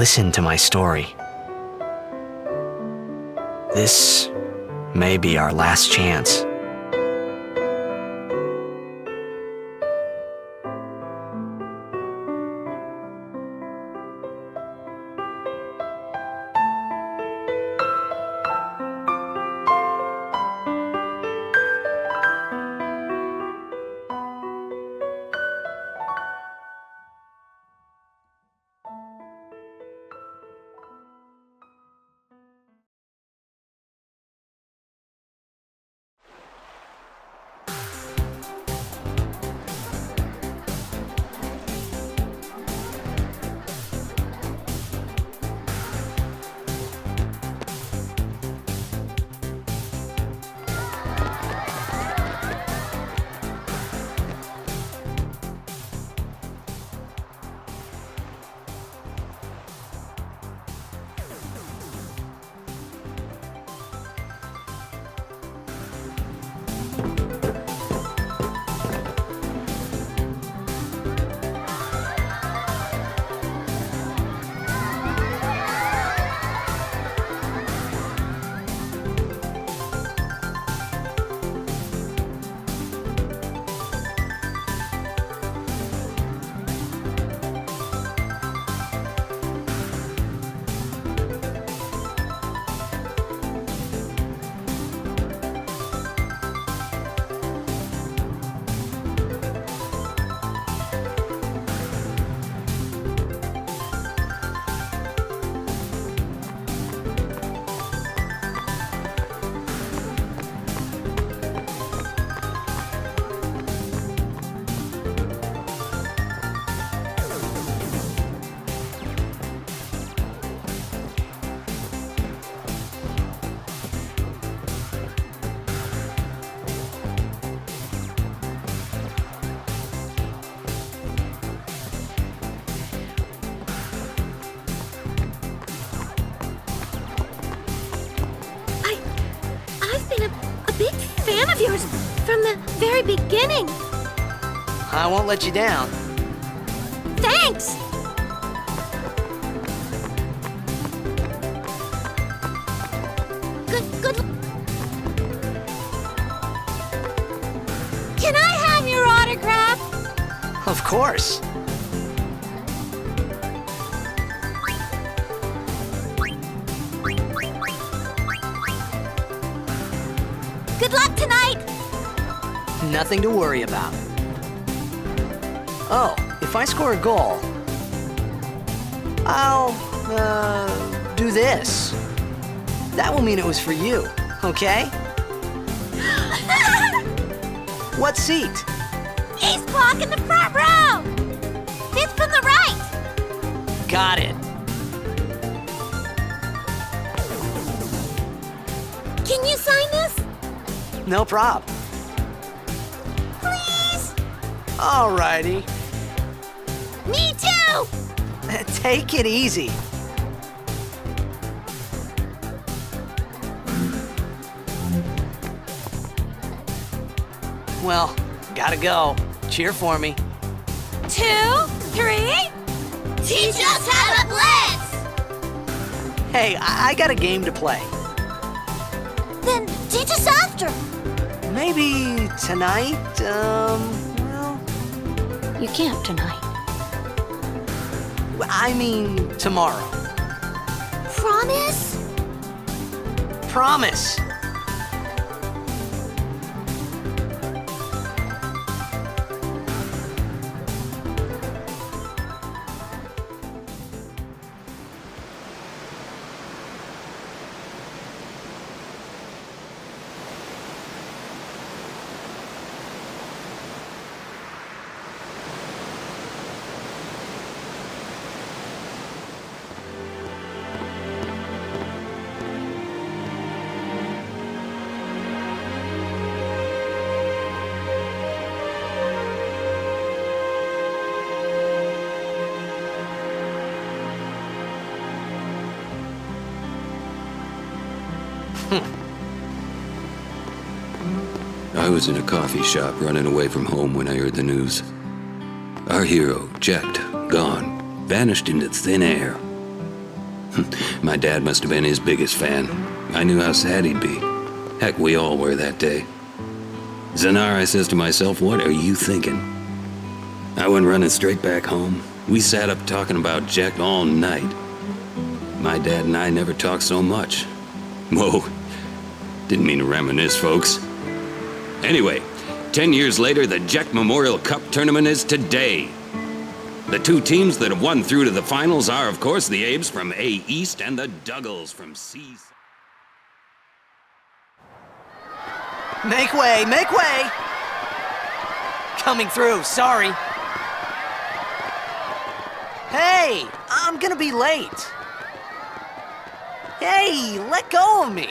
Listen to my story. This may be our last chance. fan of yours from the very beginning. I won't let you down. Thanks! Good. Can I have your autograph? Of course. Good luck tonight! Nothing to worry about. Oh, if I score a goal, I'll, do this. That will mean it was for you, okay? What seat? Ace block in the front row! Fifth from the right! Got it. Can you sign this? No prob. Please? Alrighty. Me too! Take it easy. Well, gotta go. Cheer for me. 2, 3... Teach us how to blitz! Hey, I got a game to play. Then teach us after. Maybe tonight, well... You can't tonight. I mean tomorrow. Promise? Promise. I was in a coffee shop running away from home when I heard the news. Our hero, Jecht, gone, vanished into thin air. My dad must have been his biggest fan. I knew how sad he'd be. Heck, we all were that day. Zanar, I says to myself, what are you thinking? I went running straight back home. We sat up talking about Jecht all night. My dad and I never talked so much. Whoa, didn't mean to reminisce, folks. Anyway, 10 years later, the Jecht Memorial Cup tournament is today. The two teams that have won through to the finals are, of course, the Abes from A East and the Duggles from C. Make way, make way! Coming through, sorry. Hey, I'm gonna be late. Hey, let go of me.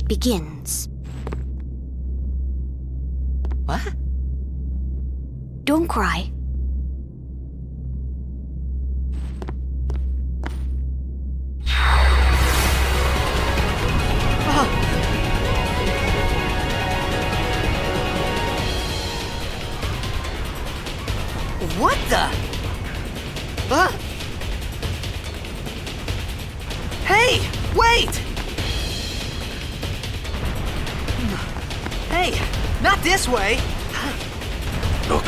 begins. What? Don't cry. What the? Hey, wait! Hey, not this way! Look.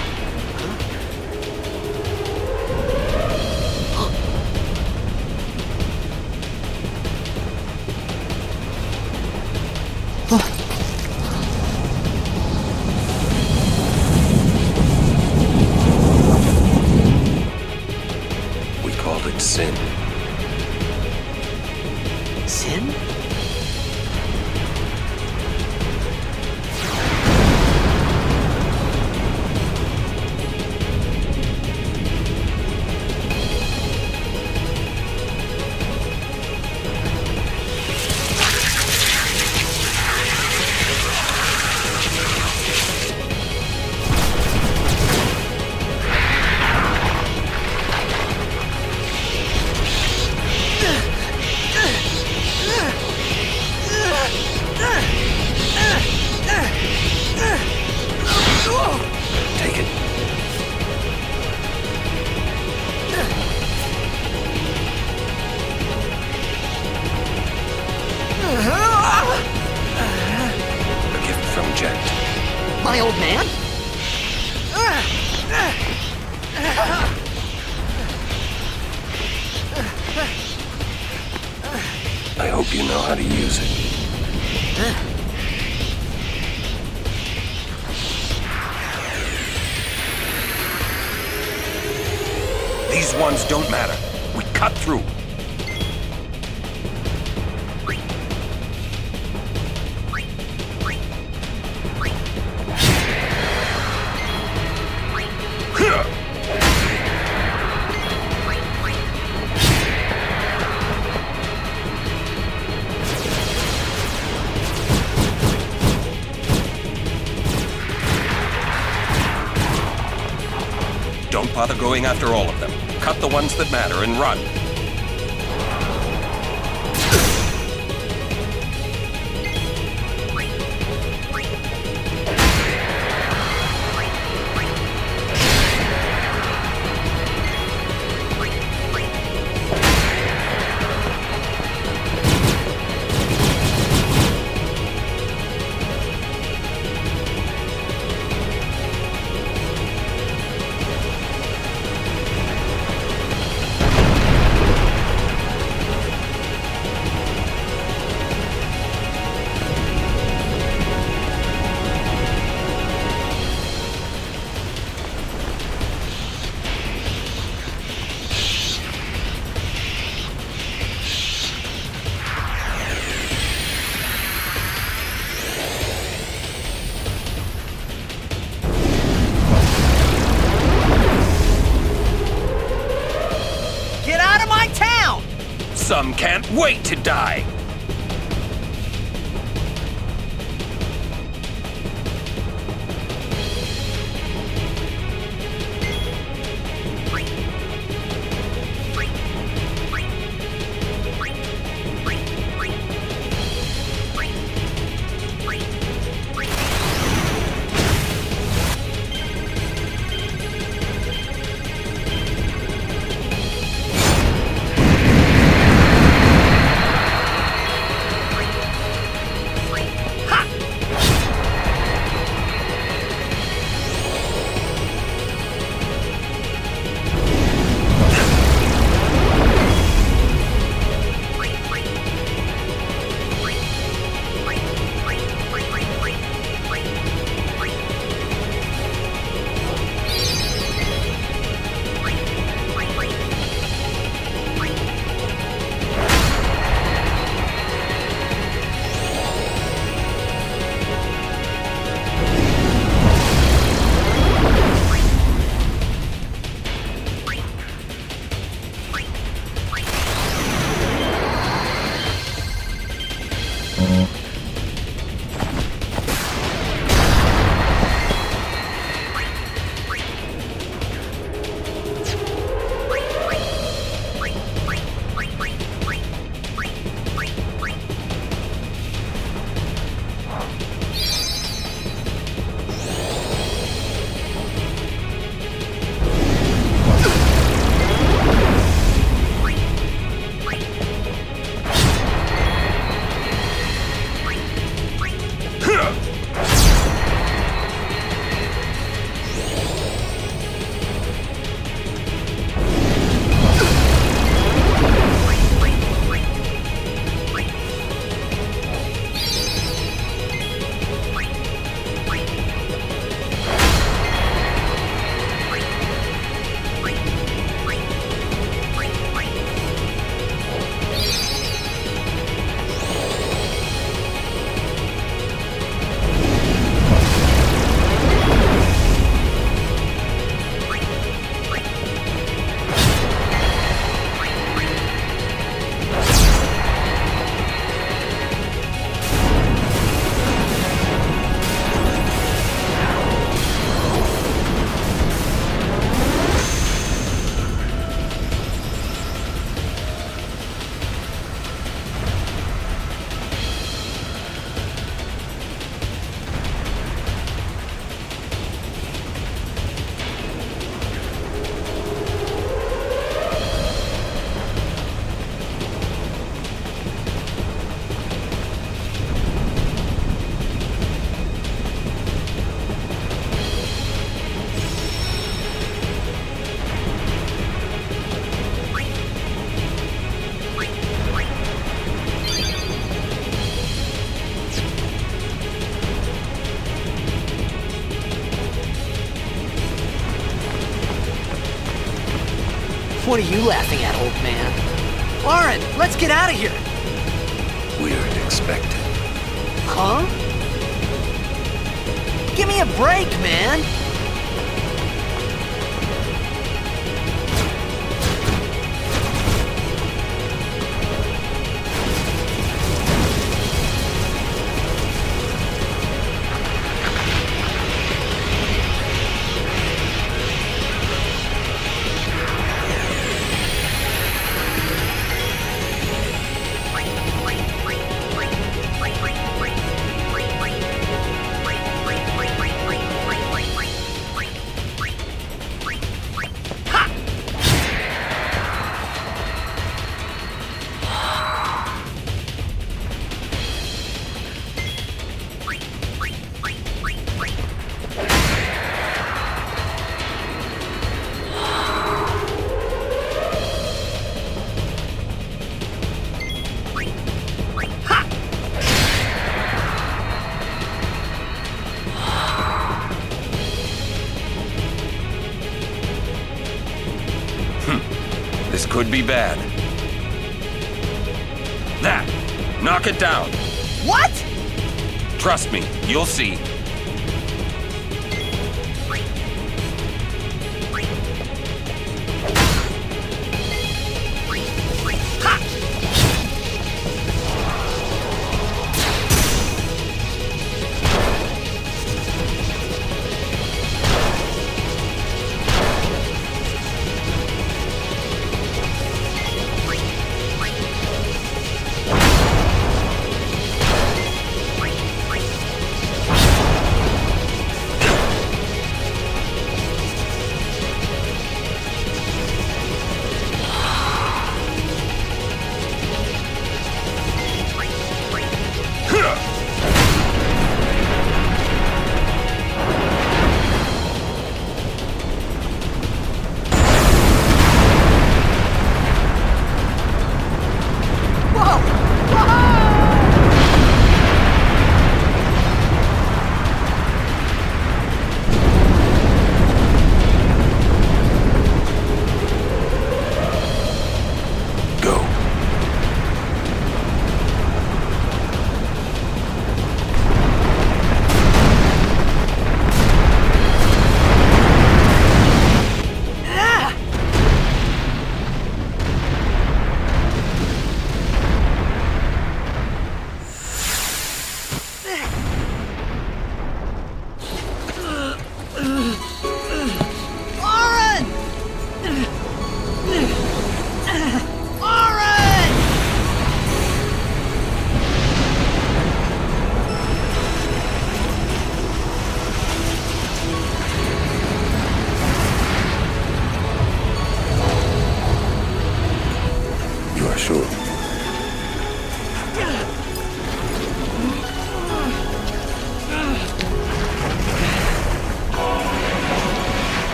We called it sin. Sin? Take it. A gift from Jecht. My old man? I hope you know how to use it. These ones don't matter. We cut through. Don't bother going after all of them. Cut the ones that matter and run. Some can't wait to die! point are you laughing at, old man? Lauren, let's get out of here! Weird expected. Huh? Give me a break, man! This could be bad. That! Knock it down! What? Trust me, you'll see.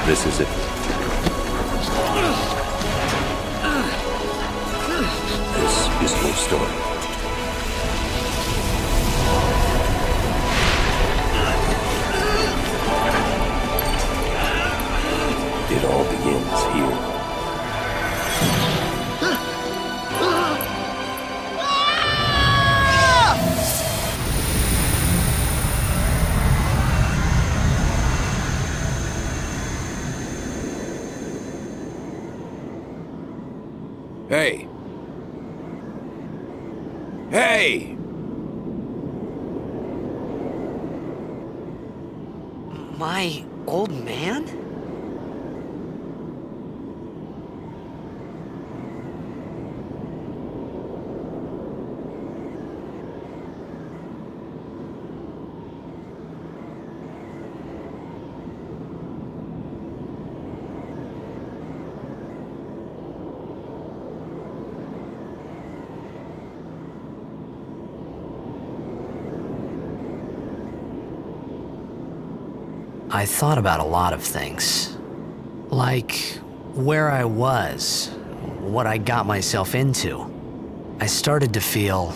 This is it. This is your story. It all begins here. Hey! Hey! My old man? I thought about a lot of things. Like where I was, what I got myself into. I started to feel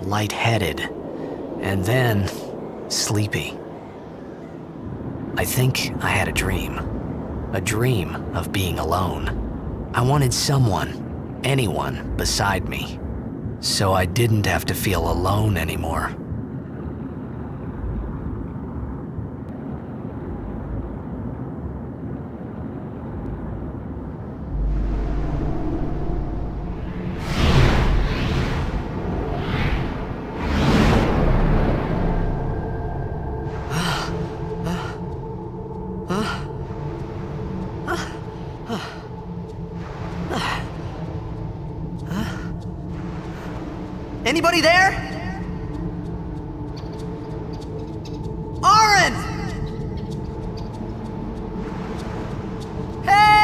lightheaded, and then sleepy. I think I had a dream of being alone. I wanted someone, anyone, beside me, so I didn't have to feel alone anymore. Anybody there? Aaron! Hey!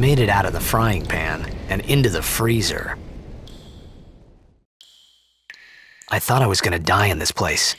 made it out of the frying pan and into the freezer. I thought I was gonna die in this place.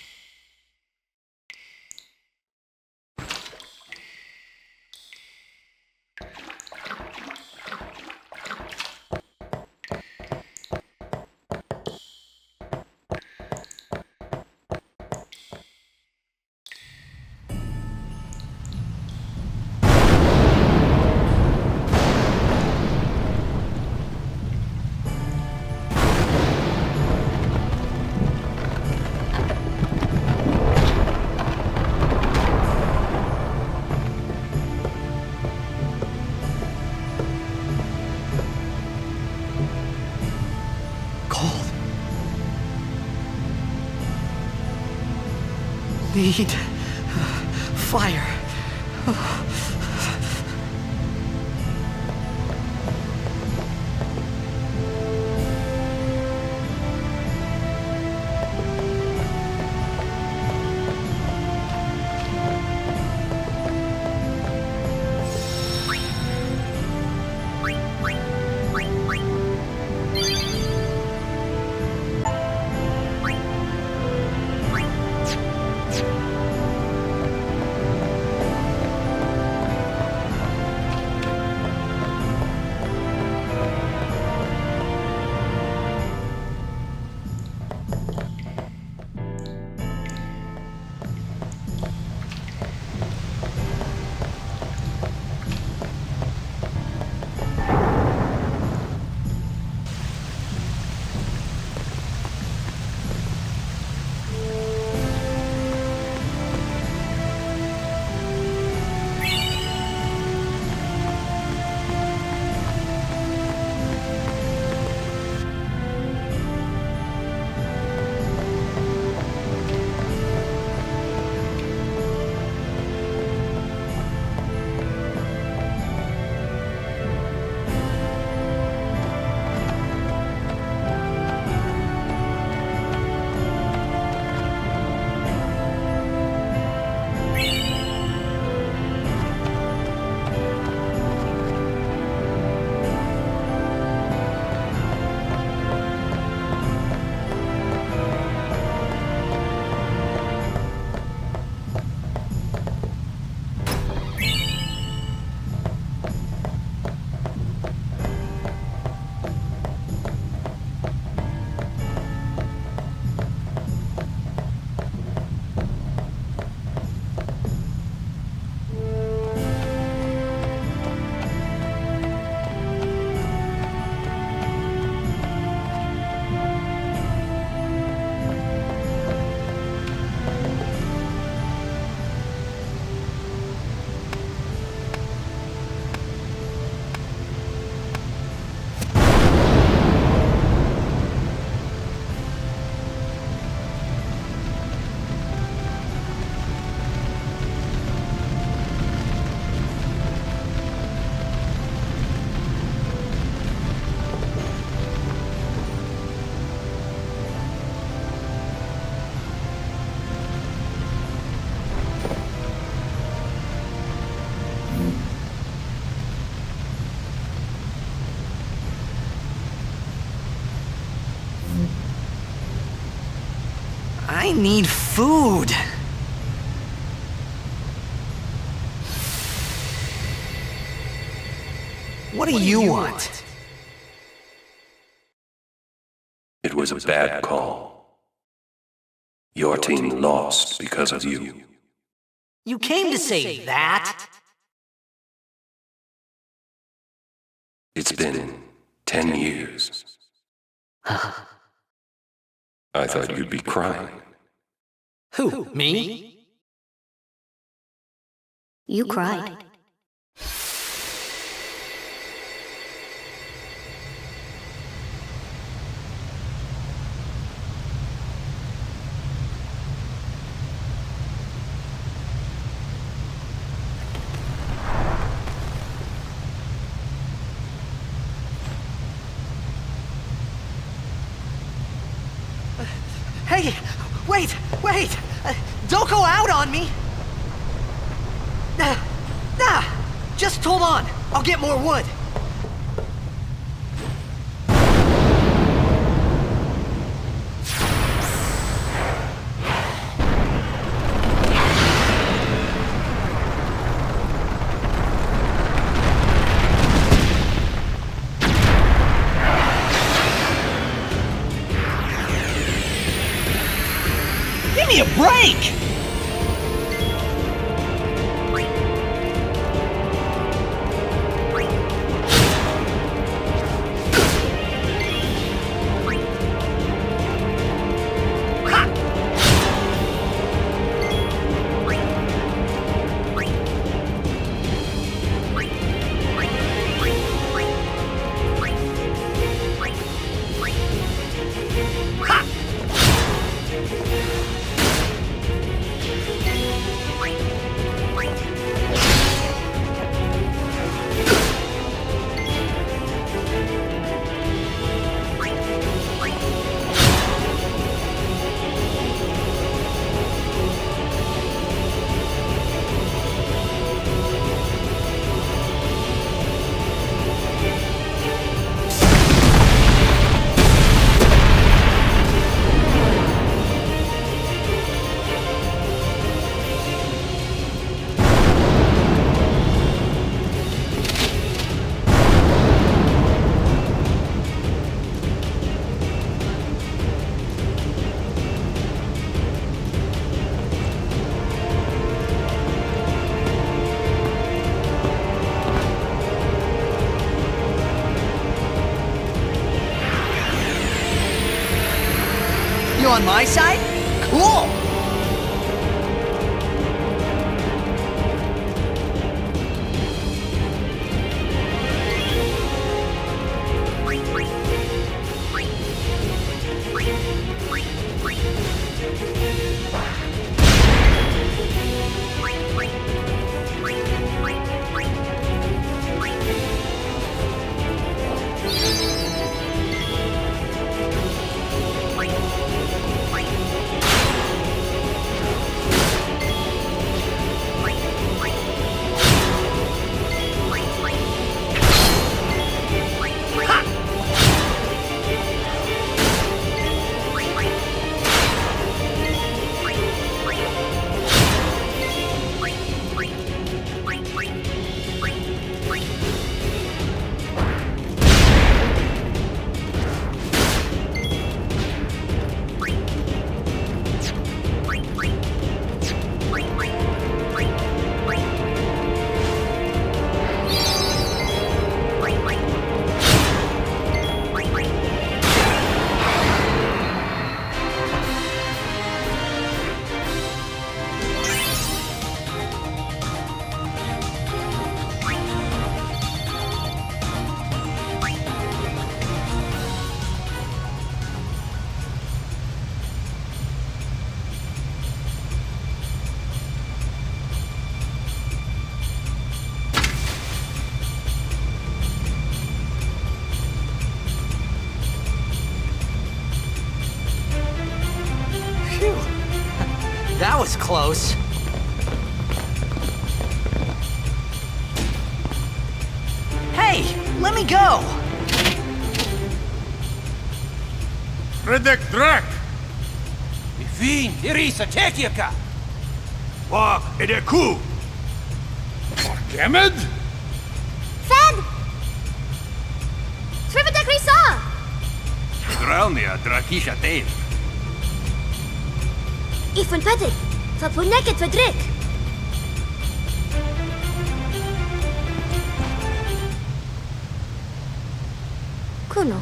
Need fire. I need food. What do you want? It was a bad call. Your team lost because of you. You came to say that? It's been 10 years. I thought you'd be crying. Who, me? You cried. Hey, wait! Don't go out on me! Nah, just hold on. I'll get more wood. me a break! You on my side? Cool! That was close. Hey, let me go! Redek Drak! Fin, Irisa, Tekiaka! Wak Edeku! Kemed? Fed! Srivatek Risa! Draunia Drakisha Dave. Ifun Petik, Fapuneket Fedrik! Kuno.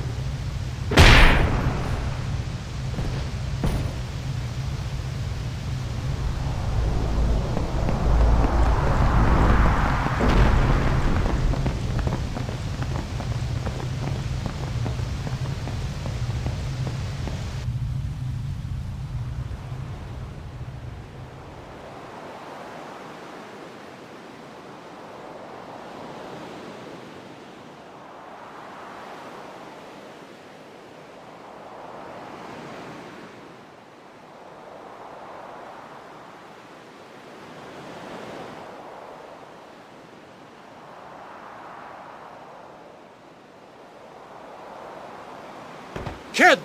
Kid!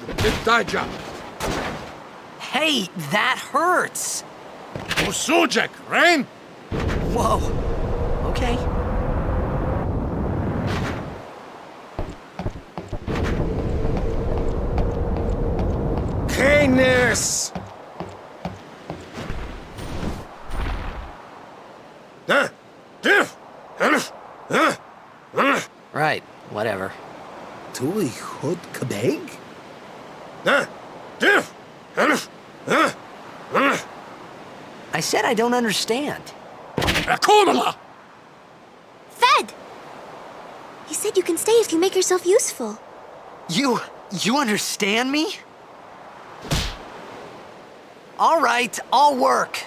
Daija! Hey, that hurts! Usujek, Rain! Whoa. Okay. Canis! I said I don't understand. Fed! He said you can stay if you make yourself useful. You understand me? All right, I'll work.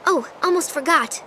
Oh, almost forgot.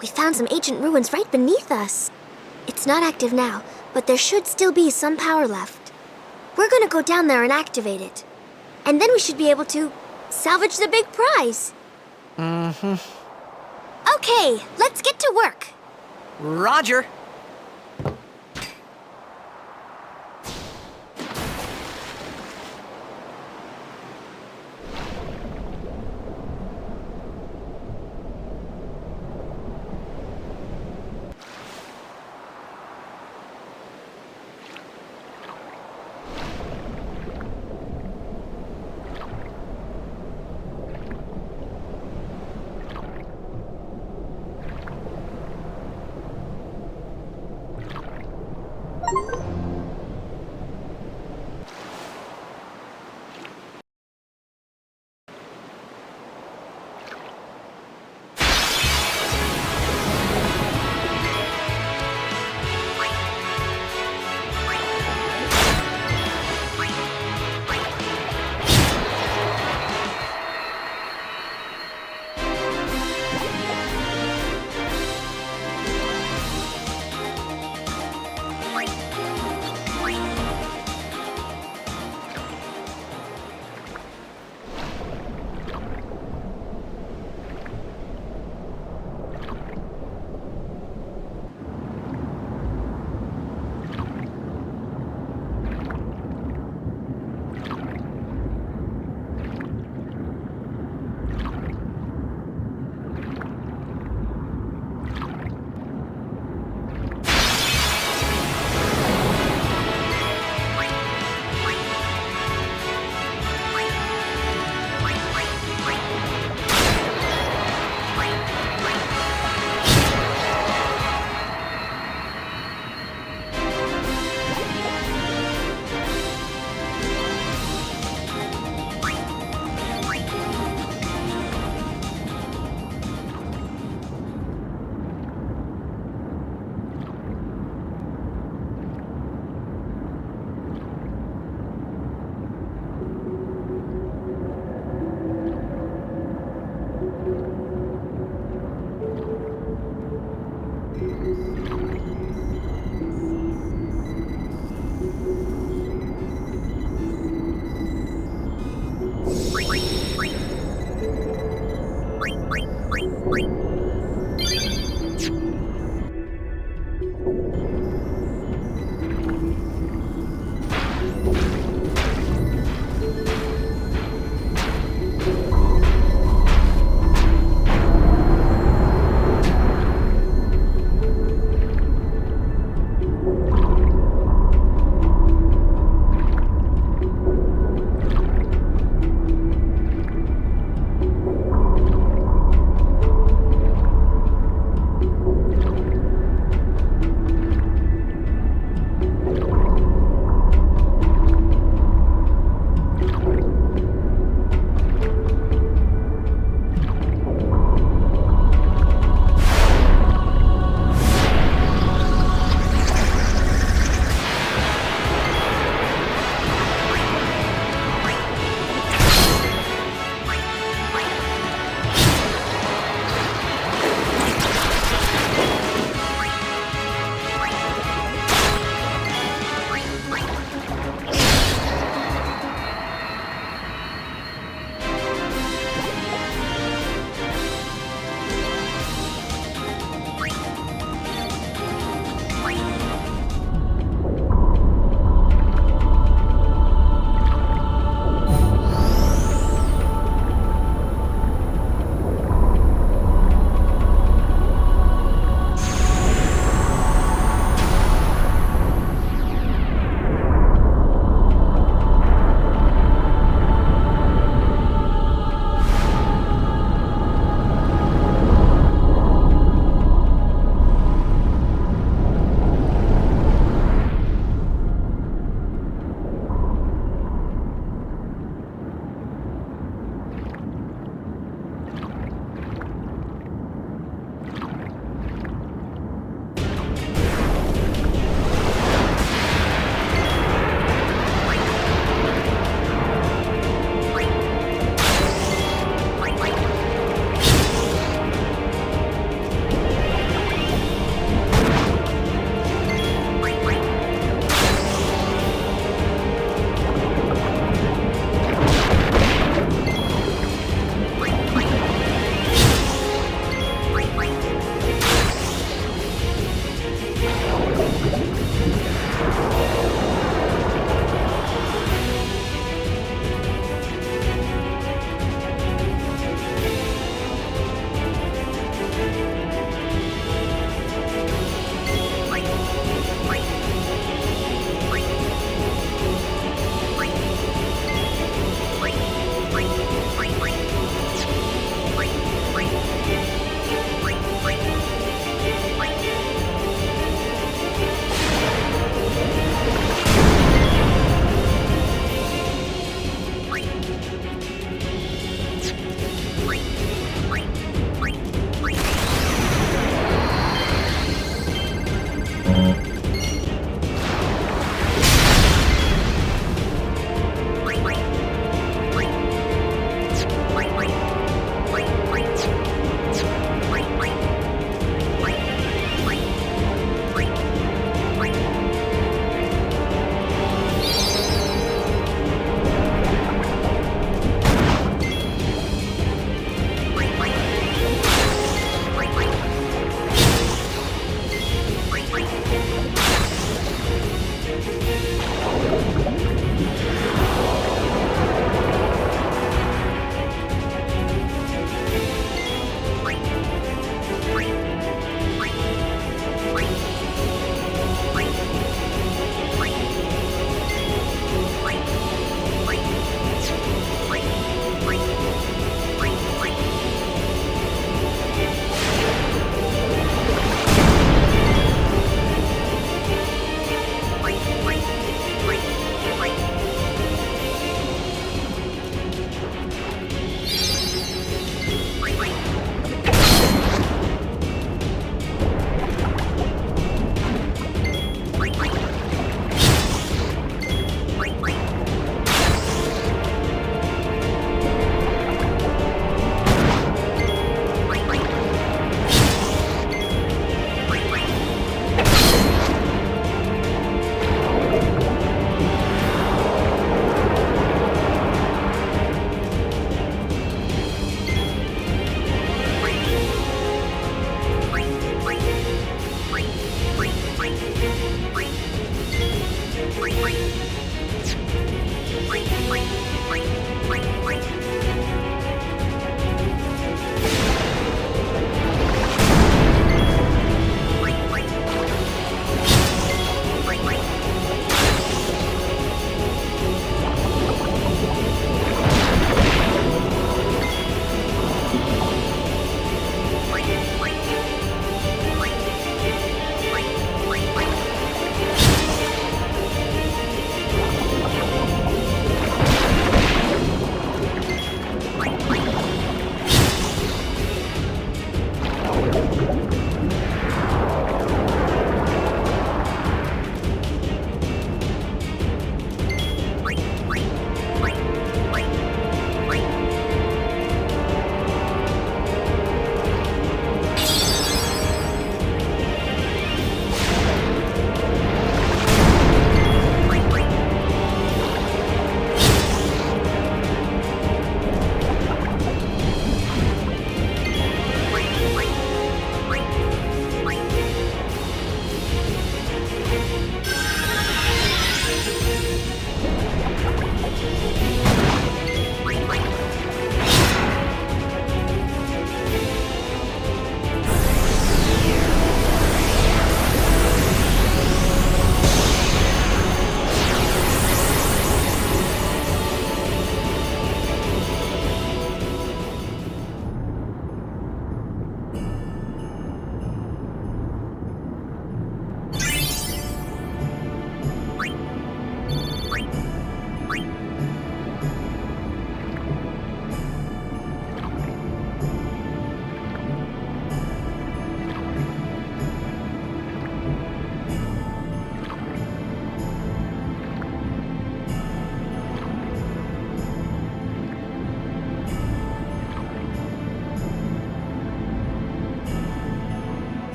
We found some ancient ruins right beneath us. It's not active now, but there should still be some power left. We're gonna go down there and activate it. And then we should be able to salvage the big prize. Mm-hmm. Okay, let's get to work. Roger.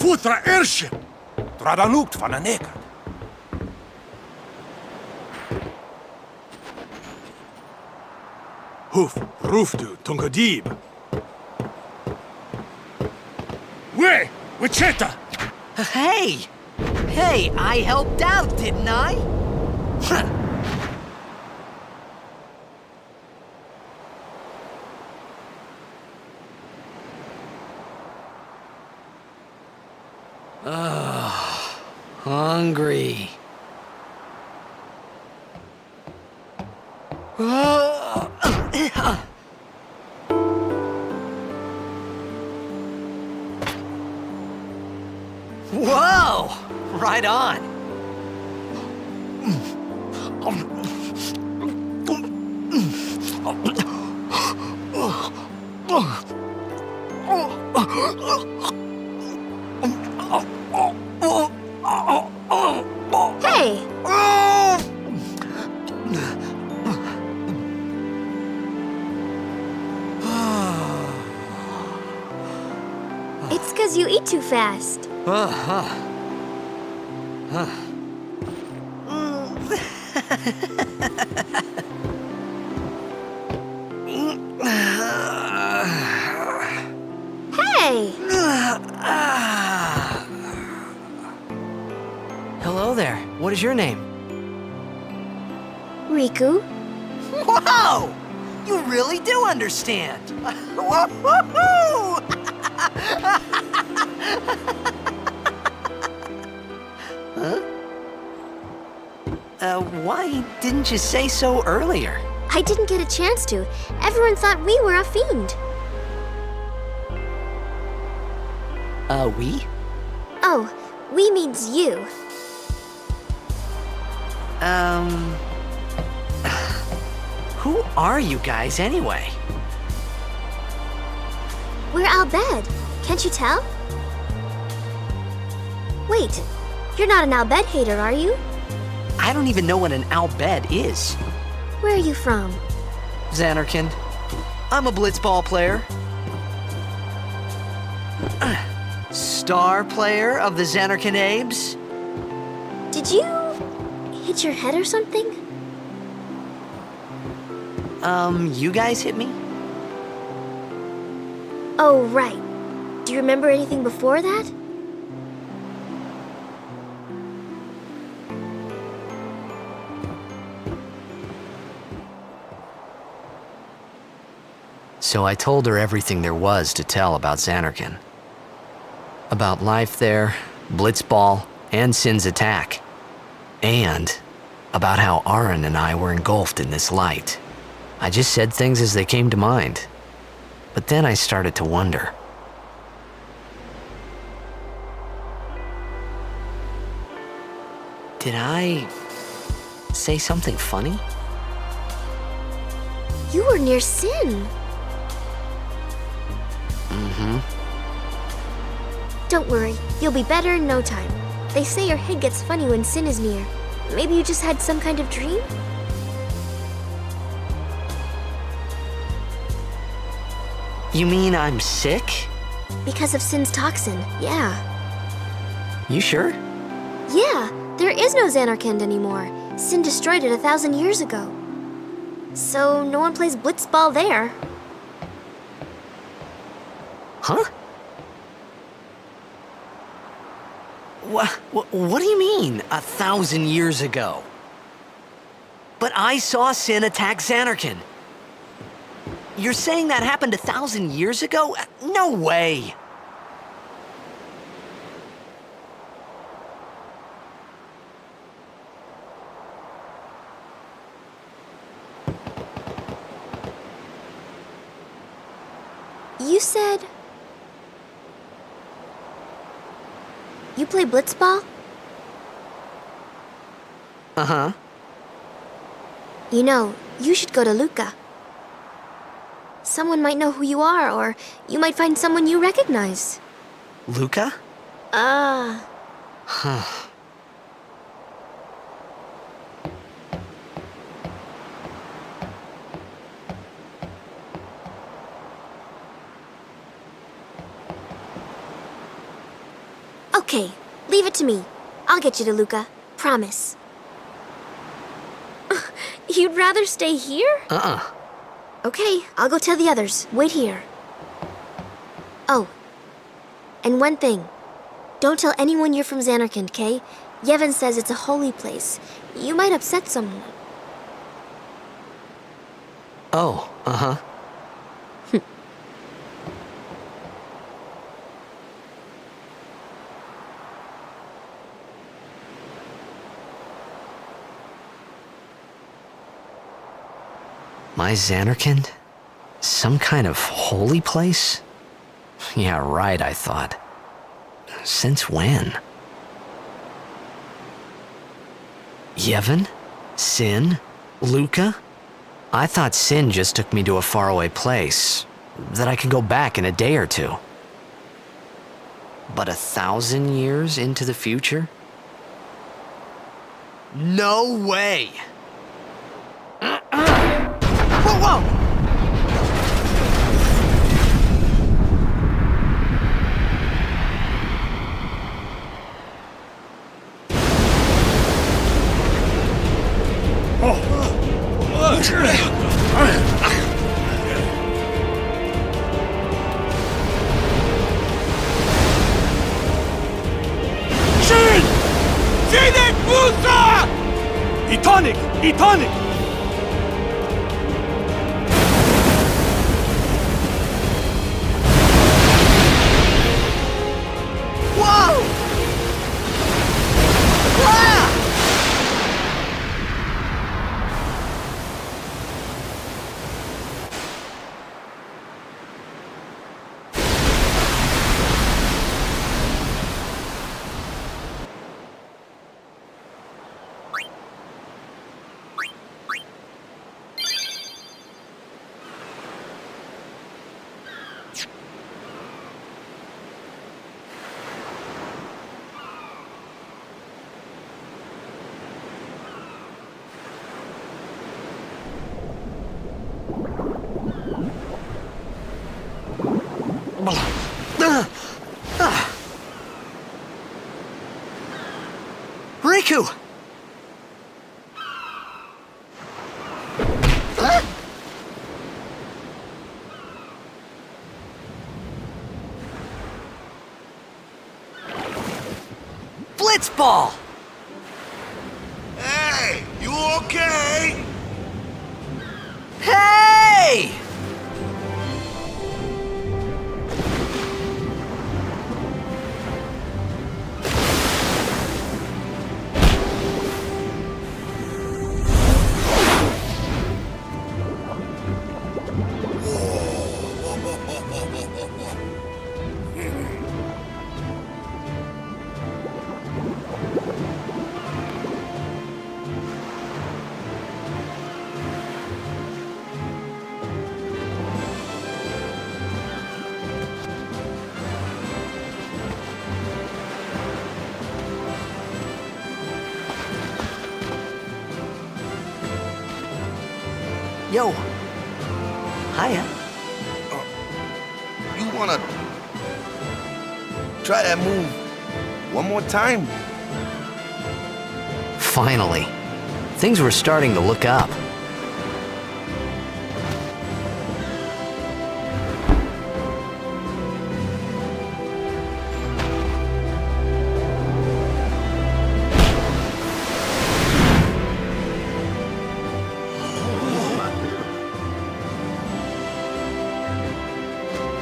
Futra Ersje! Tradanukt van een neker. Hoof, roofdu, tungadib. Wee, Wichita! Hey! Hey, I helped out, didn't I? Hungry. Whoa! Right on. Hey, too fast. Hey! Hello there. What is your name? Riku? Whoa! You really do understand. Woo-hoo-hoo! Why didn't you say so earlier? I didn't get a chance to. Everyone thought we were a fiend. We? Oh, we means you. Who are you guys anyway? We're Al Bhed. Can't you tell? Wait, you're not an Al Bhed hater, are you? I don't even know what an Al Bhed is. Where are you from? Zanarkand. I'm a blitzball player. Star player of the Zanarkand Abes. Did you hit your head or something? You guys hit me? Oh, right. Do you remember anything before that? So I told her everything there was to tell about Zanarkand. About life there, blitzball, and Sin's attack. And about how Aaron and I were engulfed in this light. I just said things as they came to mind. But then I started to wonder. Did I say something funny? You were near Sin. Don't worry, you'll be better in no time. They say your head gets funny when Sin is near. Maybe you just had some kind of dream? You mean I'm sick? Because of Sin's toxin, yeah. You sure? Yeah, there is no Zanarkand anymore. Sin destroyed it 1,000 years ago. So no one plays blitzball there. Huh? What do you mean, 1,000 years ago? But I saw Sin attack Zanarkand. You're saying that happened 1,000 years ago? No way! You said... You play blitzball? Uh-huh. You know, you should go to Luca. Someone might know who you are, or you might find someone you recognize. Luca? Huh. Okay, leave it to me. I'll get you to Luca. Promise. You'd rather stay here? Okay, I'll go tell the others. Wait here. Oh, and one thing. Don't tell anyone you're from Zanarkand, okay? Yevon says it's a holy place. You might upset someone. Oh, uh-huh. My Zanarkand? Some kind of holy place? Yeah, right, I thought. Since when? Yevon? Sin? Luca? I thought Sin just took me to a faraway place, that I could go back in a day or two. But 1,000 years into the future? No way! Whoa! Tidus Musa! Etonic! Etonic! Whoa! Ah! Riku! Blitzball! Hey, you okay? Hey! Yo. Hiya. You wanna try that move one more time? Finally. Things were starting to look up.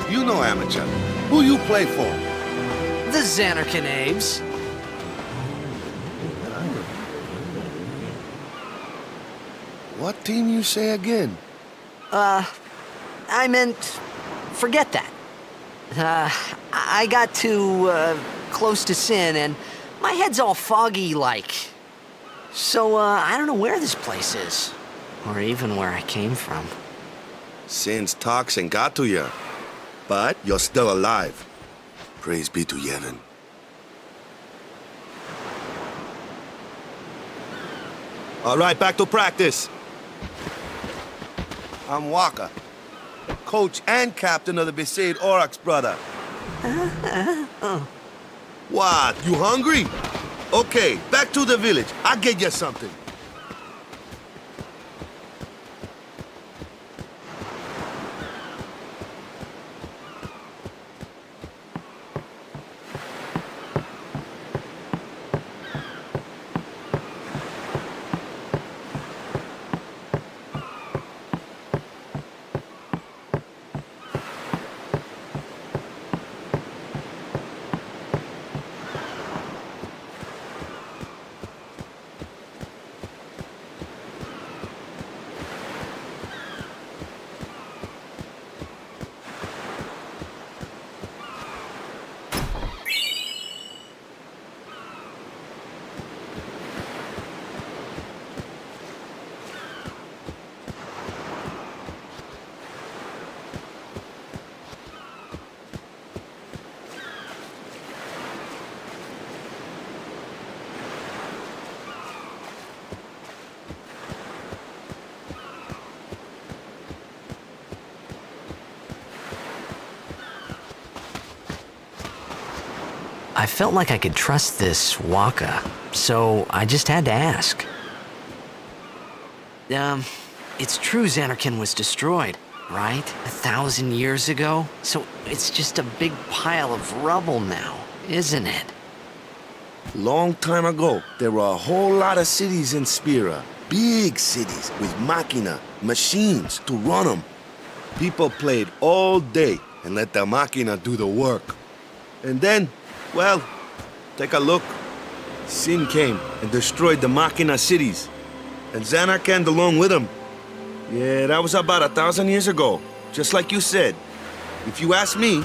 You know amateur. Who you play for? The Zanarkand Abes. What team you say again? I meant, forget that. I got too, close to sin, and my head's all foggy like. So, I don't know where this place is. Or even where I came from. Sin's toxin got to you. But you're still alive. Praise be to Yevon. All right, back to practice. I'm Waka, coach and captain of the Besaid Aurochs, brother. What, you hungry? Okay, back to the village. I'll get you something. I felt like I could trust this Waka, so I just had to ask. It's true Zanarkand was destroyed, right? 1,000 years ago? So it's just a big pile of rubble now, isn't it? Long time ago, there were a whole lot of cities in Spira. Big cities with machina, machines to run them. People played all day and let the machina do the work. And then, well, take a look. Sin came and destroyed the machina cities. And Zanarkand along with him. Yeah, that was about 1,000 years ago. Just like you said. If you ask me,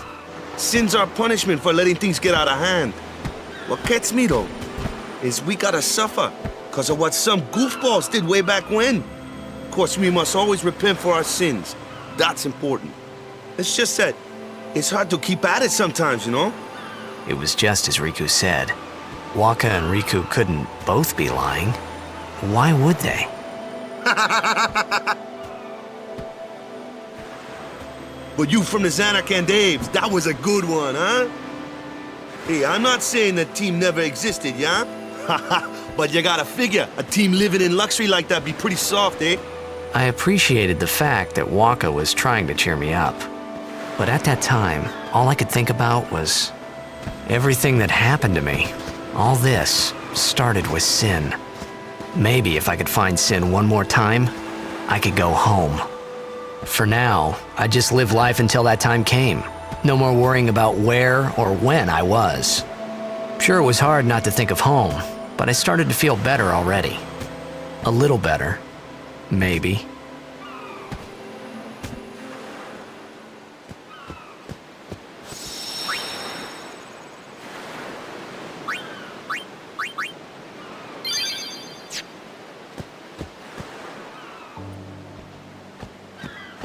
sin's our punishment for letting things get out of hand. What gets me, though, is we gotta suffer because of what some goofballs did way back when. Of course, we must always repent for our sins. That's important. It's just that it's hard to keep at it sometimes, you know? It was just as Riku said. Waka and Riku couldn't both be lying. Why would they? But you from the Zanarkand Daves, that was a good one, huh? Hey, I'm not saying that team never existed, yeah? But you gotta figure, a team living in luxury like that be pretty soft, eh? I appreciated the fact that Waka was trying to cheer me up. But at that time, all I could think about was everything that happened to me. All this started with Sin. Maybe if I could find Sin one more time, I could go home. For now, I just live life until that time came. No more worrying about where or when I was. Sure, it was hard not to think of home, but I started to feel better already. A little better, maybe.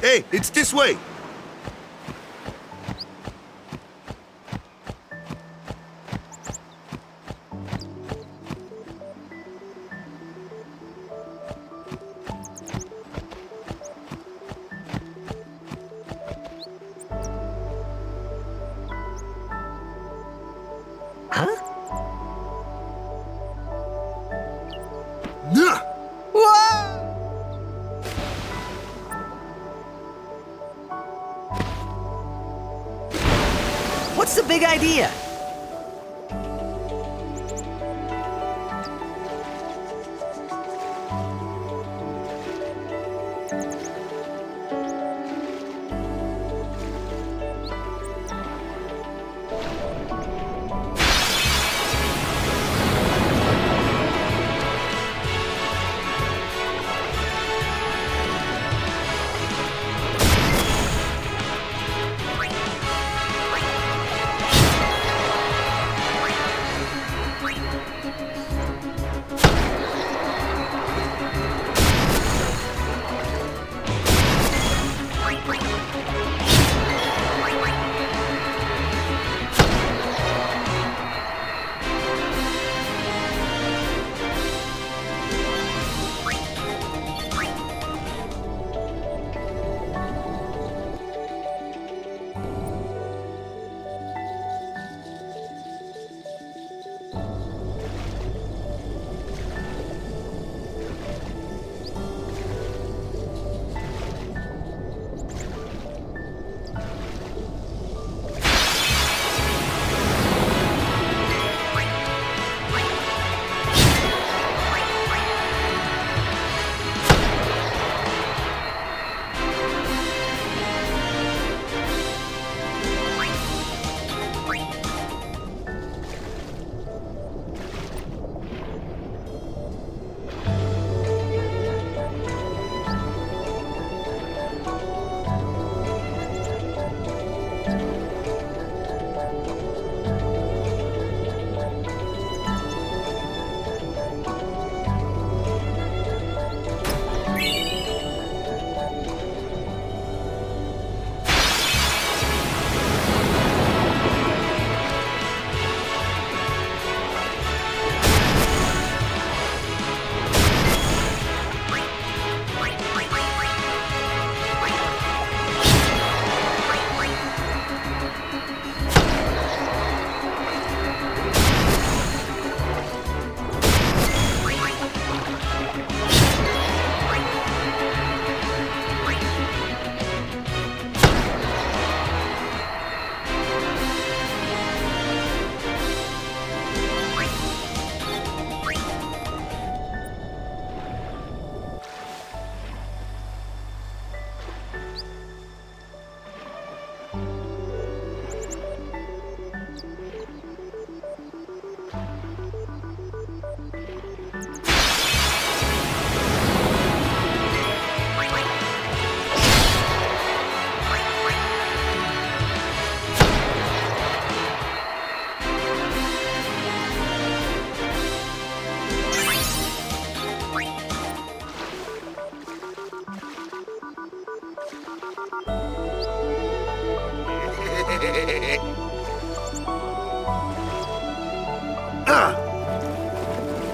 Hey, it's this way. Huh? Nah! What's the big idea?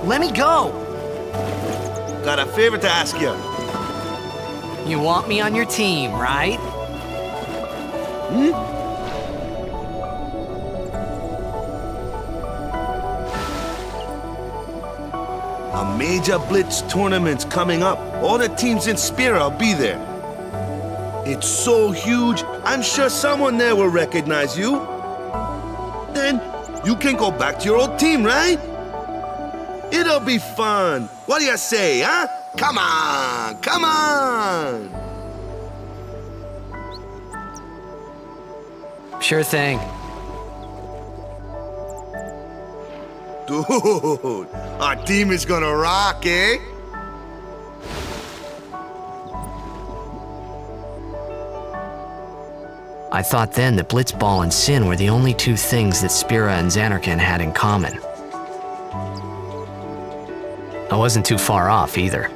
Let me go! Got a favor to ask you. You want me on your team, right? A major blitz tournament's coming up. All the teams in Spira will be there. It's so huge, I'm sure someone there will recognize you. Then you can go back to your old team, right? It'll be fun. What do you say, huh? Come on, come on! Sure thing. Dude, our team is gonna rock, eh? I thought then that blitzball and sin were the only two things that Spira and Zanarkand had in common. I wasn't too far off either.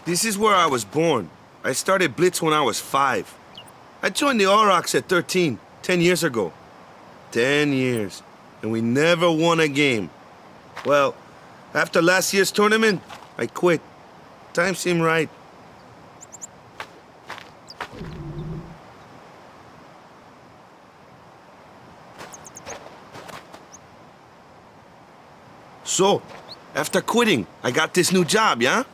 This is where I was born. I started Blitz when I was 5. I joined the Aurochs at 13, 10 years ago. 10 years, and we never won a game. Well, after last year's tournament, I quit. Time seemed right. So, after quitting, I got this new job, yeah?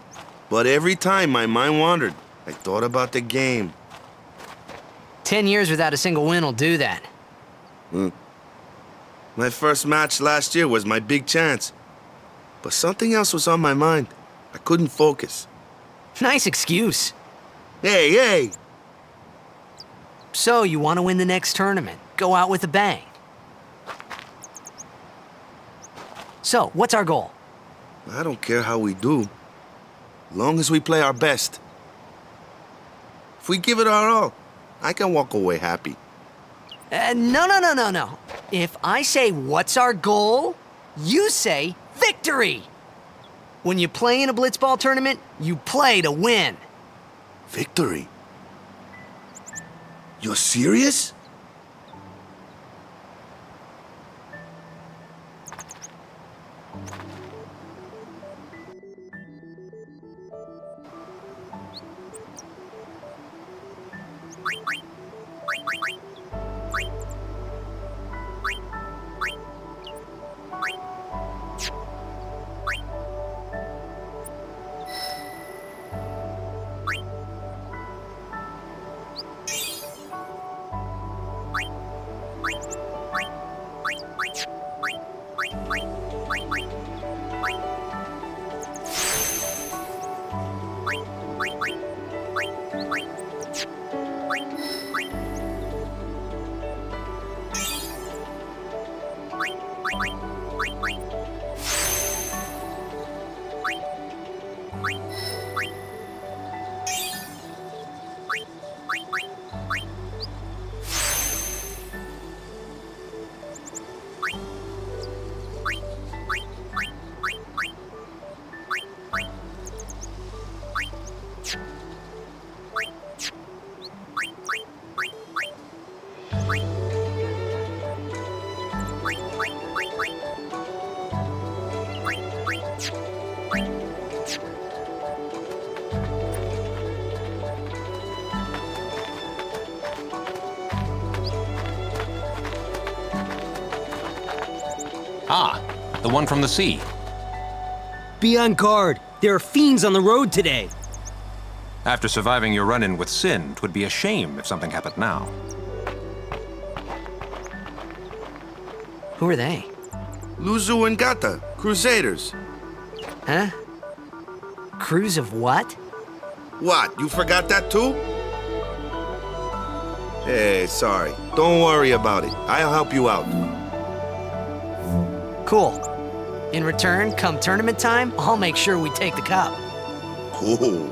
But every time my mind wandered, I thought about the game. 10 years without a single win will do that. My first match last year was my big chance. But something else was on my mind. I couldn't focus. Nice excuse. Hey, hey! So, you want to win the next tournament? Go out with a bang. So, what's our goal? I don't care how we do. Long as we play our best. If we give it our all, I can walk away happy. No. If I say, what's our goal? You say, victory! When you play in a blitzball tournament, you play to win. Victory? You're serious? Ah, the one from the sea. Be on guard. There are fiends on the road today. After surviving your run-in with Sin, 'twould be a shame if something happened now. Who are they? Luzu and Gata, Crusaders. Huh? Crews of what? What, you forgot that too? Hey, sorry. Don't worry about it. I'll help you out. Cool. In return, come tournament time, I'll make sure we take the cup. Cool.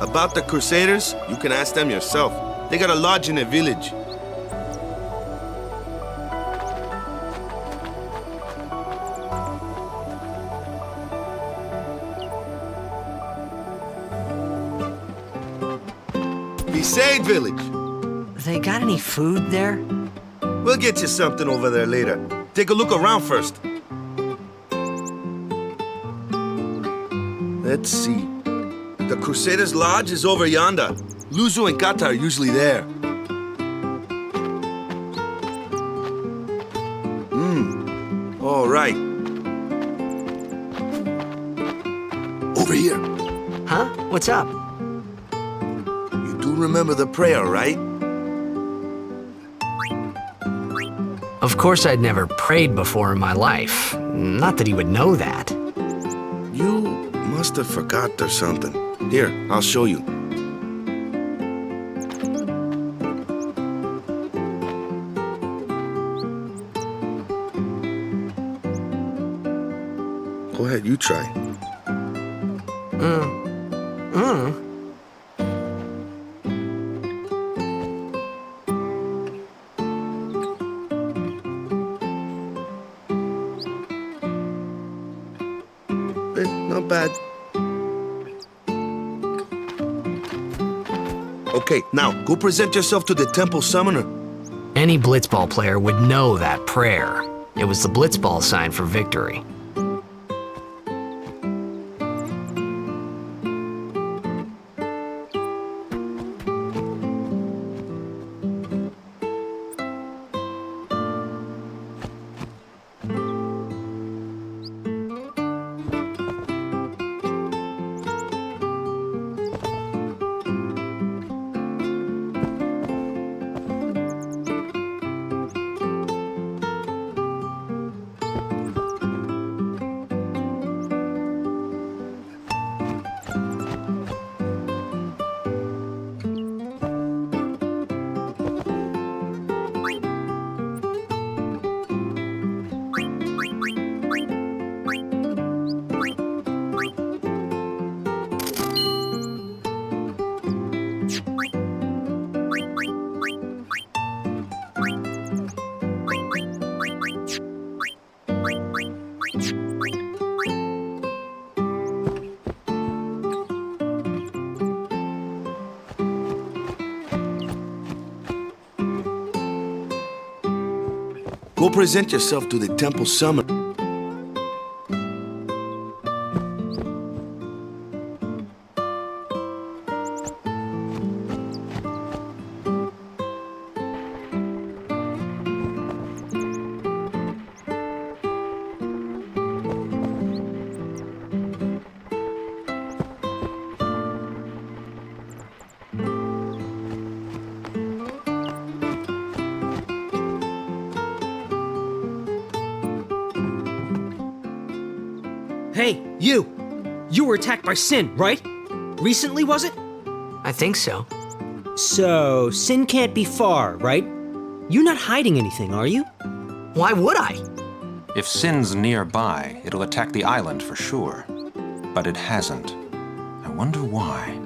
About the Crusaders, you can ask them yourself. They got a lodge in a village. Beside village. They got any food there? We'll get you something over there later. Take a look around first. Let's see. The Crusaders' Lodge is over yonder. Luzu and Kata are usually there. All right. Over here. Huh? What's up? You do remember the prayer, right? Of course I'd never prayed before in my life. Not that he would know that. You must have forgot or something. Here, I'll show you. Go ahead, you try. Not bad. Okay, now go present yourself to the temple summoner. Any blitzball player would know that prayer. It was the blitzball sign for victory. Go present yourself to the temple summoner. Hey, you! You were attacked by Sin, right? Recently, was it? I think so. So, Sin can't be far, right? You're not hiding anything, are you? Why would I? If Sin's nearby, it'll attack the island for sure. But it hasn't. I wonder why.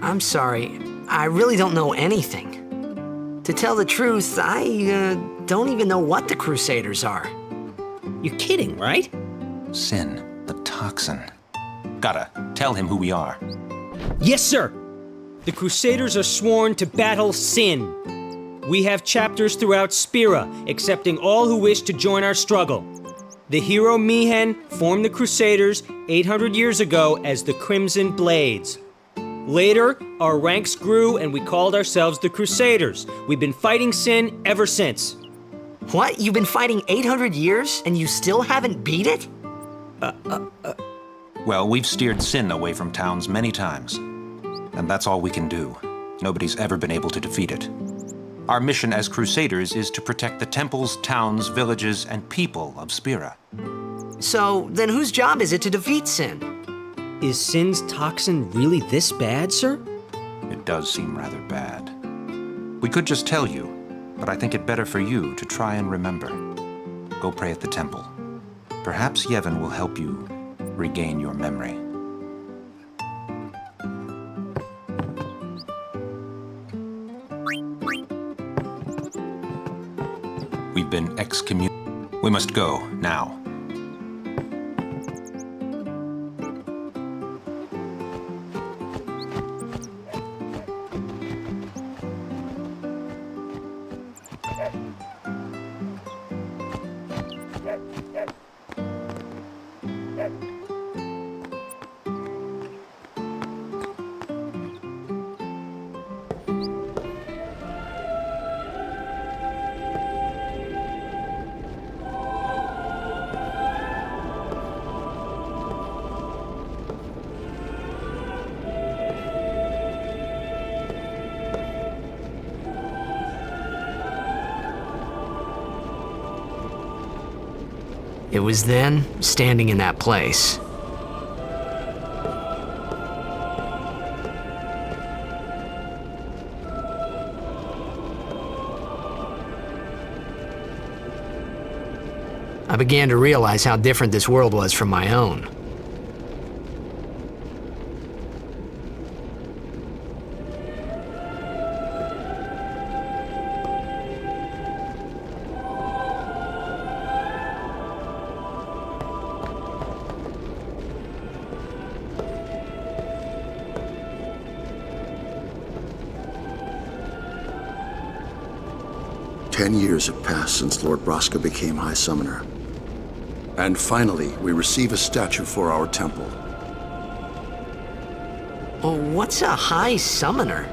I'm sorry. I really don't know anything. To tell the truth, I don't even know what the Crusaders are. You're kidding, right? Sin, the toxin. Gotta tell him who we are. Yes, sir! The Crusaders are sworn to battle Sin. We have chapters throughout Spira, accepting all who wish to join our struggle. The hero Mihen formed the Crusaders 800 years ago as the Crimson Blades. Later, our ranks grew and we called ourselves the Crusaders. We've been fighting Sin ever since. What? You've been fighting 800 years and you still haven't beat it? Well, we've steered Sin away from towns many times. And that's all we can do. Nobody's ever been able to defeat it. Our mission as Crusaders is to protect the temples, towns, villages, and people of Spira. So, then whose job is it to defeat Sin? Is Sin's toxin really this bad, sir? It does seem rather bad. We could just tell you, but I think it better for you to try and remember. Go pray at the temple. Perhaps Yevon will help you regain your memory. We've been excommunicated. We must go, now. It was then, standing in that place, I began to realize how different this world was from my own. Ten years have passed since Lord Braska became High Summoner. And finally, we receive a statue for our temple. Oh, what's a High Summoner?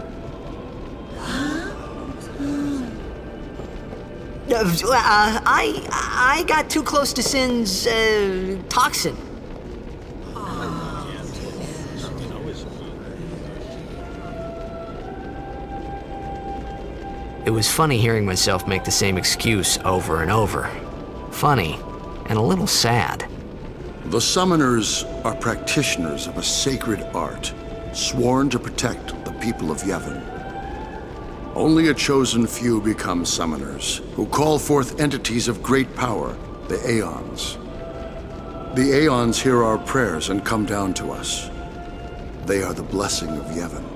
I got too close to Sin's, toxin. It was funny hearing myself make the same excuse over and over. Funny, and a little sad. The Summoners are practitioners of a sacred art, sworn to protect the people of Yevon. Only a chosen few become Summoners, who call forth entities of great power, the Aeons. The Aeons hear our prayers and come down to us. They are the blessing of Yevon.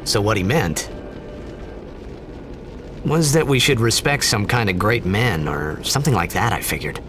So what he meant was that we should respect some kind of great men, or something like that, I figured.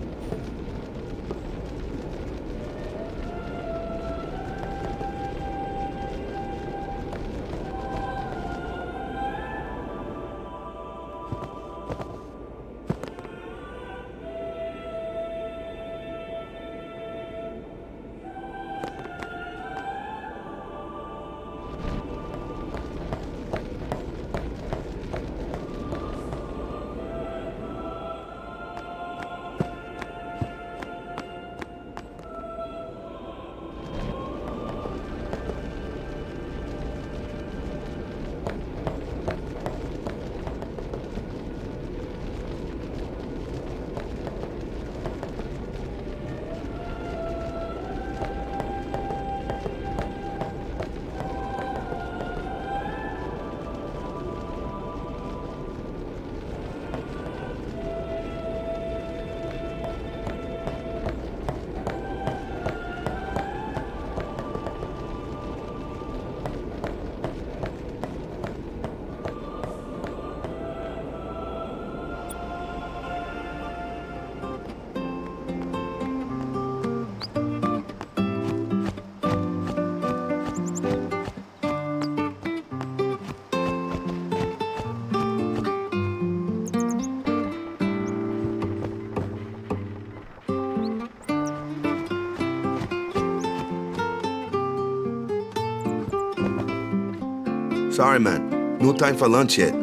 Sorry, man. No time for lunch yet.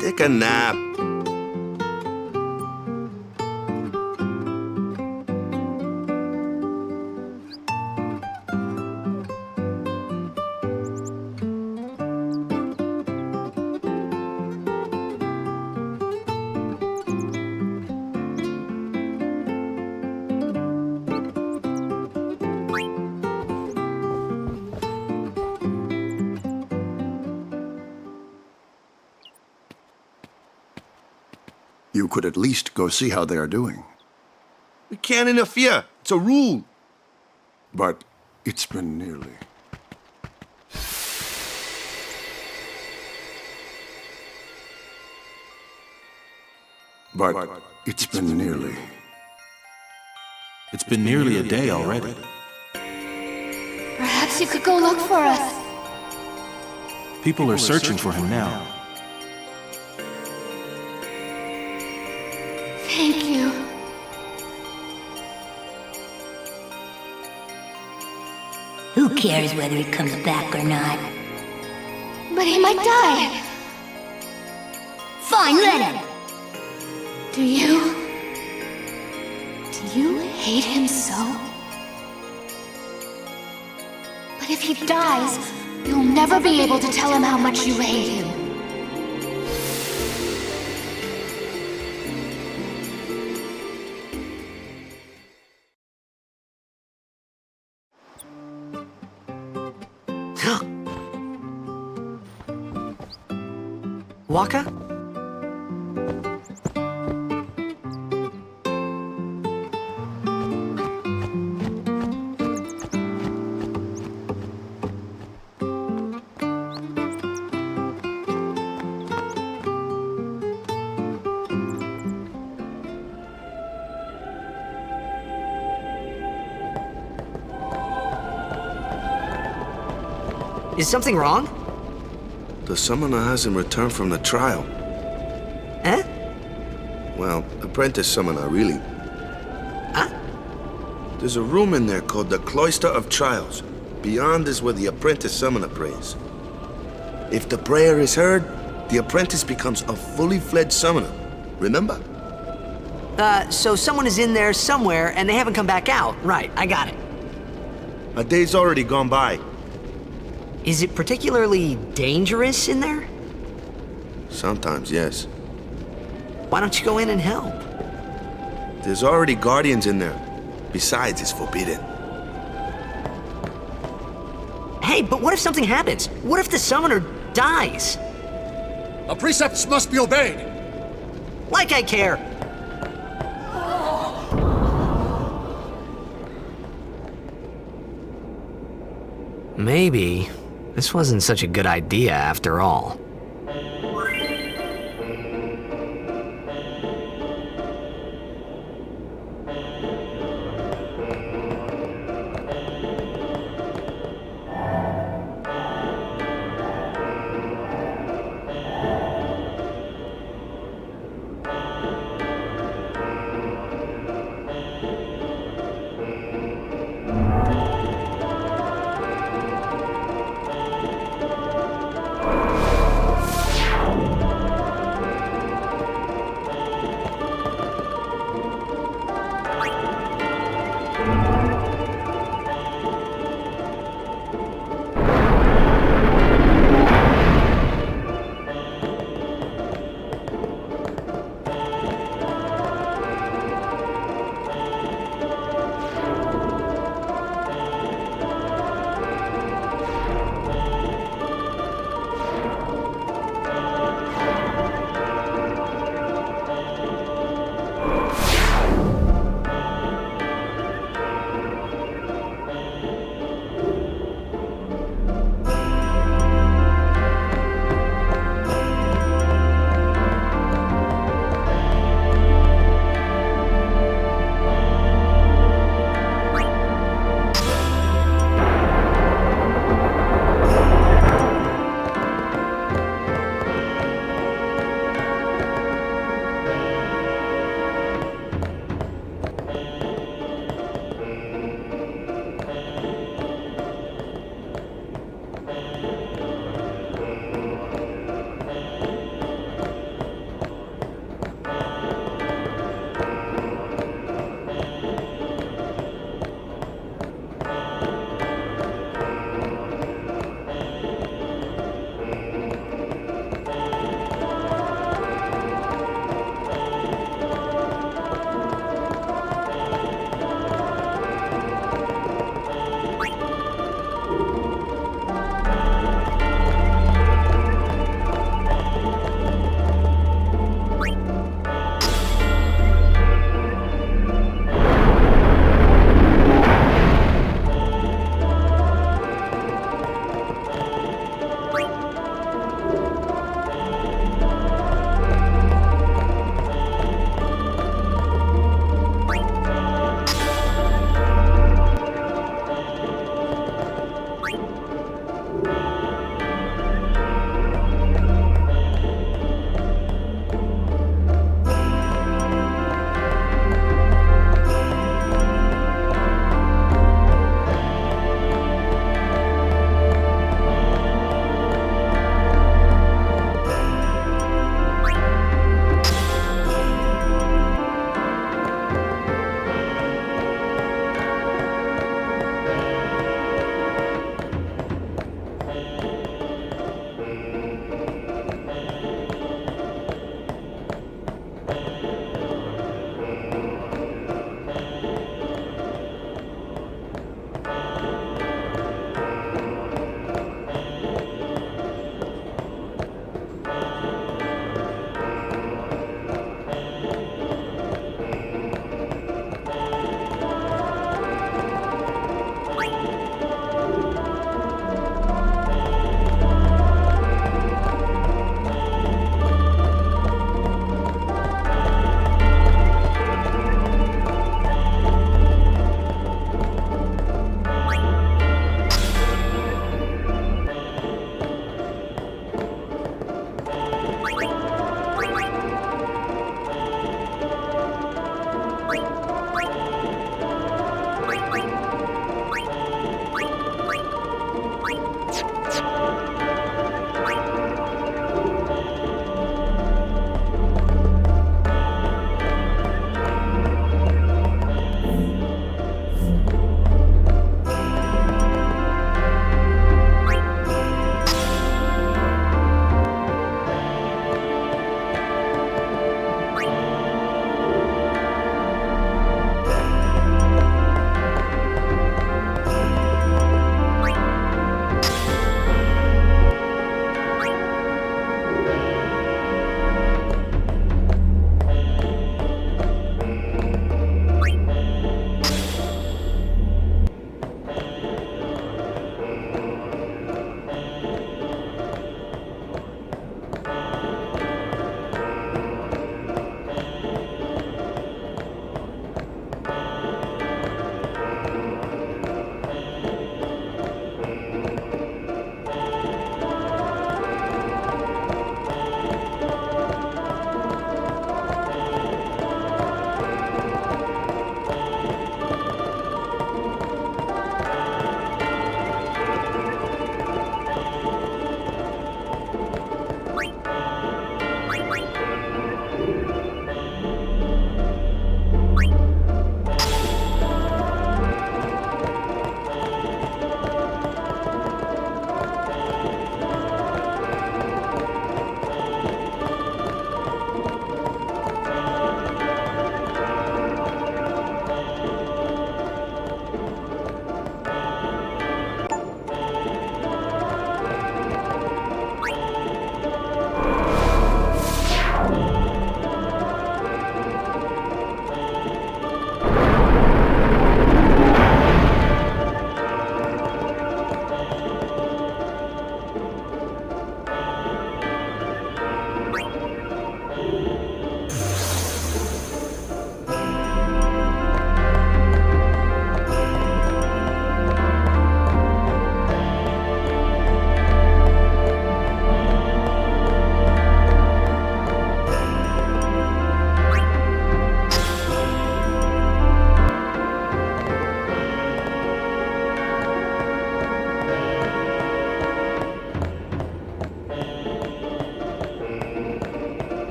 Take a nap. You could at least go see how they are doing. We can't interfere. It's a rule. But it's been nearly. But it's been nearly. It's been nearly a day already. Perhaps you could go look for us. People are searching for him now. Thank you. Who cares whether he comes back or not? But he might die. Fine, let him. Do you hate him so? But if he dies, you'll never be able to tell him how much you hate him. Waka? Is something wrong? The summoner hasn't returned from the trial. Eh? Well, apprentice summoner, really. Huh? There's a room in there called the Cloister of Trials. Beyond is where the apprentice summoner prays. If the prayer is heard, the apprentice becomes a fully fledged summoner. Remember? So someone is in there somewhere and they haven't come back out. Right, I got it. A day's already gone by. Is it particularly dangerous in there? Sometimes, yes. Why don't you go in and help? There's already guardians in there. Besides, it's forbidden. Hey, but what if something happens? What if the summoner dies? The precepts must be obeyed. Like I care. Maybe this wasn't such a good idea after all.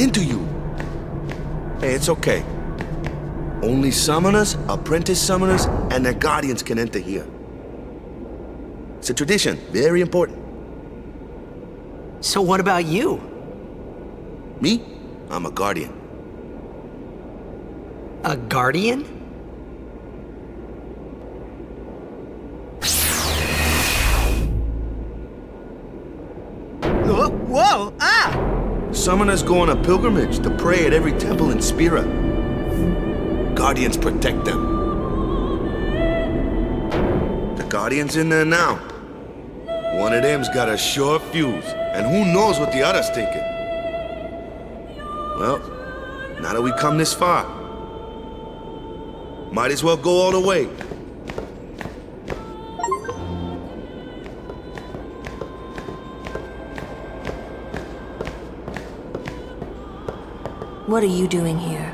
into you. Hey, it's okay. Only summoners, apprentice summoners, and their guardians can enter here. It's a tradition, very important. So what about you? Me? I'm a guardian. A guardian? Whoa! Ah! Summoners go on a pilgrimage to pray at every temple in Spira. Guardians protect them. The Guardian's in there now. One of them's got a short fuse, and who knows what the other's thinking. Well, now that we come this far, might as well go all the way. What are you doing here?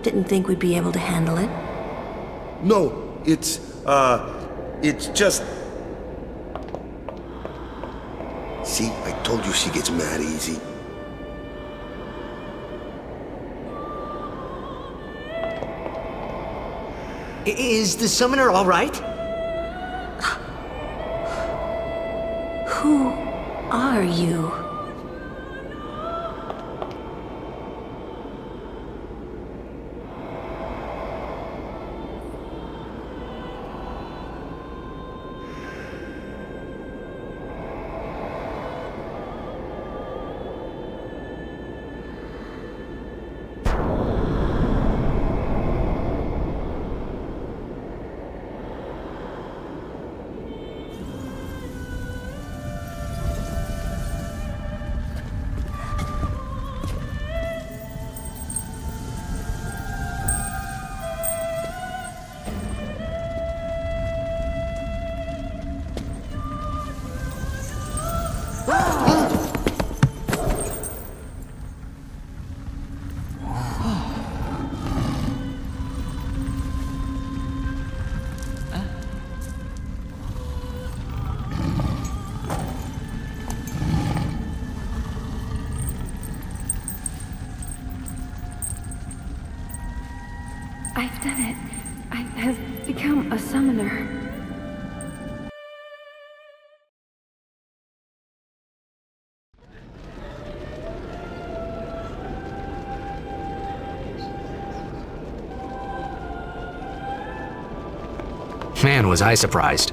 Didn't think we'd be able to handle it? No, it's just... See, I told you she gets mad easy. Is the summoner all right? Who are you? I've done it. I have become a summoner. Man, was I surprised.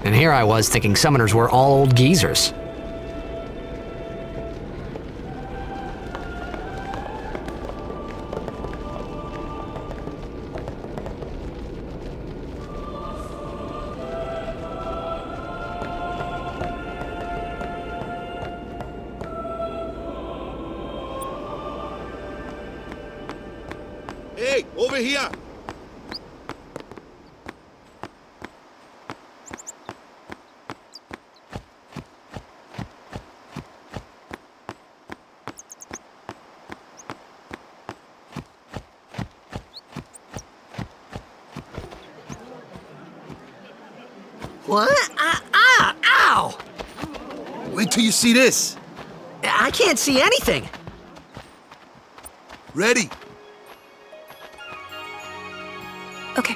And here I was thinking summoners were all old geezers. Hey, over here! What? Ow! Wait till you see this. I can't see anything. Ready? Okay.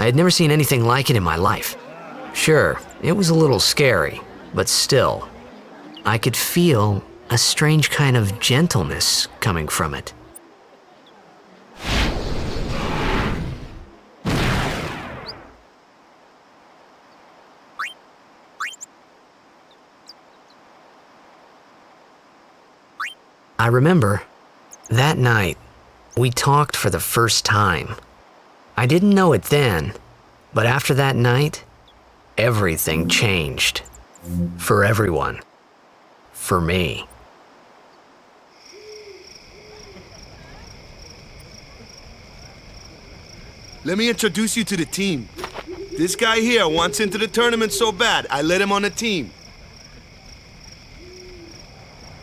had never seen anything like it in my life. Sure, it was a little scary, but still, I could feel a strange kind of gentleness coming from it. I remember, that night, we talked for the first time. I didn't know it then, but after that night, everything changed. For everyone. For me. Let me introduce you to the team. This guy here wants into the tournament so bad, I let him on the team.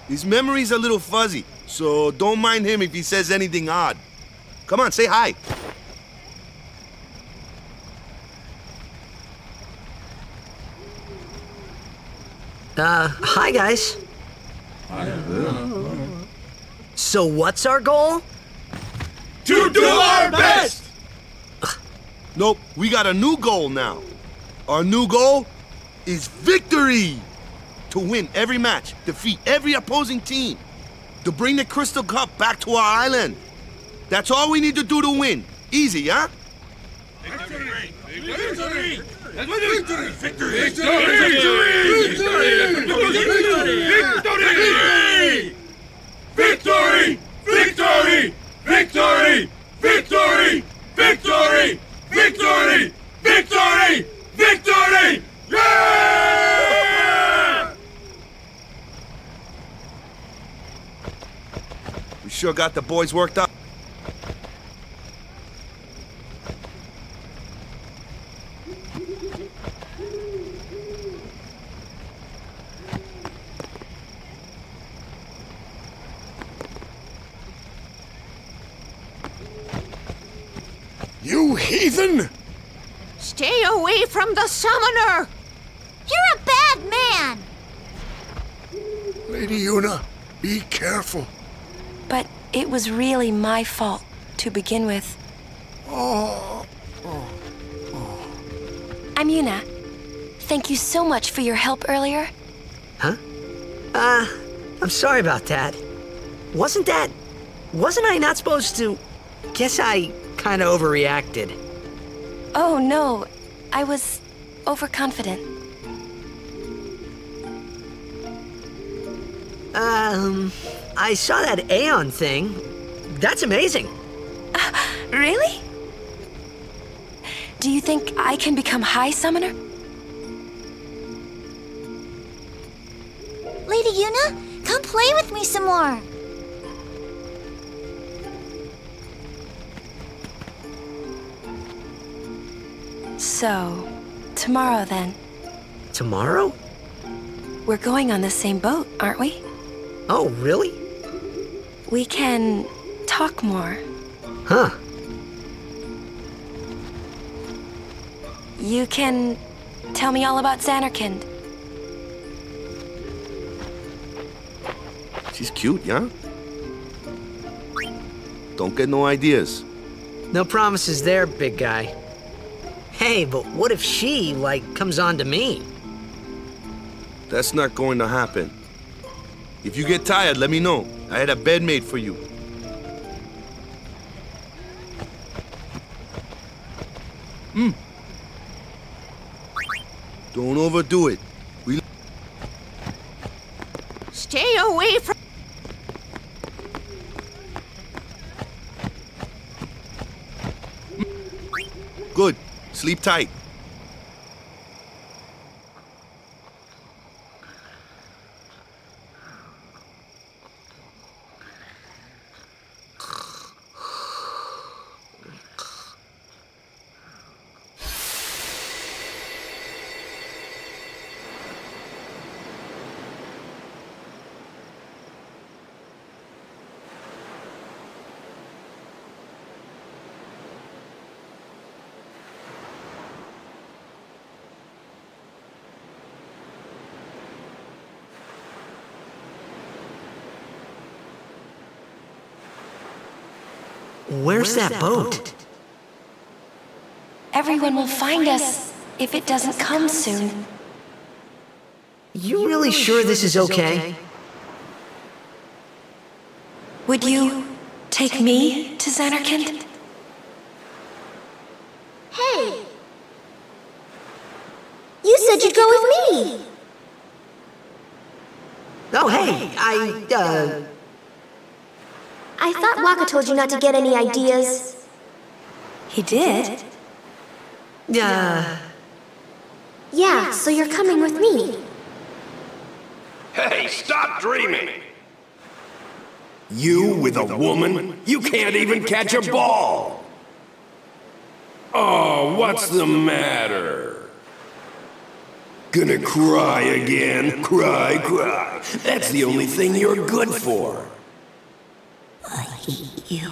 His memory's a little fuzzy, so don't mind him if he says anything odd. Come on, say hi. Hi guys. So what's our goal? To do our best! Nope, we got a new goal now. Our new goal is victory! To win every match, defeat every opposing team, to bring the Crystal Cup back to our island. That's all we need to do to win. Easy, huh? Victory! Victory! Victory! Victory! Victory! Victory! Victory! Victory! Victory! Victory! Victory! Victory! Victory! Yeah! We sure got the boys worked up. You heathen! Stay away from the summoner! You're a bad man! Lady Yuna, be careful. But it was really my fault to begin with. I'm Yuna. Thank you so much for your help earlier. Huh? I'm sorry about that. Wasn't I not supposed to? Guess I kind of overreacted. Oh no, I was overconfident. I saw that Aeon thing. That's amazing. Really? Do you think I can become High Summoner? Lady Yuna, come play with me some more. So, tomorrow then. Tomorrow? We're going on the same boat, aren't we? Oh, really? We can talk more. Huh. You can tell me all about Zanarkand. She's cute, yeah? Don't get no ideas. No promises there, big guy. Hey, but what if she, comes on to me? That's not going to happen. If you get tired, let me know. I had a bed made for you. Don't overdo it. Stay away from... Good. Sleep tight. Where's that boat? everyone will find us if it doesn't come soon. You really sure this is okay? Would you take me to Zanarkand? Hey! You said you'd go with me! Oh, hey, I thought Waka told you not to get any ideas. He did? Yeah, so you're coming with me. Hey, stop dreaming! You with a woman? You can't even catch a ball! Oh, what's the matter? Gonna cry again? Cry, cry. That's the only thing you're good for. I hate you.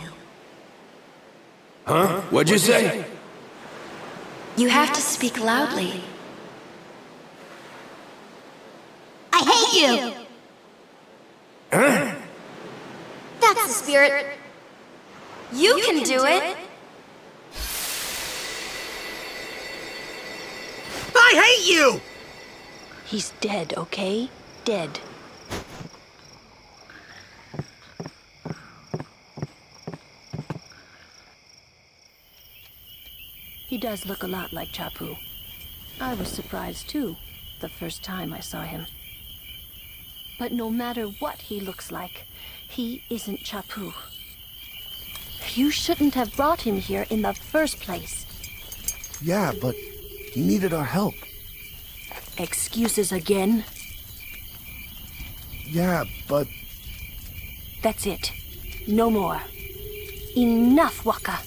Huh? What'd you say? You have to speak loudly. I hate you! Huh? That's the spirit. You can do it! I hate you! He's dead, okay? Dead. He does look a lot like Chapu. I was surprised too, the first time I saw him. But no matter what he looks like, he isn't Chapu. You shouldn't have brought him here in the first place. Yeah, but he needed our help. Excuses again? Yeah, but... That's it. No more. Enough, Waka.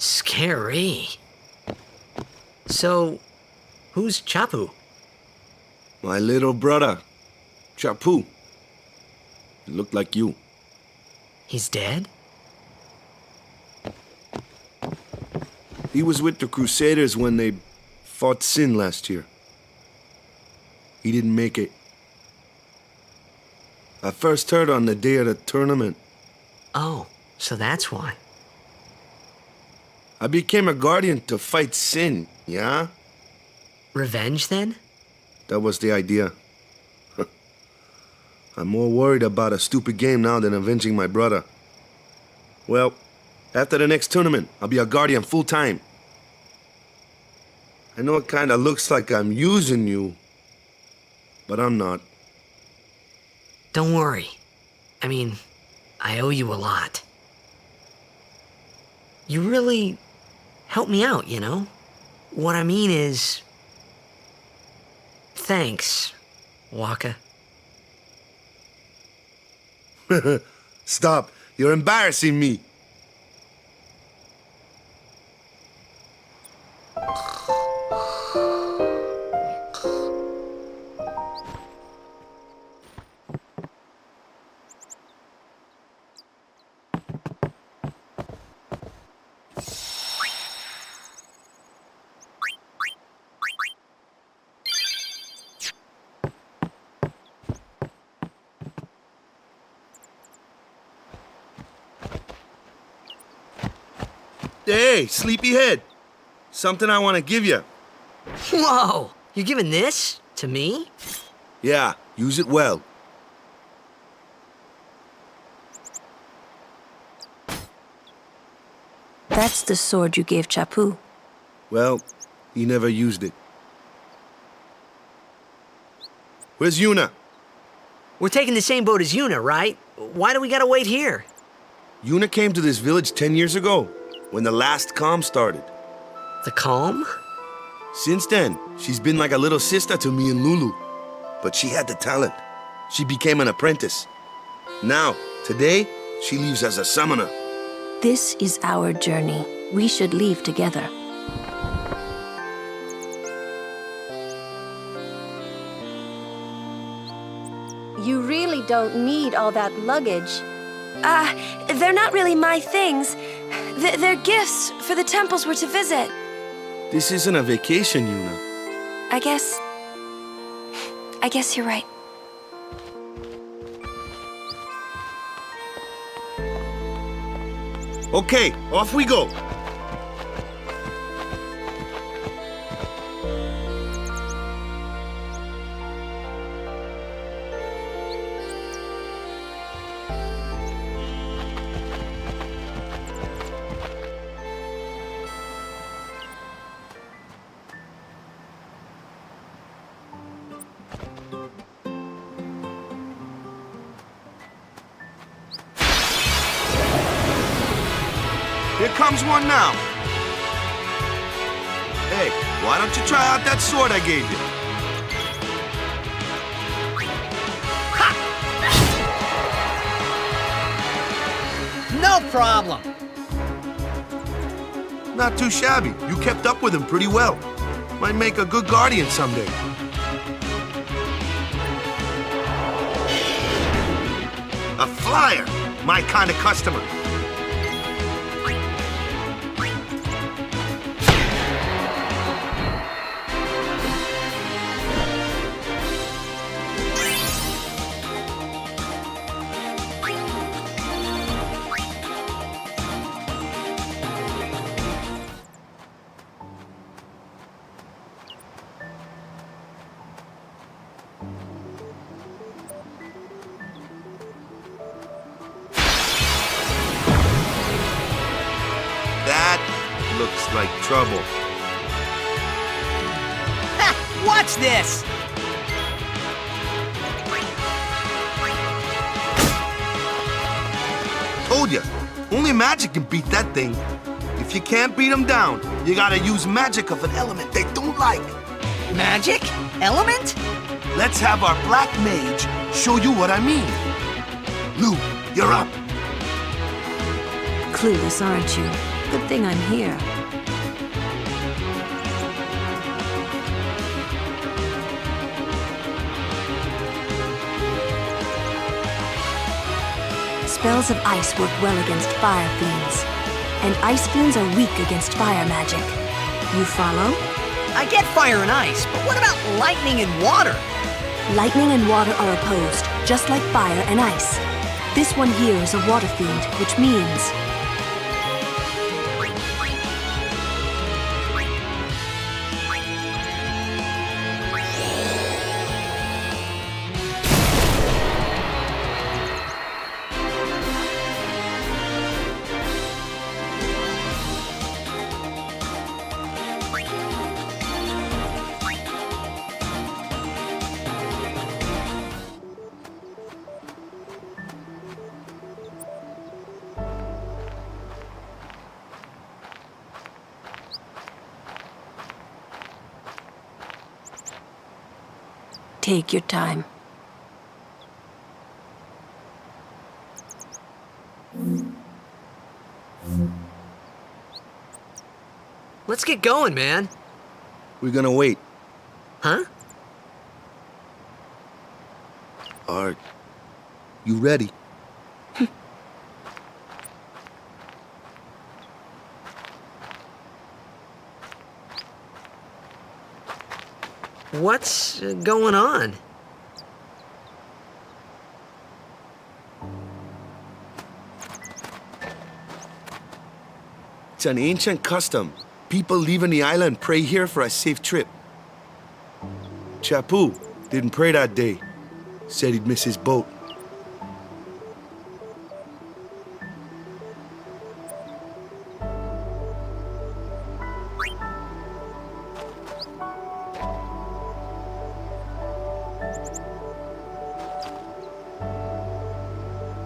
Scary. So, who's Chapu? My little brother, Chapu. He looked like you. He's dead? He was with the Crusaders when they fought Sin last year. He didn't make it. I first heard on the day of the tournament. Oh, so that's why. I became a guardian to fight Sin, yeah? Revenge, then? That was the idea. I'm more worried about a stupid game now than avenging my brother. Well, after the next tournament, I'll be a guardian full-time. I know it kinda looks like I'm using you, but I'm not. Don't worry. I mean, I owe you a lot. You really helped me out, you know? What I mean is... Thanks, Waka. Stop. You're embarrassing me. Hey, sleepyhead. Something I want to give you. Whoa! You're giving this to me? Yeah, use it well. That's the sword you gave Chapu. Well, he never used it. Where's Yuna? We're taking the same boat as Yuna, right? Why do we gotta wait here? Yuna came to this village 10 years ago, when the last calm started. The calm? Since then, she's been like a little sister to me and Lulu. But she had the talent. She became an apprentice. Now, today, she leaves as a summoner. This is our journey. We should leave together. You really don't need all that luggage. They're not really my things. They're gifts for the temples we're to visit. This isn't a vacation, Yuna. I guess you're right. Okay, off we go. Here comes one now. Hey, why don't you try out that sword I gave you? No problem. Not too shabby. You kept up with him pretty well. Might make a good guardian someday. A flyer. My kind of customer. Looks like trouble. Ha! Watch this! Told ya, only magic can beat that thing. If you can't beat them down, you gotta use magic of an element they don't like. Magic? Element? Let's have our black mage show you what I mean. Lou, you're up. Clueless, aren't you? Good thing I'm here. Spells of ice work well against fire fiends, and ice fiends are weak against fire magic. You follow? I get fire and ice, but what about lightning and water? Lightning and water are opposed, just like fire and ice. This one here is a water fiend, which means... Take your time. Let's get going, man. We're gonna wait. Huh? Are you ready? What's going on? It's an ancient custom. People leaving the island pray here for a safe trip. Chappu didn't pray that day. Said he'd miss his boat.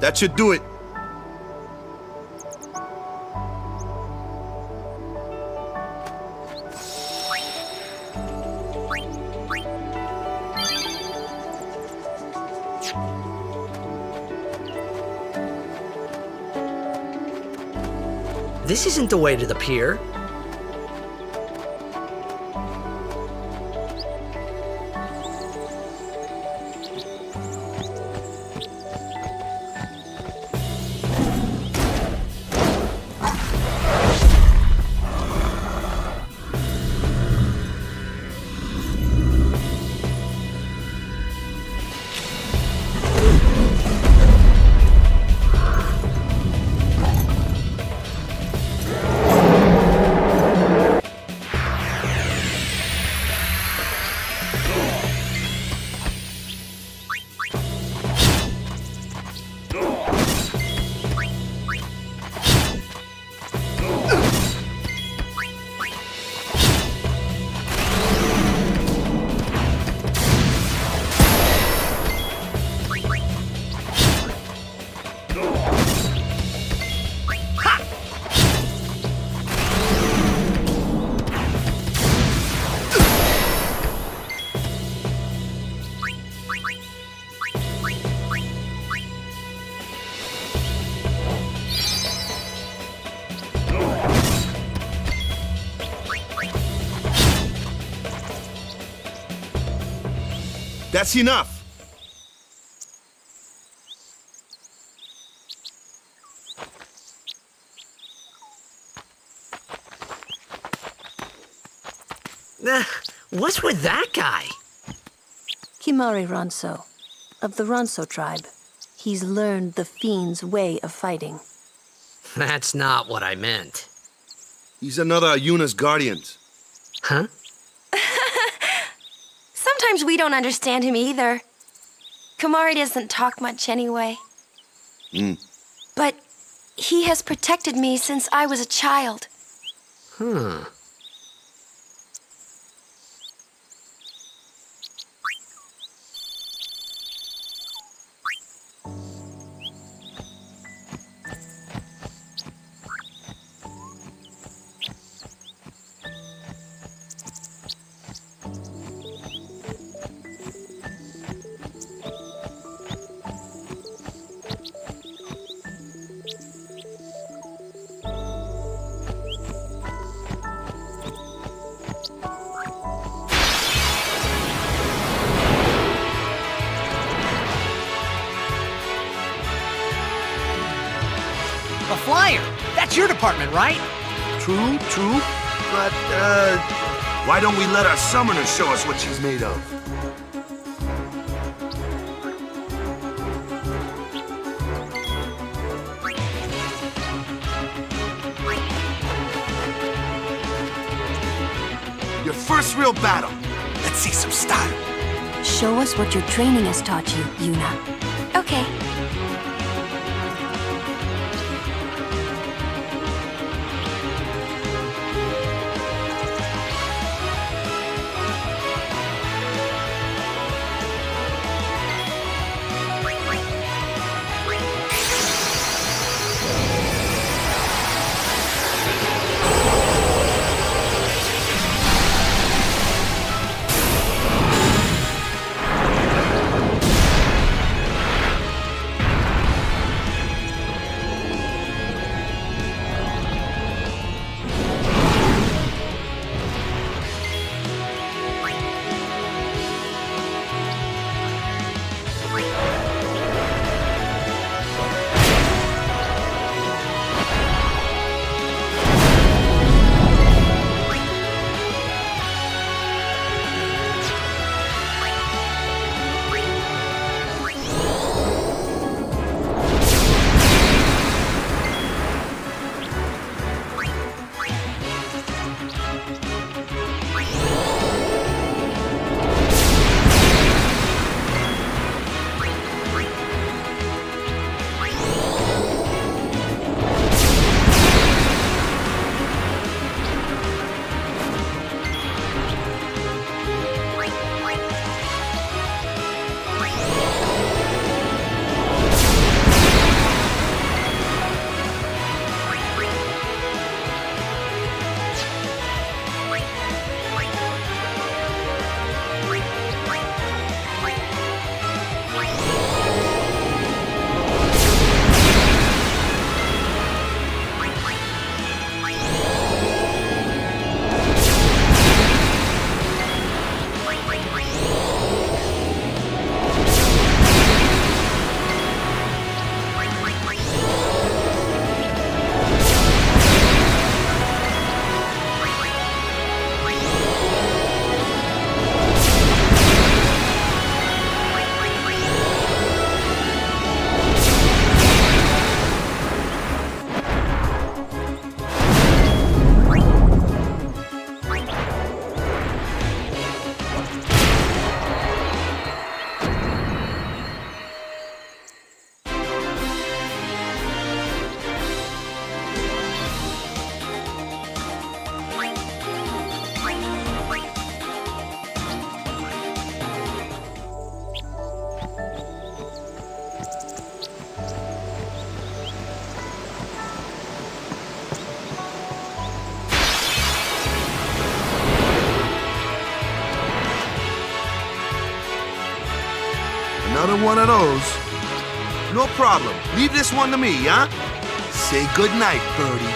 That should do it. This isn't the way to the pier. That's enough! What's with that guy? Kimari Ronso, of the Ronso tribe. He's learned the fiend's way of fighting. That's not what I meant. He's another of Yuna's guardians. Huh? Sometimes we don't understand him either. Kimari doesn't talk much anyway. But he has protected me since I was a child. Huh. A flyer! That's your department, right? True. But, why don't we let our summoner show us what she's made of? Your first real battle. Let's see some style. Show us what your training has taught you, Yuna. Okay. Another one of those. No problem. Leave this one to me, huh? Say goodnight, birdie.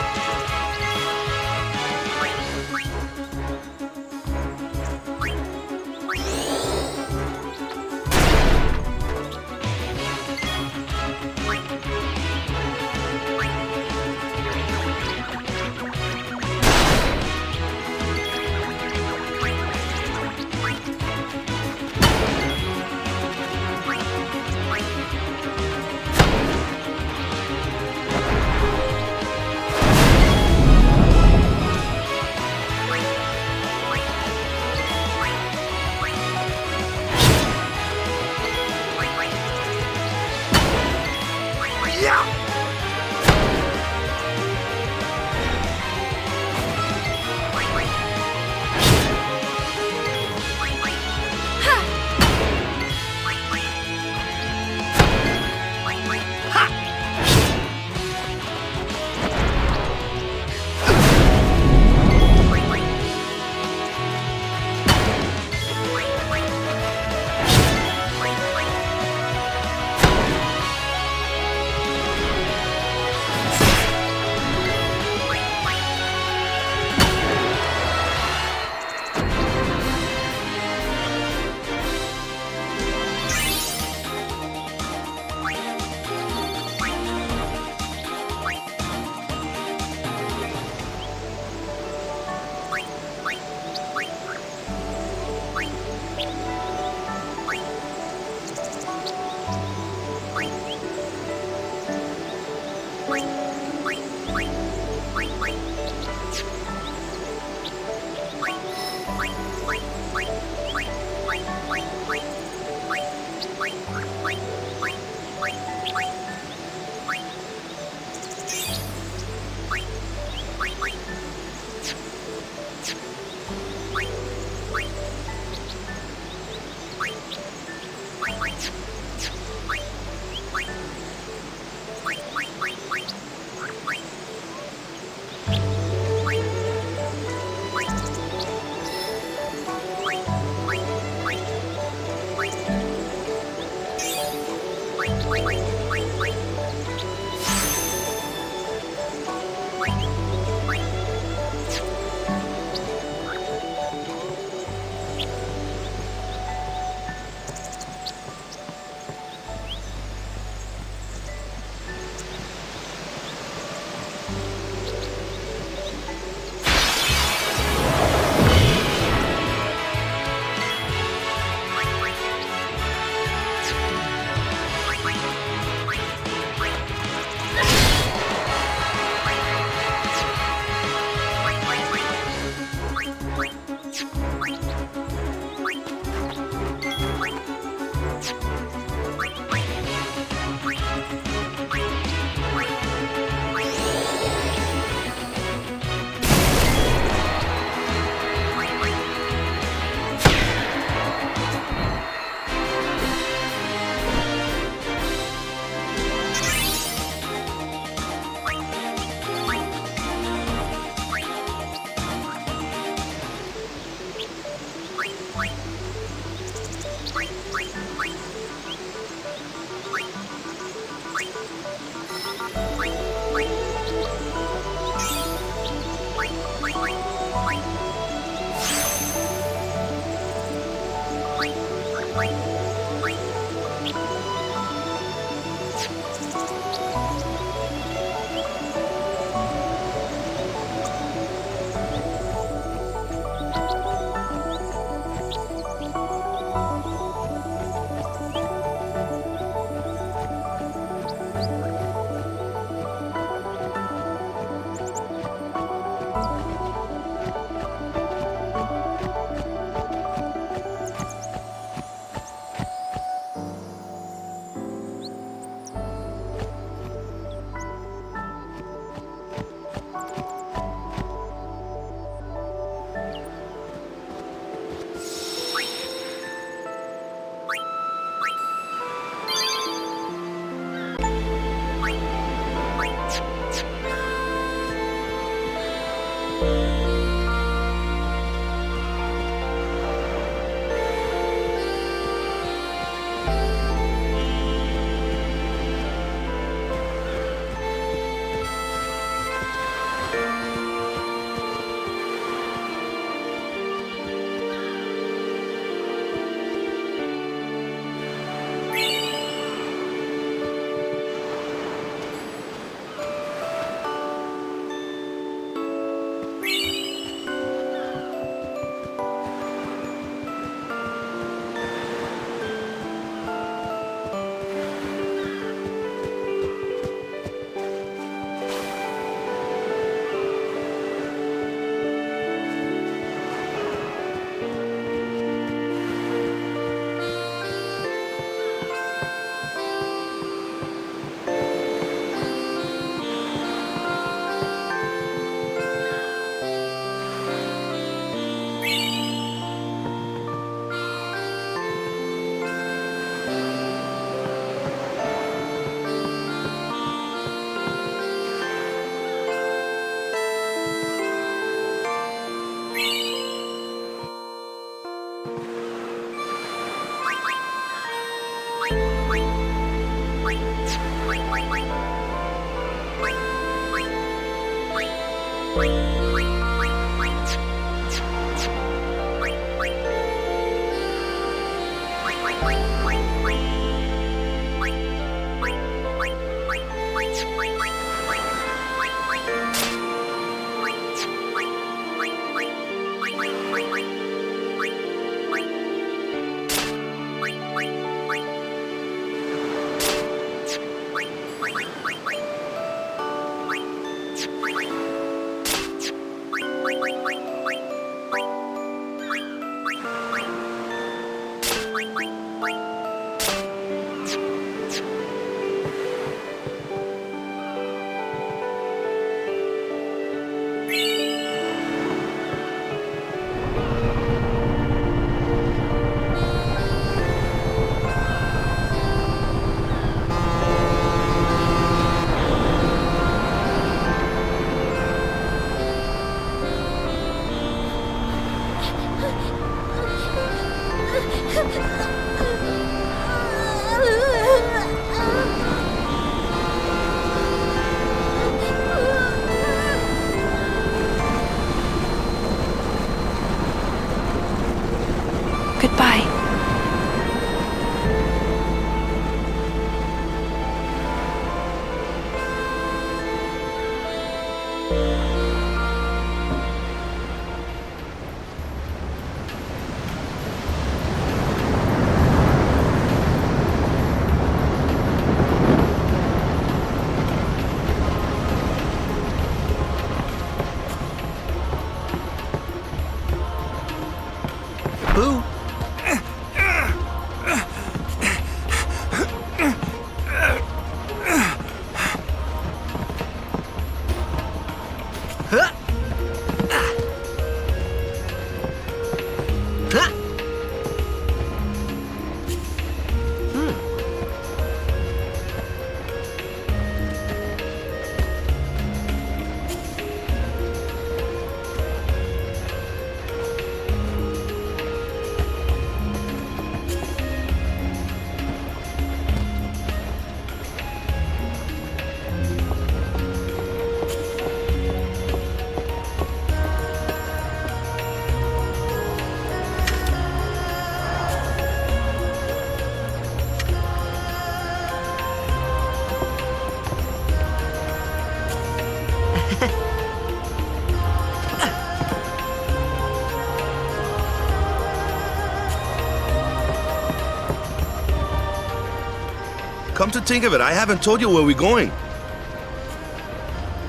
to think of it, I haven't told you where we're going.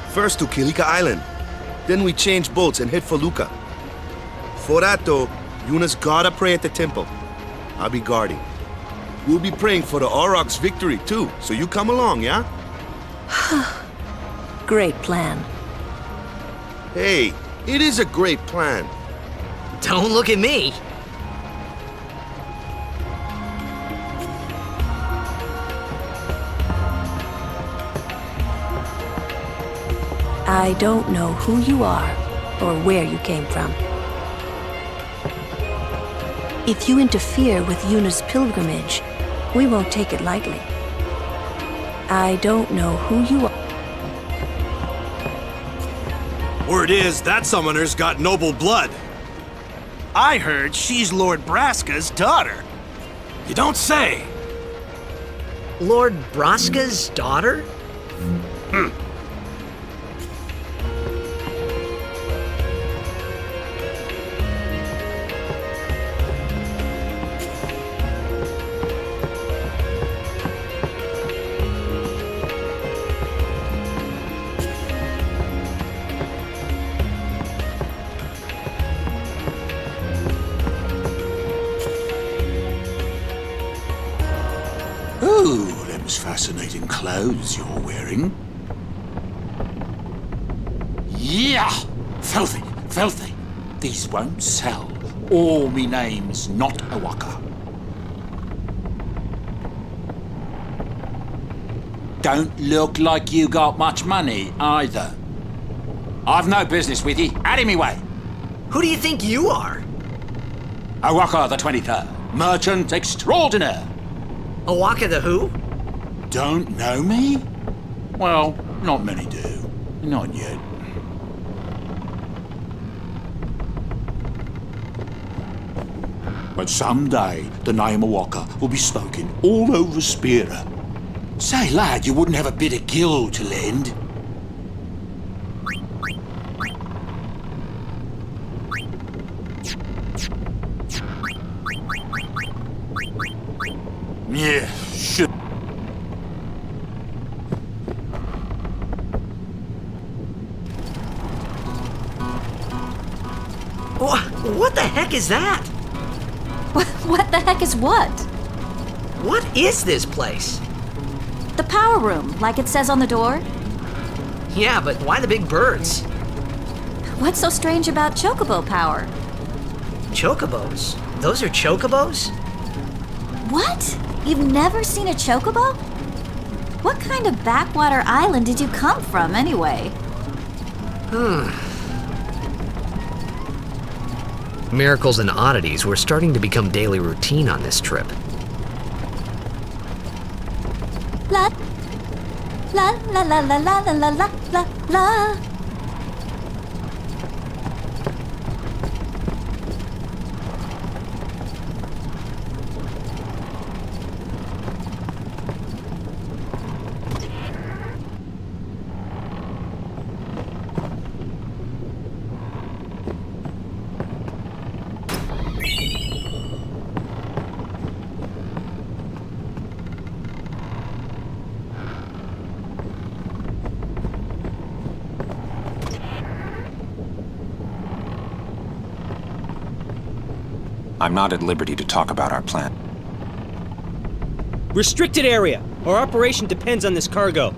First to Kilika Island. Then we change boats and head for Luca. For that though, Yuna's gotta pray at the temple. I'll be guarding. We'll be praying for the Aurochs' victory too, so you come along, yeah? Great plan. Hey, it is a great plan. Don't look at me. I don't know who you are or where you came from. If you interfere with Yuna's pilgrimage, we won't take it lightly. I don't know who you are. Word is, that summoner's got noble blood. I heard she's Lord Braska's daughter. You don't say. Lord Braska's daughter? Oh, them's fascinating clothes you're wearing. Yeah! Filthy, filthy. These won't sell. Or me name's not Awaka. Don't look like you got much money, either. I've no business with you. Out of me way. Who do you think you are? Awaka the 23rd. Merchant extraordinaire. Awaka the who? Don't know me? Well, not many do. Not yet. But someday, the name Awaka will be spoken all over Spira. Say, lad, you wouldn't have a bit of gill to lend? Yeah, sure. What the heck is that? What the heck is what? What is this place? The power room, like it says on the door? Yeah, but why the big birds? What's so strange about chocobo power? Chocobos? Those are chocobos? What? You've never seen a chocobo? What kind of backwater island did you come from, anyway? Miracles and oddities were starting to become daily routine on this trip. La la la la la la la la la la la. I'm not at liberty to talk about our plan. Restricted area. Our operation depends on this cargo.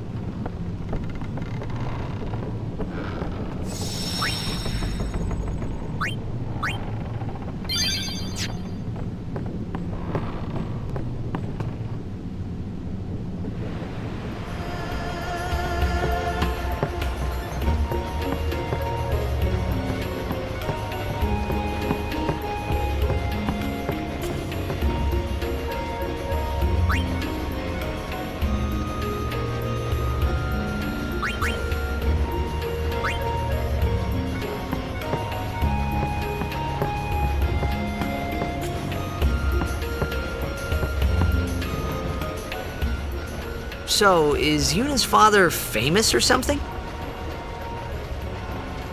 So, is Yuna's father famous or something?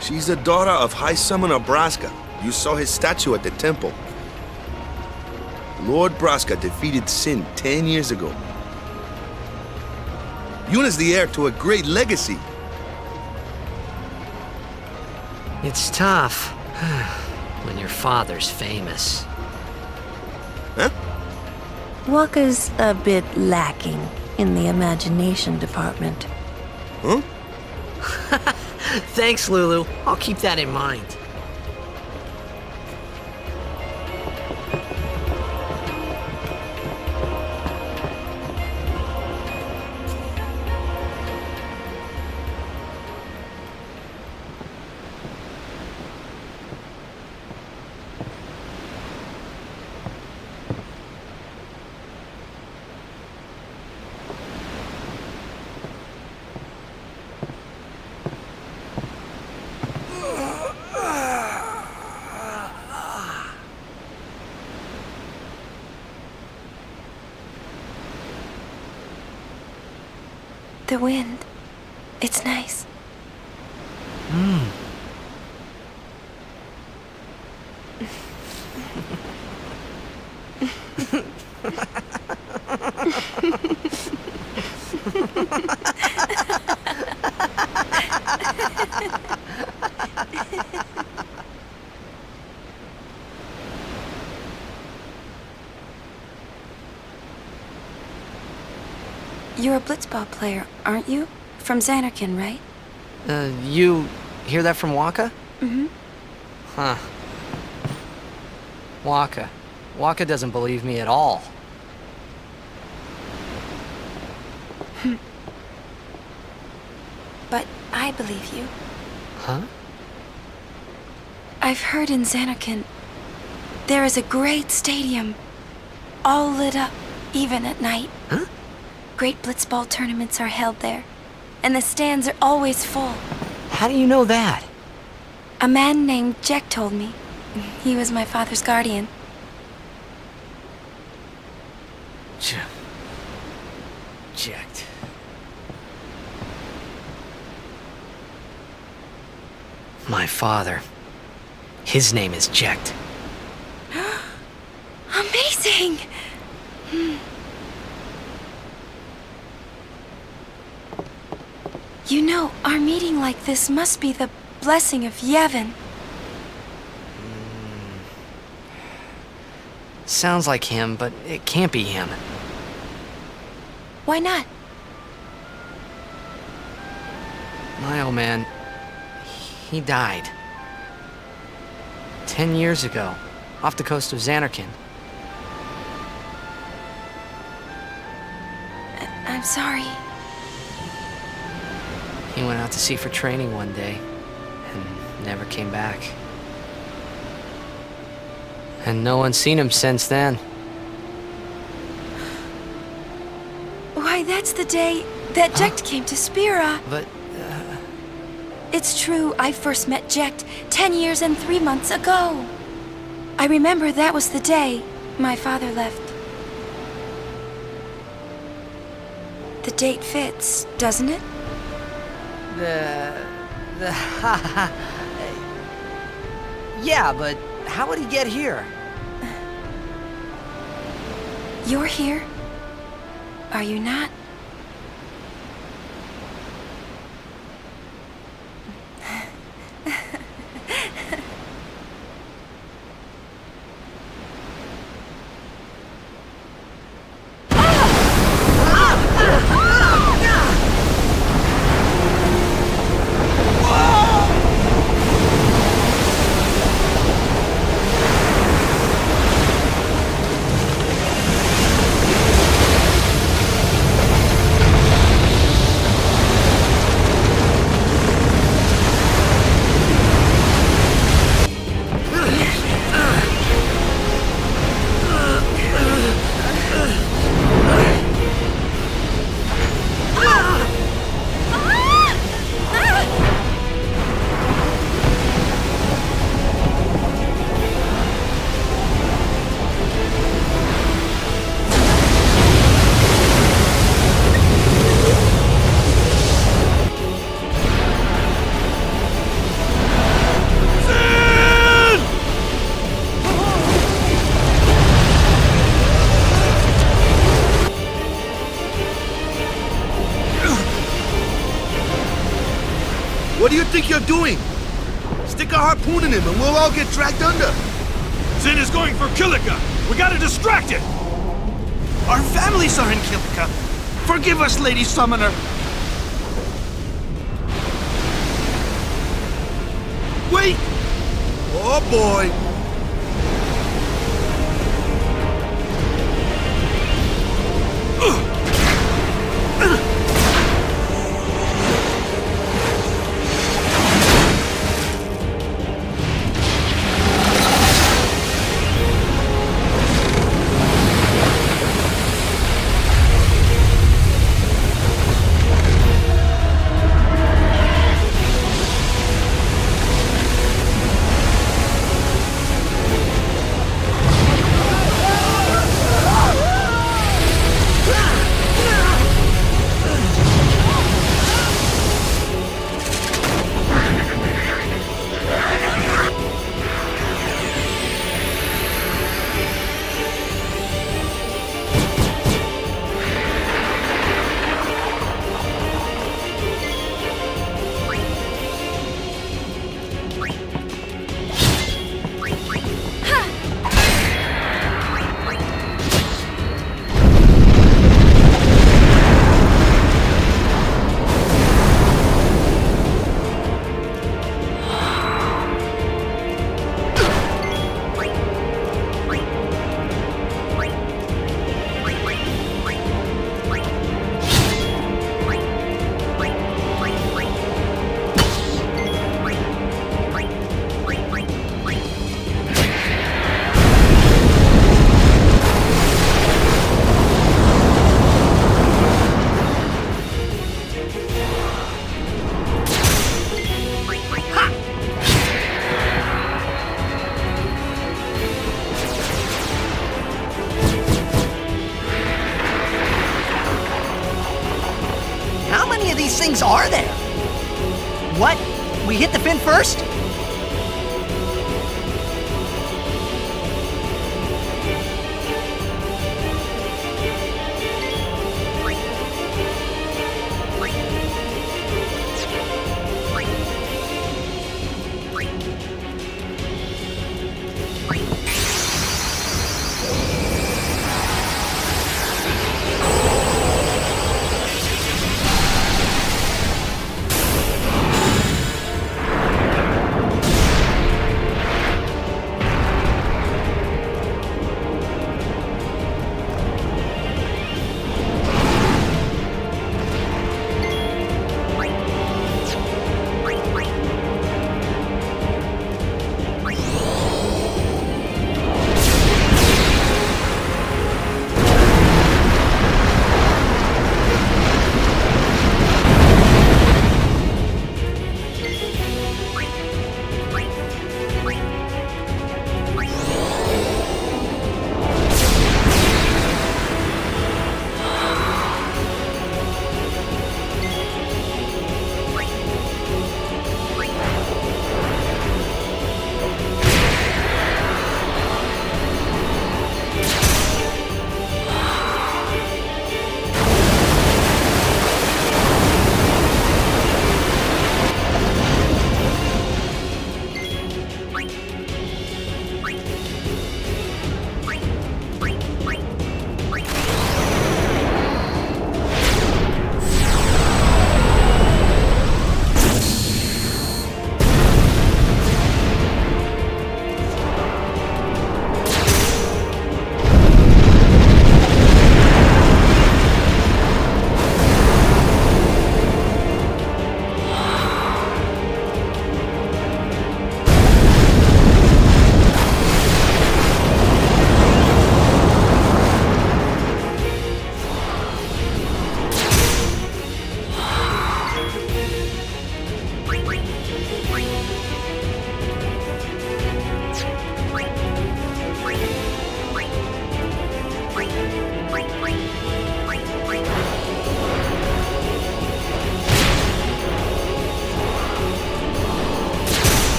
She's the daughter of High Summoner Braska. You saw his statue at the temple. Lord Braska defeated Sin 10 years ago. Yuna's the heir to a great legacy. It's tough when your father's famous. Huh? Waka's a bit lacking in the imagination department. Huh? Thanks, Lulu. I'll keep that in mind. The wind. It's nice. You're a blitzball player, aren't you? From Zanarkand, right? You hear that from Waka? Mm-hmm. Huh. Waka. Waka doesn't believe me at all. But I believe you. Huh? I've heard in Zanarkand there is a great stadium, all lit up, even at night. Huh? Great blitzball tournaments are held there, and the stands are always full. How do you know that? A man named Jecht told me. He was my father's guardian. Jecht. My father. His name is Jecht. Amazing! You know, our meeting like this must be the blessing of Yevon. Sounds like him, but it can't be him. Why not? My old man, he died. 10 years ago, off the coast of Zanarkand. I'm sorry. He went out to sea for training one day, and never came back. And no one's seen him since then. Why, that's the day that Jecht came to Spira. But, It's true, I first met Jecht 10 years and 3 months ago. I remember that was the day my father left. The date fits, doesn't it? Yeah, but how would he get here? You're here, are you not? What do you think you're doing? Stick a harpoon in him and we'll all get dragged under. Zin is going for Kilika. We gotta distract it. Our families are in Kilika. Forgive us, Lady Summoner. Wait! Oh boy! Things are there? What? We hit the fin first?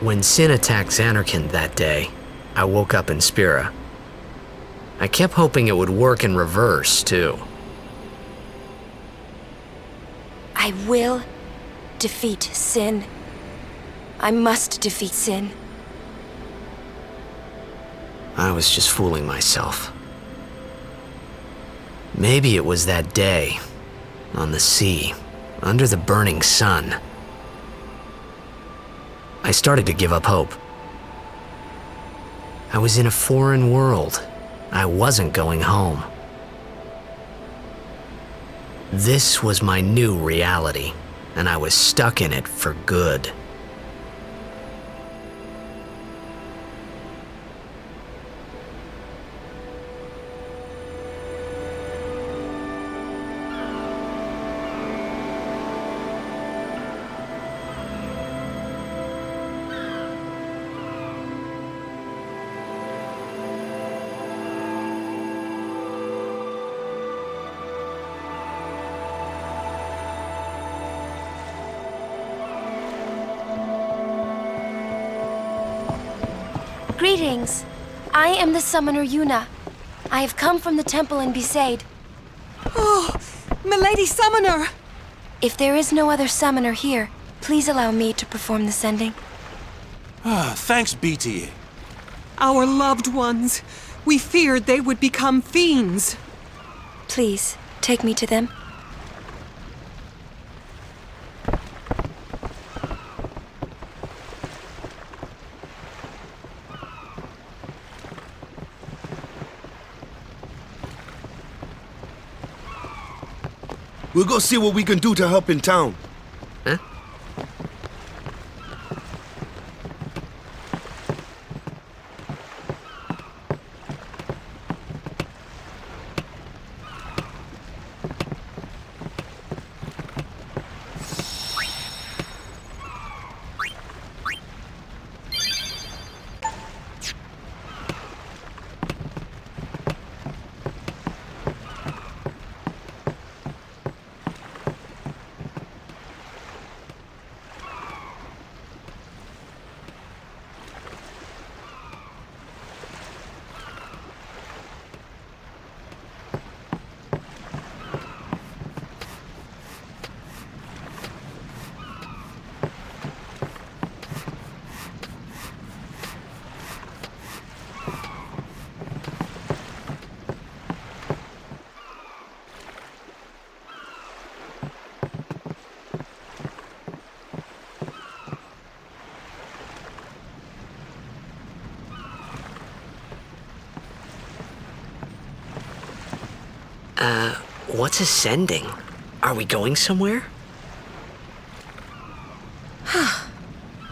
When Sin attacked Zanarkand that day, I woke up in Spira. I kept hoping it would work in reverse, too. I will defeat Sin. I must defeat Sin. I was just fooling myself. Maybe it was that day, on the sea, under the burning sun. I started to give up hope. I was in a foreign world. I wasn't going home. This was my new reality, and I was stuck in it for good. Greetings. I am the summoner Yuna. I have come from the temple in Besaid. Oh, milady summoner! If there is no other summoner here, please allow me to perform the sending. Thanks, BT. Our loved ones. We feared they would become fiends. Please, take me to them. We'll go see what we can do to help in town. Huh? What's ascending? Are we going somewhere?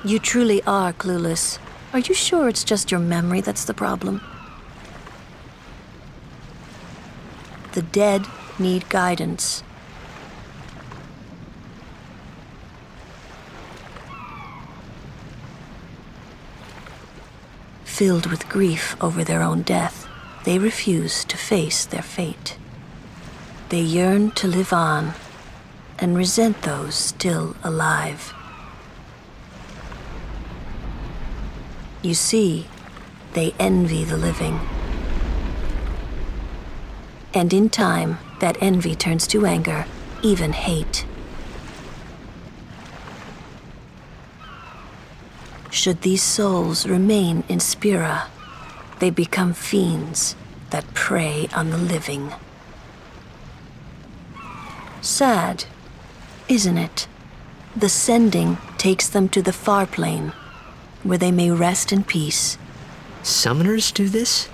You truly are clueless. Are you sure it's just your memory that's the problem? The dead need guidance. Filled with grief over their own death, they refuse to face their fate. They yearn to live on and resent those still alive. You see, they envy the living. And in time, that envy turns to anger, even hate. Should these souls remain in Spira, they become fiends that prey on the living. Sad, isn't it? The sending takes them to the far plane, where they may rest in peace. Summoners do this?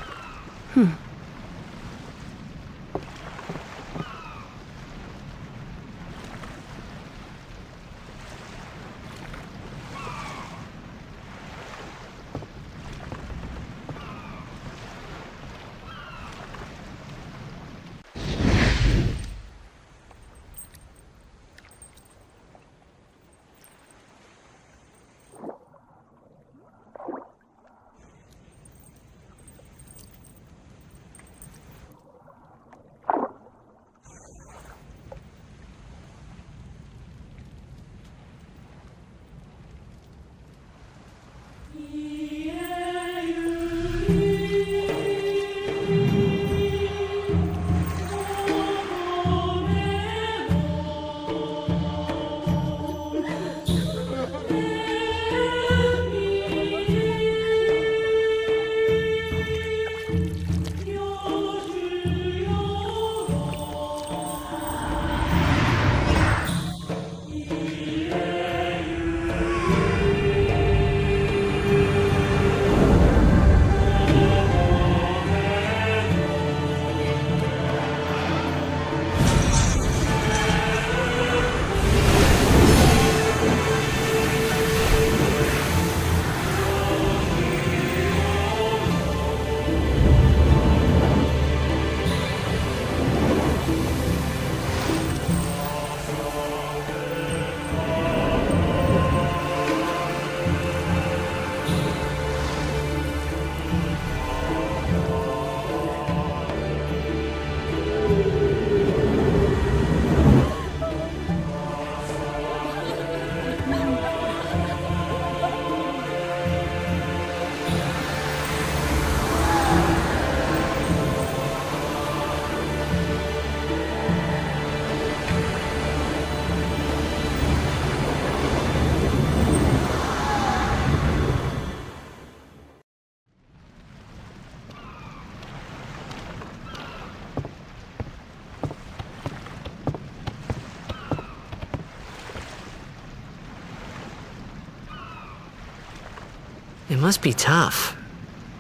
It must be tough,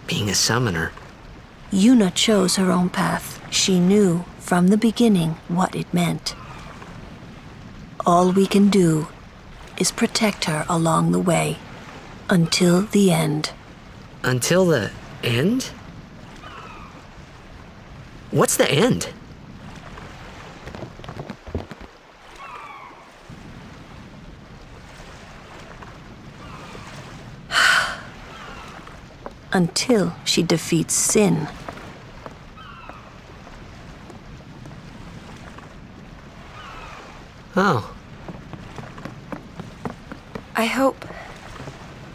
being a summoner. Yuna chose her own path. She knew from the beginning what it meant. All we can do is protect her along the way, until the end. Until the end? What's the end? Until she defeats sin. Oh.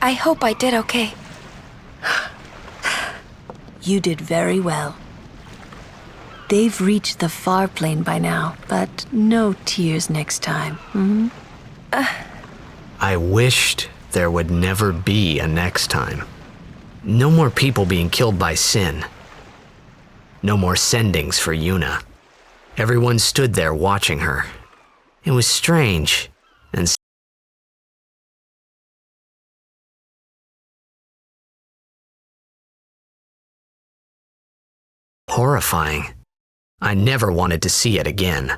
I hope I did okay. You did very well. They've reached the far plane by now, but no tears next time. I wished there would never be a next time. No more people being killed by sin. No more sendings for Yuna. Everyone stood there watching her. It was strange and horrifying. I never wanted to see it again.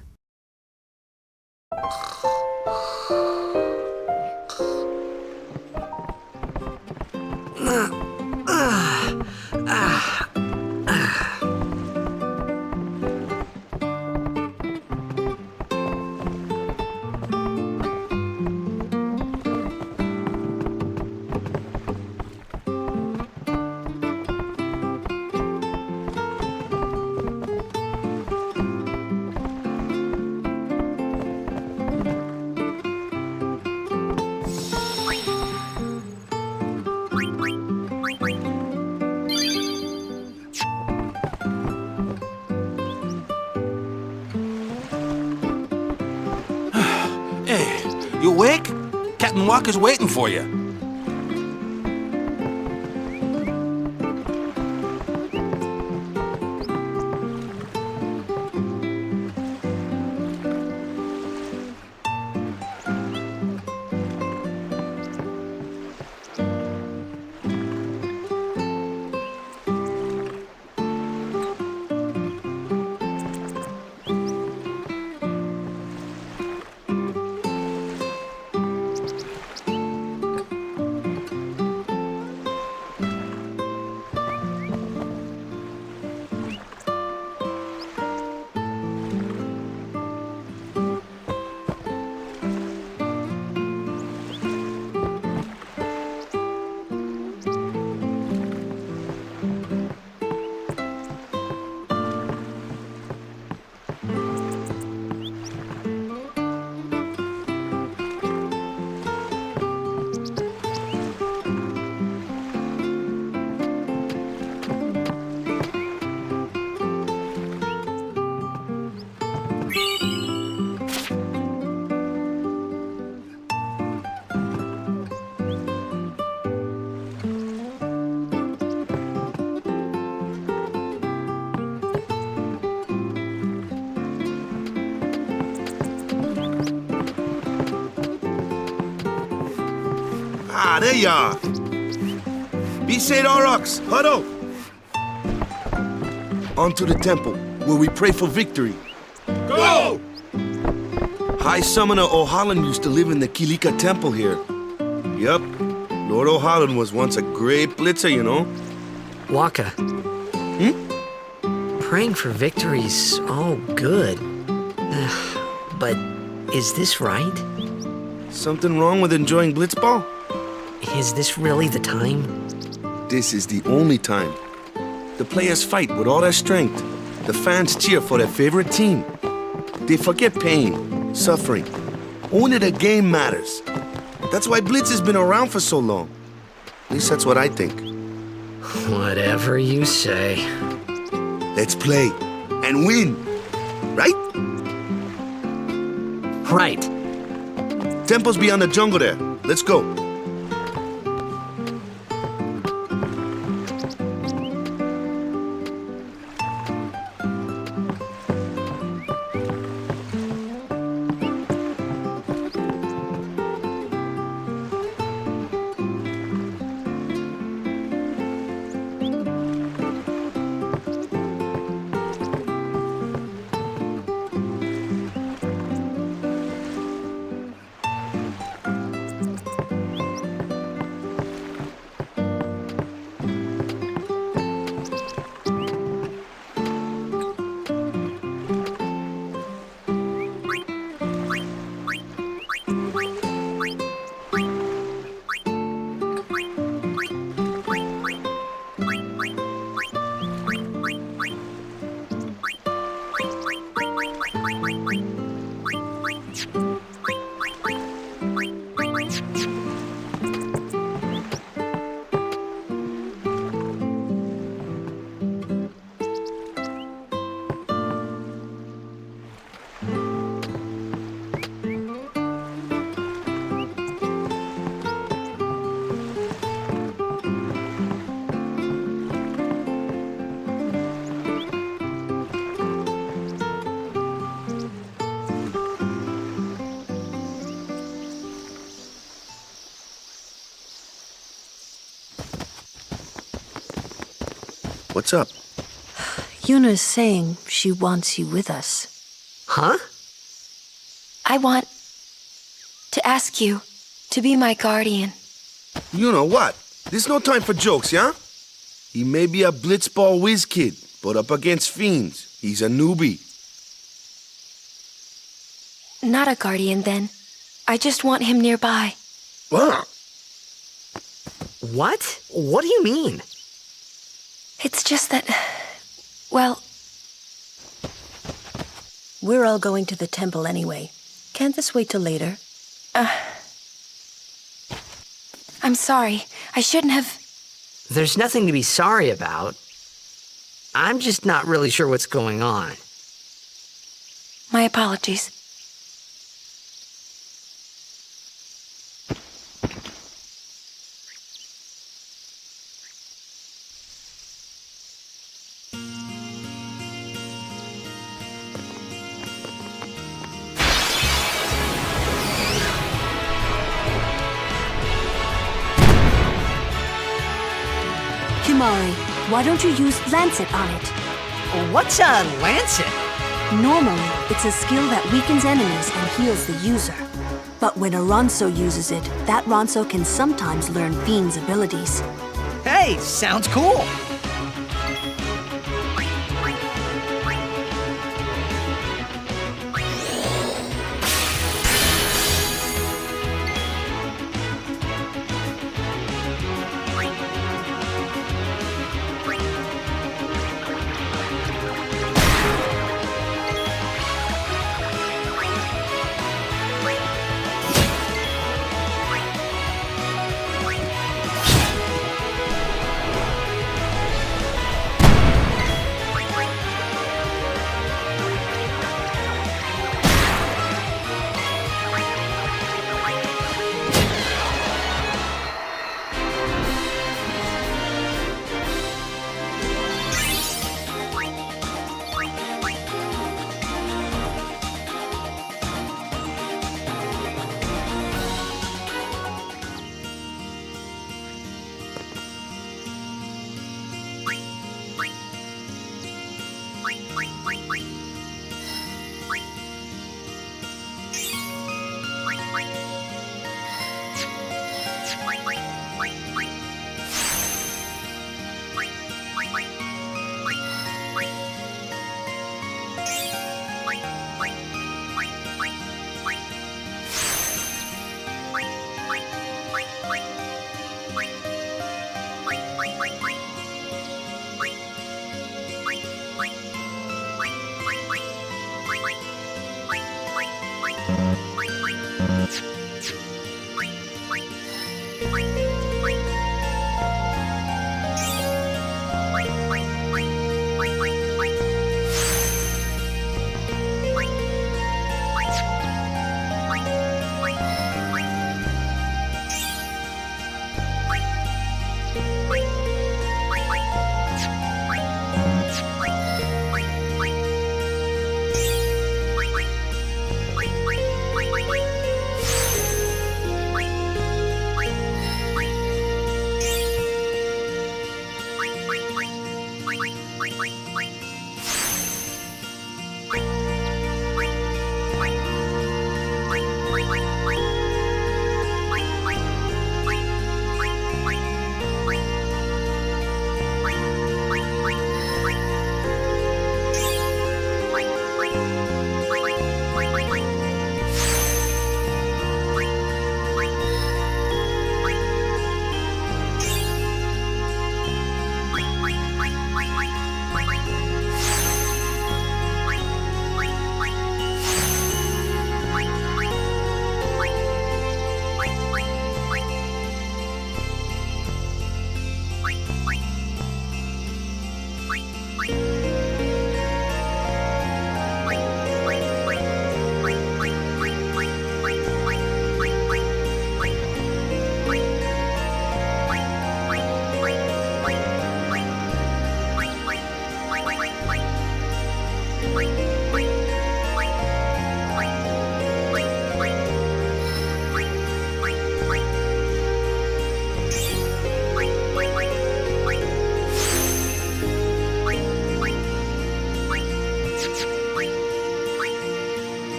You awake? Captain Walker's waiting for you. Ah, there you are. Be St. Aurochs, huddle. On to the temple, where we pray for victory. Go! High Summoner O'Holland used to live in the Kilika Temple here. Yup, Lord O'Holland was once a great blitzer, you know. Waka. Praying for victory's all good. But is this right? Something wrong with enjoying blitzball? Is this really the time? This is the only time. The players fight with all their strength. The fans cheer for their favorite team. They forget pain, suffering. Only the game matters. That's why Blitz has been around for so long. At least that's what I think. Whatever you say. Let's play and win, right? Right. Temple's beyond the jungle there. Let's go. What's up? Yuna's saying she wants you with us. Huh? I want to ask you to be my guardian. You know what? There's no time for jokes, yeah? He may be a blitzball whiz kid, but up against fiends, he's a newbie. Not a guardian, then. I just want him nearby. What? What? What do you mean? It's just that... well... We're all going to the temple anyway. Can't this wait till later? I'm sorry. I shouldn't have... There's nothing to be sorry about. I'm just not really sure what's going on. My apologies. Kumari, why don't you use Lancet on it? What's a Lancet? Normally, it's a skill that weakens enemies and heals the user. But when a Ronso uses it, that Ronso can sometimes learn Fiend's abilities. Hey, sounds cool.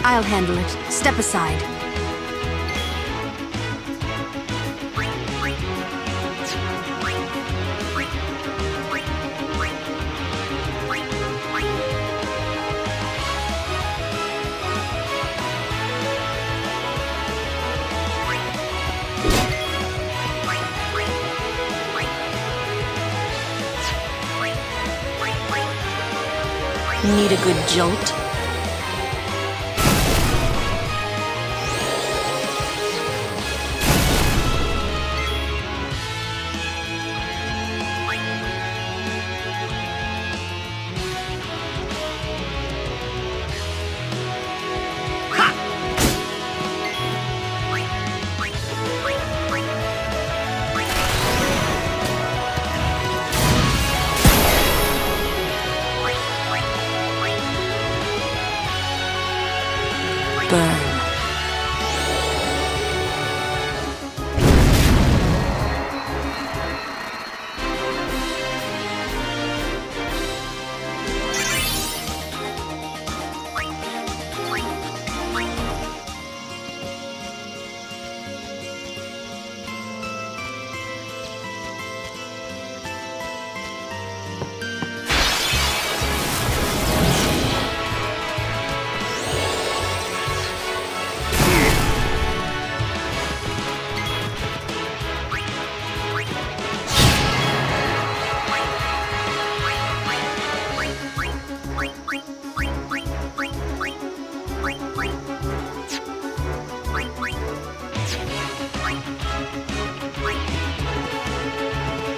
I'll handle it. Step aside. Need a good jolt?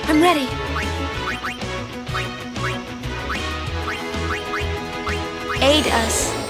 I'm ready. Aid us.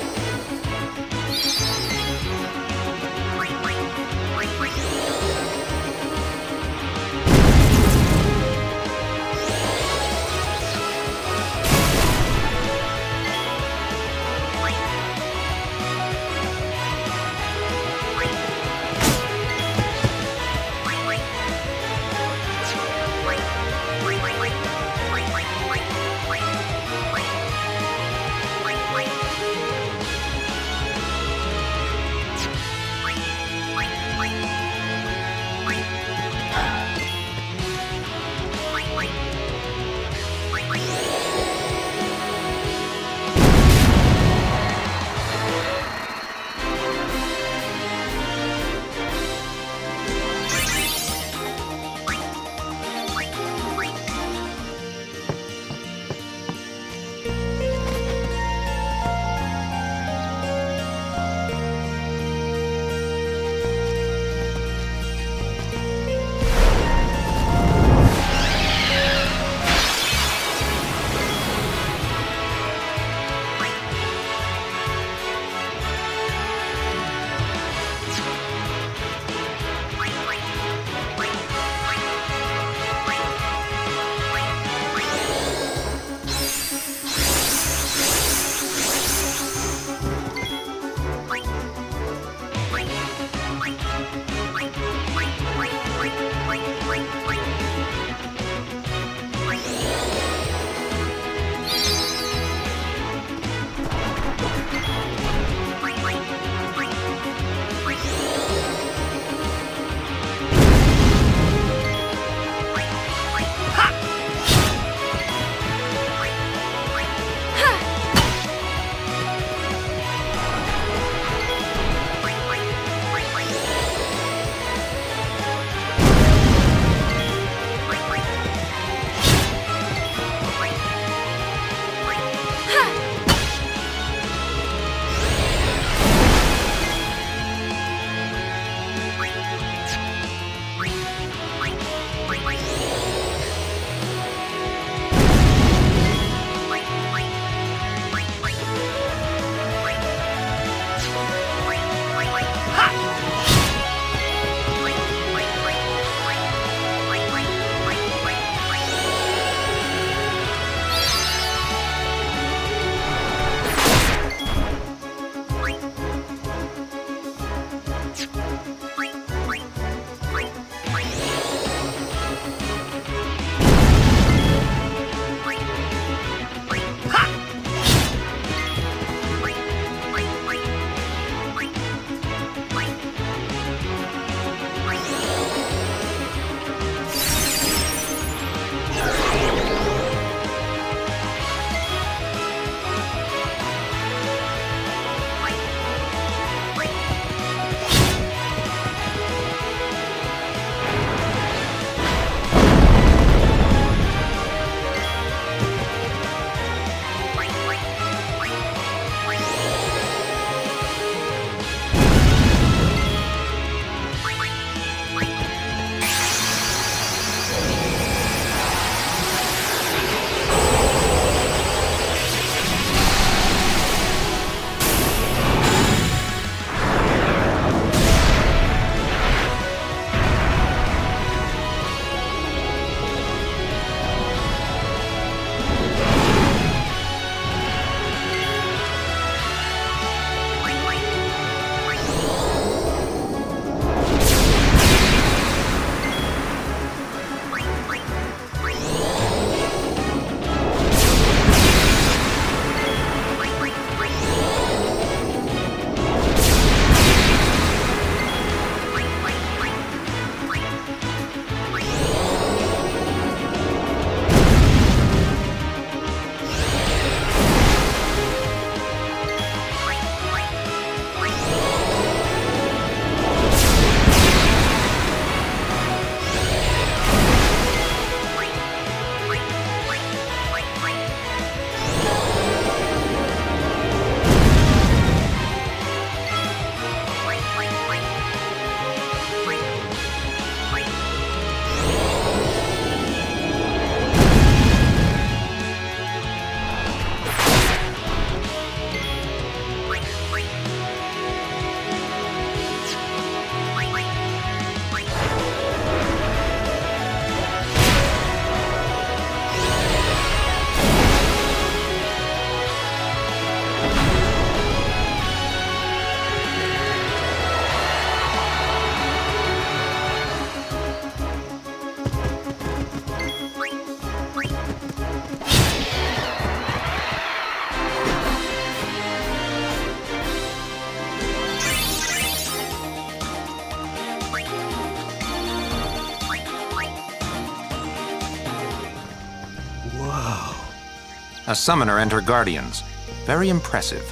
A summoner and her guardians. Very impressive.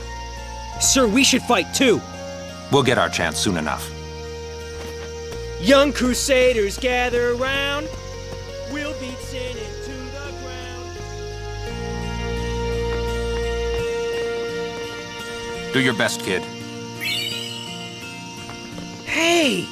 Sir, we should fight too. We'll get our chance soon enough. Young Crusaders, gather around. We'll beat sin into the ground. Do your best, kid. Hey!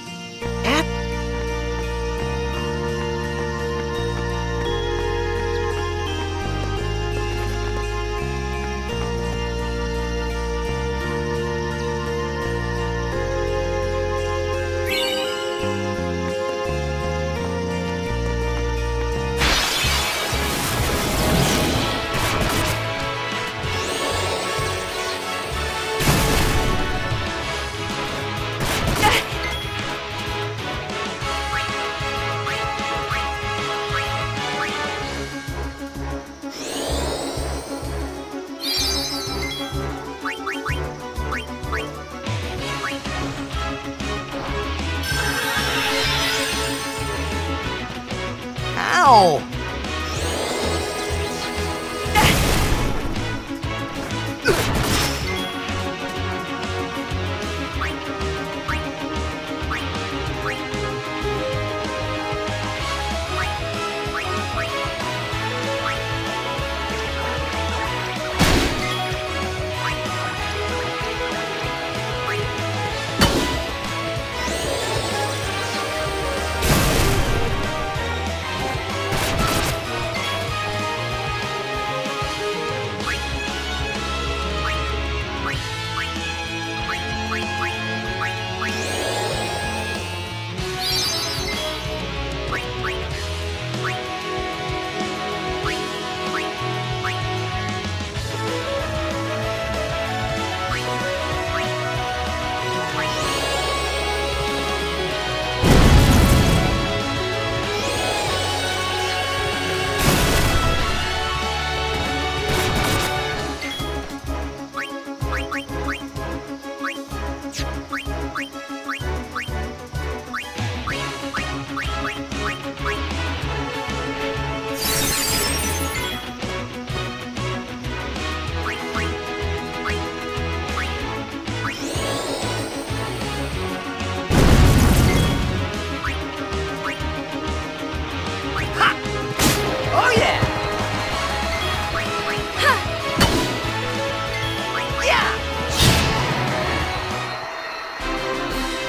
Ow!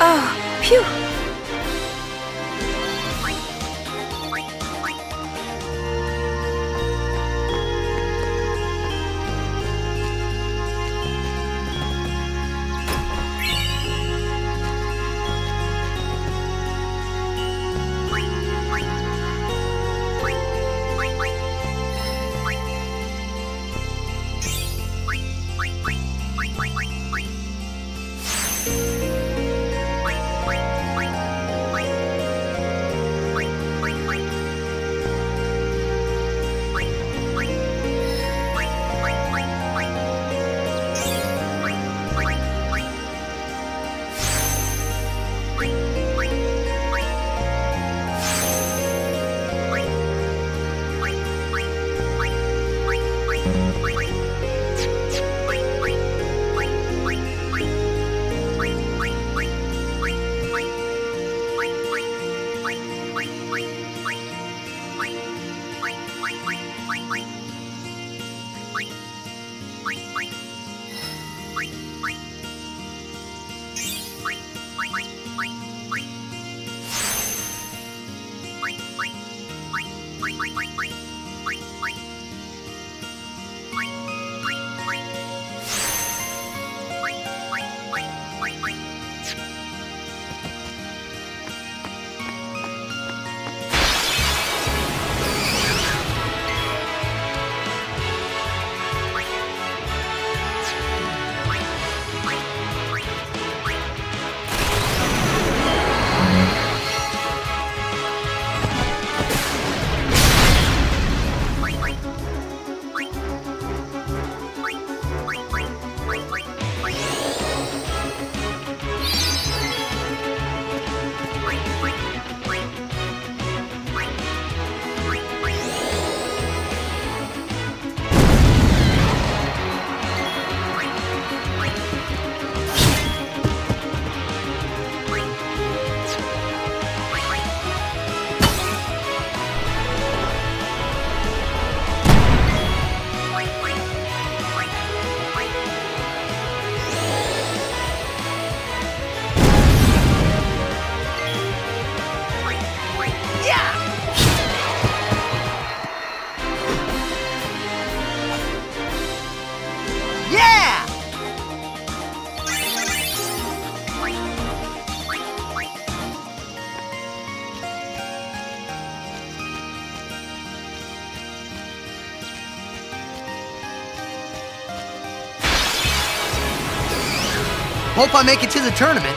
Oh, phew. Hope I make it to the tournament.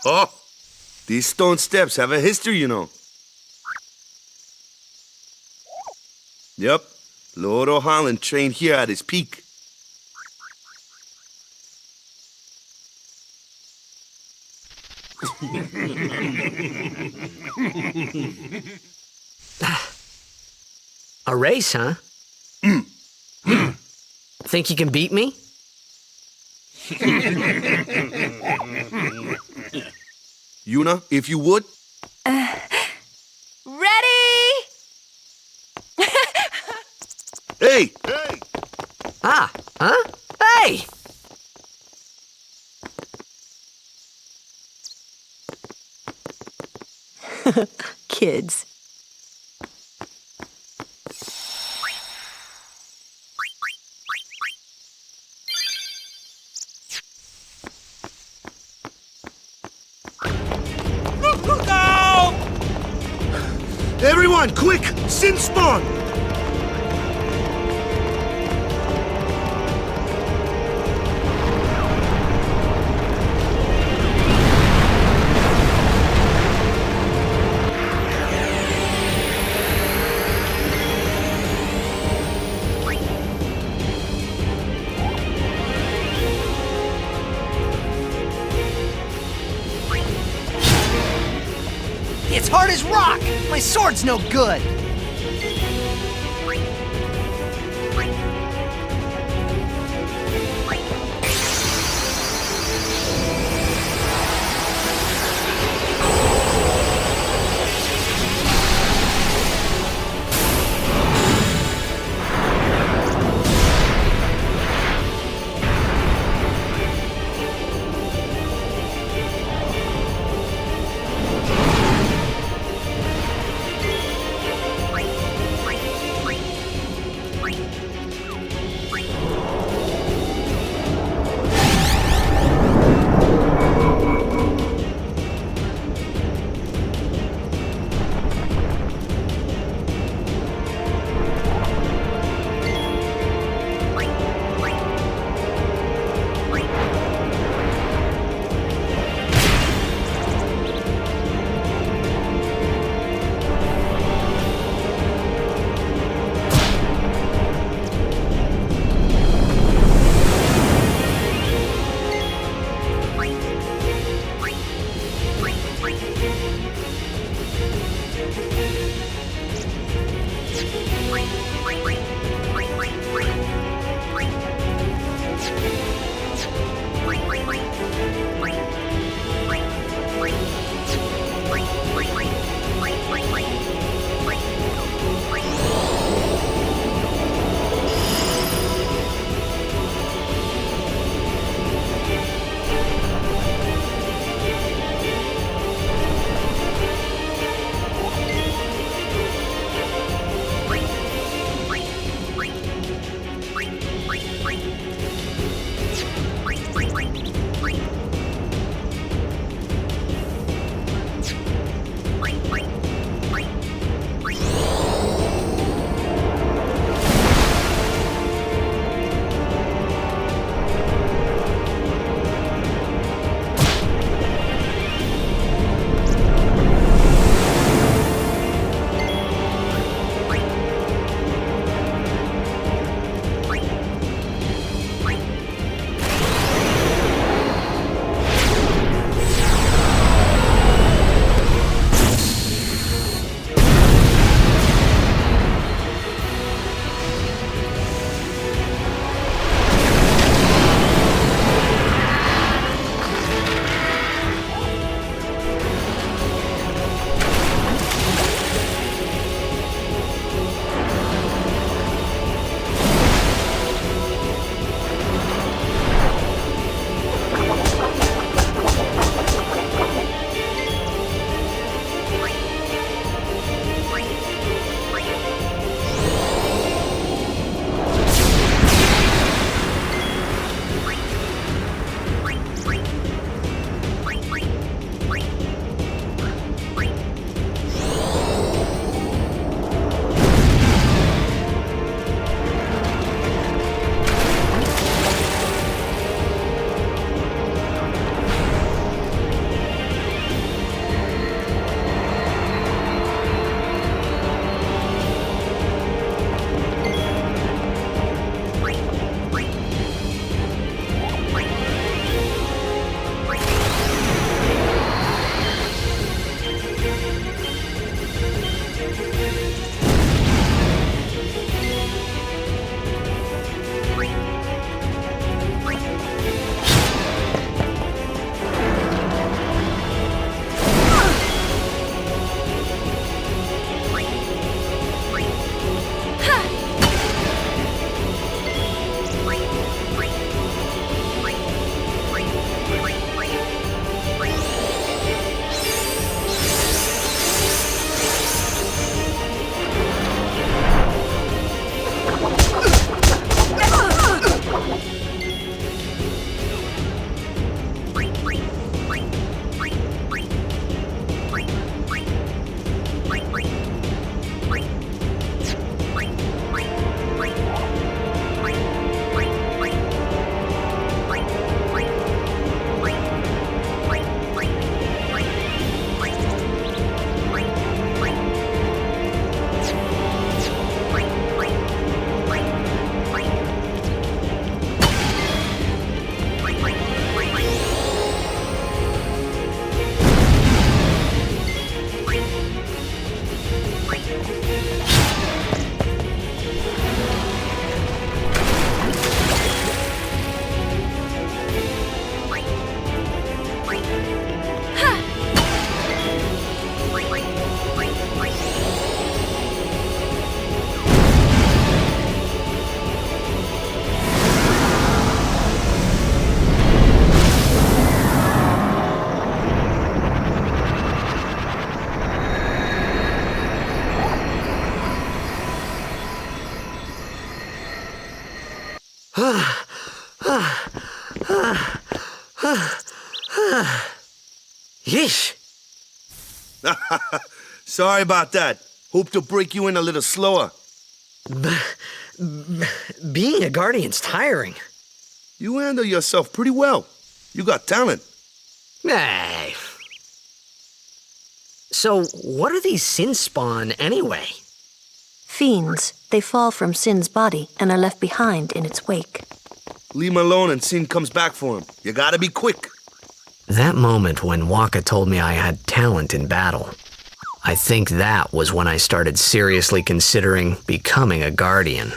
Oh, these stone steps have a history, you know. Yep, Lord O'Holland trained here at his peak. A race, huh? Think you can beat me? Yuna, if you would. Ready? Hey! Ah, huh? Hey! Kids. Look out! Everyone, quick! Sin spawn! It's hard as rock! My sword's no good! Yeesh. Sorry about that. Hope to break you in a little slower. Being a guardian's tiring. You handle yourself pretty well. You got talent. Hey. So, what are these sin spawn anyway? Fiends. They fall from Sin's body and are left behind in its wake. Leave him alone and Sin comes back for him. You gotta be quick. That moment when Waka told me I had talent in battle, I think that was when I started seriously considering becoming a guardian.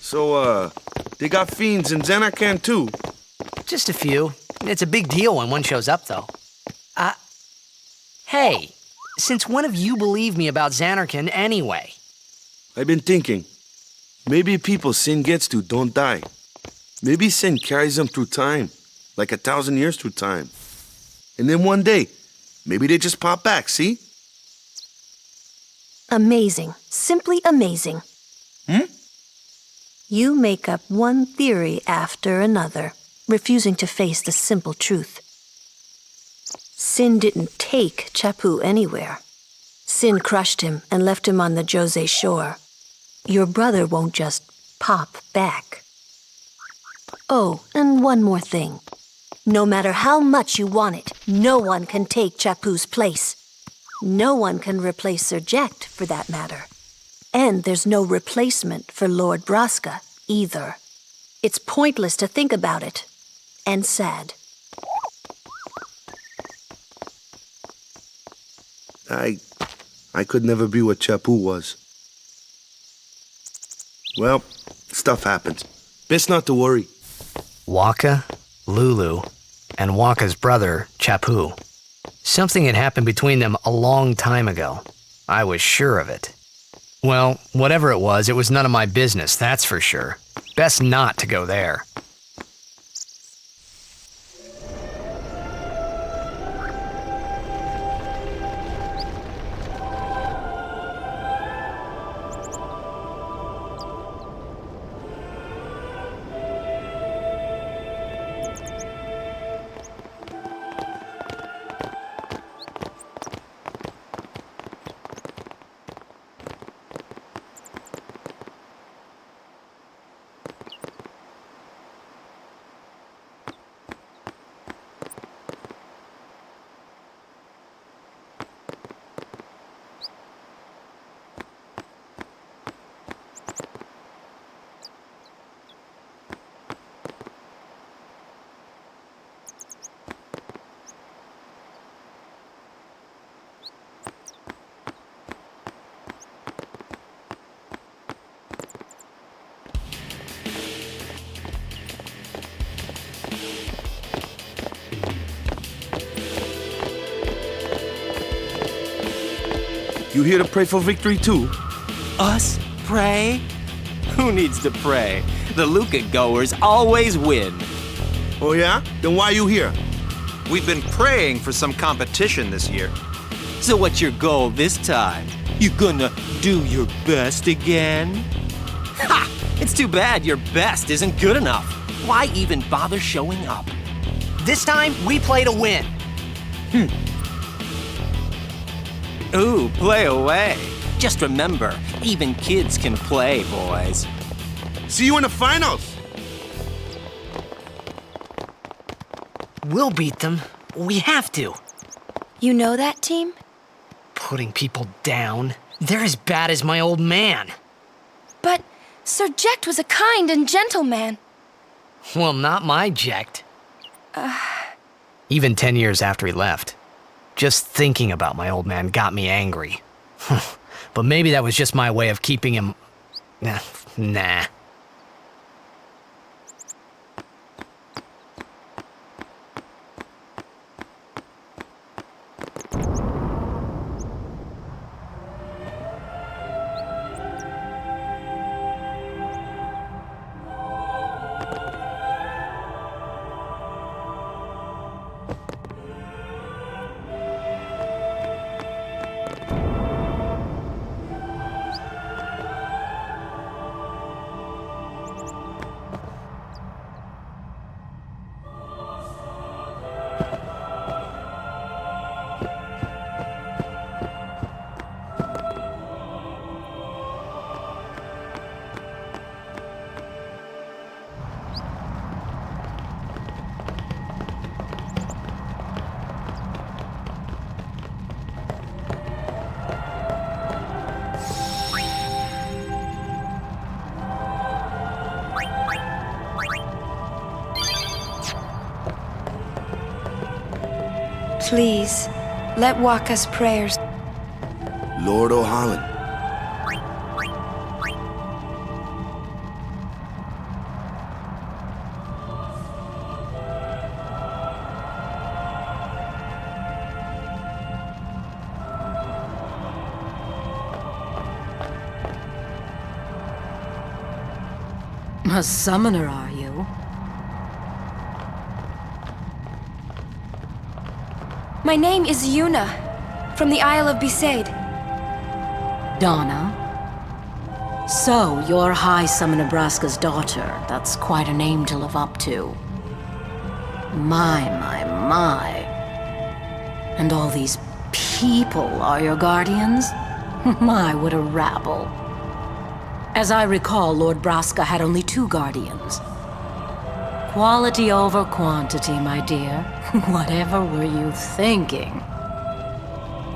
So, they got fiends in Zanarkand too? Just a few. It's a big deal when one shows up, though. Hey, since when have you believed me about Zanarkand anyway? I've been thinking. Maybe people Sin gets to don't die. Maybe Sin carries them through time, like 1,000 years through time. And then one day, maybe they just pop back, see? Amazing. Simply amazing. You make up one theory after another, refusing to face the simple truth. Sin didn't take Chappu anywhere. Sin crushed him and left him on the Jose shore. Your brother won't just pop back. Oh, and one more thing. No matter how much you want it, no one can take Chappu's place. No one can replace Sir Jecht, for that matter. And there's no replacement for Lord Braska, either. It's pointless to think about it. And sad. I could never be what Chappu was. Well, stuff happens. Best not to worry. Waka, Lulu, and Waka's brother, Chappu. Something had happened between them a long time ago. I was sure of it. Well, whatever it was none of my business, that's for sure. Best not to go there. You here to pray for victory too? Us? Pray? Who needs to pray? The Luca goers always win. Oh yeah? Then why you here? We've been praying for some competition this year. So what's your goal this time? You gonna do your best again? Ha! It's too bad your best isn't good enough. Why even bother showing up? This time, we play to win. Ooh, play away. Just remember, even kids can play, boys. See you in the finals! We'll beat them. We have to. You know that team? Putting people down. They're as bad as my old man. But Sir Jecht was a kind and gentle man. Well, not my Jecht. Even 10 years after he left. Just thinking about my old man got me angry. But maybe that was just my way of keeping him... Nah. Please, let Waka's prayers... Lord O'Holland. A summoner, are you? My name is Yuna, from the Isle of Besaid. Donna? So, you're High Summoner Braska's daughter. That's quite a name to live up to. My. And all these people are your guardians? My, what a rabble. As I recall, Lord Braska had only 2 guardians. Quality over quantity, my dear. Whatever were you thinking?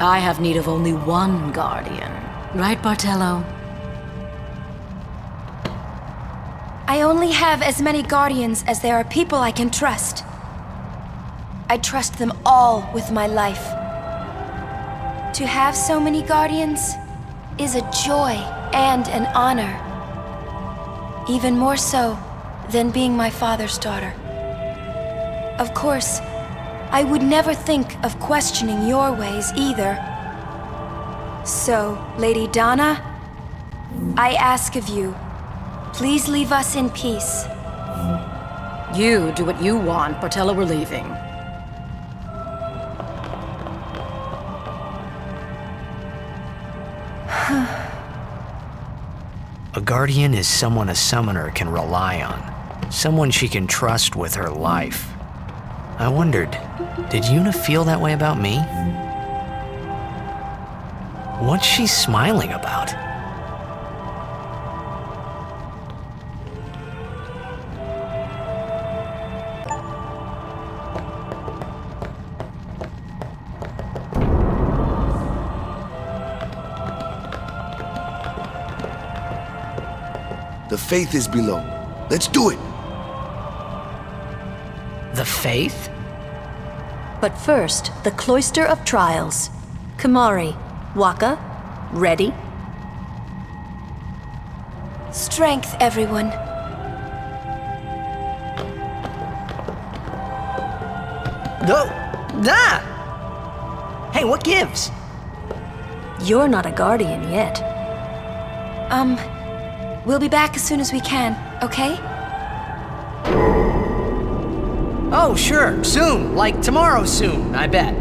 I have need of only 1 guardian. Right, Bartello? I only have as many guardians as there are people I can trust. I trust them all with my life. To have so many guardians is a joy and an honor. Even more so than being my father's daughter. Of course, I would never think of questioning your ways either. So, Lady Donna, I ask of you, please leave us in peace. You do what you want, Bartello, we're leaving. A guardian is someone a summoner can rely on. Someone she can trust with her life. I wondered, did Yuna feel that way about me? What's she smiling about? The faith is below. Let's do it! The faith? But first, the Cloister of Trials. Kamari, Waka, ready? Strength, everyone. Hey, what gives? You're not a guardian yet. We'll be back as soon as we can, okay? Oh, sure. Soon. Like tomorrow soon, I bet.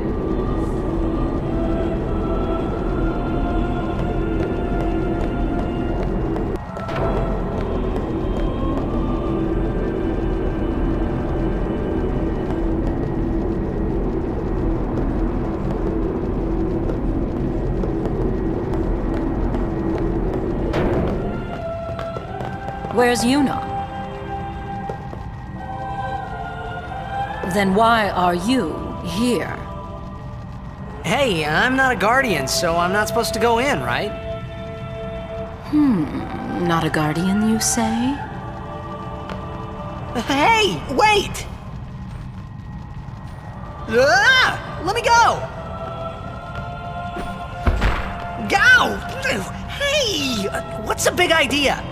Where's Yuna? Then why are you here? Hey, I'm not a guardian, so I'm not supposed to go in, right? Not a guardian, you say? Hey, wait! Ah, let me go! Go! Hey! What's the big idea?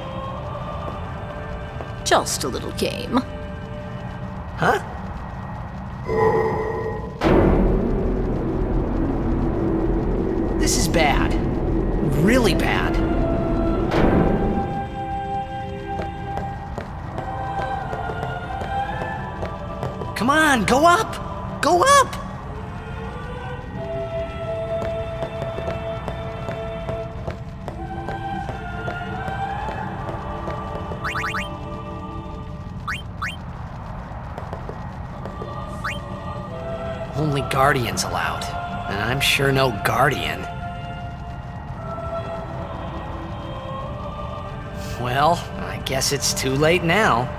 Just a little game. Huh? This is bad. Really bad. Come on, go up! Go up! Only guardians allowed, and I'm sure no guardian. Well, I guess it's too late now.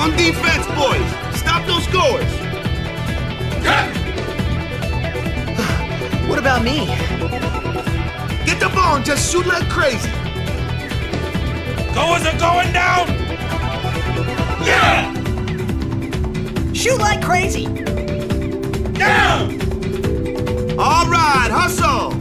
On defense, boys! Stop those goers! What about me? Get the ball and just shoot like crazy! Goers are going down! Yeah! Shoot like crazy! Down! All right, hustle!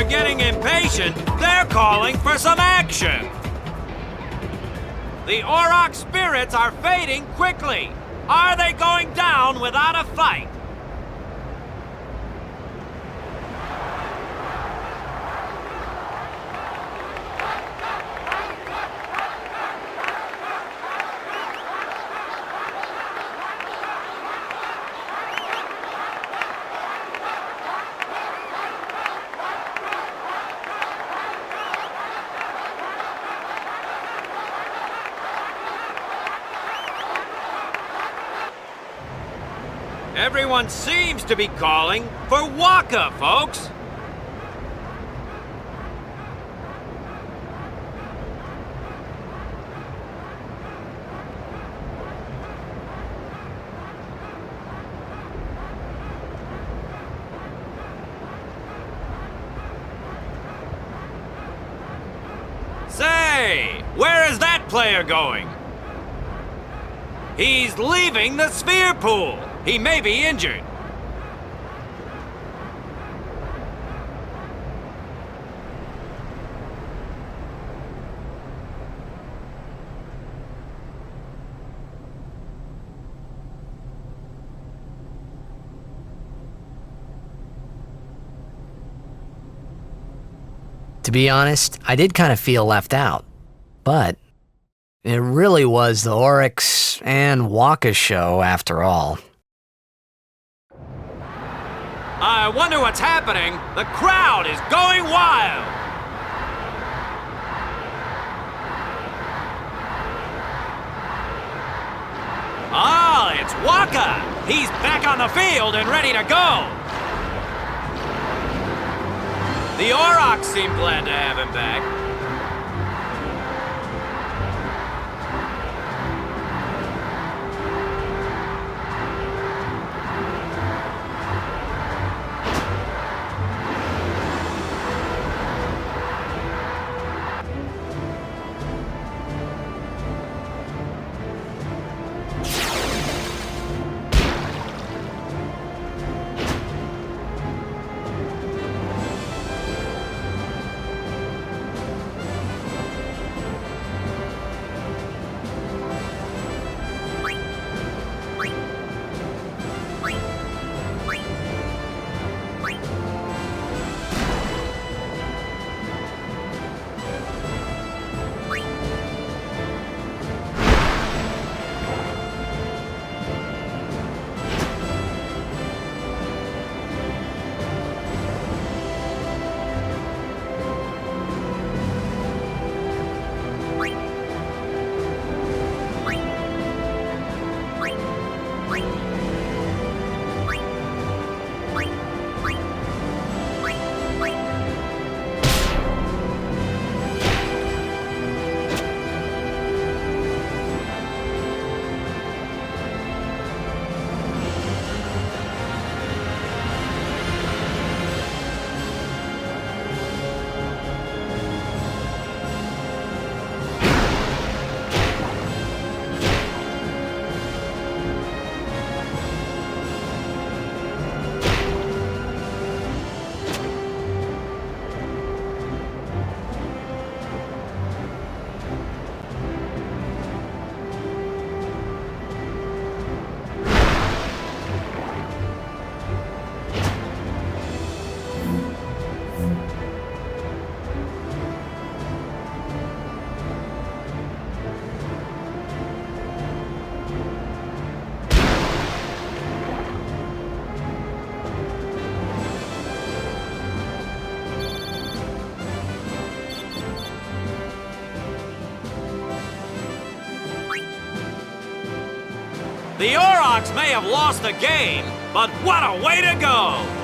getting impatient, they're calling for some action! The Auroch spirits are fading quickly. Are they going down without a fight? Everyone seems to be calling for Waka, folks! Hey, where is that player going? He's leaving the sphere pool. He may be injured. To be honest, I did kind of feel left out. But it really was the Oryx and Waka show after all. I wonder what's happening. The crowd is going wild. Ah, it's Waka. He's back on the field and ready to go. The Aurochs seem glad to have him back. The Aurochs may have lost the game, but what a way to go!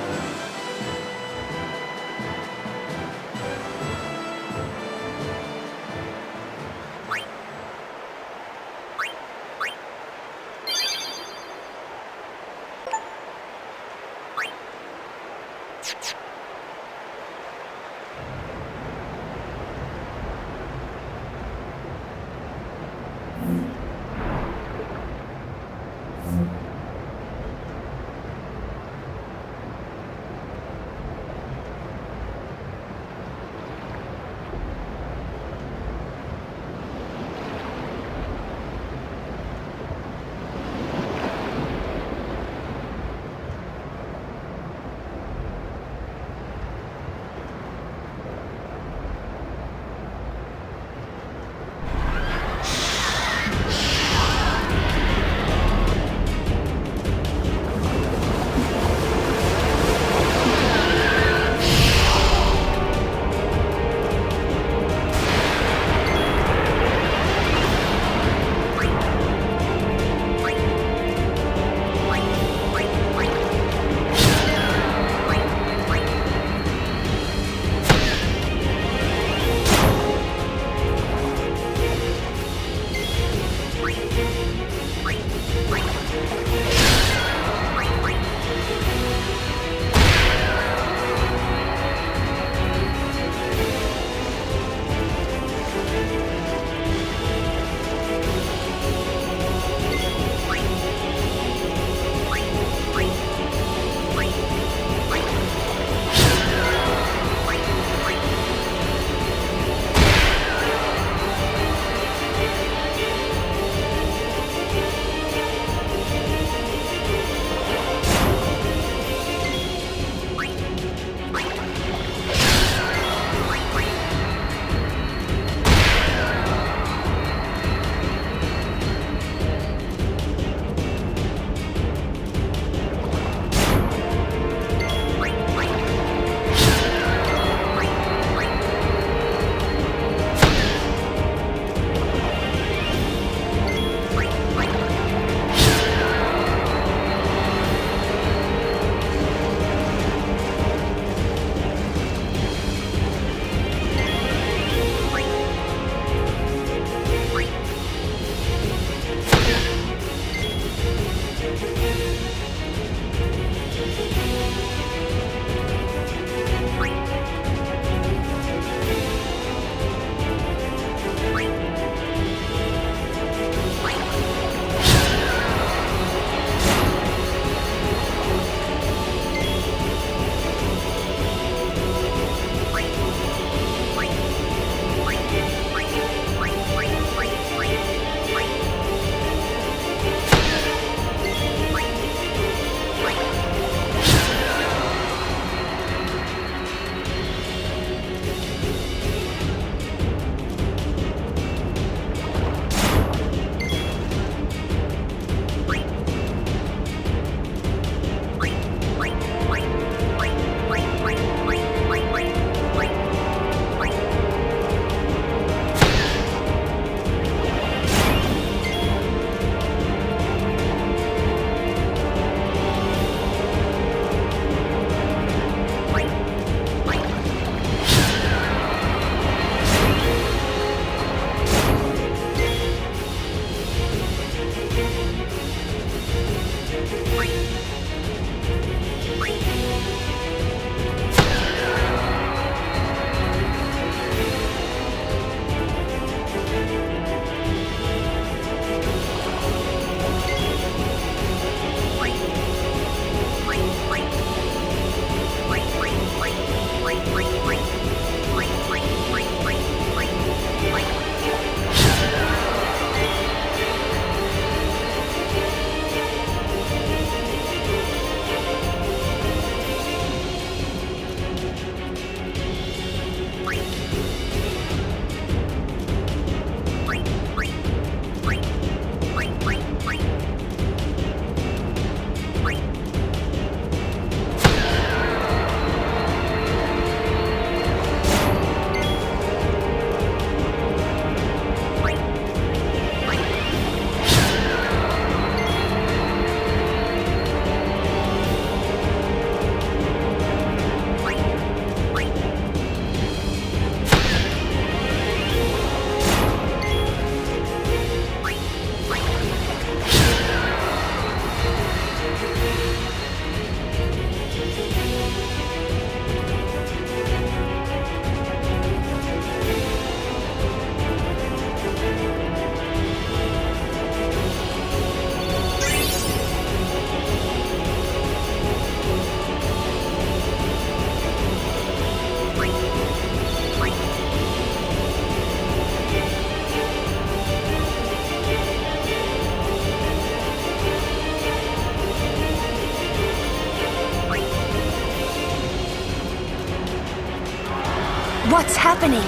What's happening?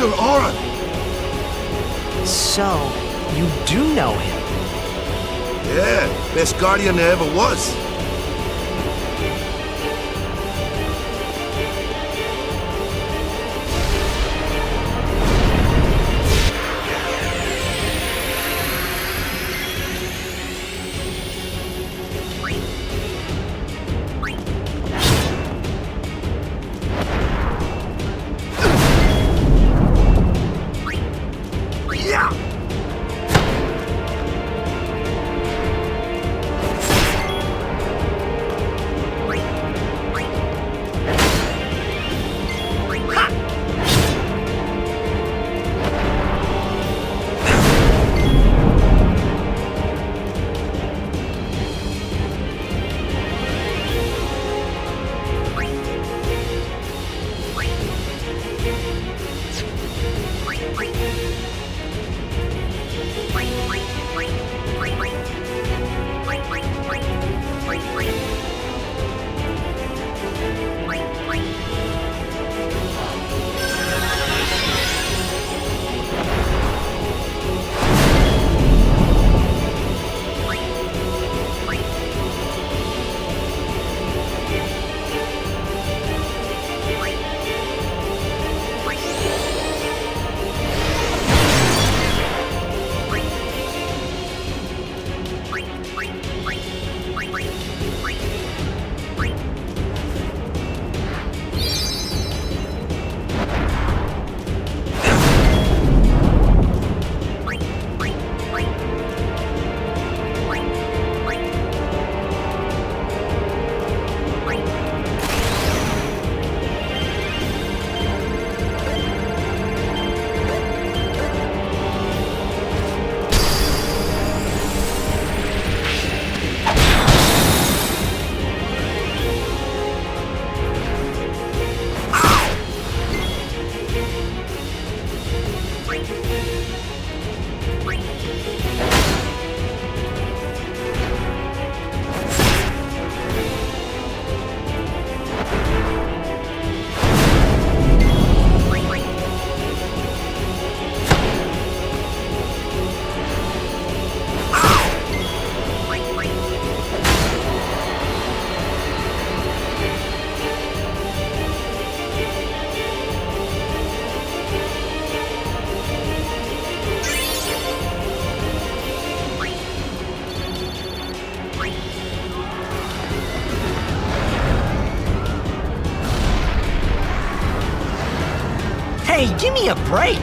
Sir Oren! So, you do know him? Yeah, best guardian there ever was. Hey, give me a break!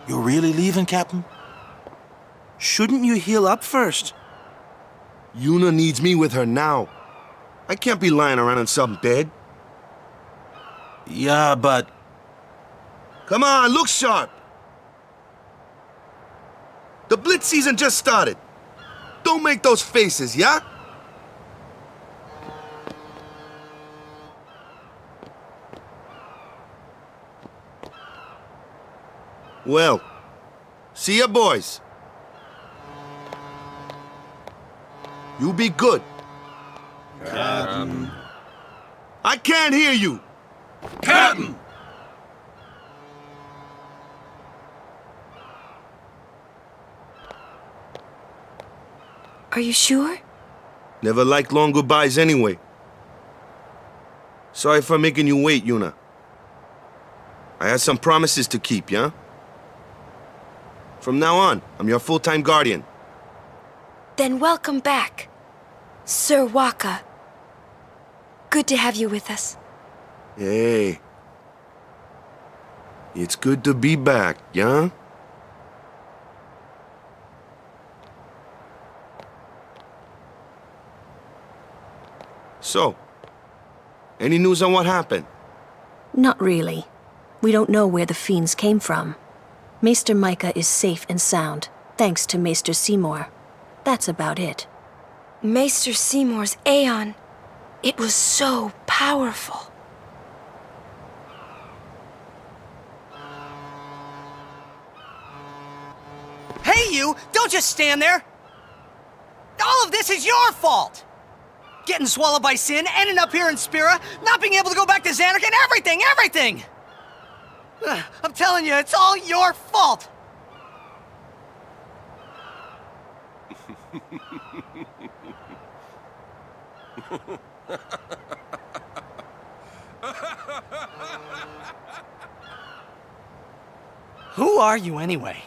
You're really leaving, Captain? Shouldn't you heal up first? Yuna needs me with her now. I can't be lying around in some bed. Yeah, but... Come on, look sharp. The blitz season just started. Don't make those faces, yeah? Well, see ya, boys. You be good. Captain. I can't hear you. Captain! Are you sure? Never liked long goodbyes anyway. Sorry for making you wait, Yuna. I had some promises to keep, yeah? From now on, I'm your full-time guardian. Then welcome back, Sir Waka. Good to have you with us. Hey. It's good to be back, yeah? So, any news on what happened? Not really. We don't know where the fiends came from. Maester Micah is safe and sound, thanks to Maester Seymour. That's about it. Maester Seymour's Aeon. It was so powerful. Hey, you! Don't just stand there! All of this is your fault! Getting swallowed by sin, ending up here in Spira, not being able to go back to Zanarkand, everything! I'm telling you, it's all your fault! Who are you anyway?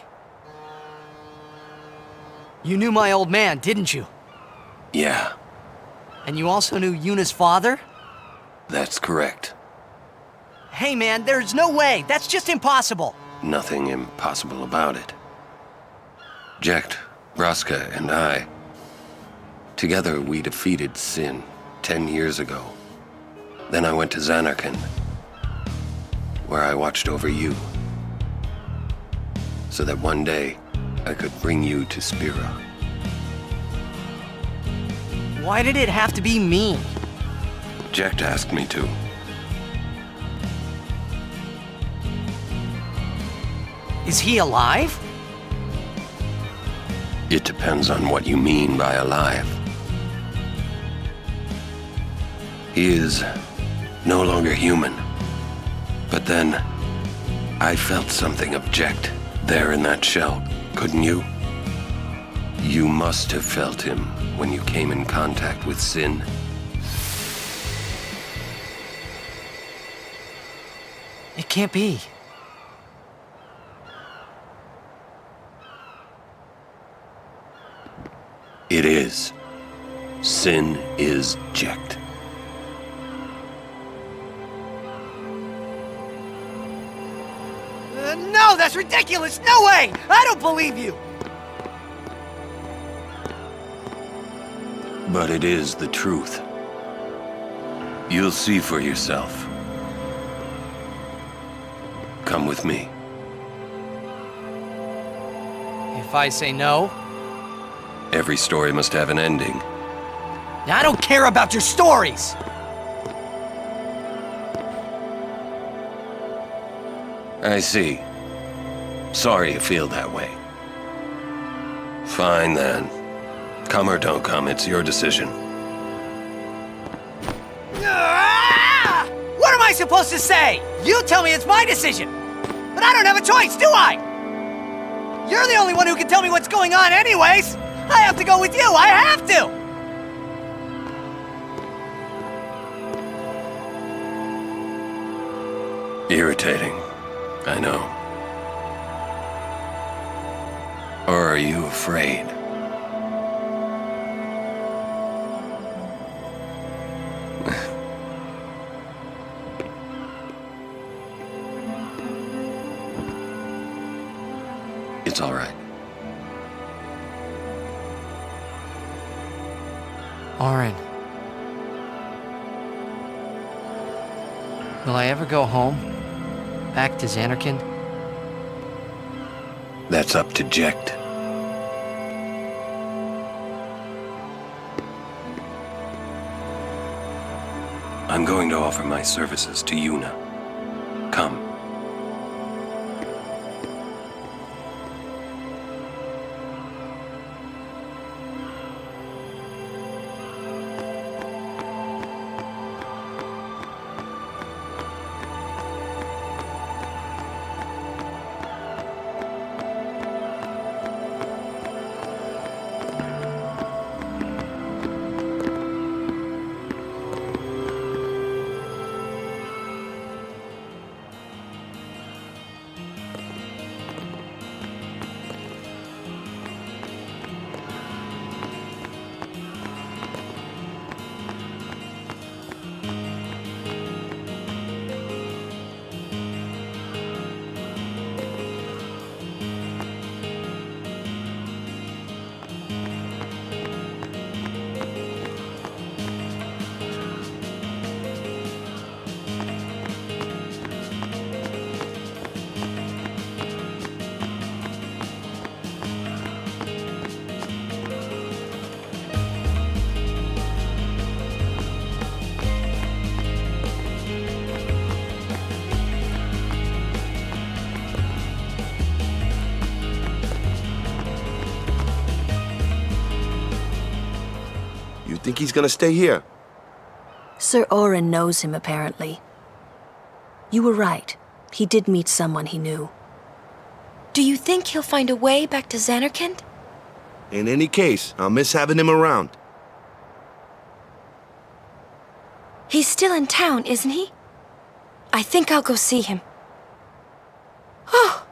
You knew my old man, didn't you? Yeah, And you also knew Yuna's father? that's correct. Hey man, there's no way. That's just impossible. Nothing impossible about it. Jecht, Braska, and I, together we defeated Sin 10 years ago. Then I went to Zanarkand, where I watched over you, so that one day I could bring you to Spira. Why did it have to be me? Jecht asked me to. Is he alive? It depends on what you mean by alive. He is no longer human. But then, I felt something of Jecht there in that shell, couldn't you? You must have felt him when you came in contact with Sin. It can't be. It is. Sin is Jecht. No, that's ridiculous! No way! I don't believe you! But it is the truth. You'll see for yourself. Come with me. If I say no? Every story must have an ending. I don't care about your stories! I see. Sorry you feel that way. Fine then. Come or don't come, it's your decision. Ah! What am I supposed to say? You tell me it's my decision. But I don't have a choice, do I? You're the only one who can tell me what's going on anyways. I have to go with you, I have to! Irritating, I know. Or are you afraid? It's all right. Orin. Will I ever go home? Back to Zanarkand? That's up to Jecht. I'm going to offer my services to Yuna. Come. Think he's gonna stay here? Sir Orin knows him, apparently. You were right. He did meet someone he knew. Do you think he'll find a way back to Zanarkand? In any case, I'll miss having him around. He's still in town, isn't he? I think I'll go see him. Oh!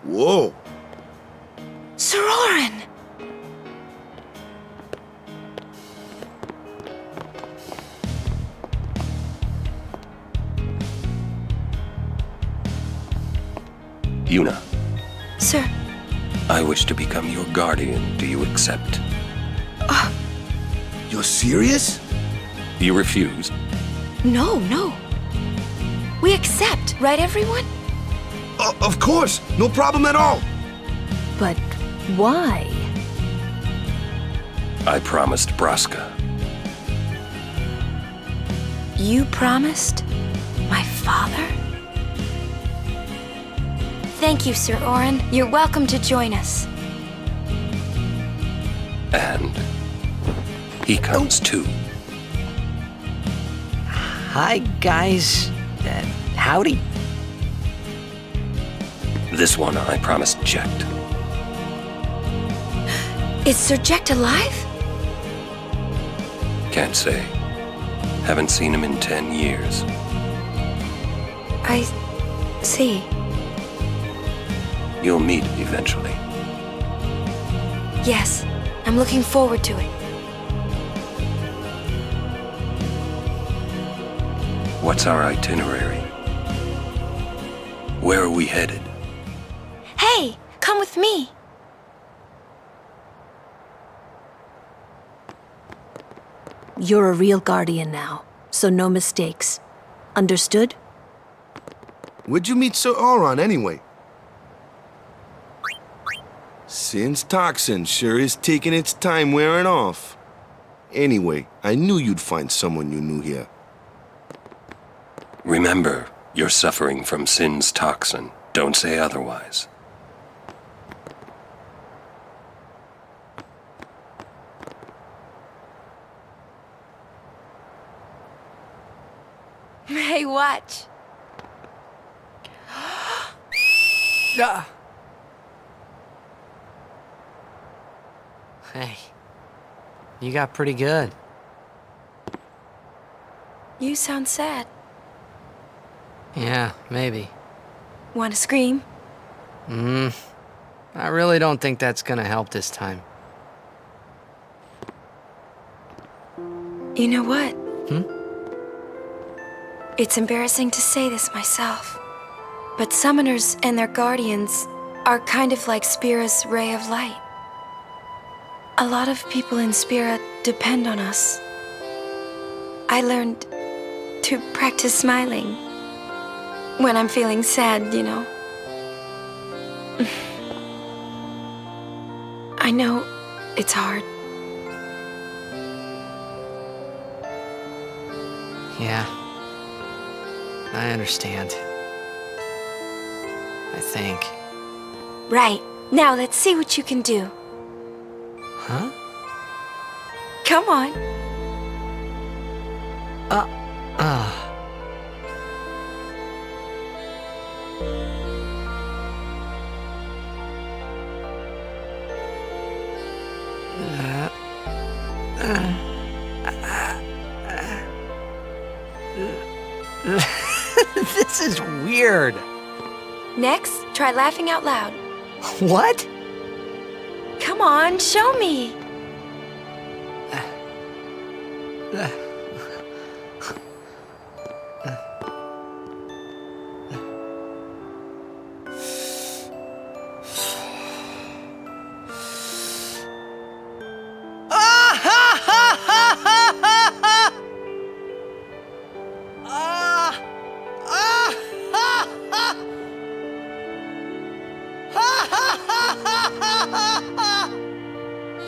Whoa! Sir Orin! Yuna. Sir. I wish to become your guardian. Do you accept? You're serious? You refuse? No, no. We accept, right everyone? Of course! No problem at all! But why? I promised Braska. You promised? My father? Thank you, Sir Orin. You're welcome to join us. And he comes too. Hi, guys. Howdy. This one I promised Jecht. Is Sir Jecht alive? Can't say. Haven't seen him in 10 years. I see. You'll meet eventually. Yes, I'm looking forward to it. What's our itinerary? Where are we headed? Hey, come with me. You're a real guardian now, so no mistakes. Understood? Where'd you meet Sir Orin anyway? Sin's toxin sure is taking its time wearing off. Anyway, I knew you'd find someone you knew here. Remember, you're suffering from Sin's toxin. Don't say otherwise. Hey, watch. Hey, you got pretty good. You sound sad. Yeah, maybe. Want to scream? I really don't think that's gonna help this time. You know what? It's embarrassing to say this myself, but summoners and their guardians are kind of like Spira's ray of light. A lot of people in Spira depend on us. I learned to practice smiling when I'm feeling sad, you know. I know it's hard. Yeah. I understand. I think. Right. Now let's see what you can do. Huh? Come on. This is weird. Next, try laughing out loud. What? Come on, show me.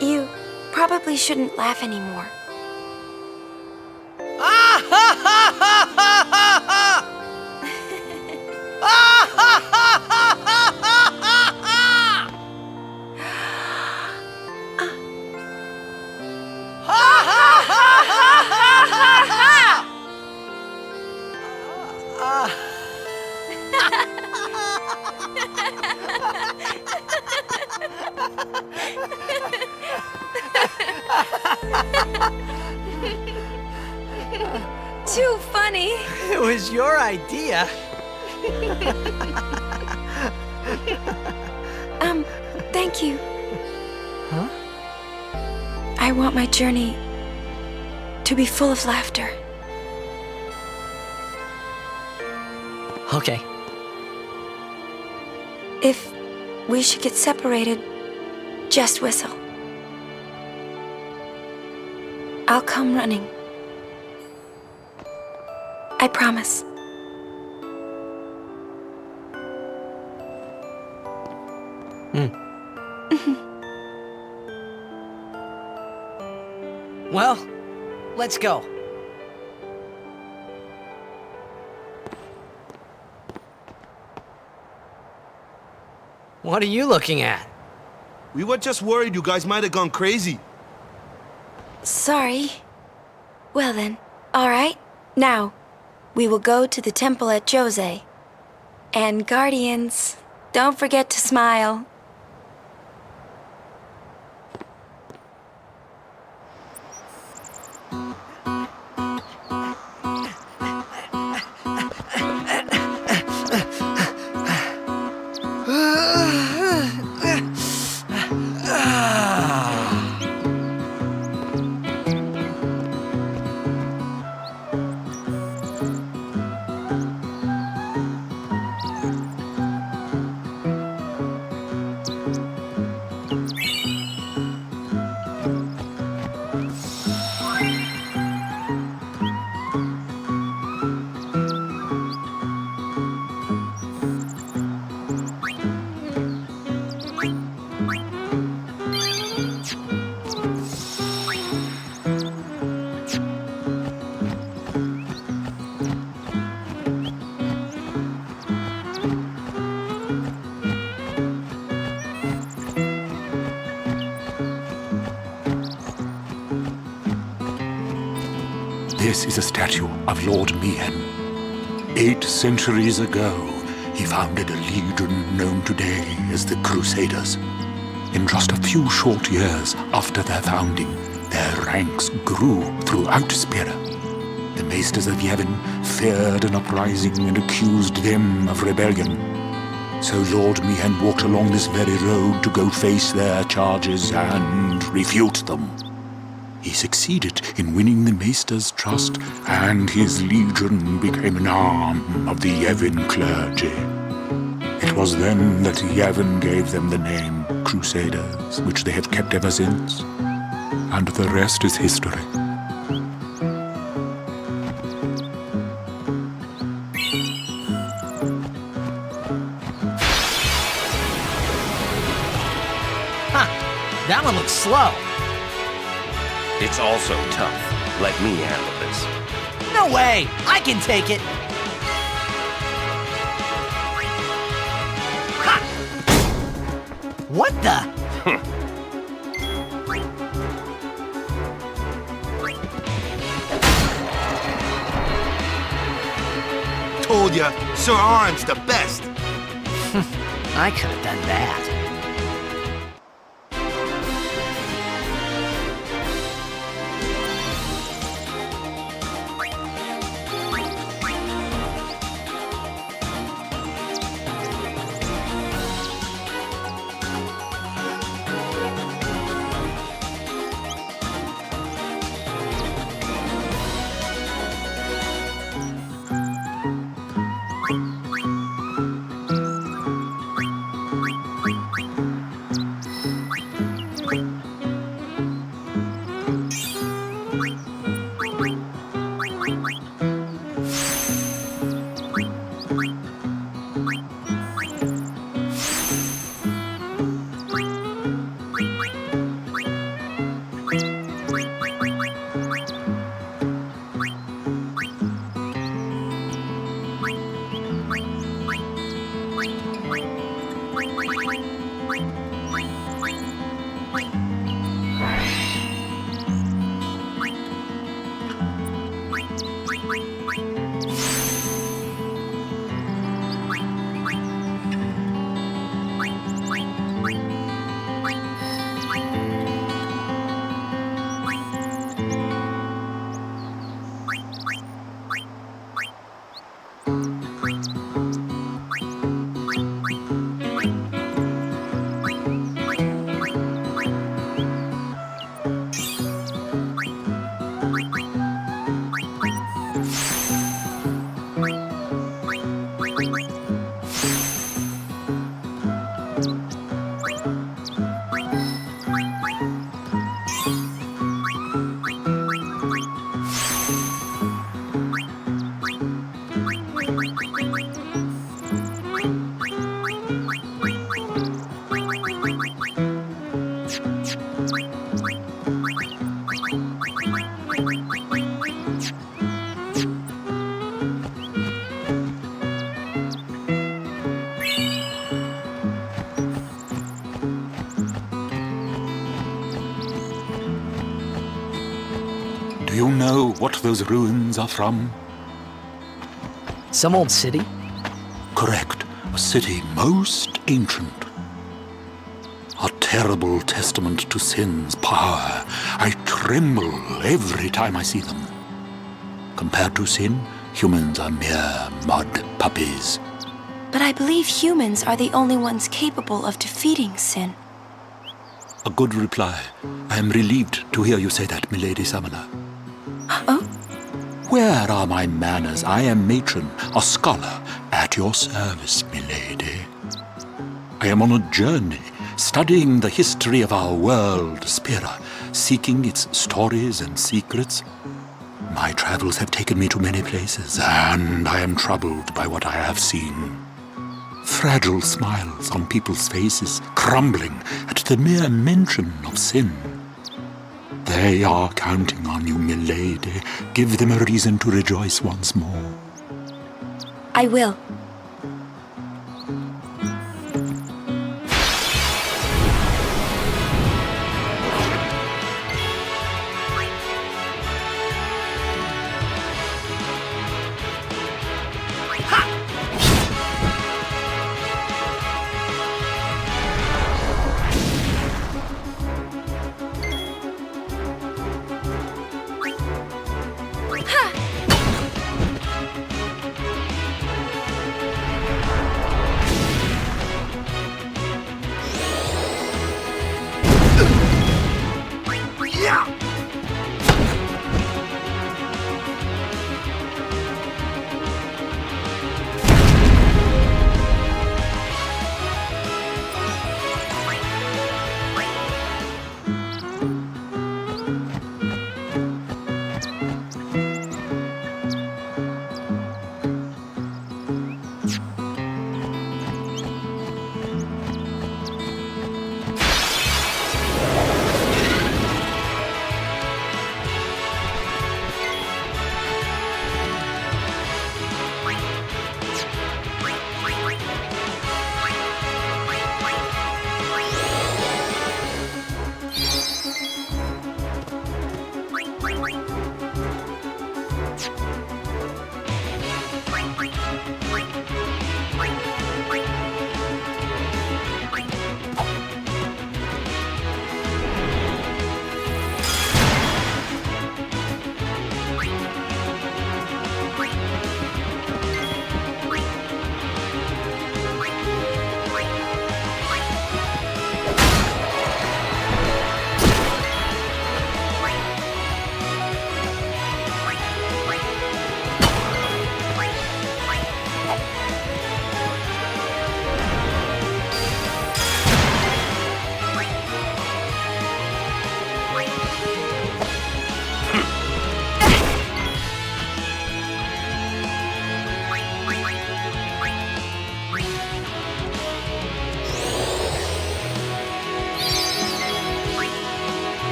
You probably shouldn't laugh anymore. Too funny. It was your idea. Thank you. Huh? I want my journey to be full of laughter. Okay. If we should get separated, just whistle. I'll come running. I promise. Well, let's go. What are you looking at? We were just worried you guys might have gone crazy. Sorry. Well then, all right. Now, we will go to the temple at Jose. And Guardians, don't forget to smile. This is a statue of Lord Mihen. 8 centuries ago, he founded a legion known today as the Crusaders. In just a few short years after their founding, their ranks grew throughout Spira. The Maesters of Yevon feared an uprising and accused them of rebellion. So Lord Mihen walked along this very road to go face their charges and refute them. He succeeded in winning the Maester's trust, and his legion became an arm of the Yevon clergy. It was then that Yavin gave them the name Crusaders, which they have kept ever since. And the rest is history. That one looks slow. It's also tough. Let me handle this. No way! I can take it! Ha! What the? Told ya, Sir Arn's the best. I could have done that. Do you know what those ruins are from? Some old city? Correct. A city most ancient. A terrible testament to sin's power. I tremble every time I see them. Compared to sin, humans are mere mud puppies. But I believe humans are the only ones capable of defeating sin. A good reply. I am relieved to hear you say that, milady Summoner. Oh? Where are my manners? I am matron, a scholar, at your service, milady. I am on a journey, studying the history of our world, Spira, seeking its stories and secrets. My travels have taken me to many places, and I am troubled by what I have seen. Fragile smiles on people's faces, crumbling at the mere mention of sin. They are counting on you, milady. Give them a reason to rejoice once more. I will.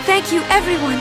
Thank you, everyone!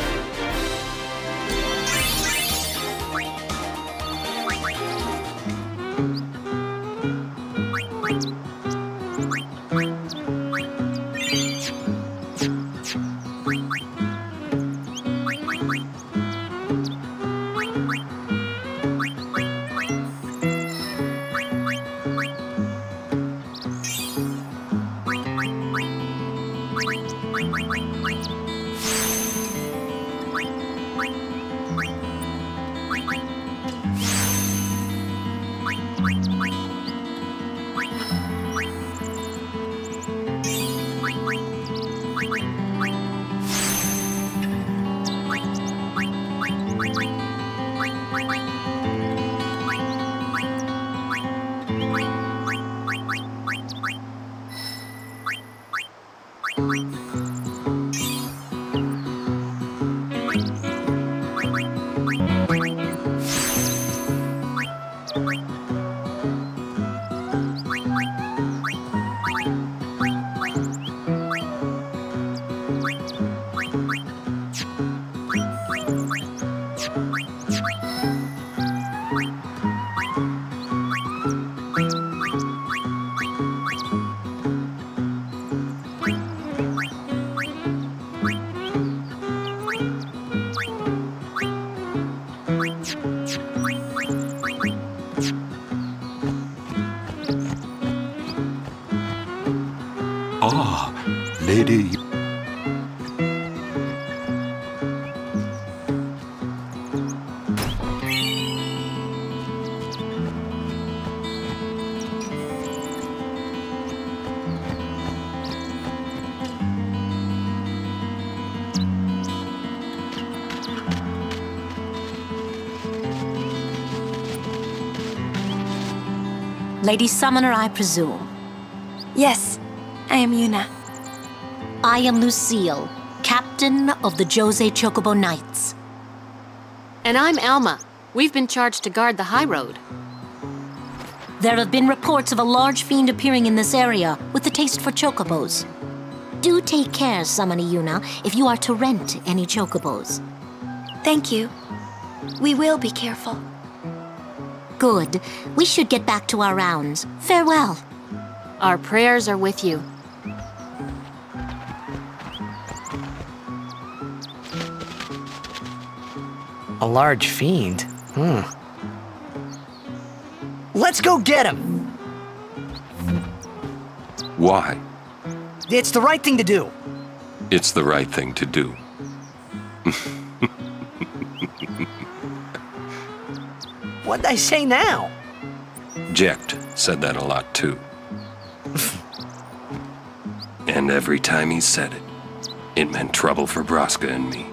Ah, Lady... Lady Summoner, I presume. Yes, I am Yuna. I am Lucille, captain of the Jose Chocobo Knights. And I'm Alma. We've been charged to guard the high road. There have been reports of a large fiend appearing in this area with a taste for chocobos. Do take care, Summoner Yuna, if you are to rent any chocobos. Thank you. We will be careful. Good. We should get back to our rounds. Farewell. Our prayers are with you. A large fiend? Let's go get him! Why? It's the right thing to do. It's the right thing to do. What'd I say now? Jecht said that a lot too. And every time he said it, it meant trouble for Braska and me.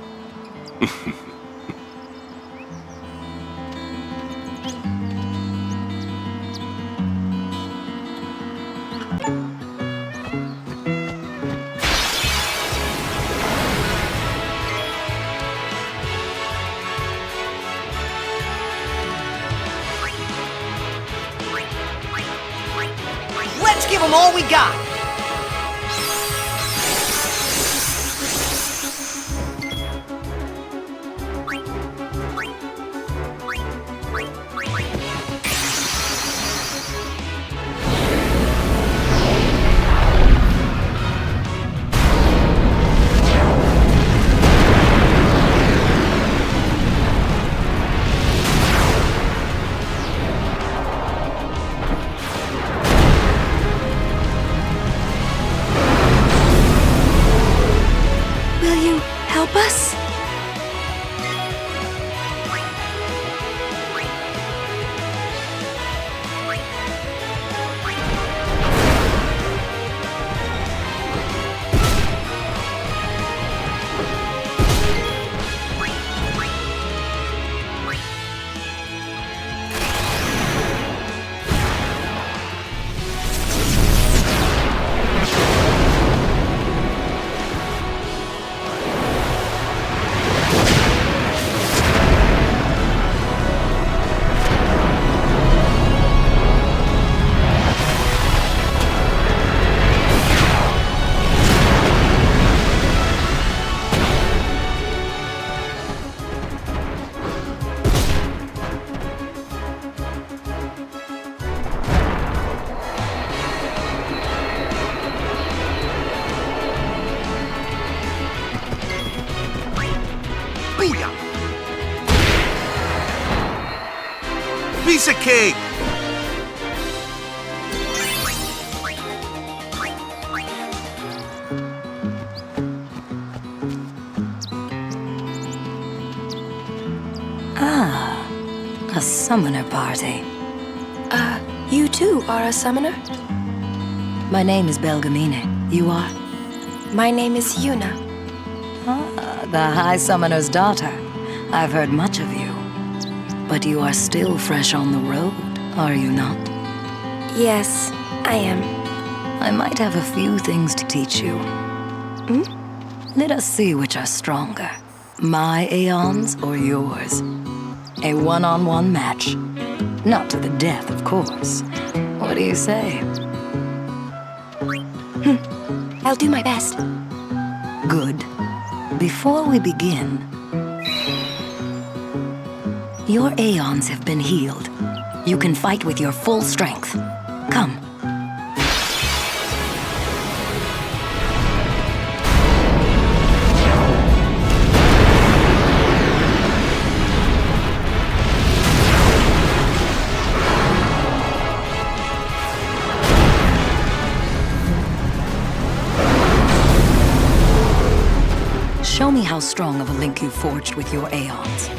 Let's give them all we got! Piece of cake! Ah, a summoner party. You too are a summoner? My name is Belgamine. You are? My name is Yuna. Ah, the High Summoner's daughter. I've heard much of you. But you are still fresh on the road, are you not? Yes, I am. I might have a few things to teach you. Let us see which are stronger. My Aeons or yours? A one-on-one match. Not to the death, of course. What do you say? I'll do my best. Good. Before we begin, your Aeons have been healed. You can fight with your full strength. Come. Show me how strong of a link you forged with your Aeons.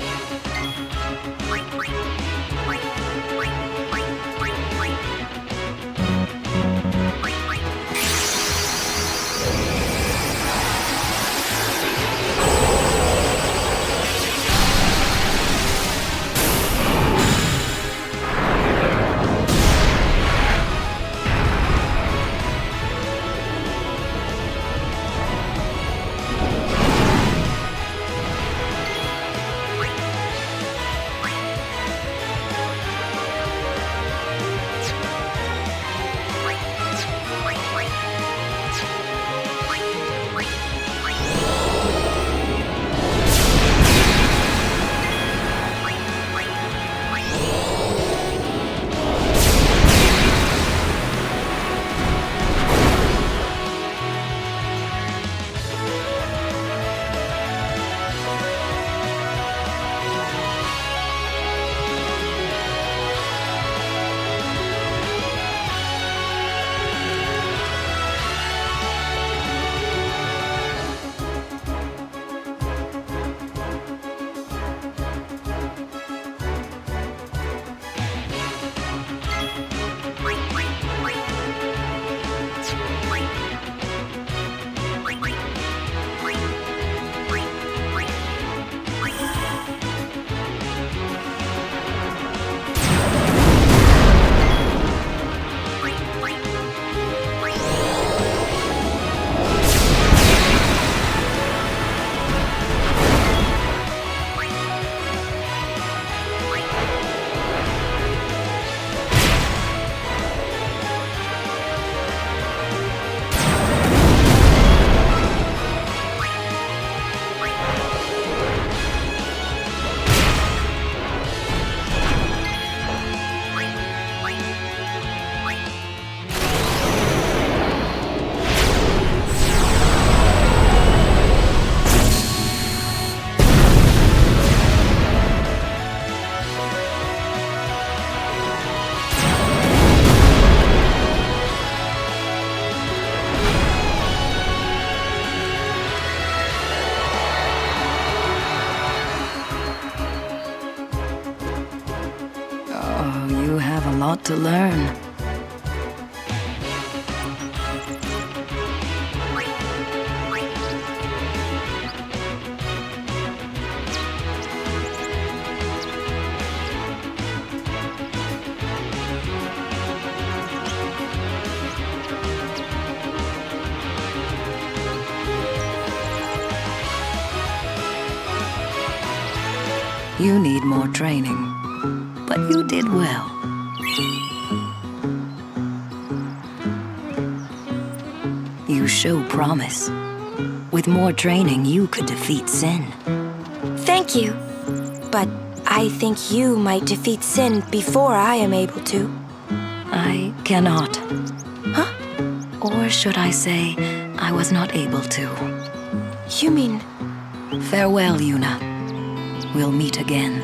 Lot to learn. You need more training, but you did well. You show promise. With more training, you could defeat Sin. Thank you. But I think you might defeat Sin before I am able to. I cannot. Huh? Or should I say, I was not able to. You mean... Farewell, Yuna. We'll meet again.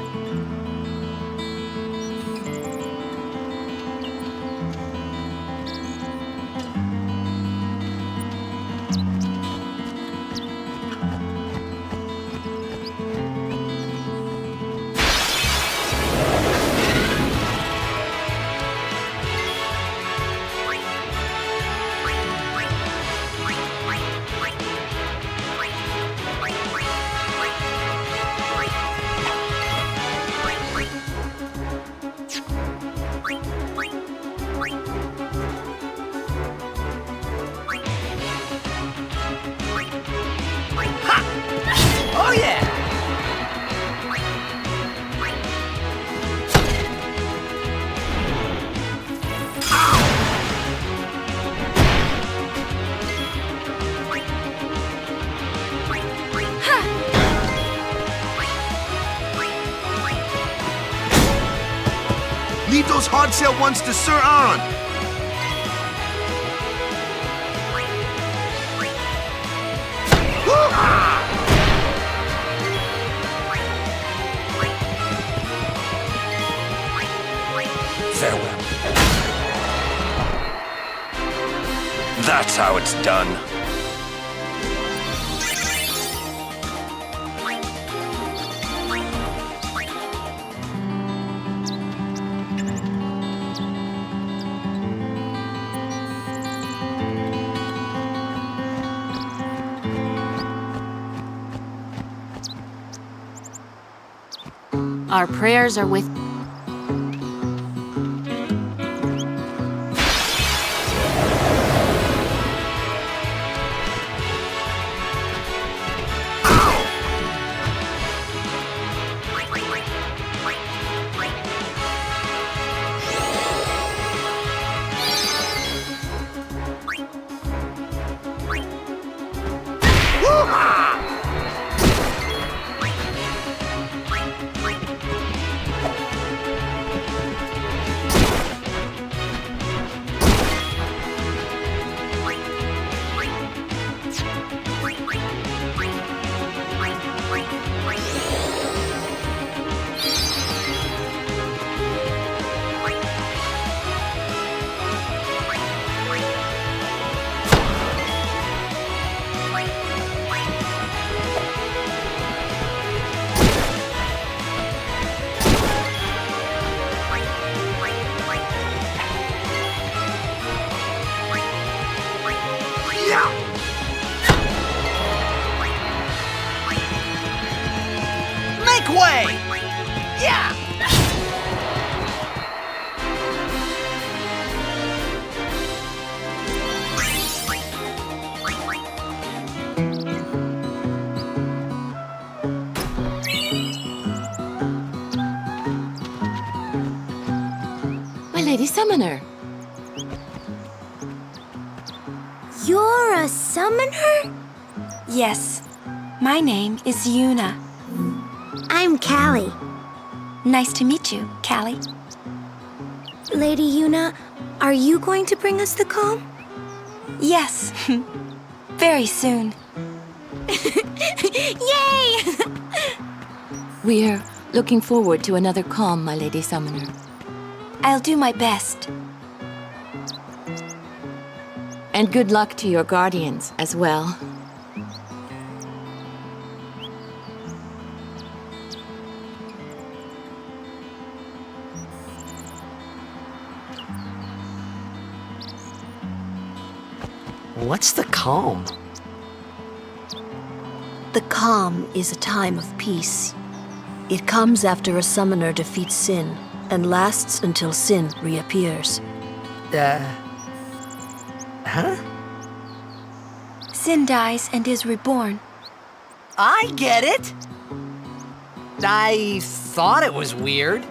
Feed those hard-shell ones to Sir Aron. Farewell. That's how it's done. Our prayers are with... Make way! Yeah! My Lady Summoner. You're a summoner? Yes. My name is Yuna. I'm Callie. Nice to meet you, Callie. Lady Yuna, are you going to bring us the calm? Yes. Very soon. Yay! We're looking forward to another calm, my Lady Summoner. I'll do my best. And good luck to your guardians as well. What's the calm? The calm is a time of peace. It comes after a summoner defeats sin and lasts until sin reappears. Huh? Sin dies and is reborn. I get it! I thought it was weird.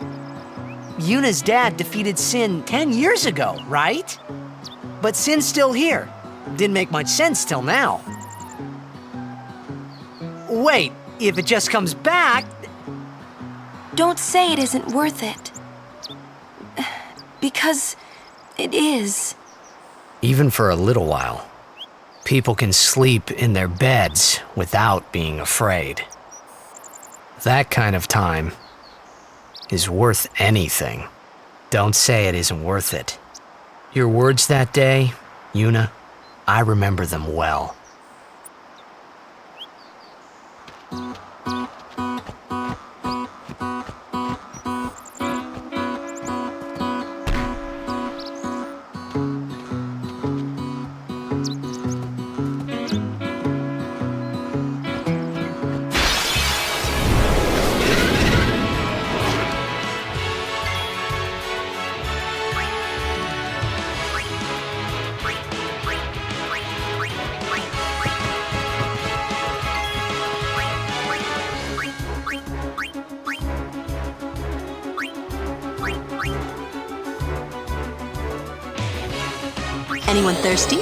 Yuna's dad defeated Sin 10 years ago, right? But Sin's still here. Didn't make much sense till now. Wait, if it just comes back... Don't say it isn't worth it. Because it is. Even for a little while, people can sleep in their beds without being afraid. That kind of time is worth anything. Don't say it isn't worth it. Your words that day, Yuna, I remember them well. Anyone thirsty?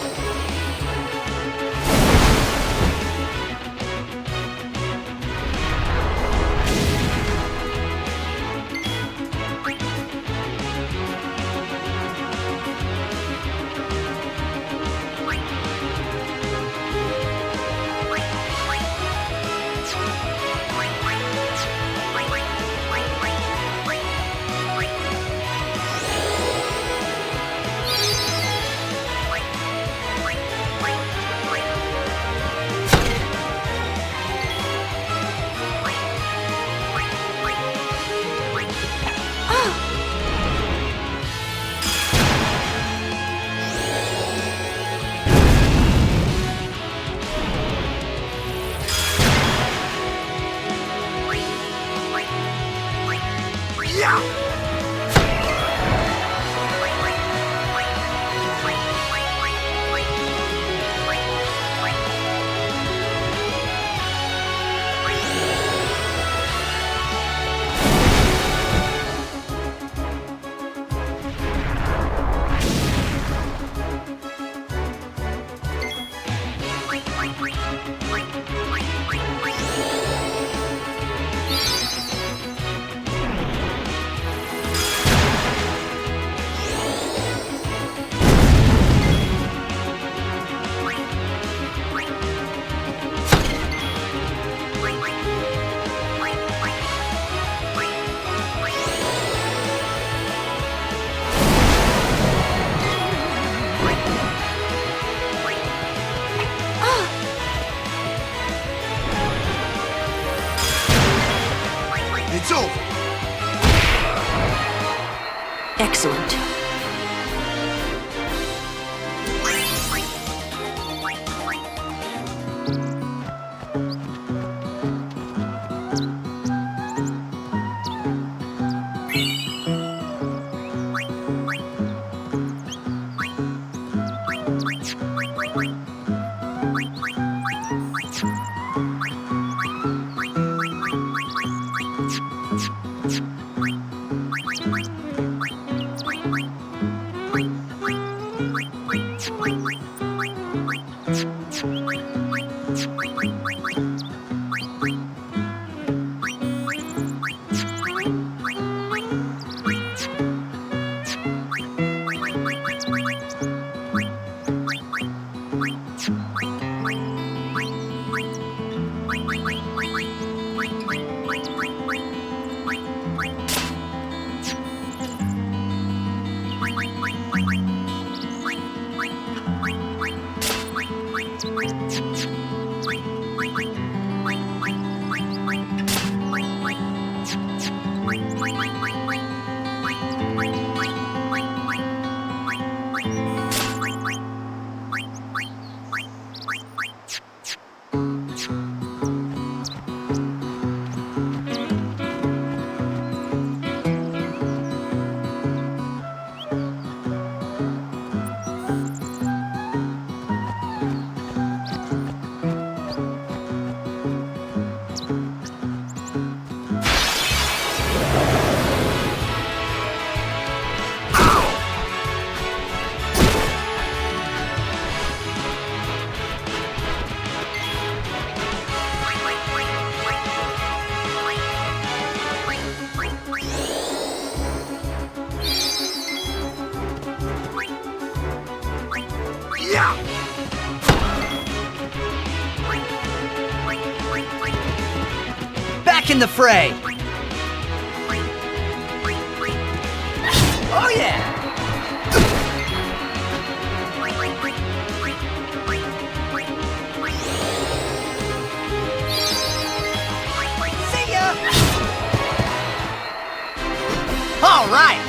Excellent. Back in the fray! Oh yeah! See ya! All right!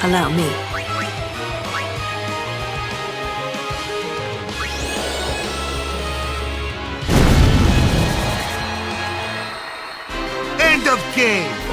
Allow me. End of game!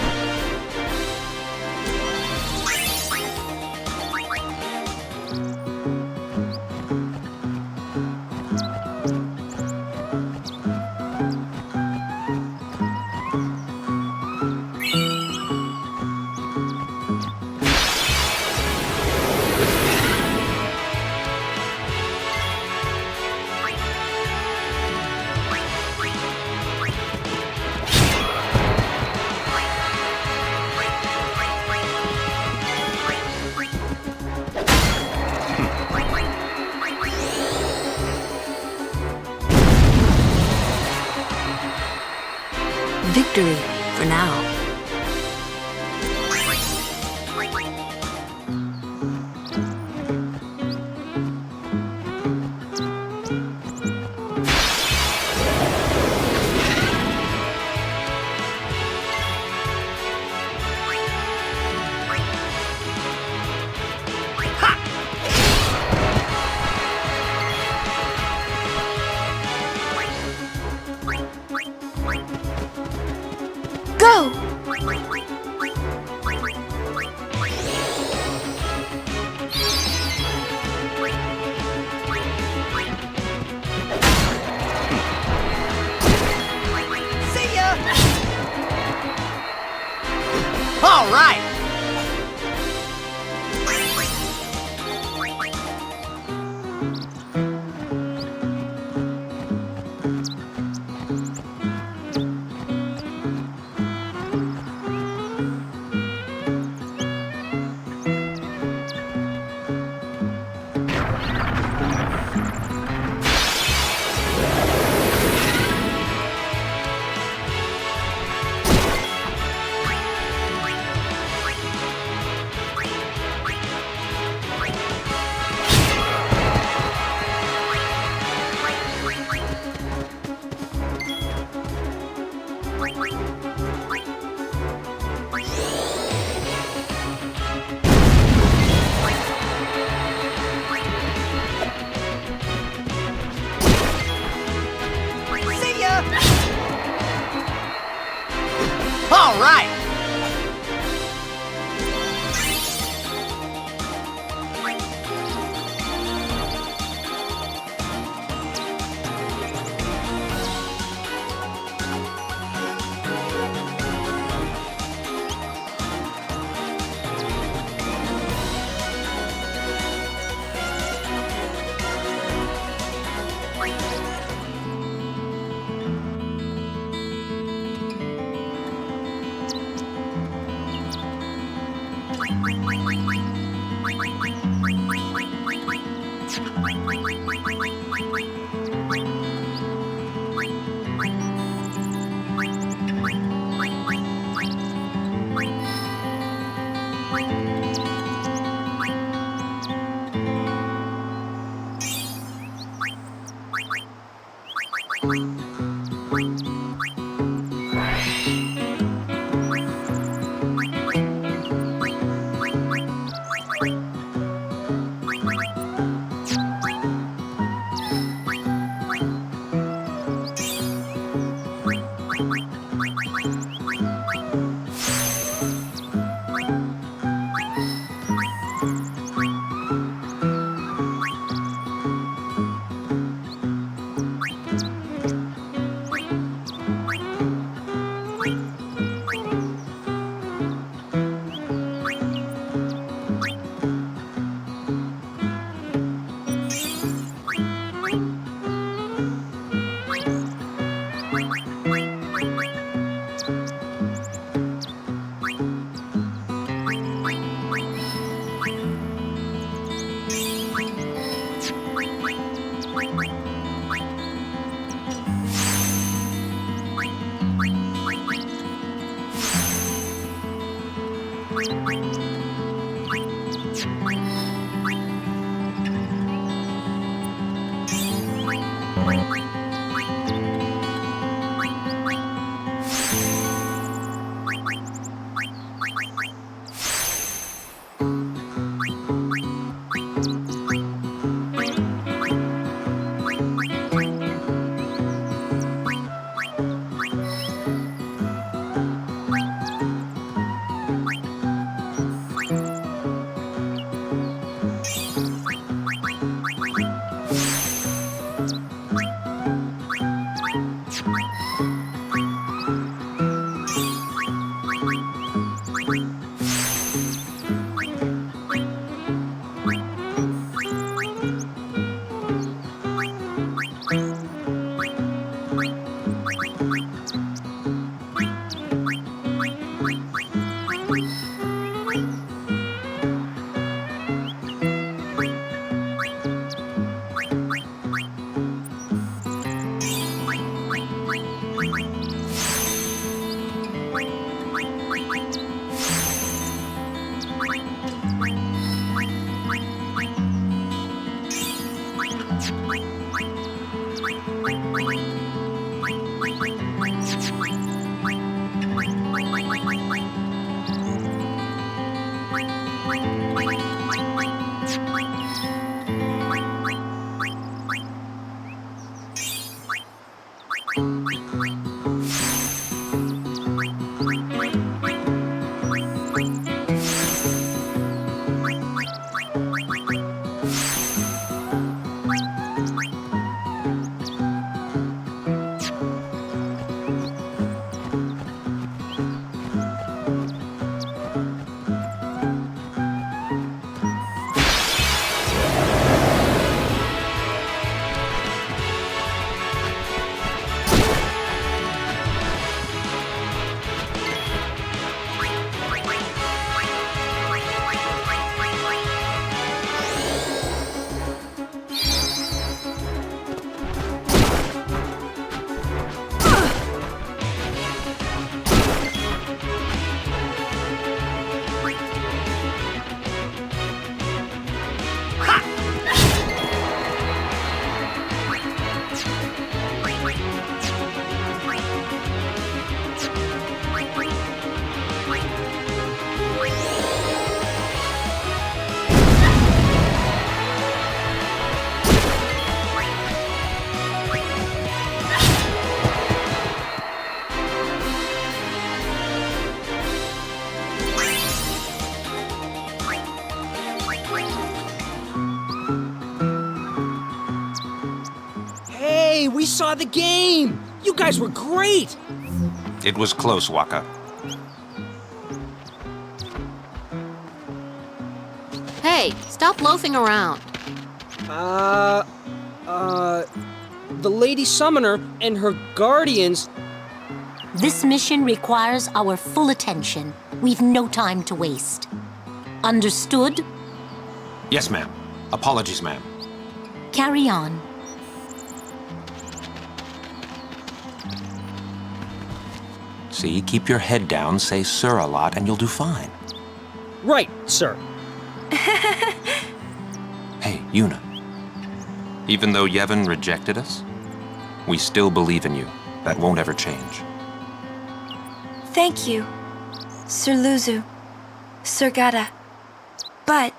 Victory, for now. Go! See ya! All right! See ya! All right! Hey, we saw the game! You guys were great! It was close, Waka. Hey, stop loafing around. The Lady Summoner and her guardians... This mission requires our full attention. We've no time to waste. Understood? Yes, ma'am. Apologies, ma'am. Carry on. See, keep your head down, say sir a lot, and you'll do fine. Right, sir. Hey, Yuna. Even though Yevon rejected us, we still believe in you. That won't ever change. Thank you, Sir Luzu, Sir Gada. But,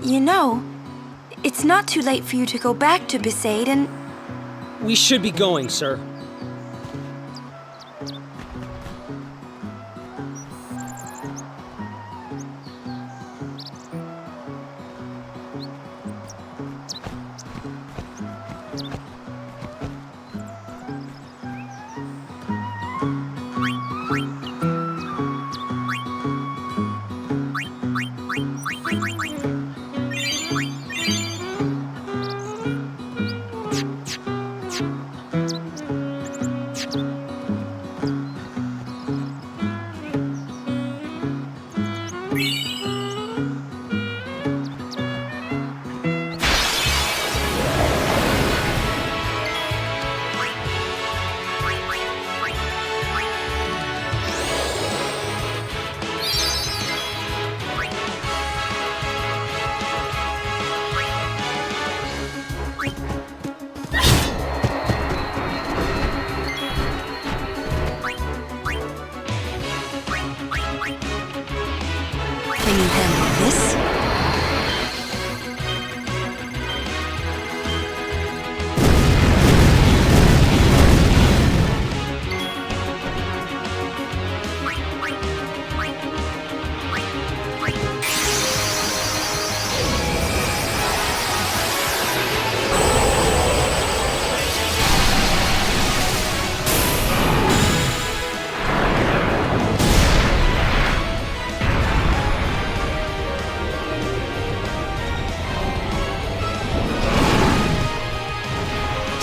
you know, it's not too late for you to go back to Besaid and... We should be going, sir.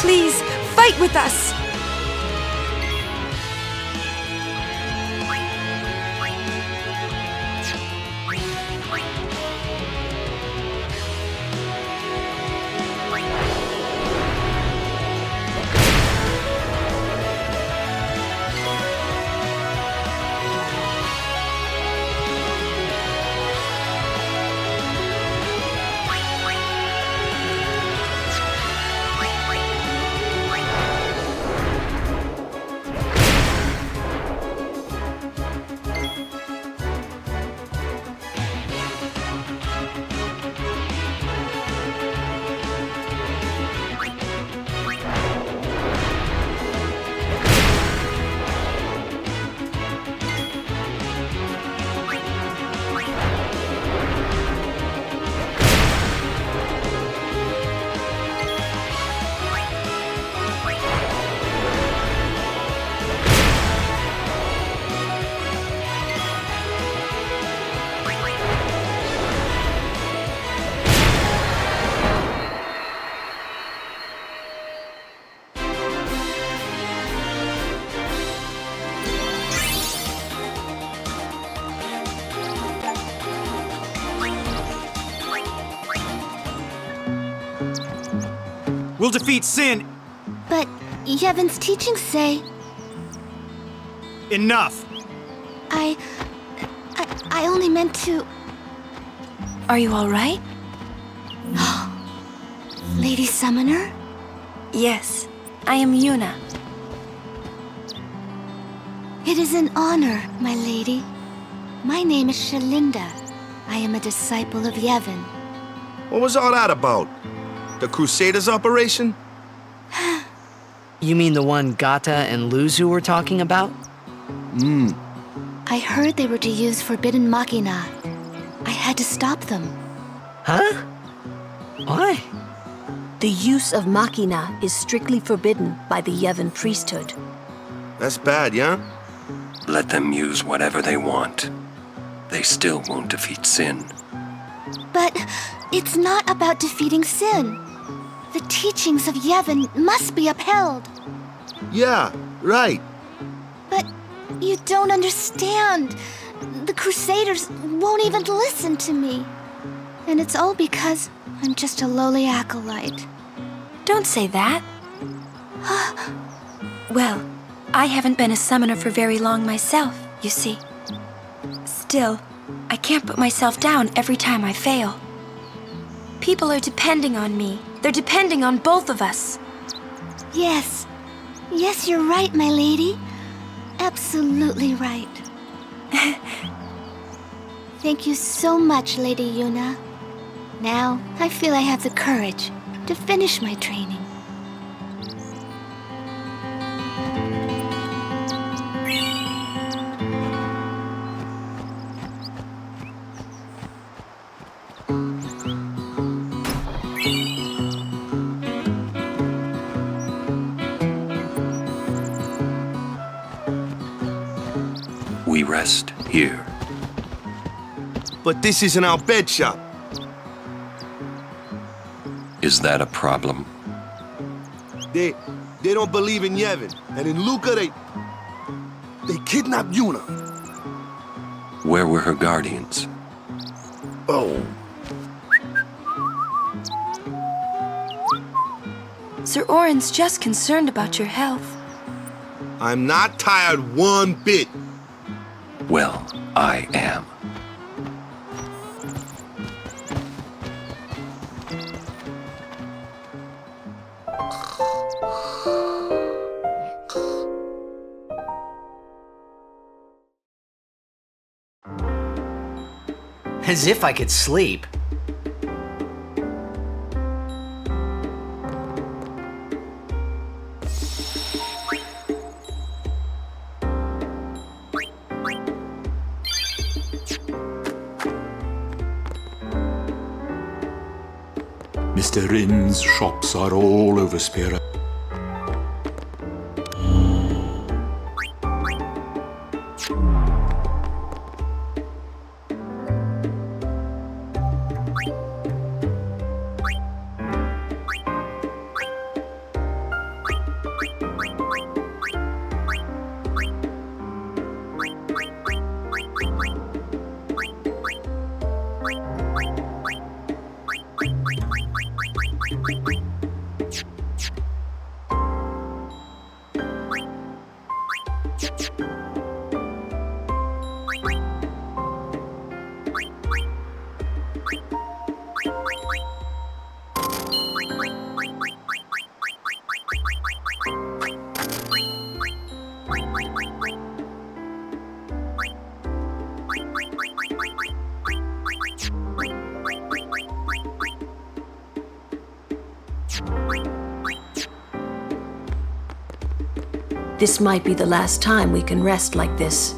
Please, fight with us! We'll defeat Sin. But Yevon's teachings say... Enough! I only meant to... Are you all right? Lady Summoner? Yes, I am Yuna. It is an honor, my lady. My name is Shalinda. I am a disciple of Yevon. What was all that about? The Crusaders operation? You mean the one Gata and Luzu were talking about? I heard they were to use forbidden machina. I had to stop them. Huh? Why? The use of machina is strictly forbidden by the Yevon priesthood. That's bad, yeah? Let them use whatever they want. They still won't defeat Sin. But it's not about defeating Sin. The teachings of Yevon must be upheld. Yeah, right. But you don't understand. The Crusaders won't even listen to me. And it's all because I'm just a lowly acolyte. Don't say that. Well, I haven't been a summoner for very long myself, you see. Still, I can't put myself down every time I fail. People are depending on me. They're depending on both of us. Yes. Yes, you're right, my lady. Absolutely right. Thank you so much, Lady Yuna. Now, I feel I have the courage to finish my training. We rest here. But this isn't our bed shop. Is that a problem? They don't believe in Yevon. And in Luca, they kidnapped Yuna. Where were her guardians? Oh. Sir Orin's just concerned about your health. I'm not tired one bit. Well, I am. As if I could sleep. Mr. Rin's shops are all over Spira. This might be the last time we can rest like this.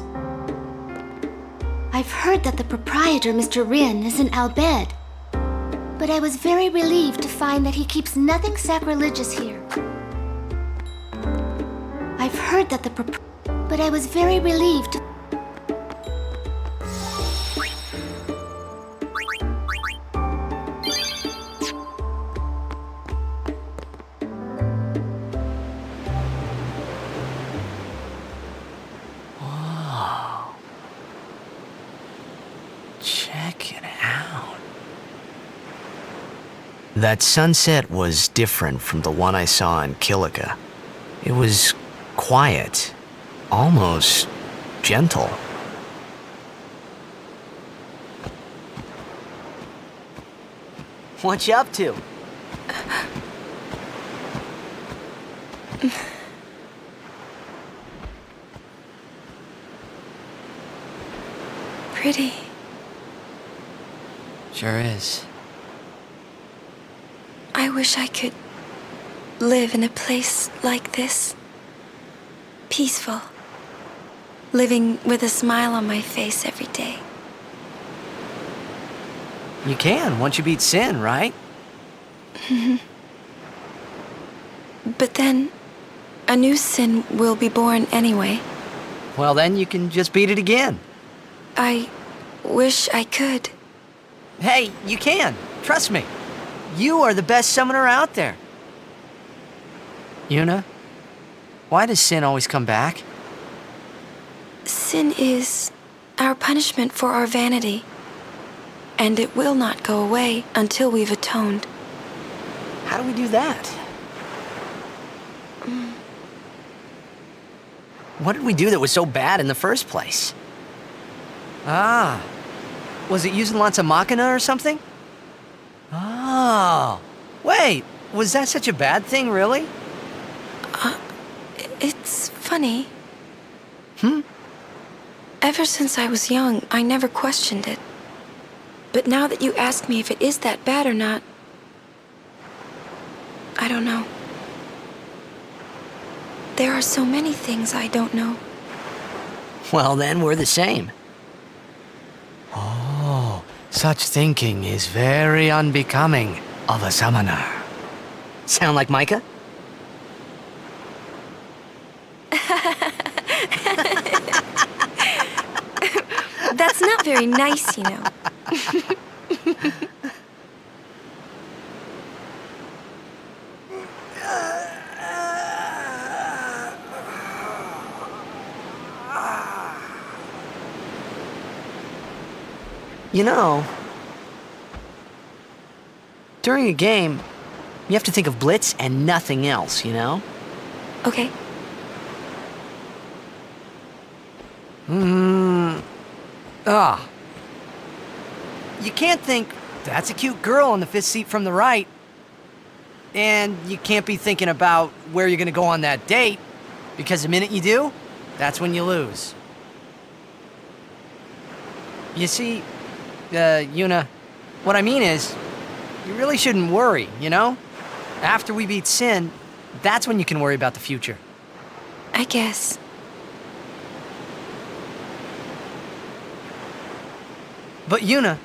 I've heard that the proprietor, Mr. Rin, is in Al Bhed. But I was very relieved to find that he keeps nothing sacrilegious here. I've heard that but I was very relieved to... That sunset was different from the one I saw in Kilika. It was quiet, almost gentle. What you up to? Pretty. Sure is. I wish I could live in a place like this. Peaceful. Living with a smile on my face every day. You can, once you beat Sin, right? But then, a new Sin will be born anyway. Well, then you can just beat it again. I wish I could. Hey, you can. Trust me. You are the best summoner out there. Yuna, why does Sin always come back? Sin is our punishment for our vanity. And it will not go away until we've atoned. How do we do that? What did we do that was so bad in the first place? Ah, was it using lots of machina or something? Oh, wait, was that such a bad thing, really? It's funny. Ever since I was young, I never questioned it. But now that you ask me if it is that bad or not, I don't know. There are so many things I don't know. Well, then we're the same. Oh, such thinking is very unbecoming of a summoner. Sound like Micah? That's not very nice, you know. You know, during a game, you have to think of Blitz and nothing else, you know? Okay. You can't think, that's a cute girl in the fifth seat from the right. And you can't be thinking about where you're gonna go on that date, because the minute you do, that's when you lose. You see, Yuna, what I mean is, you really shouldn't worry, you know? After we beat Sin, that's when you can worry about the future. I guess. But Yuna,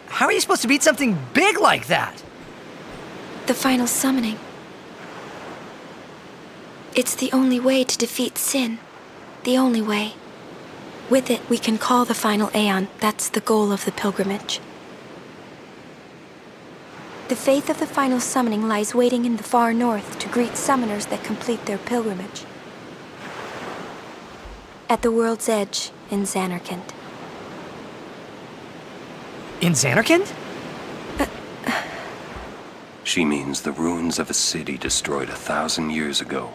how are you supposed to beat something big like that? The final summoning. It's the only way to defeat Sin. The only way. With it, we can call the final Aeon. That's the goal of the pilgrimage. The faith of the final summoning lies waiting in the far north to greet summoners that complete their pilgrimage. At the world's edge in Zanarkand. In Zanarkand? She means the ruins of a city destroyed 1,000 years ago.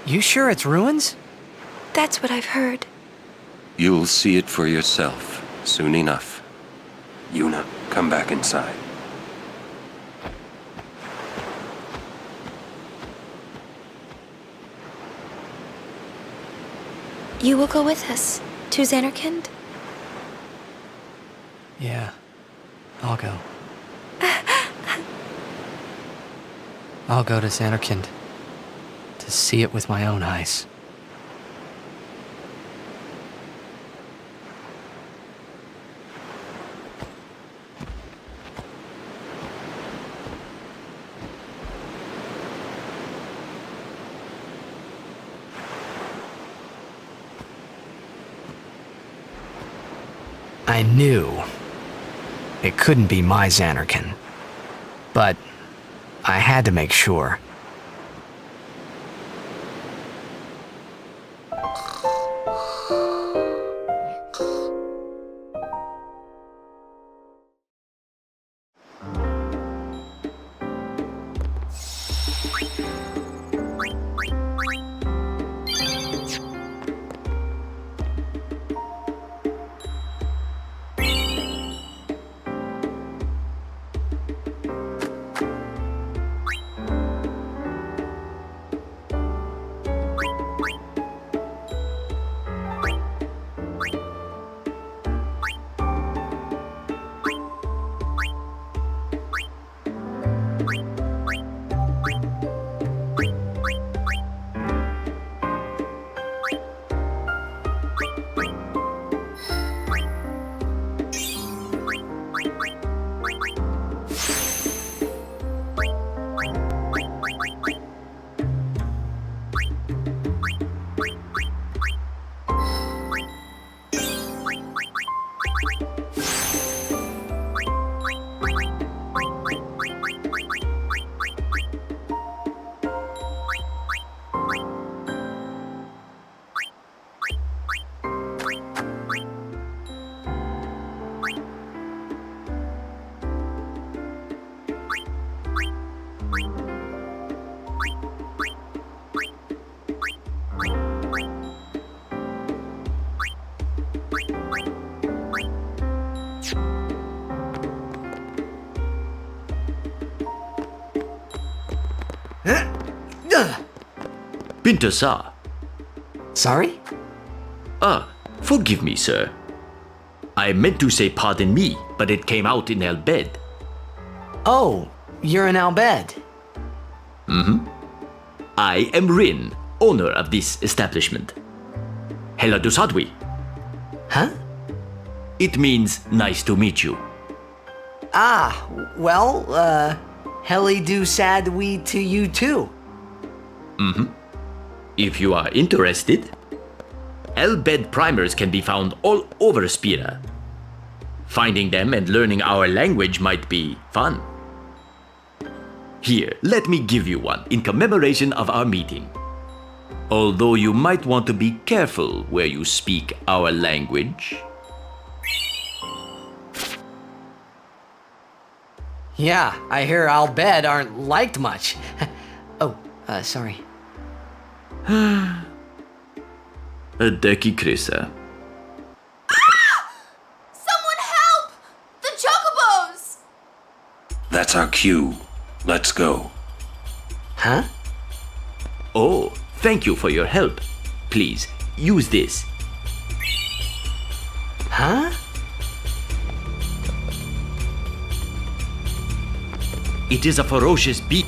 You sure it's ruins? That's what I've heard. You'll see it for yourself soon enough. Yuna, come back inside. You will go with us to Zanarkand? Yeah, I'll go. I'll go to Zanarkand to see it with my own eyes. I knew it couldn't be my Zanarkand, but I had to make sure. Pinter, sir. Sorry? Forgive me, sir. I meant to say pardon me, but it came out in Al Bhed. Oh, you're in Al Bhed. Mm-hmm. I am Rin, owner of this establishment. Hela du Sadwi. Huh? It means nice to meet you. Ah, well, Heli do Sadwi to you too. Mm-hmm. If you are interested, Al Bhed primers can be found all over Spira. Finding them and learning our language might be fun. Here, let me give you one in commemoration of our meeting. Although you might want to be careful where you speak our language. Yeah, I hear Al Bhed aren't liked much. Oh, sorry. Deki Krisa. Someone help! The chocobos! That's our cue. Let's go. Huh? Oh, thank you for your help. Please, use this. Huh? It is a ferocious beast.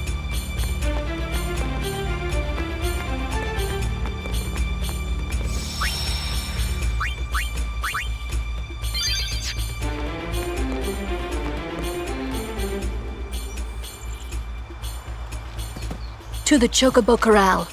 To the Chocobo Corral.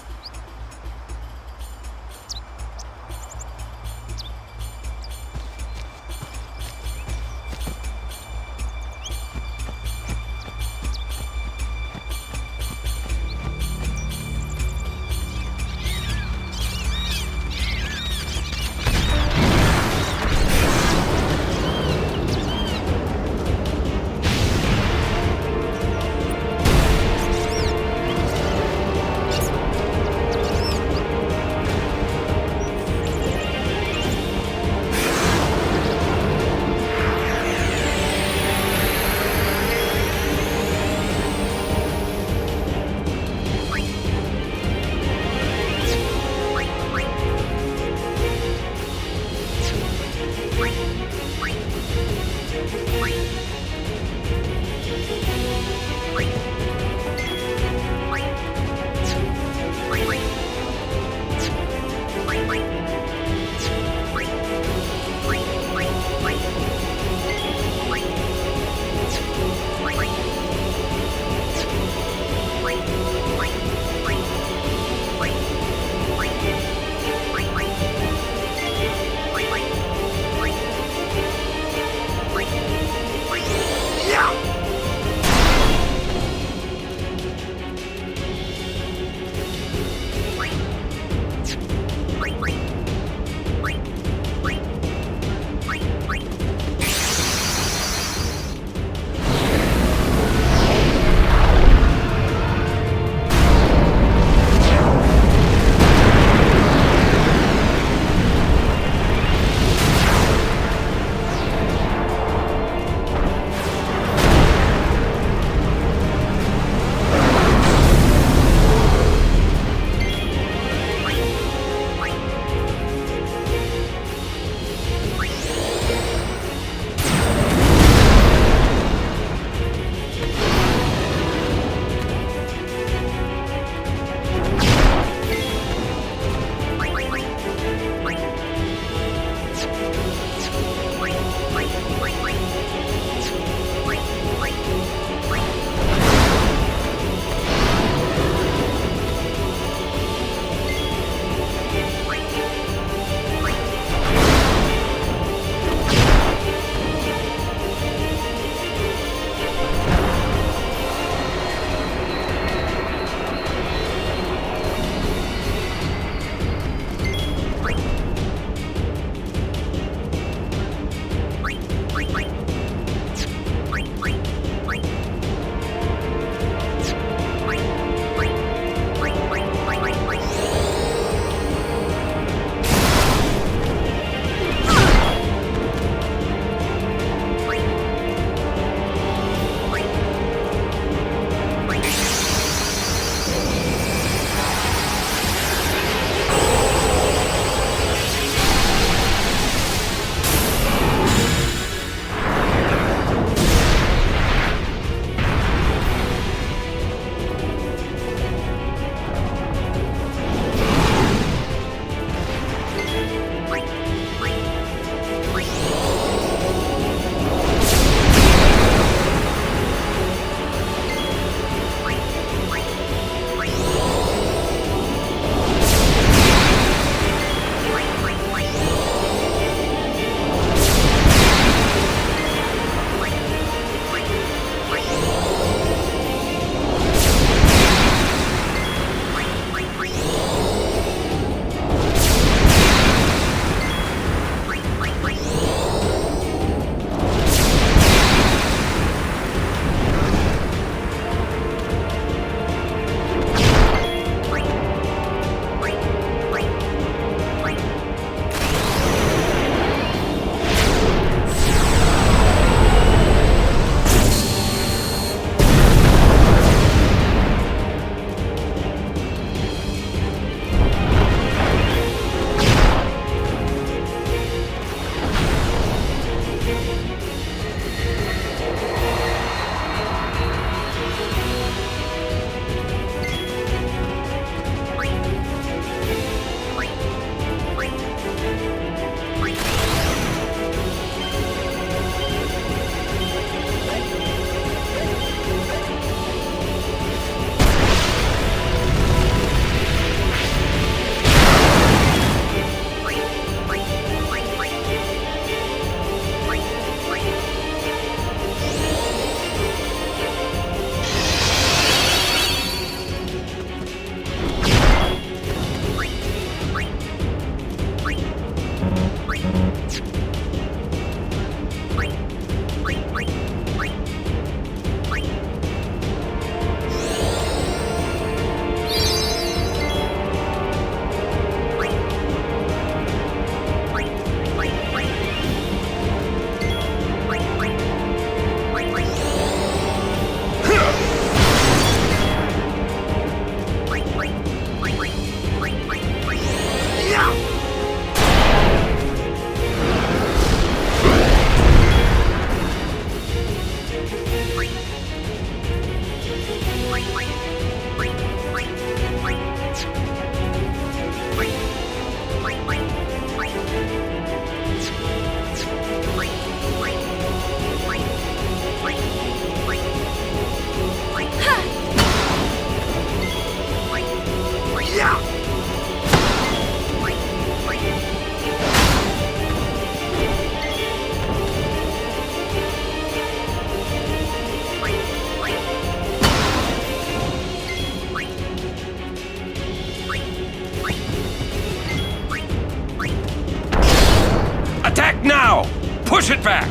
Now! Push it back!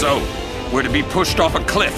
So, we're to be pushed off a cliff.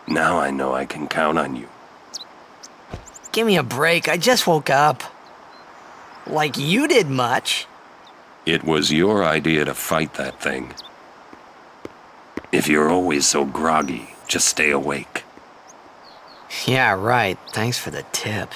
Now I know I can count on you. Give me a break, I just woke up. Like you did much. It was your idea to fight that thing. If you're always so groggy, just stay awake. Yeah, right. Thanks for the tip.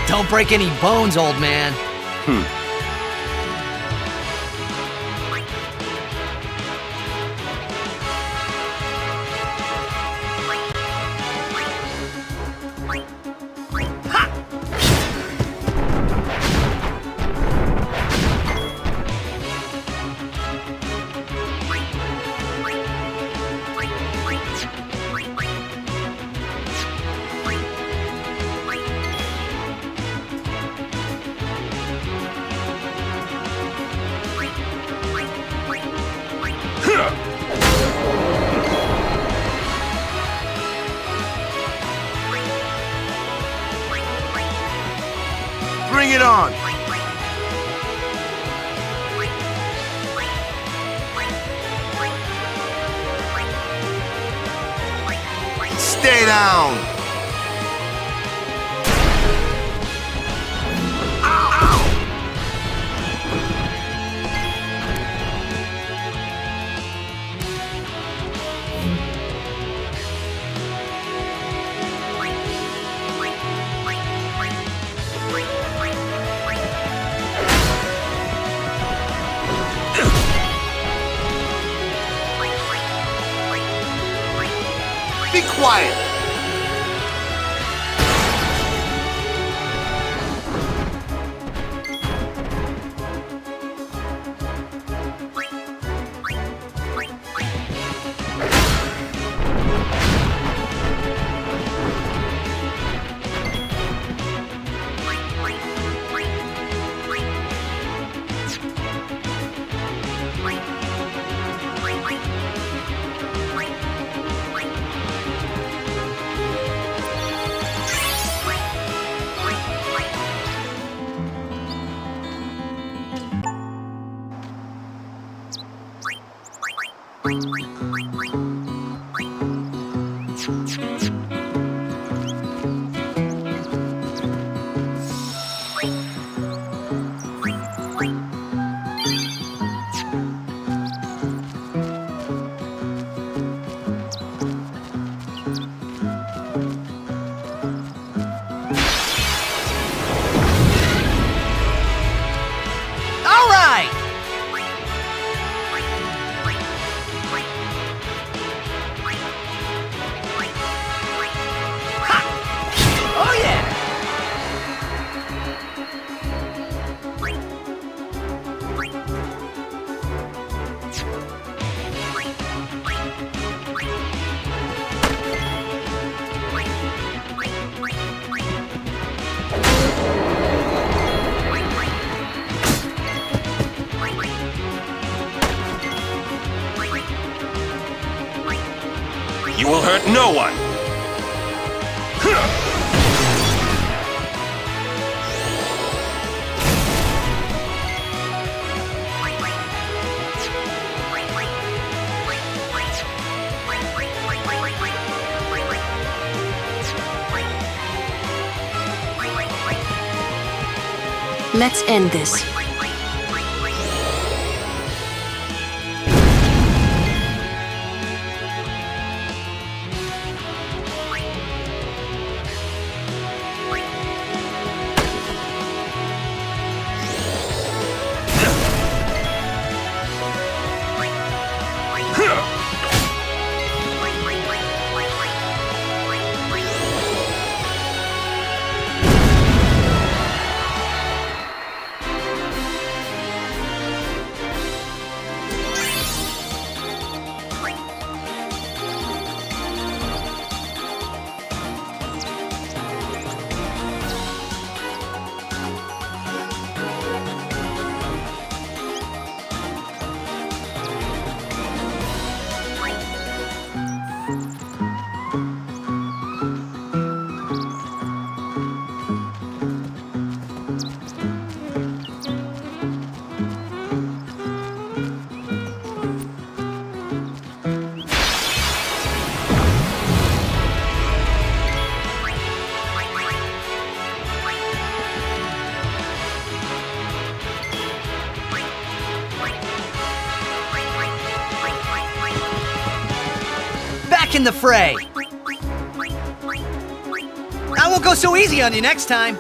Don't break any bones, old man. Bring it on! Stay down! Be quiet! no one! Let's end this. In the fray. I won't go so easy on you next time.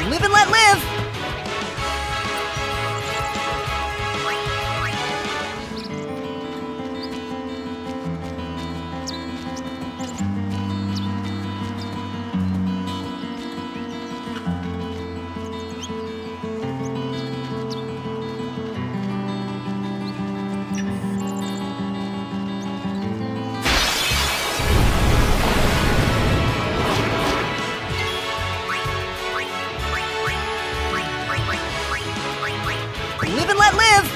Live and let live! Live and let live!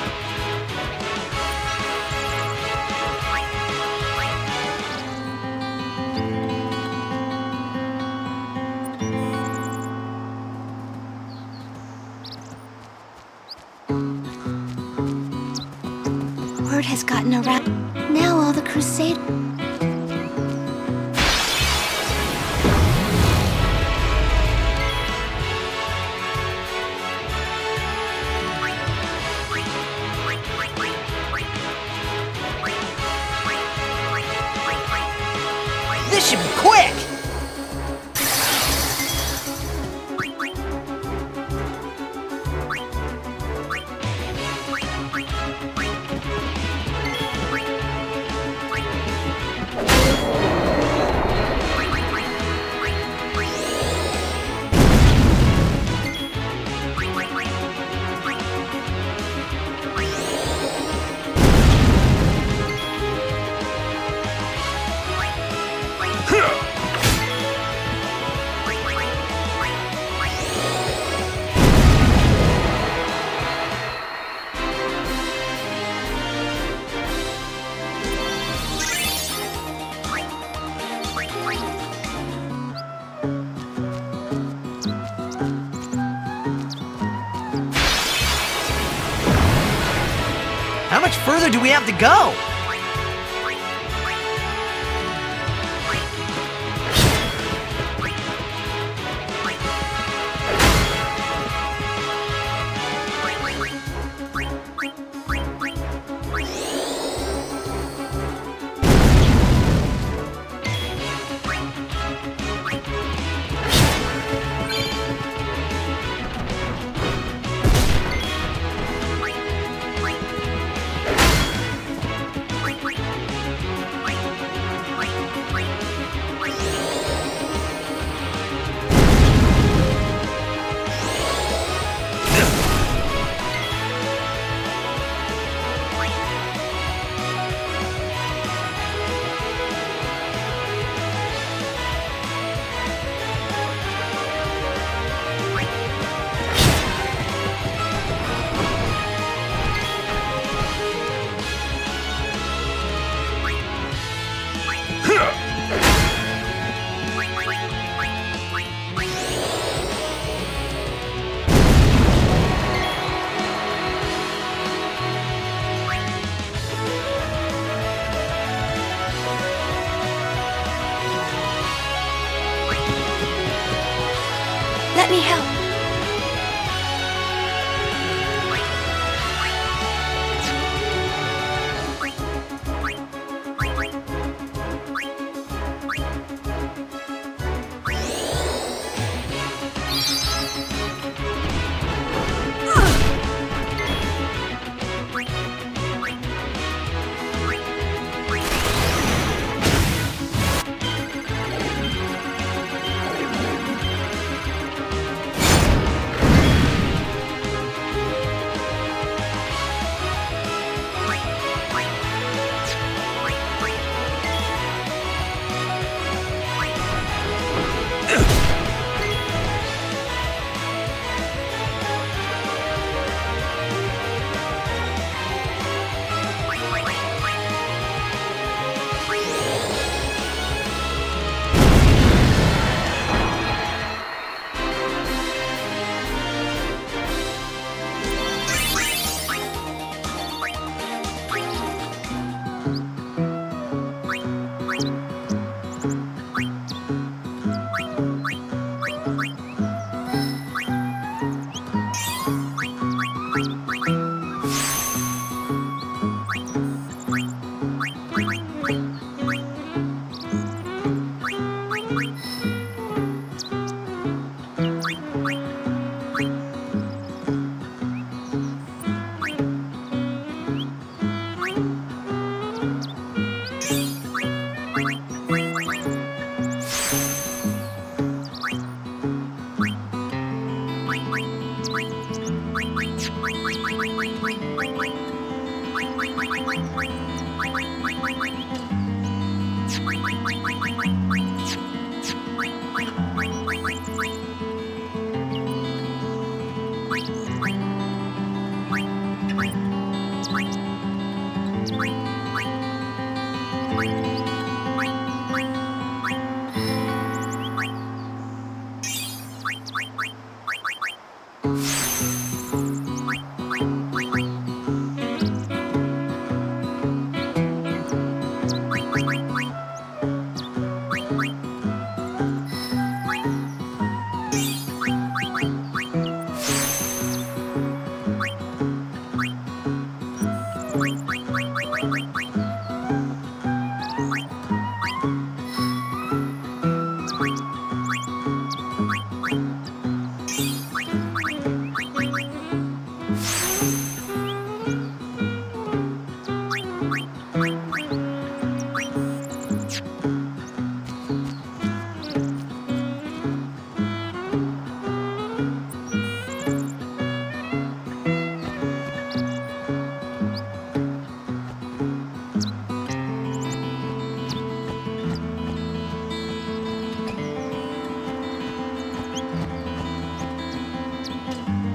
Word has gotten around. Now all the Crusaders. This should be quick! How much further do we have to go? me help.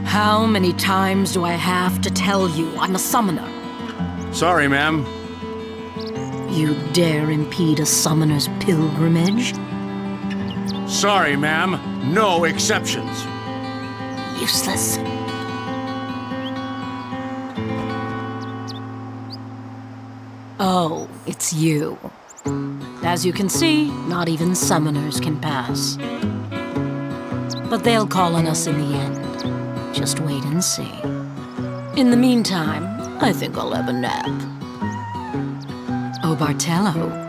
How many times do I have to tell you I'm a summoner? Sorry, ma'am. You dare impede a summoner's pilgrimage? Sorry, ma'am. No exceptions. Useless. Oh, it's you. As you can see, not even summoners can pass. But they'll call on us in the end. Just wait and see. In the meantime, I think I'll have a nap. Oh, Bartello.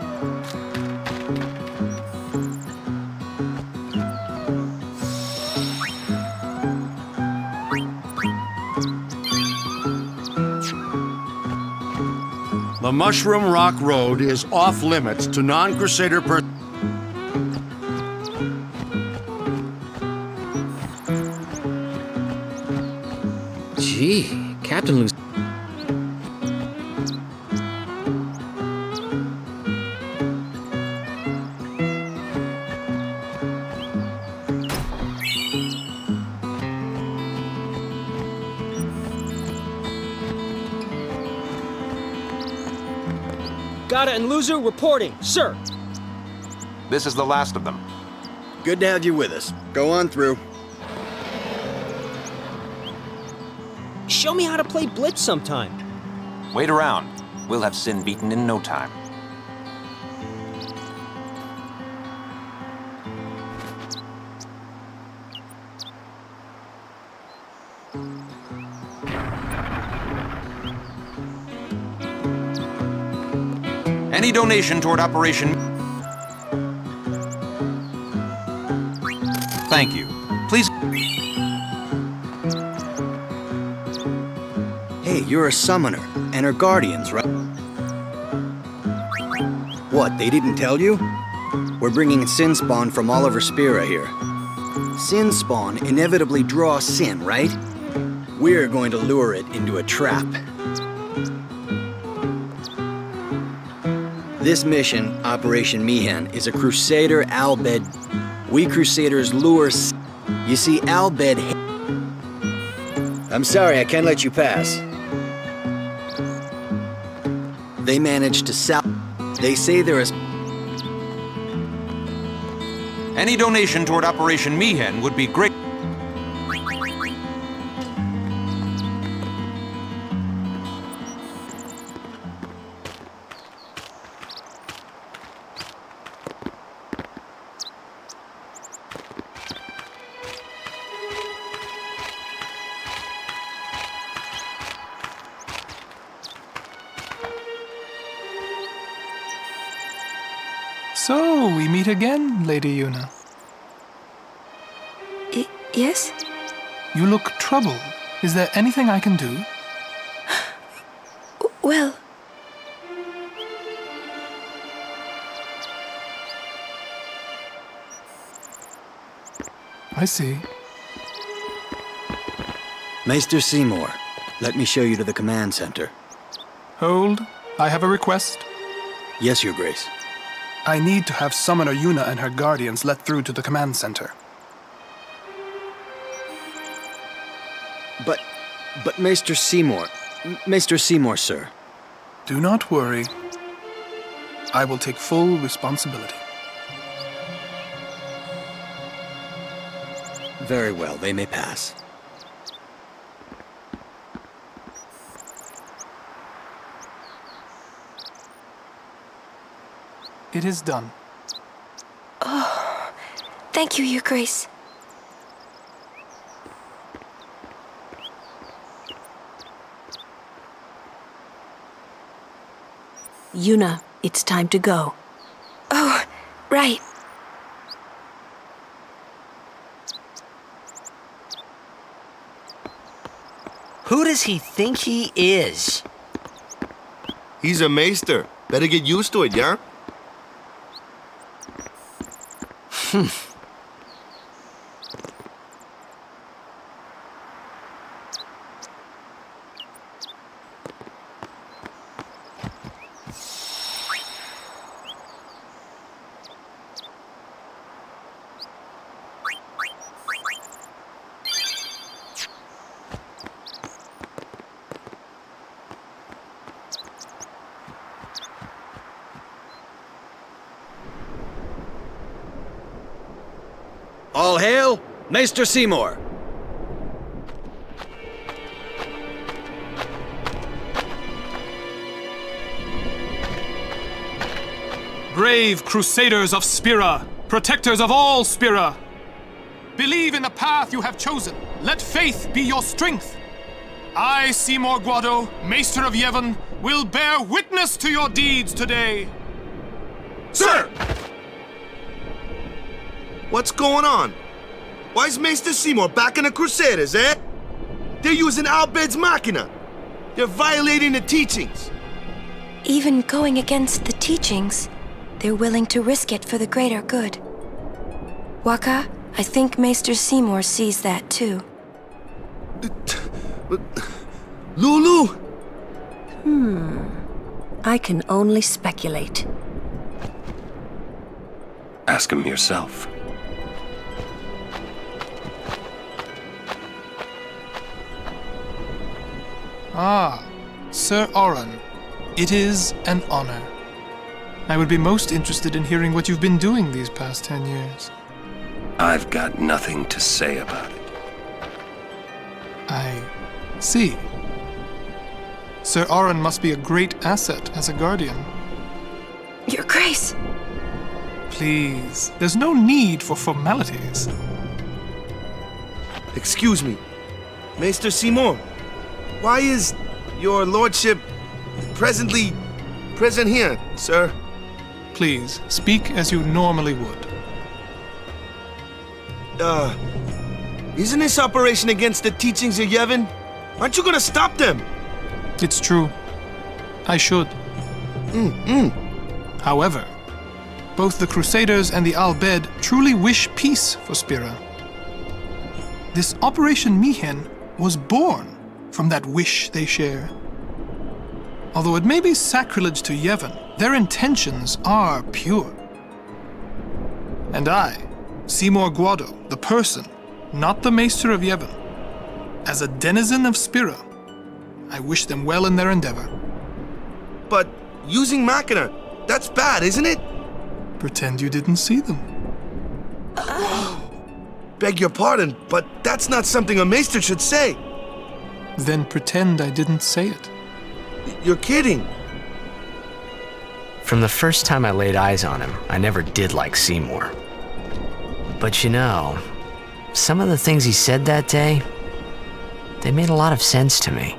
The Mushroom Rock Road is off-limits to non-Crusader personnel. Gee, Captain Lucy. Gata and Luzu reporting, sir. This is the last of them. Good to have you with us. Go on through. Show me how to play Blitz sometime. Wait around. We'll have Sin beaten in no time. Any donation toward Operation... Thank you. Please... Hey, you're a summoner, and her guardians, right? What, they didn't tell you? We're bringing sin spawn from all over Spira here. Sin spawn inevitably draws sin, right? We're going to lure it into a trap. This mission, Operation Mihan, is a Crusader Albed. We Crusaders lure You see, Albed... I'm sorry, I can't let you pass. They managed to sell... They say there is... Any donation toward Operation Mihan would be great. So, we meet again, Lady Yuna. Yes? You look troubled. Is there anything I can do? Well... I see. Maester Seymour, let me show you to the command center. Hold. I have a request. Yes, Your Grace. I need to have Summoner Yuna and her guardians let through to the command center. But Maester Seymour... Maester Seymour, sir. Do not worry. I will take full responsibility. Very well, they may pass. It is done. Oh, thank you, Your Grace. Yuna, it's time to go. Oh, right. Who does he think he is? He's a maester. Better get used to it, yeah? All hail, Maester Seymour! Brave Crusaders of Spira, protectors of all Spira. Believe in the path you have chosen. Let faith be your strength. I, Seymour Guado, Maester of Yevon, will bear witness to your deeds today. Sir! What's going on? Why is Maester Seymour backing the Crusaders, eh? They're using Albed's Machina. They're violating the teachings. Even going against the teachings, they're willing to risk it for the greater good. Waka, I think Maester Seymour sees that too. Lulu! I can only speculate. Ask him yourself. Ah, Sir Oran. It is an honor. I would be most interested in hearing what you've been doing these past 10 years. I've got nothing to say about it. I see. Sir Oran must be a great asset as a guardian. Your Grace! Please, there's no need for formalities. Excuse me. Maester Seymour, why is your lordship presently Present here, sir. Please, speak as you normally would. Isn't this operation against the teachings of Yevon? Aren't you gonna stop them? It's true. I should. However, both the Crusaders and the Al Bhed truly wish peace for Spira. This Operation Mihen was born from that wish they share. Although it may be sacrilege to Yevon, their intentions are pure. And I, Seymour Guado, the person, not the Maester of Yevon, as a denizen of Spira, I wish them well in their endeavor. But using Machina, that's bad, isn't it? Pretend you didn't see them. Beg your pardon, but that's not something a Maester should say. Then pretend I didn't say it. You're kidding. From the first time I laid eyes on him, I never did like Seymour. But you know, some of the things he said that day, they made a lot of sense to me.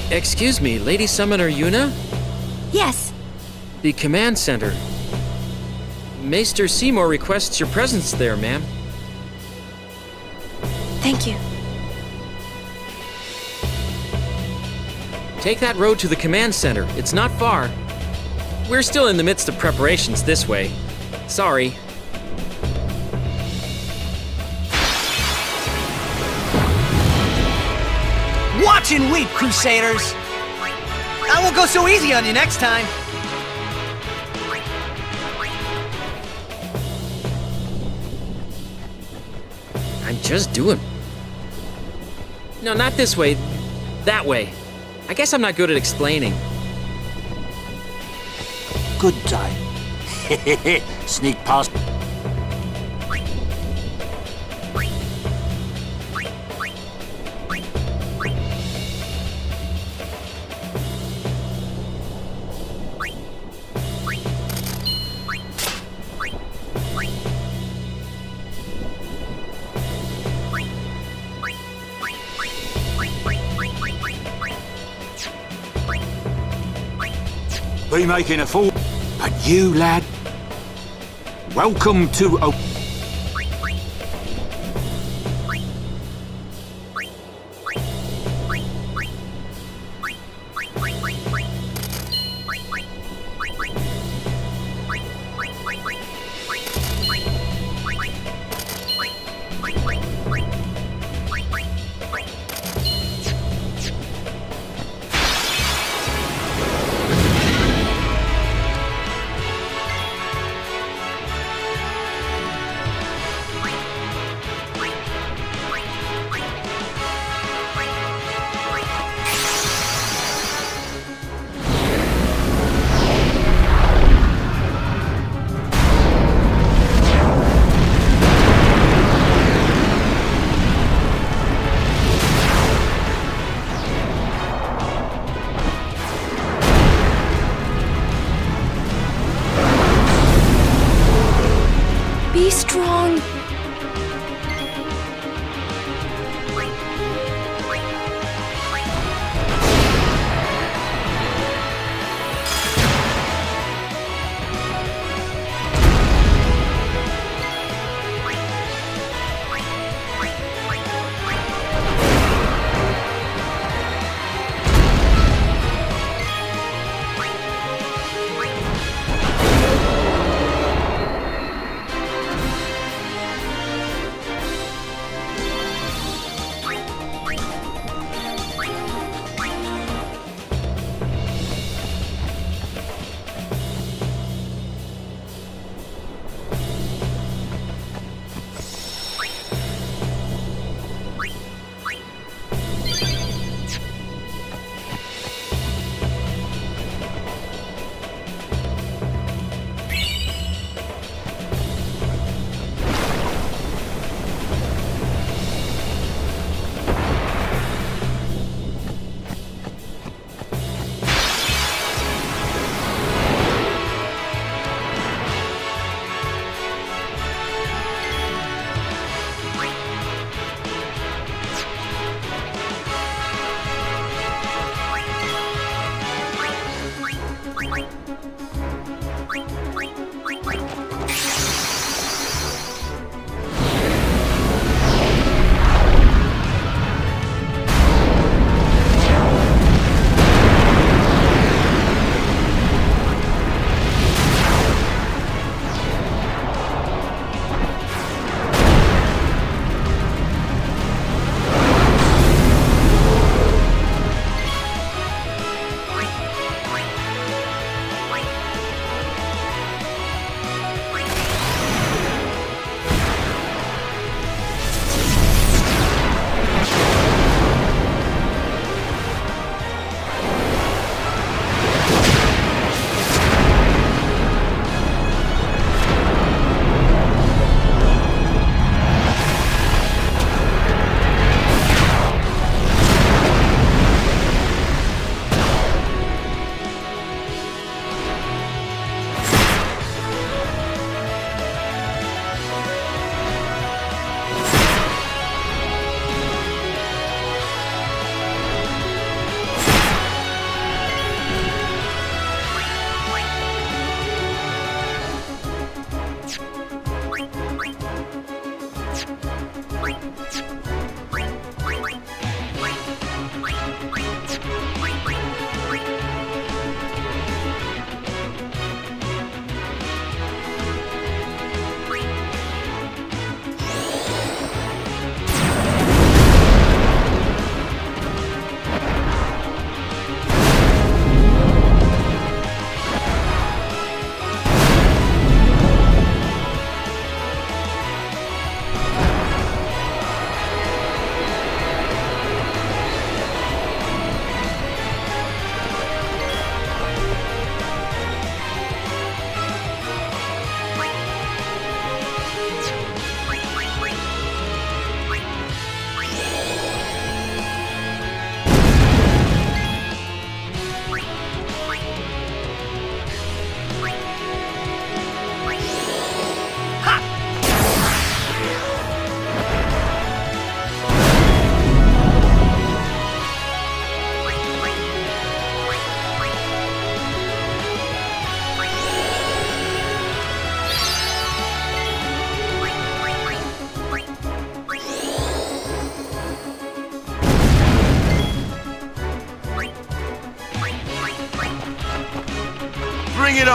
Excuse me, Lady Summoner Yuna? Yes. The command center. Maester Seymour requests your presence there, ma'am. Thank you. Take that road to the command center. It's not far. We're still in the midst of preparations this way. Sorry. Watch and weep, Crusaders! I won't go so easy on you next time. I'm just doing... No, not this way. That way. I guess I'm not good at explaining. Good time. Sneak past. Be making a fool. But you, lad, welcome to a... Be strong.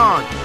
on!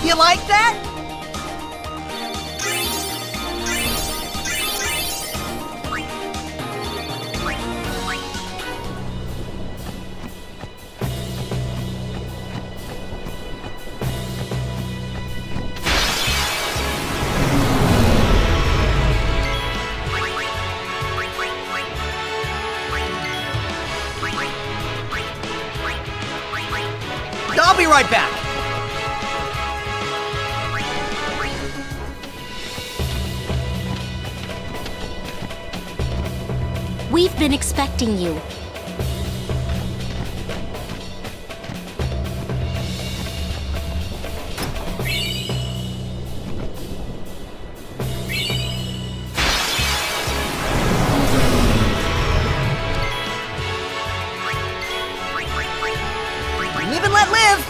You like that? I'll be right back. We've been expecting you. Live and let live!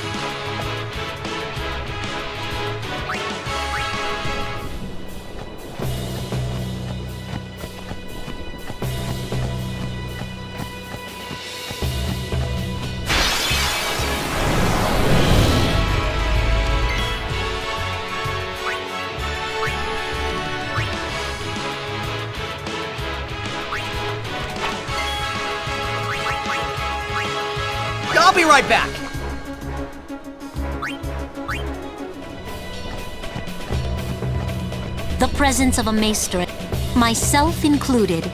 I'll be right back. The presence of a maester, myself included.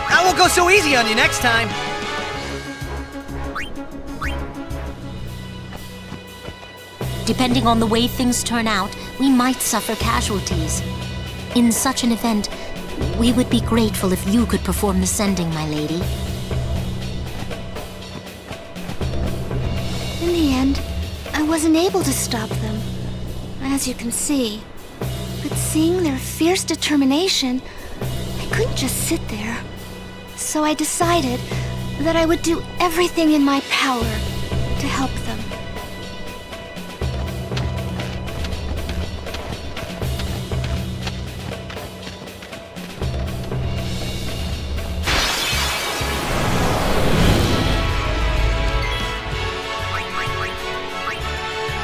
I won't go so easy on you next time. Depending on the way things turn out, we might suffer casualties. In such an event, we would be grateful if you could perform the sending, my lady. In the end, I wasn't able to stop them, as you can see. But seeing their fierce determination, I couldn't just sit there. So I decided that I would do everything in my power to help them.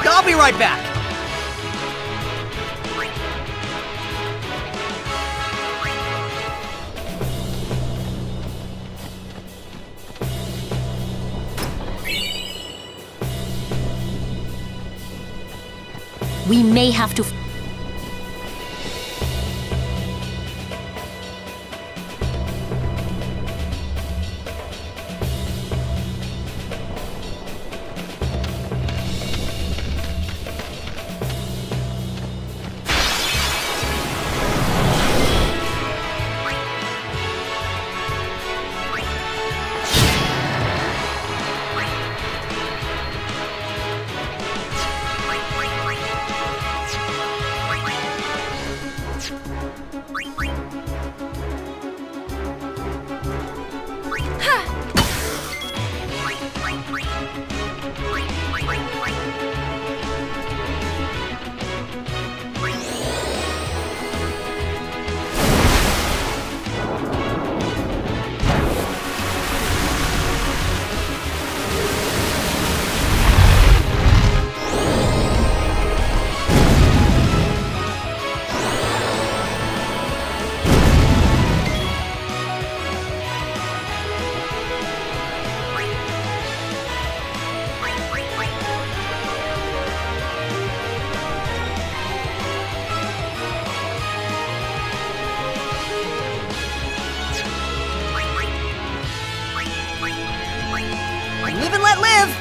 I'll be right back. We may have to... live!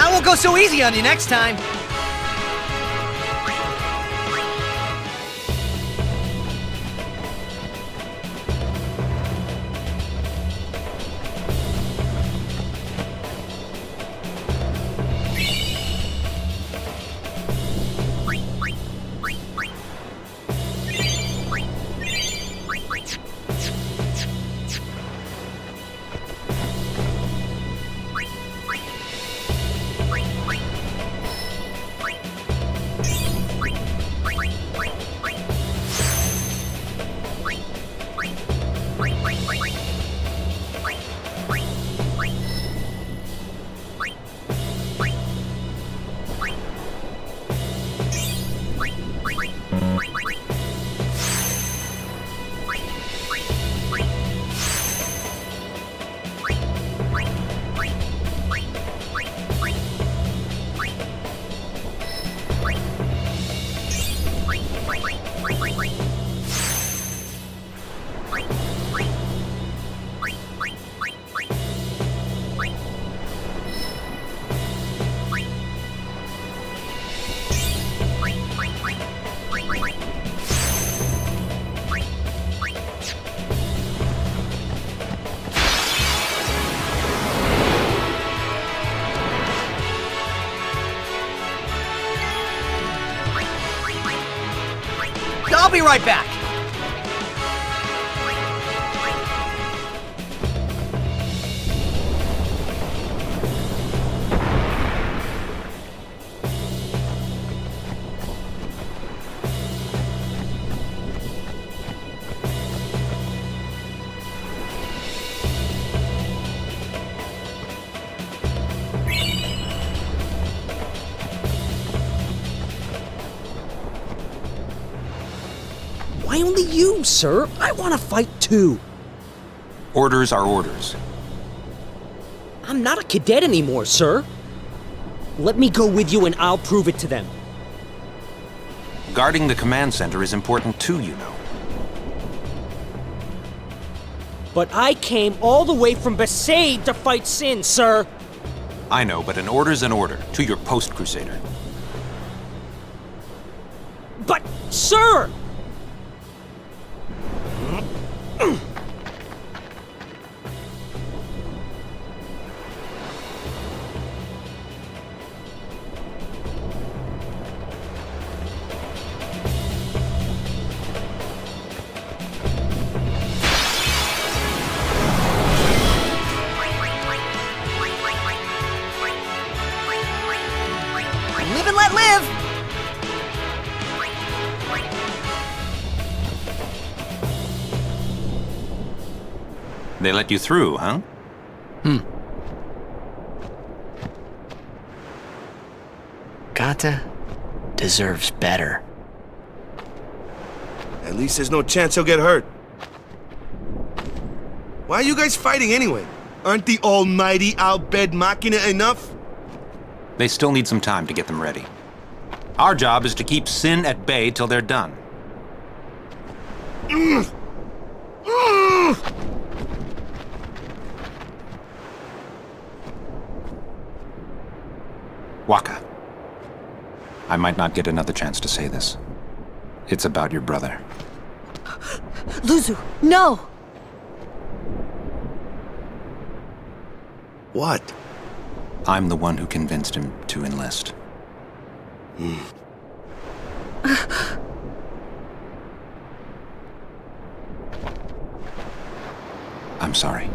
I won't go so easy on you next time. I'll be right back. Why only you, sir? I want to fight too. Orders are orders. I'm not a cadet anymore, sir. Let me go with you and I'll prove it to them. Guarding the command center is important too, you know. But I came all the way from Besaid to fight Sin, sir. I know, but an order's an order, to your post, Crusader. But, sir! Live and let live! They let you through, huh? Gata deserves better. At least there's no chance he'll get hurt. Why are you guys fighting anyway? Aren't the almighty Albed Machina enough? They still need some time to get them ready. Our job is to keep Sin at bay till they're done. Waka. I might not get another chance to say this. It's about your brother. Luzu, no! What? I'm the one who convinced him to enlist. I'm sorry.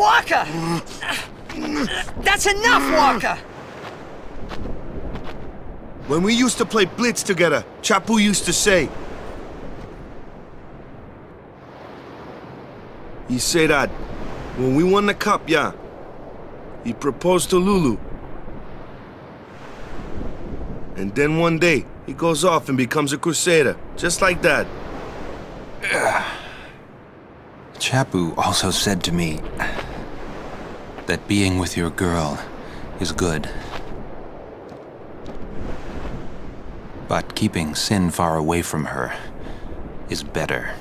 Waka! That's enough, Waka! When we used to play Blitz together, Chapu used to say... He said that when we won the cup, yeah, he proposed to Lulu. And then one day, he goes off and becomes a crusader, just like that. Chapu also said to me that being with your girl is good. But keeping Sin far away from her is better.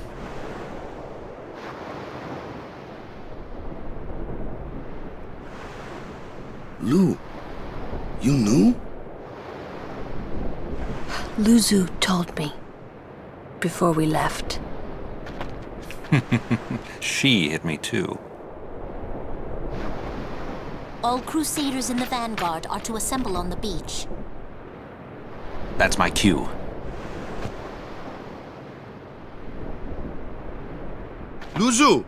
Lu, you knew? Luzu told me before we left. She hit me too. All Crusaders in the Vanguard are to assemble on the beach. That's my cue. Luzu,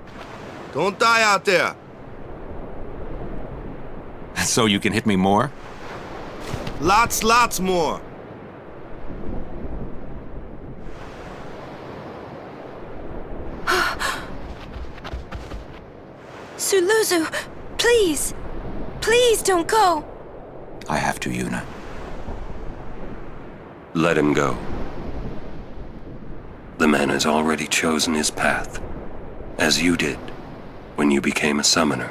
don't die out there. So you can hit me more? Lots more. Suluzu, please! Please don't go! I have to, Yuna. Let him go. The man has already chosen his path, as you did when you became a summoner.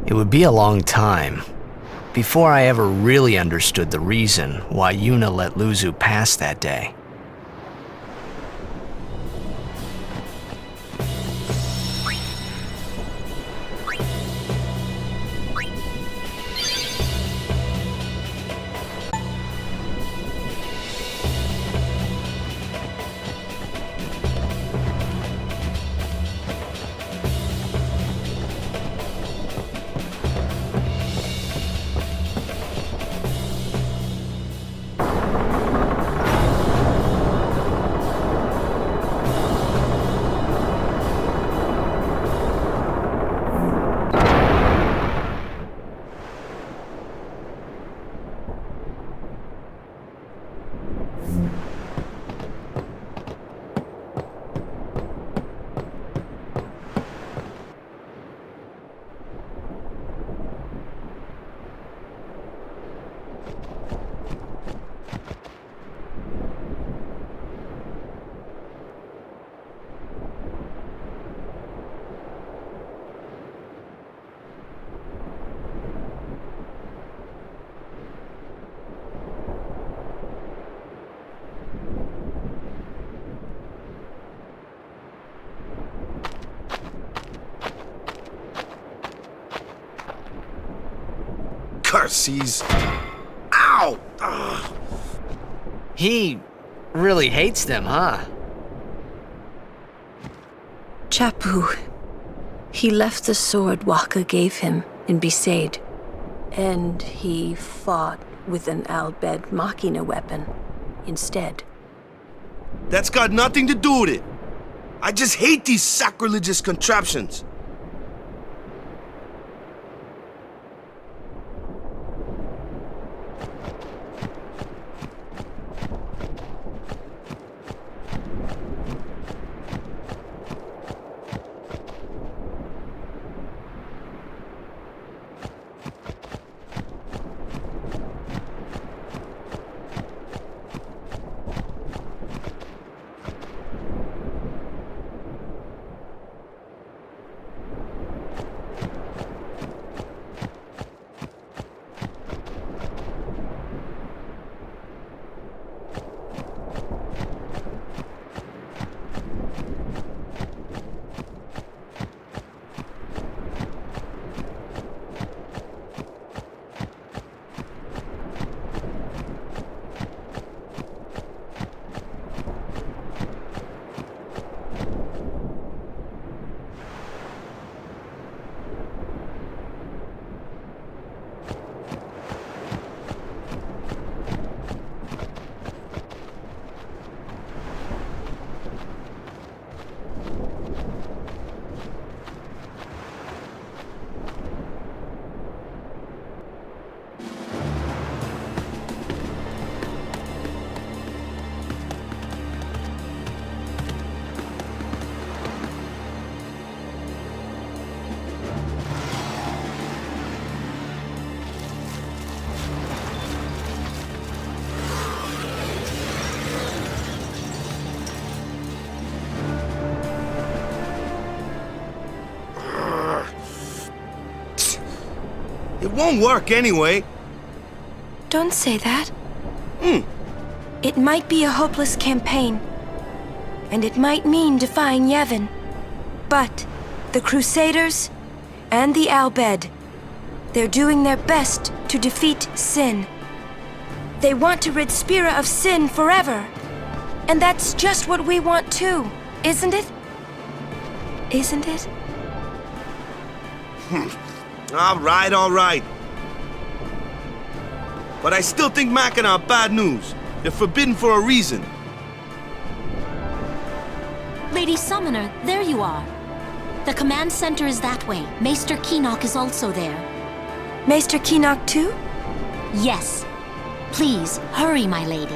It would be a long time before I ever really understood the reason why Yuna let Luzu pass that day. Curses! Ow! Ugh. He really hates them, huh? Chapu. He left the sword Waka gave him in Besaid, and he fought with an Al-Bed Machina weapon instead. That's got nothing to do with it. I just hate these sacrilegious contraptions. It won't work anyway. Don't say that. It might be a hopeless campaign, and it might mean defying Yevon. But the Crusaders and the Albed, they're doing their best to defeat sin. They want to rid Spira of sin forever. And that's just what we want too, isn't it? Isn't it? All right. But I still think Machina are bad news. They're forbidden for a reason. Lady Summoner, there you are. The command center is that way. Maester Keenock is also there. Maester Keenock too? Yes. Please, hurry, my lady.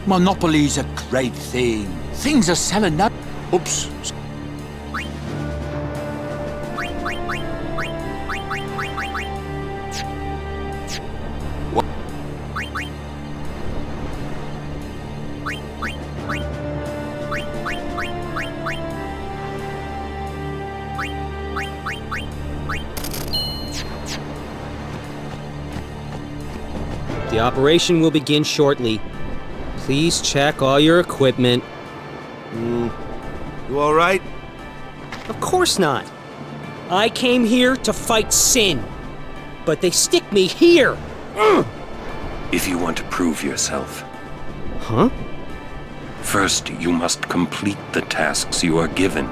Monopoly's a great thing. Things are selling now. Oops. The operation will begin shortly. Please check all your equipment. You all right? Of course not. I came here to fight sin, but they stick me here. If you want to prove yourself. Huh? First, you must complete the tasks you are given.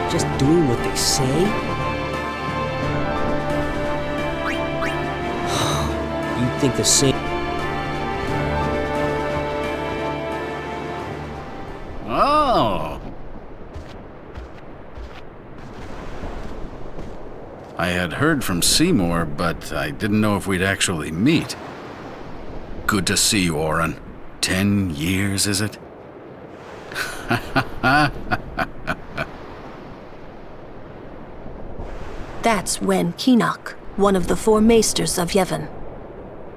Just doing what they say? You think the same? Oh. I had heard from Seymour, but I didn't know if we'd actually meet. Good to see you, Oren. 10 years, is it? That's Wen Keenock, one of the 4 maesters of Yevon.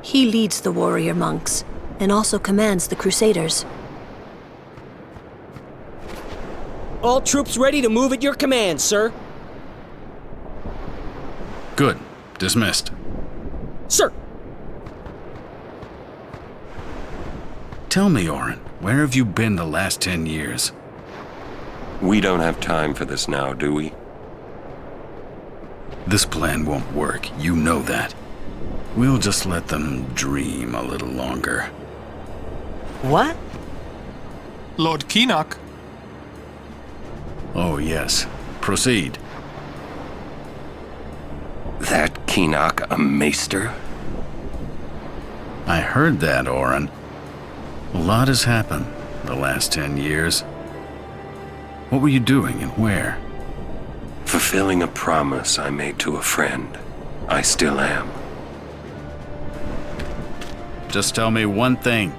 He leads the warrior monks, and also commands the Crusaders. All troops ready to move at your command, sir. Good. Dismissed. Sir! Tell me, Oren, where have you been the last 10 years? We don't have time for this now, do we? This plan won't work, you know that. We'll just let them dream a little longer. What? Lord Keenock. Oh, yes. Proceed. That Keenock a maester? I heard that, Orin. A lot has happened the last 10 years. What were you doing and where? Fulfilling a promise I made to a friend. I still am. Just tell me one thing.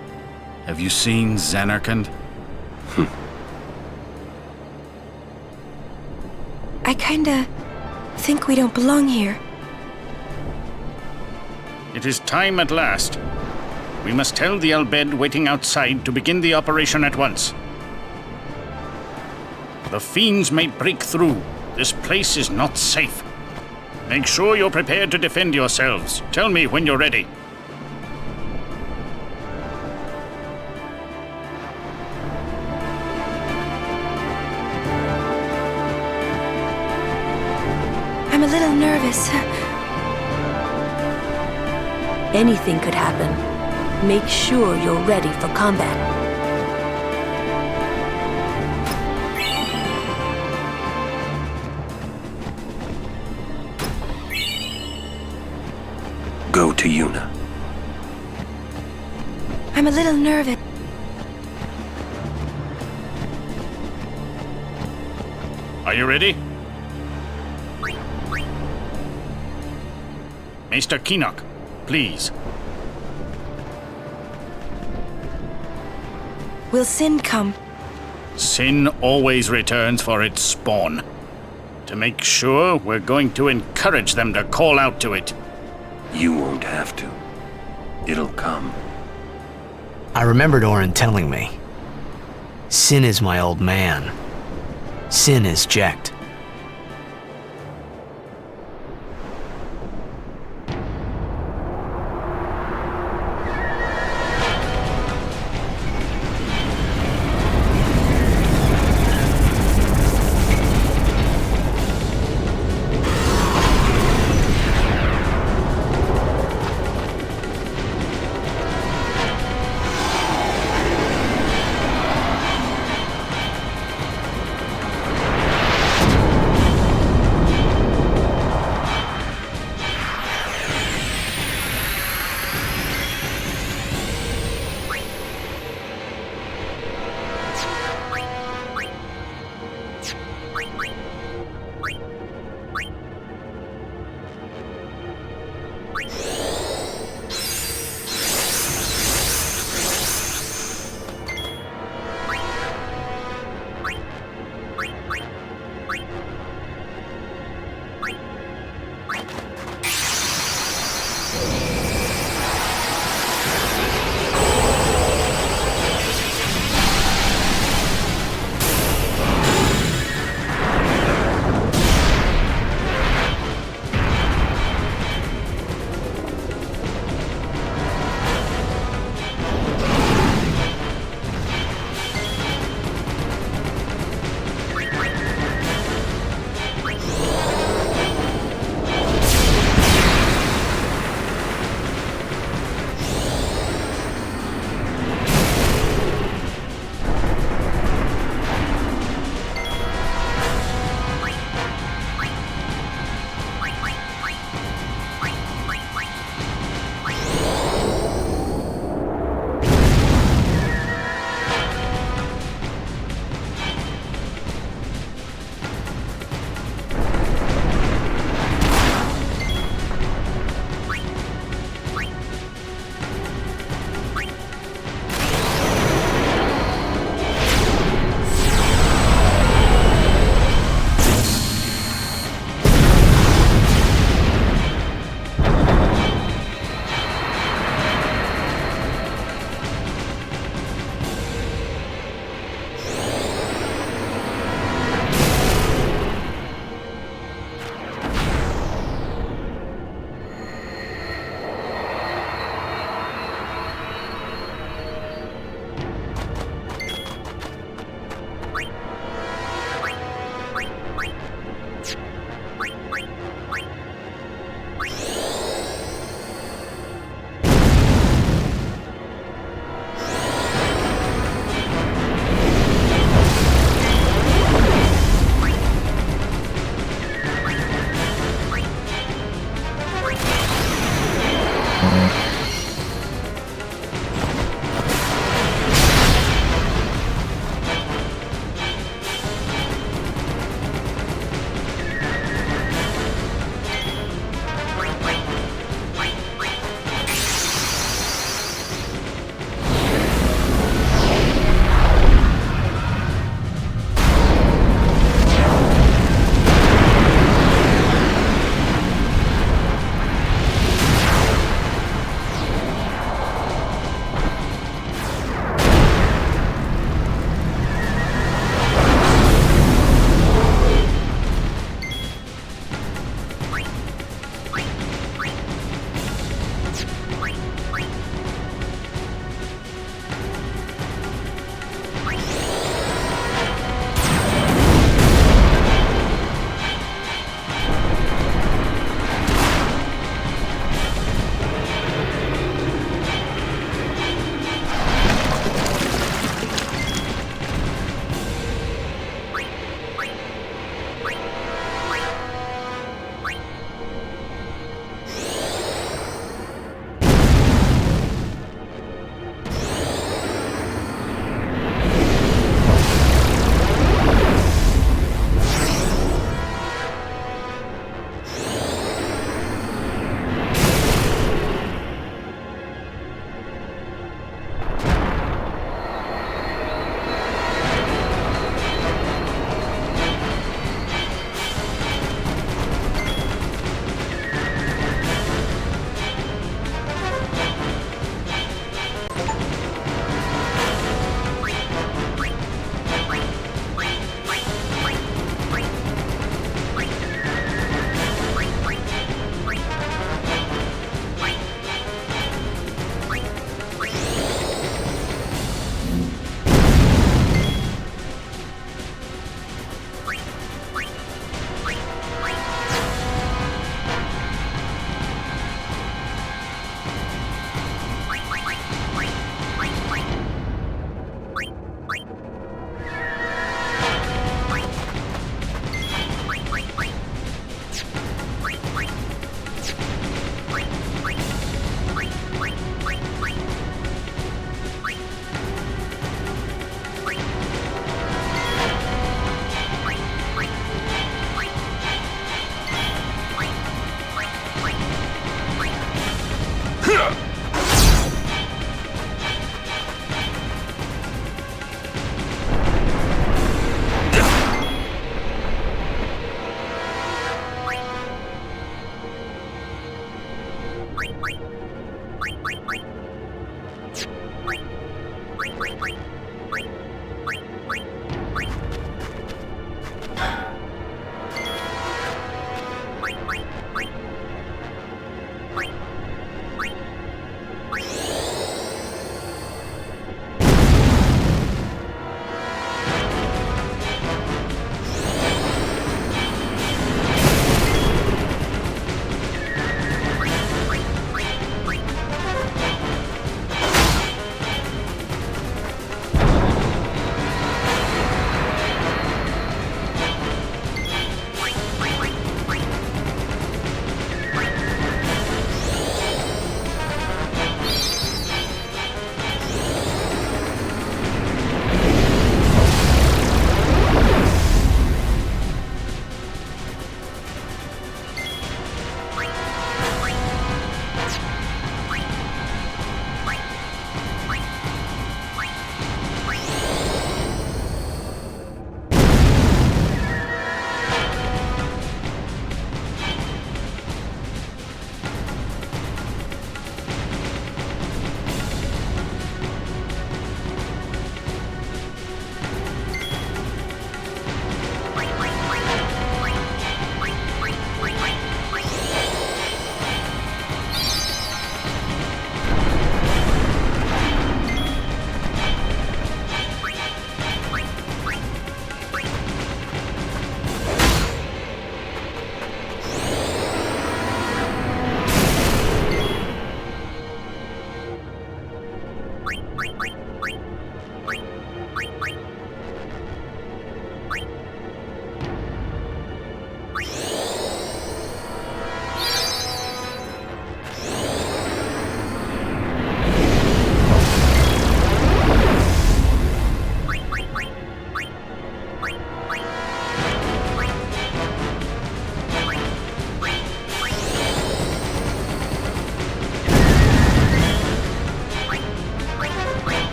Have you seen Zanarkand? I kinda think we don't belong here. It is time at last. We must tell the Al Bhed waiting outside to begin the operation at once. The fiends may break through. This place is not safe. Make sure you're prepared to defend yourselves. Tell me when you're ready. I'm a little nervous. Anything could happen. Make sure you're ready for combat. Go to Yuna. I'm a little nervous. Are you ready? Maester Keenock, please. Will Sin come? Sin always returns for its spawn. To make sure, we're going to encourage them to call out to it. You won't have to. It'll come. I remembered Orin telling me. Sin is my old man. Sin is Jecht.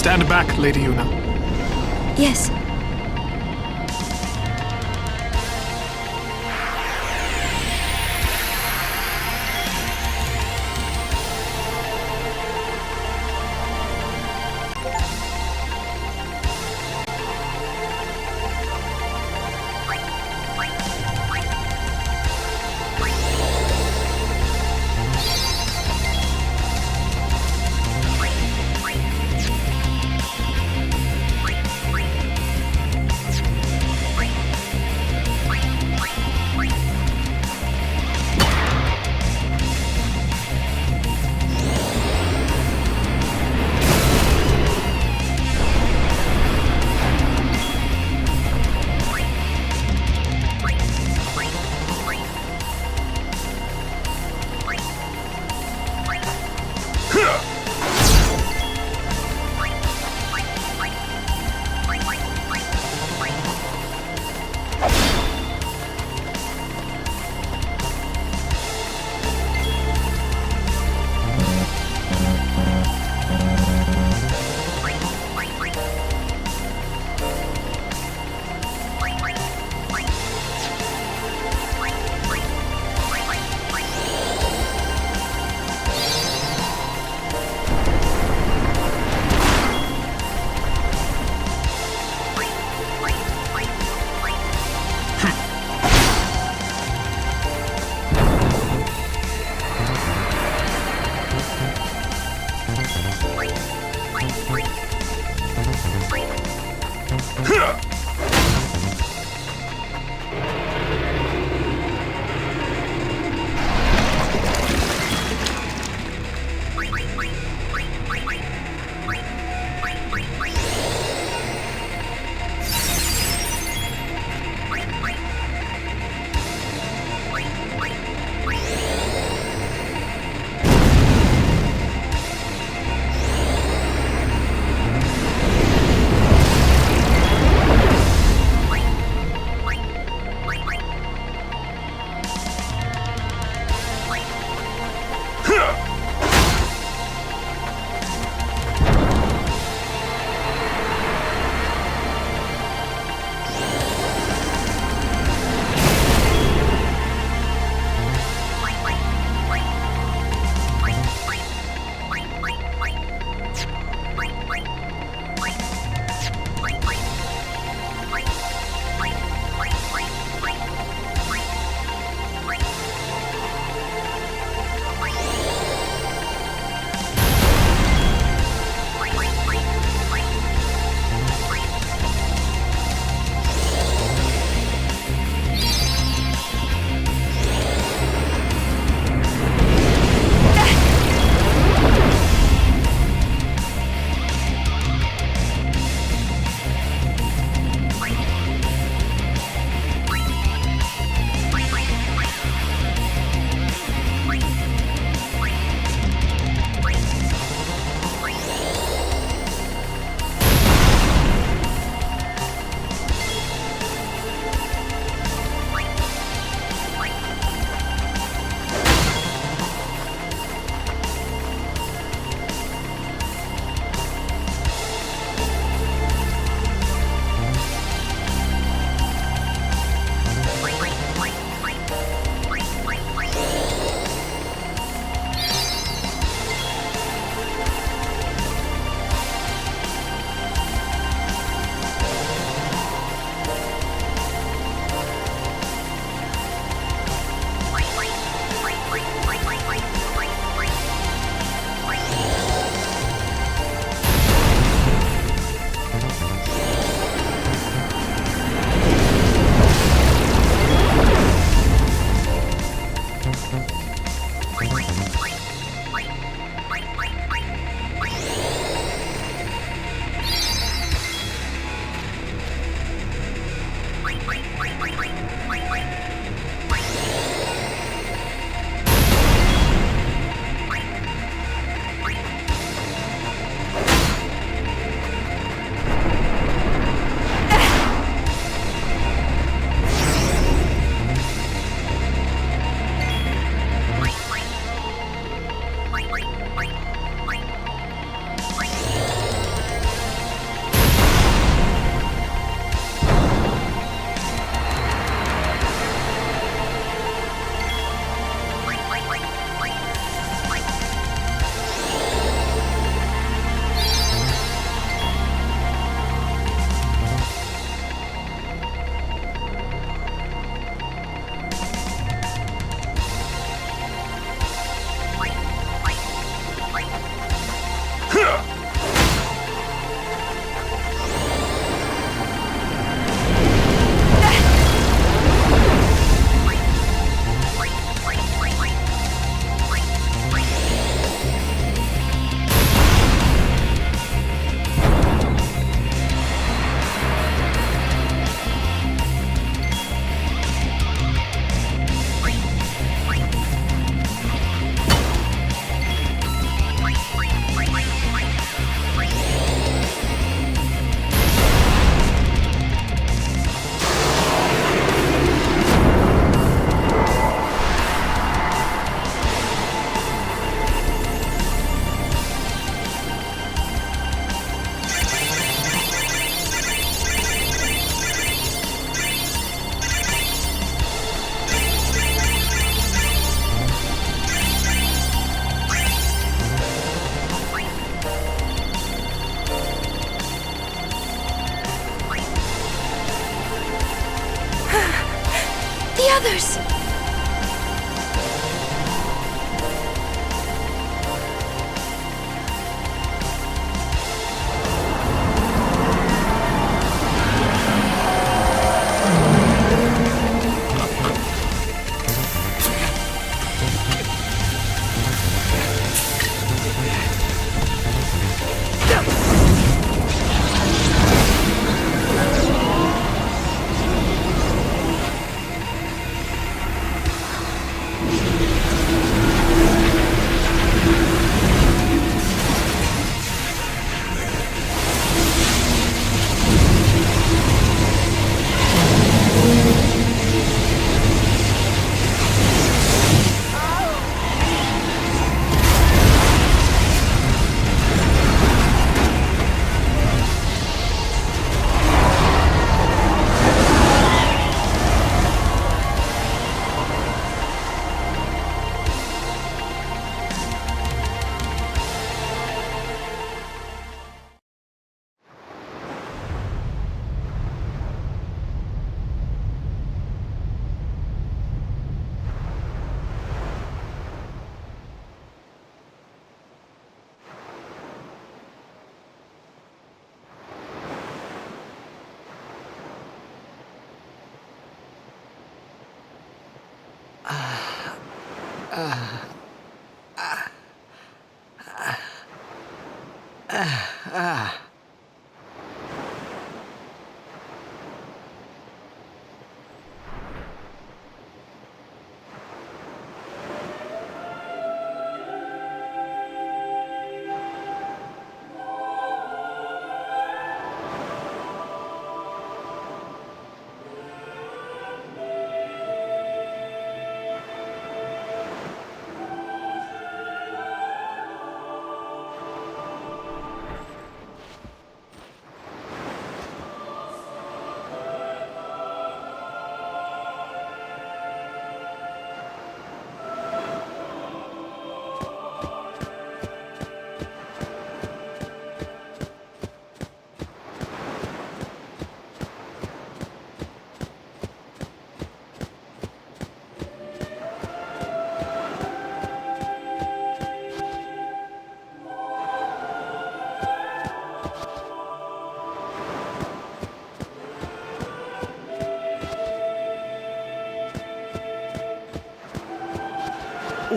Stand back, Lady Yuna. Yes. others!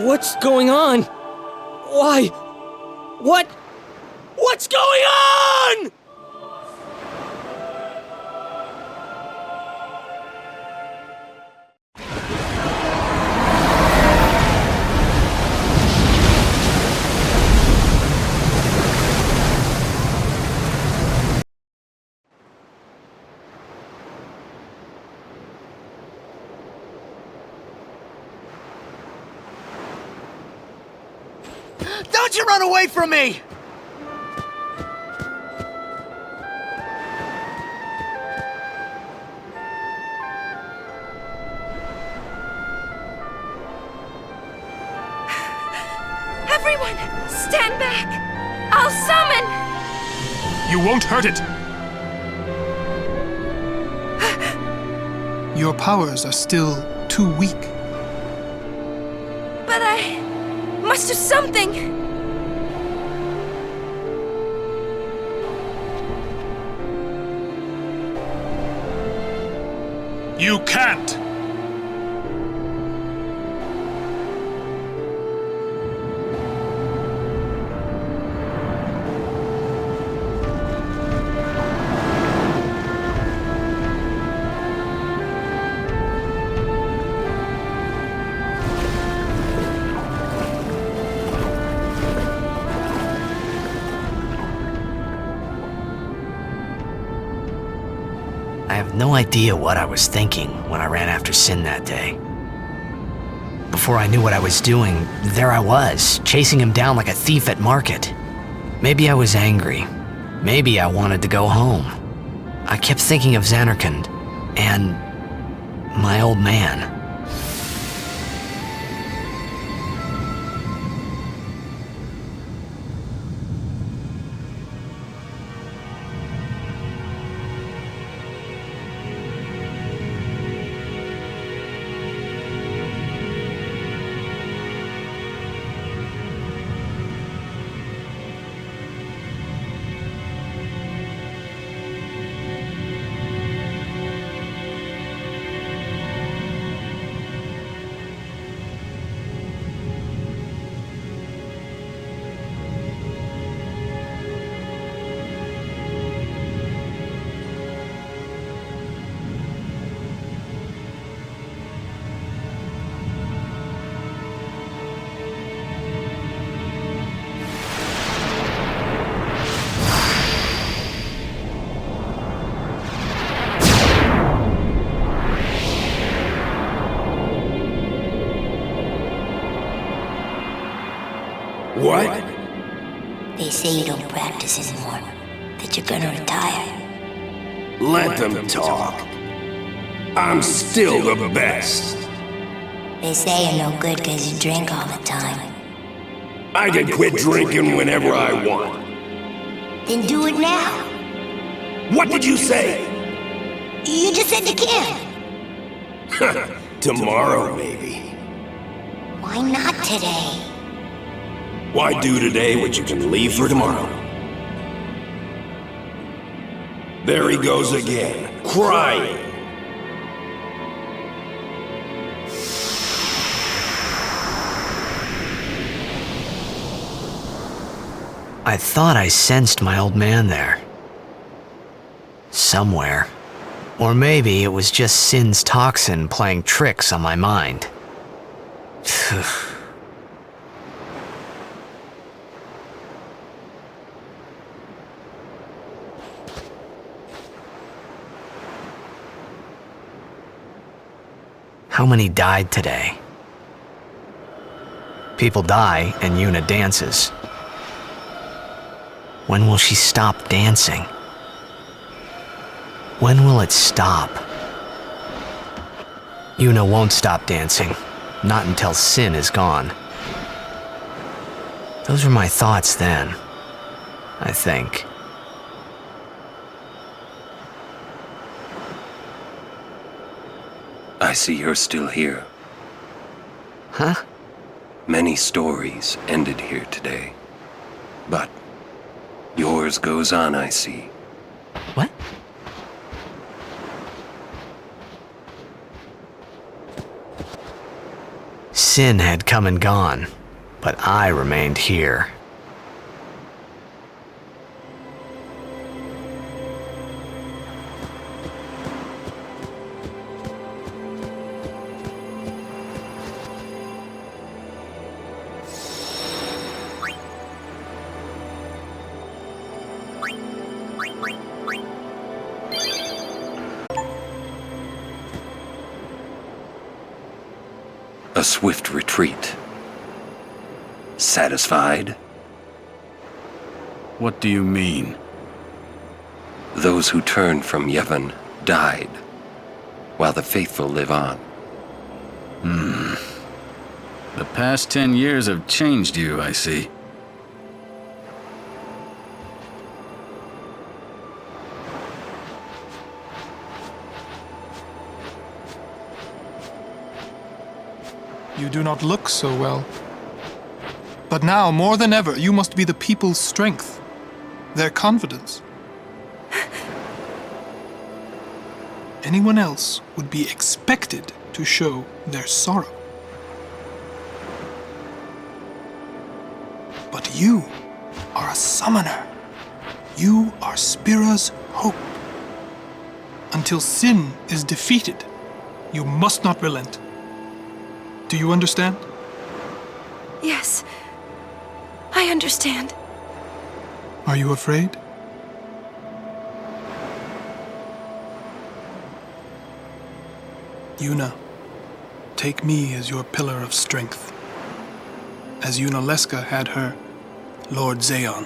What's going on? Why? What? What's going on? Don't you run away from me! Everyone, stand back! I'll summon! You won't hurt it! Your powers are still too weak. But I must do something! You can't! I have no idea what I was thinking when I ran after Sin that day. Before I knew what I was doing, there I was, chasing him down like a thief at market. Maybe I was angry. Maybe I wanted to go home. I kept thinking of Zanarkand and my old man. What? They say you don't practice anymore, that you're gonna retire. Let them talk. I'm still the best. They say you're no good because you drink all the time. I can quit drinking whenever I want. Then do it now. What did you say? You just said you can. Tomorrow, maybe. Why not today? Why do today what you can leave for tomorrow? There he goes again, crying. I thought I sensed my old man there. Somewhere. Or maybe it was just Sin's toxin playing tricks on my mind. How many died today? People die and Yuna dances. When will she stop dancing? When will it stop? Yuna won't stop dancing, not until Sin is gone. Those were my thoughts then, I think. I see you're still here. Huh? Many stories ended here today. But yours goes on, I see. What? Sin had come and gone, but I remained here. A swift retreat. Satisfied? What do you mean? Those who turned from Yevon died, while the faithful live on. The past 10 years have changed you, I see. You do not look so well. But now, more than ever, you must be the people's strength, their confidence. Anyone else would be expected to show their sorrow. But you are a summoner. You are Spira's hope. Until Sin is defeated, you must not relent. Do you understand? Yes, I understand. Are you afraid? Yuna, take me as your pillar of strength, as Yuna Leska had her Lord Zeon.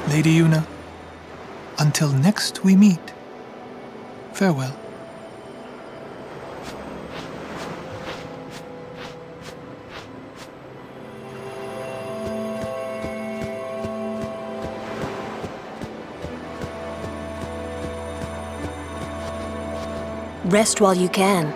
Lady Yuna, until next we meet, farewell. Rest while you can.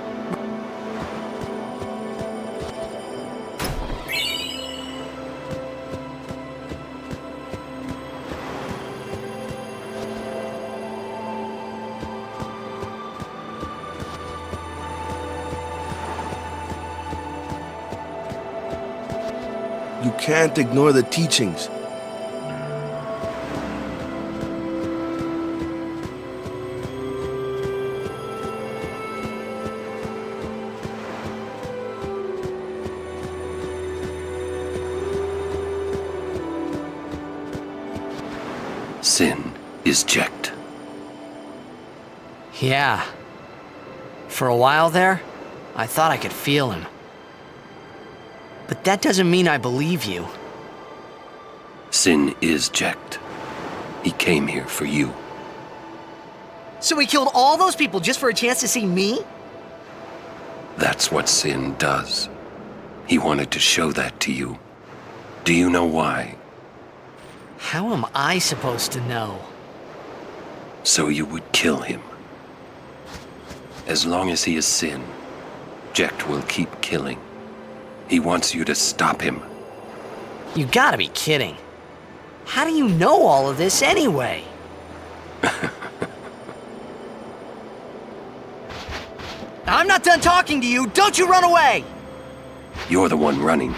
You can't ignore the teachings. Sin is Jecht. Yeah. For a while there, I thought I could feel him. But that doesn't mean I believe you. Sin is Jecht. He came here for you. So he killed all those people just for a chance to see me? That's what Sin does. He wanted to show that to you. Do you know why? How am I supposed to know? So you would kill him. As long as he is Sin, Jecht will keep killing. He wants you to stop him. You gotta be kidding. How do you know all of this anyway? I'm not done talking to you. Don't you run away! You're the one running.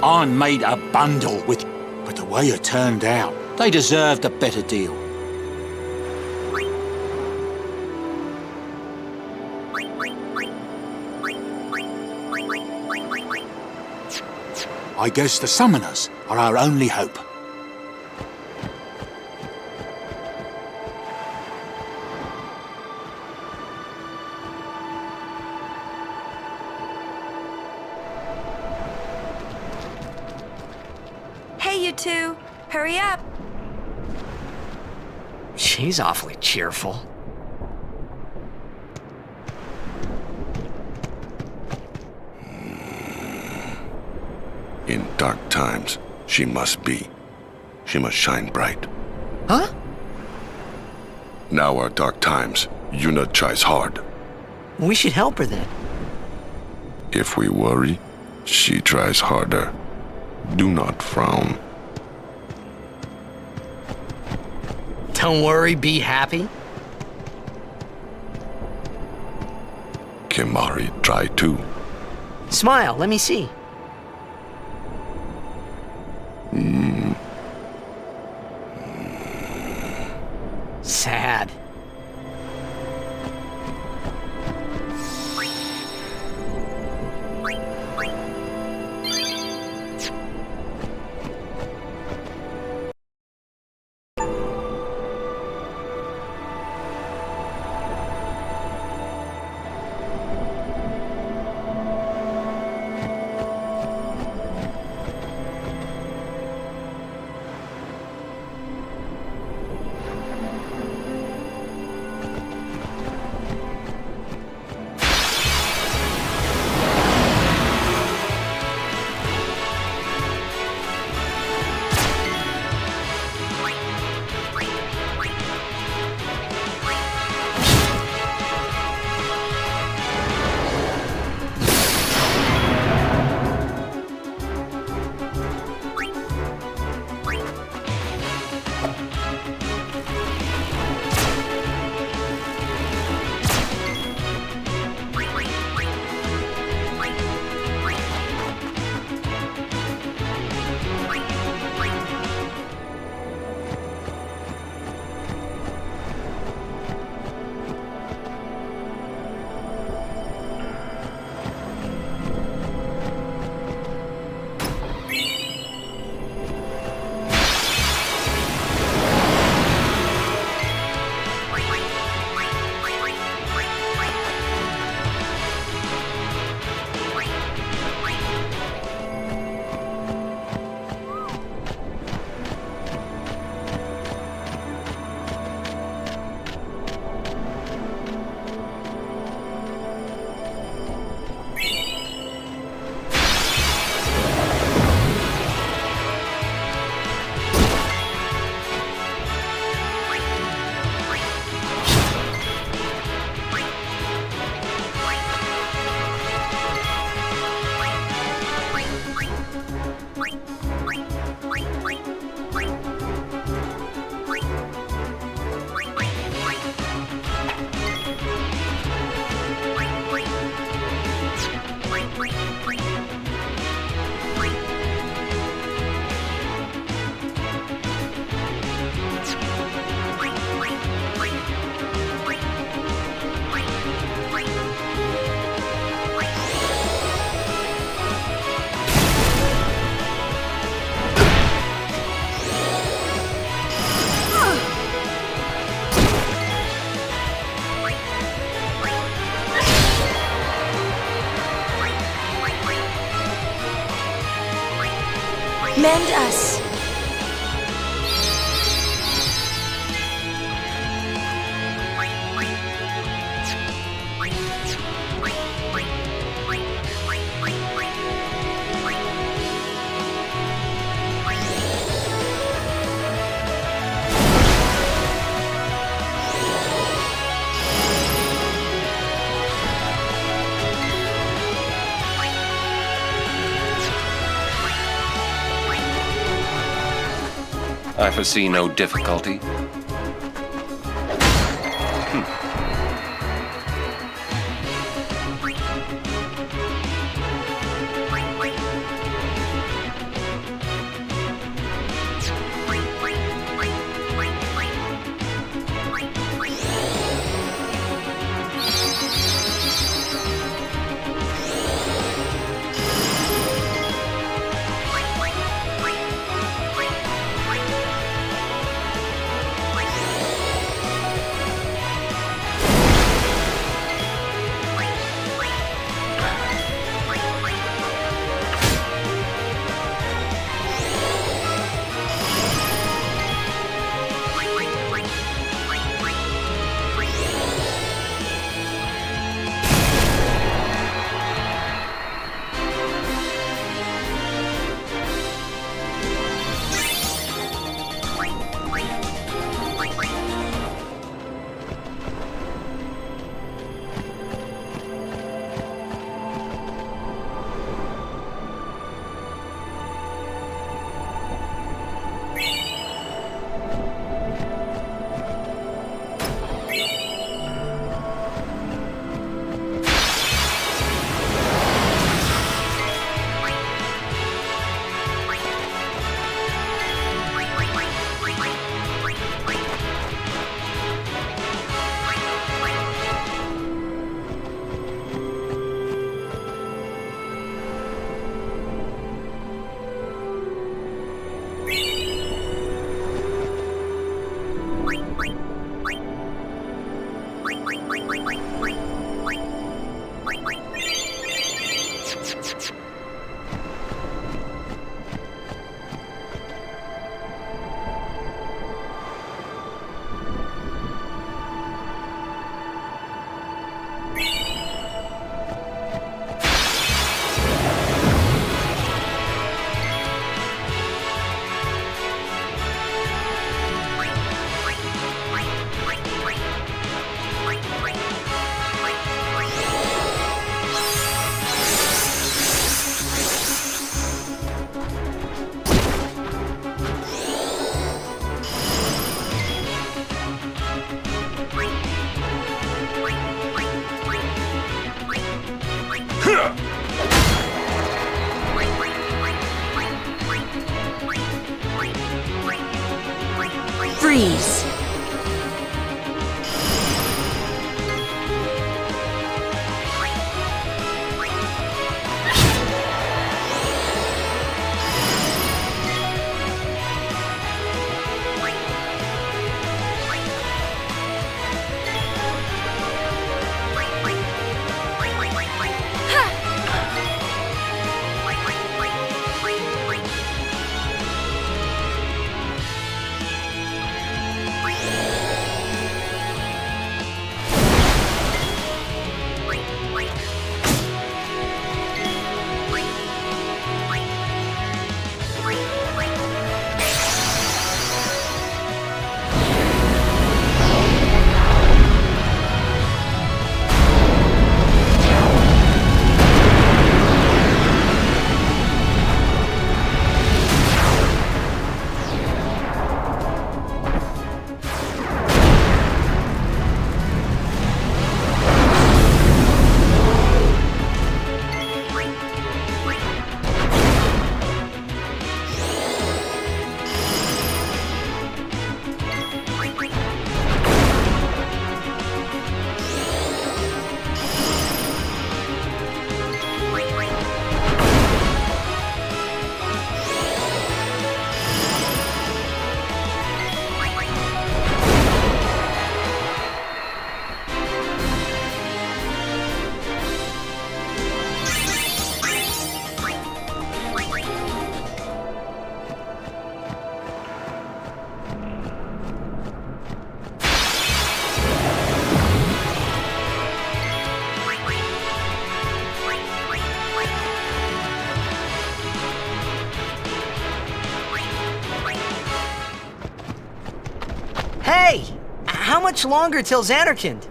I made a bundle with, but the way it turned out, they deserved a better deal. I guess the summoners are our only hope. Hey, you two! Hurry up! She's awfully cheerful. In dark times, she must be. She must shine bright. Huh? Now are dark times. Yuna tries hard. We should help her then. If we worry, she tries harder. Do not frown. Don't worry, be happy. Kimari try too. Smile, let me see. Sad. Mend us. I foresee no difficulty. Freeze! Hey! How much longer till Zanarkand?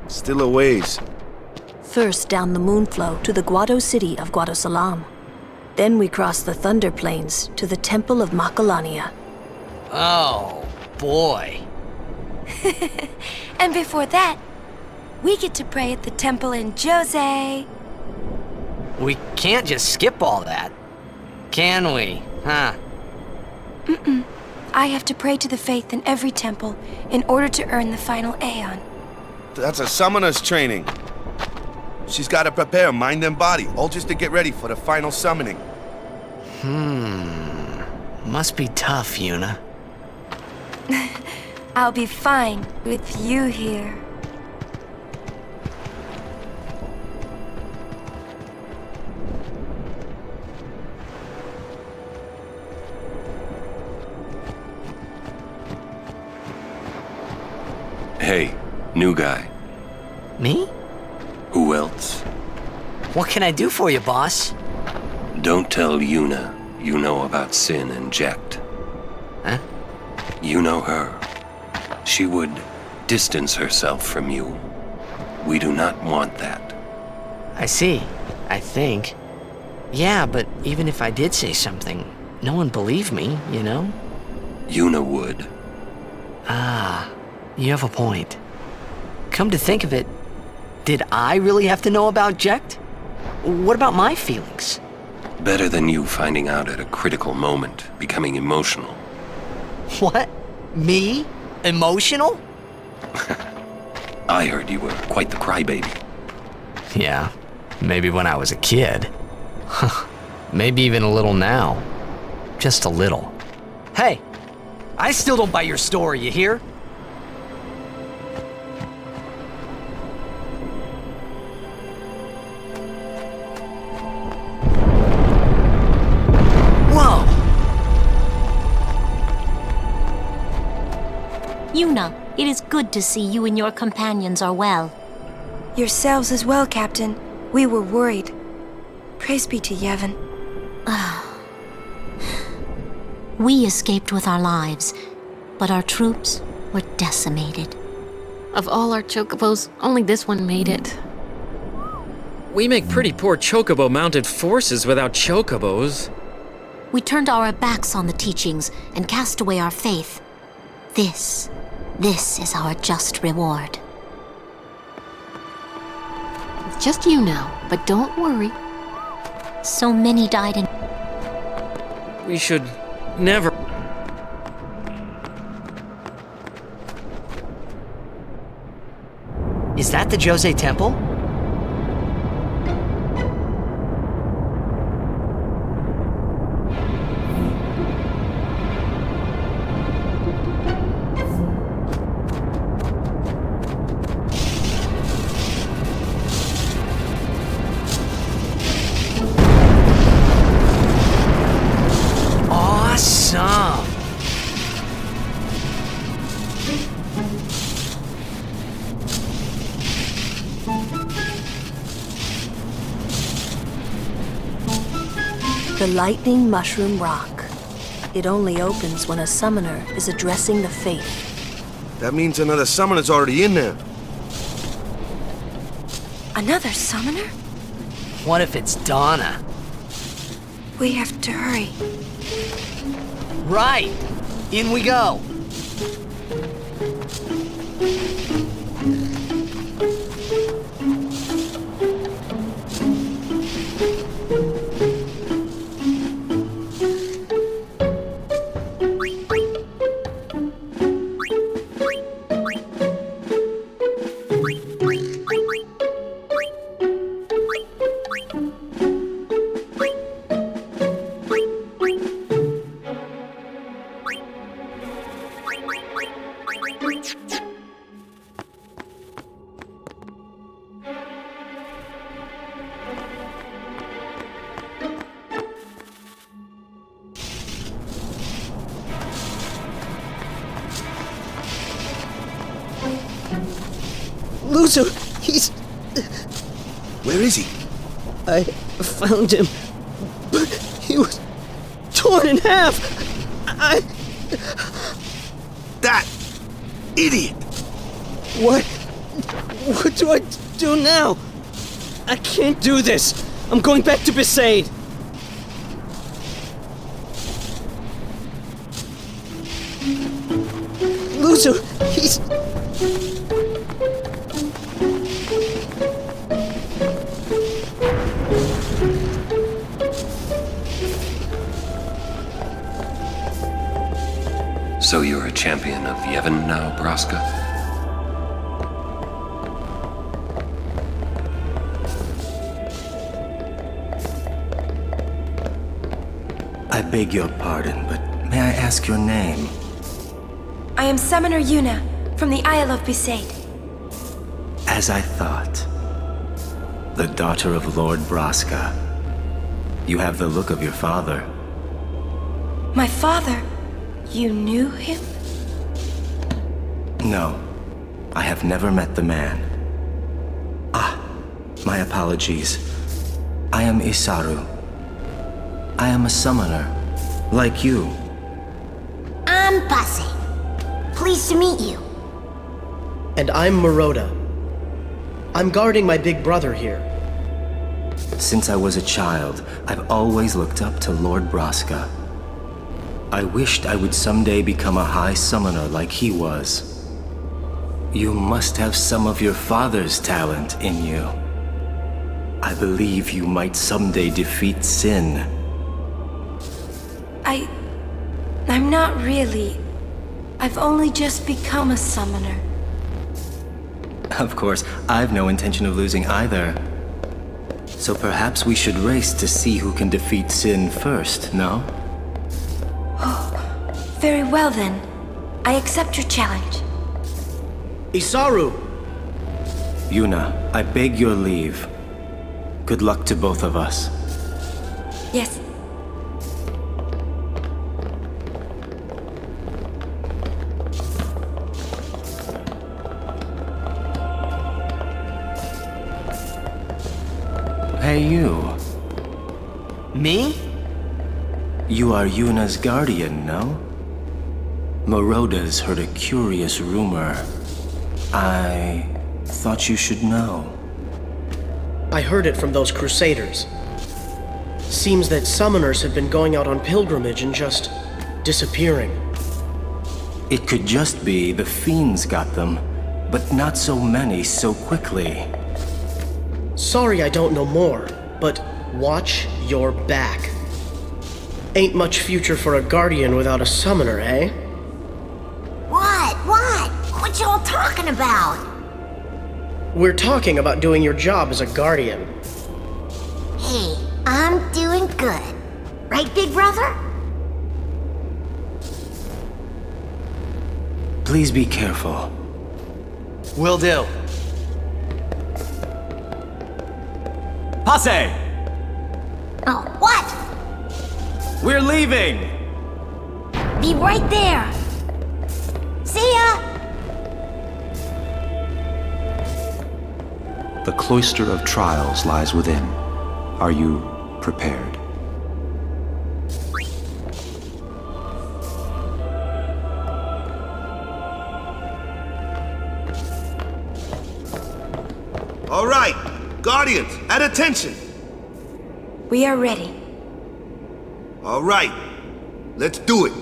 Still a ways. First down the Moonflow to the Guado city of Guadosalam. Then we cross the Thunder Plains to the Temple of Makalania. Oh, boy. And before that, we get to pray at the temple in Jose. We can't just skip all that, can we? Huh? Mm-mm. I have to pray to the faith in every temple in order to earn the final Aeon. That's a summoner's training. She's got to prepare mind and body, all just to get ready for the final summoning. Must be tough, Yuna. I'll be fine with you here. Hey, new guy. Me? Who else? What can I do for you, boss? Don't tell Yuna you know about Sin and Jecht. Huh? You know her. She would distance herself from you. We do not want that. I see. I think. Yeah, but even if I did say something, no one believed me, you know? Yuna would. Ah, you have a point. Come to think of it, did I really have to know about Jecht? What about my feelings? Better than you finding out at a critical moment, becoming emotional. What? Me? Emotional? I heard you were quite the crybaby. Yeah, maybe when I was a kid. Maybe even a little now. Just a little. Hey, I still don't buy your story, you hear? Whoa! Yuna, it is good to see you and your companions are well. Yourselves as well, Captain. We were worried. Praise be to Yevon. We escaped with our lives, but our troops were decimated. Of all our chocobos, only this one made it. We make pretty poor chocobo-mounted forces without chocobos. We turned our backs on the teachings and cast away our faith. This is our just reward. It's just you now, but don't worry. So many died in... We should never... Is that the Jose Temple? Awesome! The Lightning Mushroom Rock. It only opens when a summoner is addressing the faith. That means another summoner's already in there. Another summoner? What if it's Donna? We have to hurry. Right! In we go! Loser, he's... Where is he? I found him, but he was torn in half. That idiot! What do I do now? I can't do this. I'm going back to Besaid. Ozu, he's... So you're a champion of Yevon now, Braska? I beg your pardon, but may I ask your name? I am Summoner Yuna, from the Isle of Besaid. As I thought. The daughter of Lord Braska. You have the look of your father. My father? You knew him? No, I have never met the man. Ah, my apologies. I am Isaru. I am a summoner, like you. I'm Pase. Pleased to meet you. And I'm Maroda. I'm guarding my big brother here. Since I was a child, I've always looked up to Lord Braska. I wished I would someday become a high summoner like he was. You must have some of your father's talent in you. I believe you might someday defeat Sin. I'm not really. I've only just become a summoner. Of course, I've no intention of losing either. So perhaps we should race to see who can defeat Sin first, no? Very well then. I accept your challenge. Isaru! Yuna, I beg your leave. Good luck to both of us. Yes. Hey, you. Me? You are Yuna's guardian, no? Maroda's heard a curious rumor. I thought you should know. I heard it from those crusaders. Seems that summoners have been going out on pilgrimage and just disappearing. It could just be the fiends got them, but not so many so quickly. Sorry I don't know more, but watch your back. Ain't much future for a guardian without a summoner, eh? What y'all talking about? We're talking about doing your job as a guardian. Hey, I'm doing good. Right, big brother? Please be careful. Will do. Pase! Oh, what? We're leaving! Be right there. See ya! The cloister of trials lies within. Are you prepared? All right, Guardians, at attention. We are ready. All right, let's do it.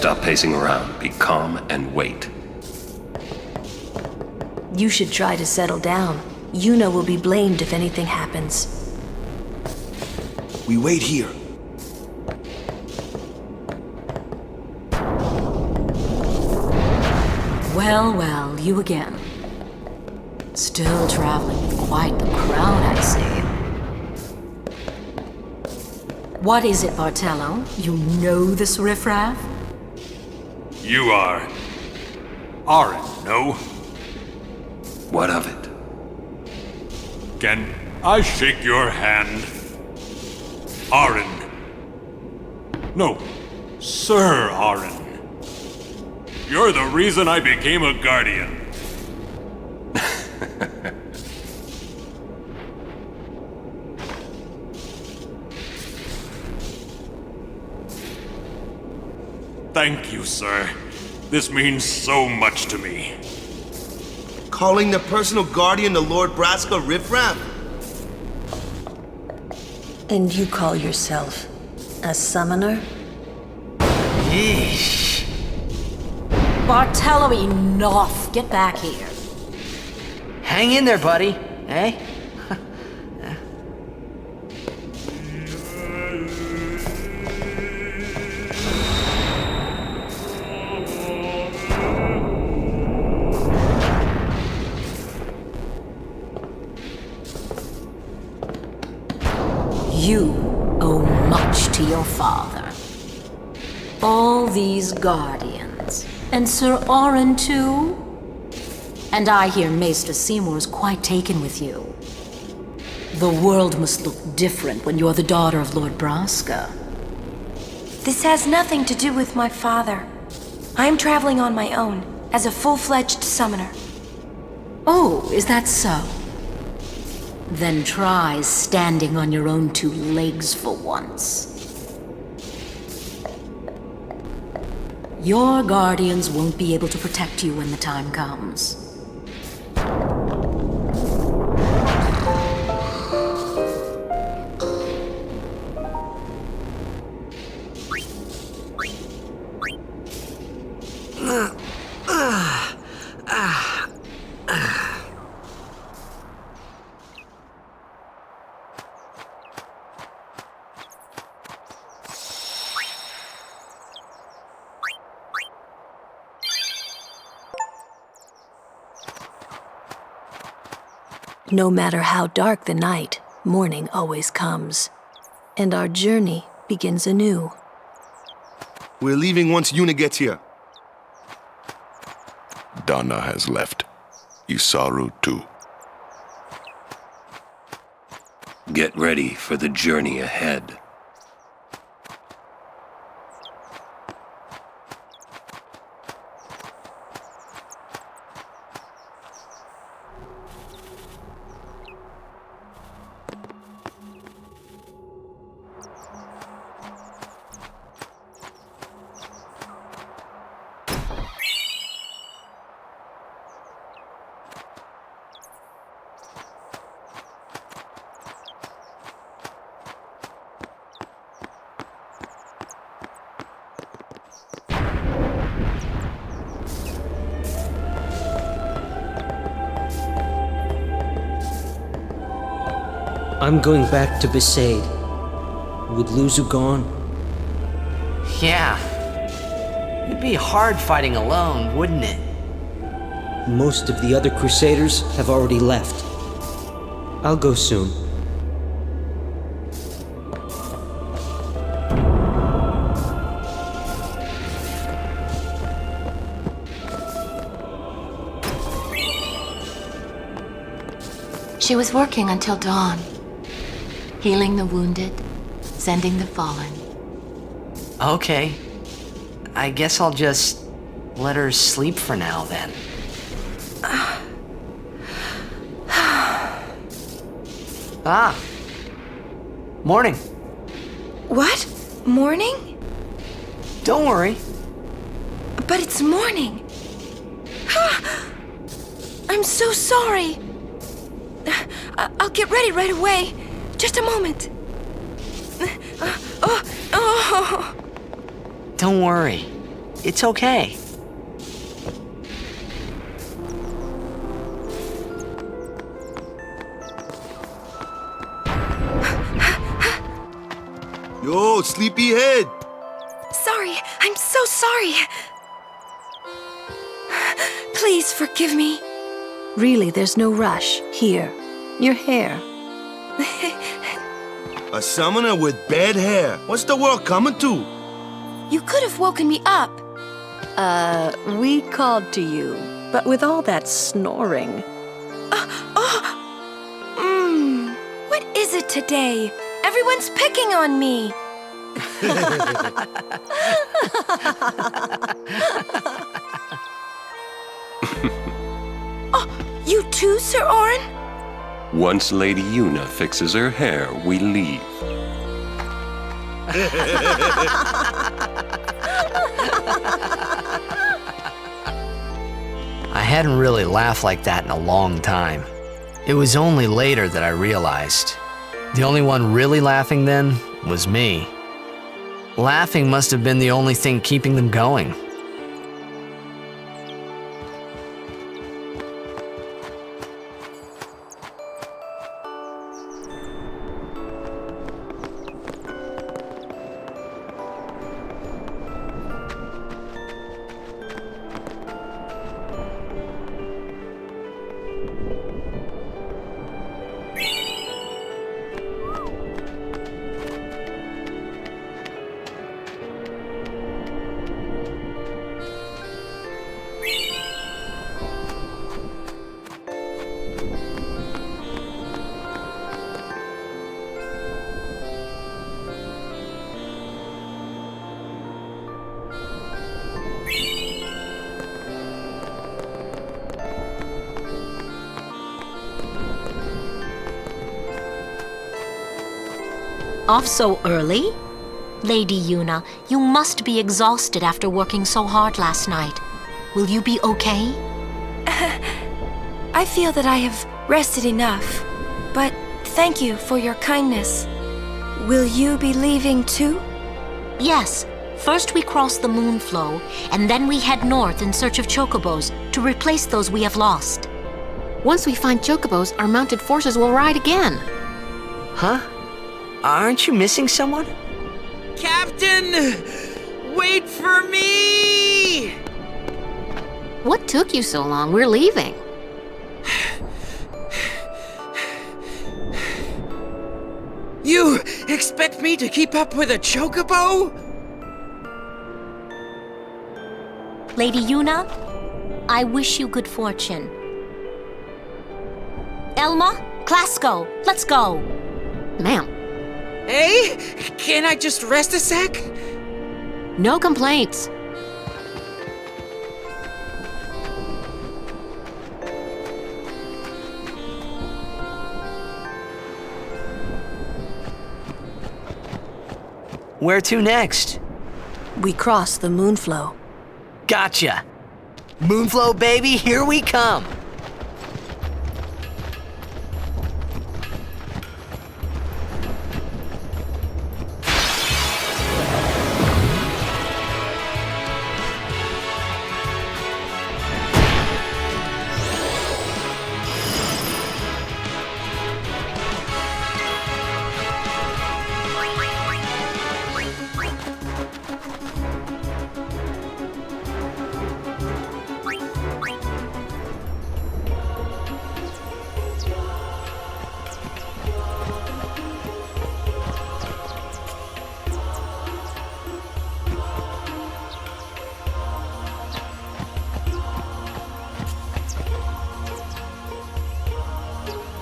stop pacing around. Be calm and wait. You should try to settle down. Yuna will be blamed if anything happens. We wait here. Well, well, you again. Still traveling with quite the crowd, I see. What is it, Bartello? You know this riffraff? You are... Aaron, no? What of it? Can I shake your hand? Aaron. No, Sir Aaron. You're the reason I became a guardian. Thank you, sir. This means so much to me. Calling the personal guardian the Lord Braska riffraff? And you call yourself a summoner? Yeesh. Bartello, enough. Get back here. Hang in there, buddy. Eh? You owe much to your father. All these guardians. And Sir Oren, too? And I hear Maester Seymour's quite taken with you. The world must look different when you're the daughter of Lord Braska. This has nothing to do with my father. I am traveling on my own, as a full-fledged summoner. Oh, is that so? Then try standing on your own two legs for once. Your guardians won't be able to protect you when the time comes. No matter how dark the night, morning always comes. And our journey begins anew. We're leaving once Yuna gets here. Donna has left. Isaru too. Get ready for the journey ahead. I'm going back to Besaid. With Luzu gone. Yeah. It'd be hard fighting alone, wouldn't it? Most of the other Crusaders have already left. I'll go soon. She was working until dawn. Healing the wounded, sending the fallen. Okay. I guess I'll just let her sleep for now then. Ah. Morning. What? Morning? Don't worry. But it's morning. I'm so sorry. I'll get ready right away. Just a moment. Don't worry. It's okay. Yo, sleepyhead! Sorry, I'm so sorry. Please forgive me. Really, there's no rush. Here, your hair. A summoner with bad hair. What's the world coming to? You could have woken me up. We called to you, but with all that snoring. What is it today? Everyone's picking on me. Oh, you too, Sir Orin? Once Lady Yuna fixes her hair, we leave. I hadn't really laughed like that in a long time. It was only later that I realized. The only one really laughing then was me. Laughing must have been the only thing keeping them going. Off so early? Lady Yuna, you must be exhausted after working so hard last night. Will you be okay? I feel that I have rested enough, but thank you for your kindness. Will you be leaving too? Yes. First we cross the Moonflow, and then we head north in search of chocobos to replace those we have lost. Once we find chocobos, our mounted forces will ride again. Huh? Aren't you missing someone? Captain! Wait for me! What took you so long? We're leaving. You expect me to keep up with a chocobo? Lady Yuna, I wish you good fortune. Elma, Klasko, let's go. Ma'am. Hey, can I just rest a sec? No complaints. Where to next? We cross the Moonflow. Gotcha. Moonflow, baby, here we come.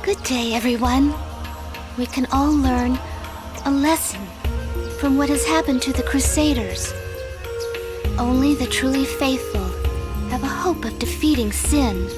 Good day, everyone. We can all learn a lesson from what has happened to the Crusaders. Only the truly faithful have a hope of defeating sin.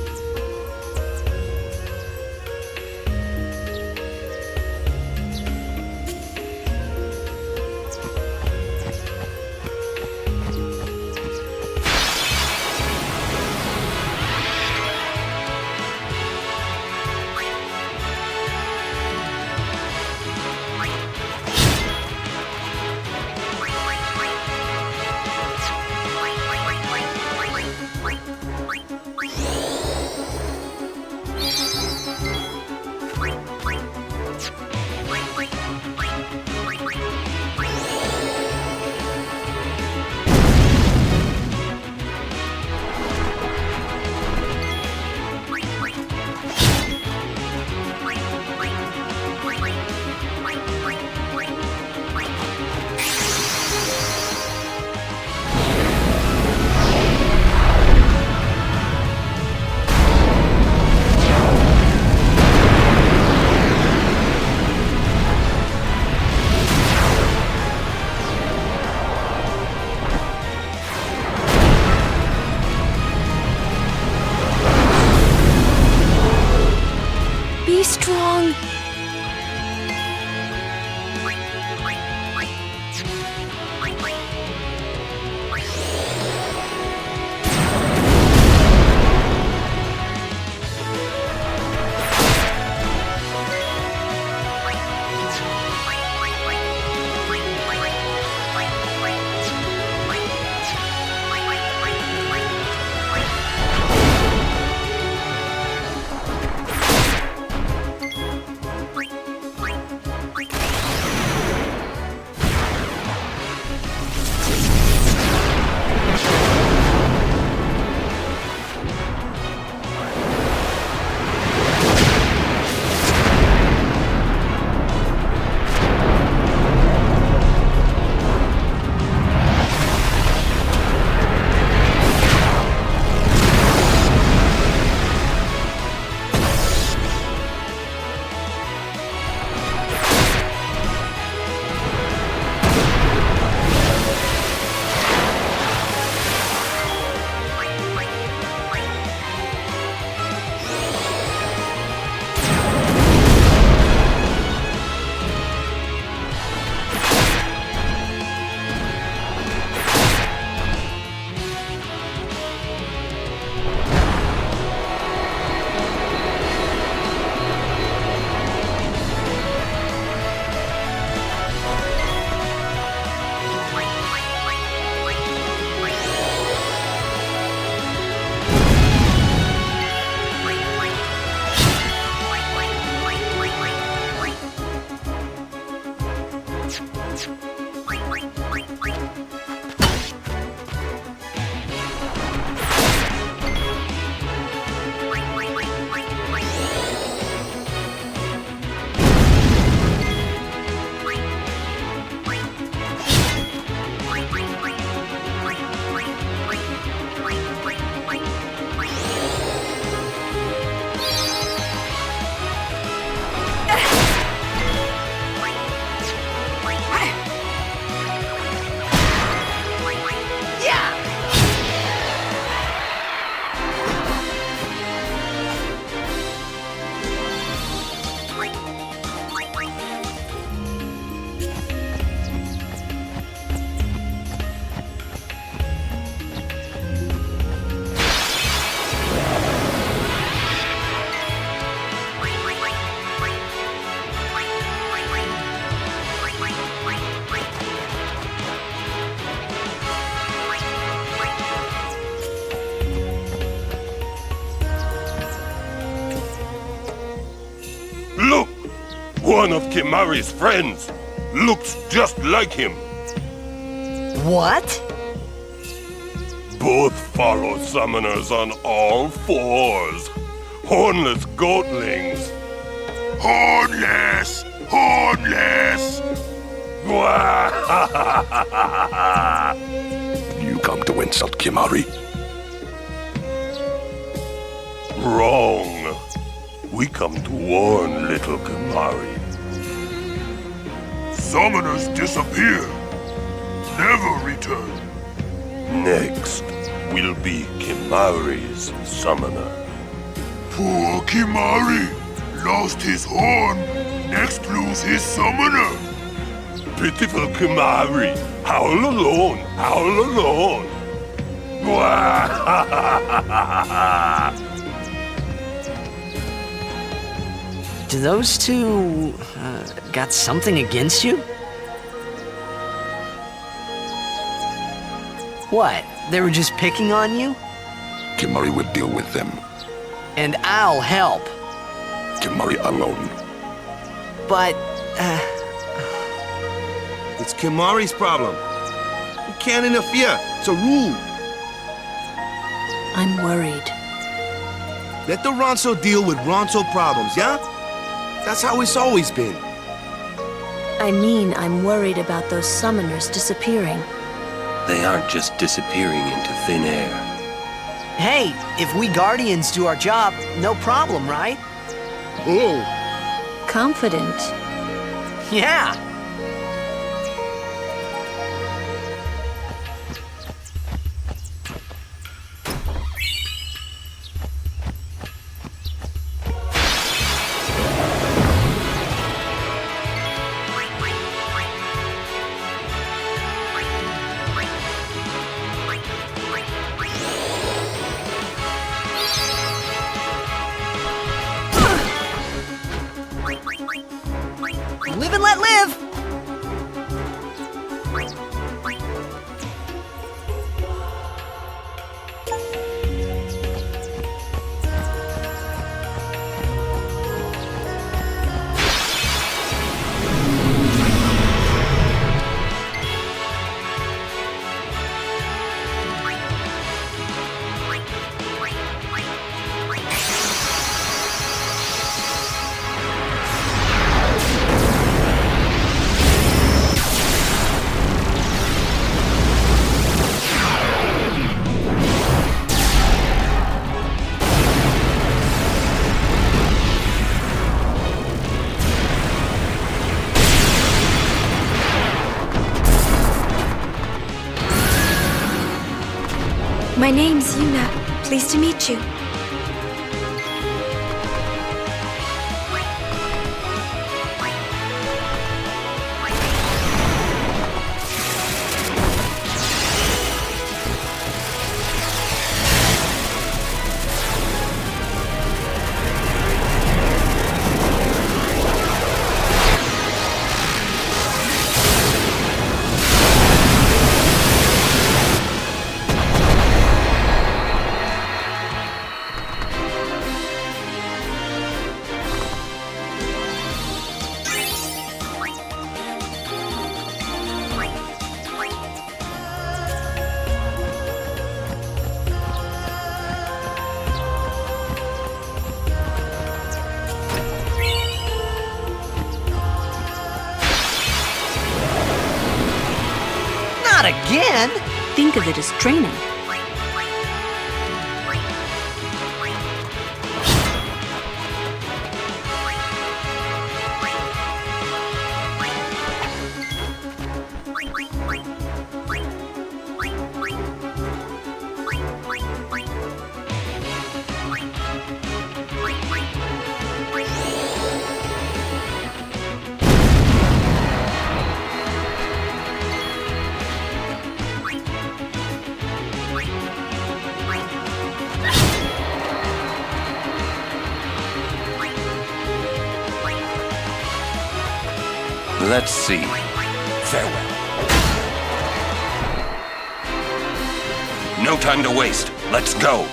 One of Kimari's friends. Looks just like him. What? Both follow summoners on all fours. Hornless goatlings. Hornless! Hornless! You come to insult Kimari? Wrong. We come to warn little Kimari. Summoners disappear. Never return. Next will be Kimari's summoner. Poor Kimari. Lost his horn. Next lose his summoner. Pitiful Kimari. Howl alone. Howl alone. Do those two got something against you? What? They were just picking on you? Kimari will deal with them. And I'll help. Kimari alone. But, It's Kimari's problem. We can't interfere. It's a rule. I'm worried. Let the Ronso deal with Ronso problems, yeah? That's how it's always been. I mean, I'm worried about those summoners disappearing. They aren't just disappearing into thin air. hey, if we Guardians do our job, no problem, right? Oh. Confident. Yeah. Live and let live! My name's Yuna. Pleased to meet you. Not again! Think of it as training. Let's see. Farewell. No time to waste. Let's go.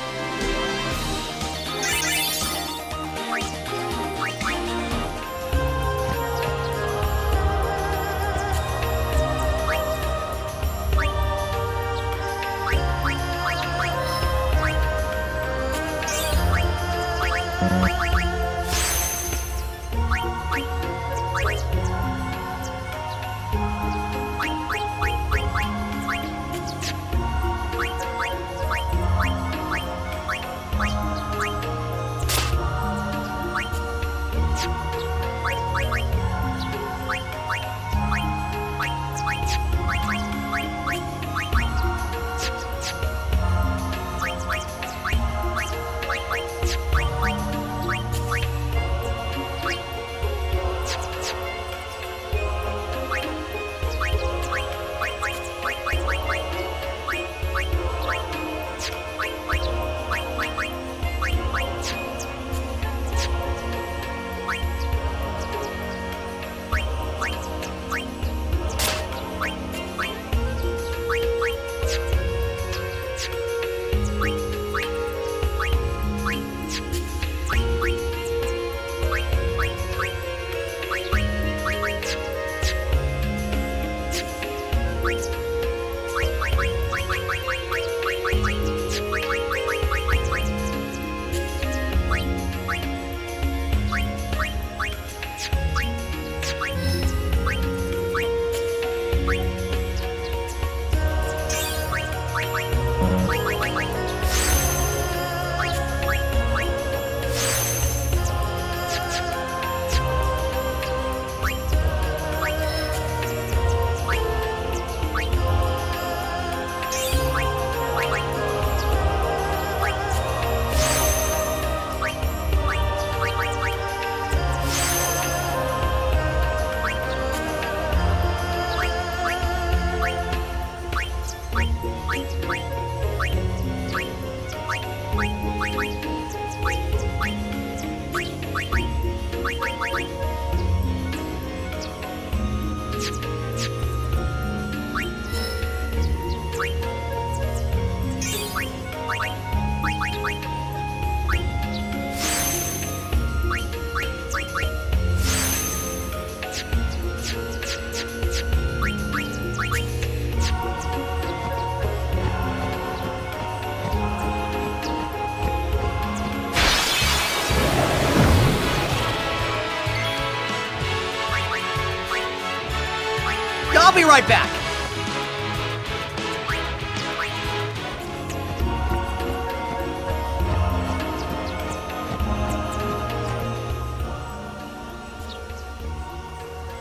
I'll be right back.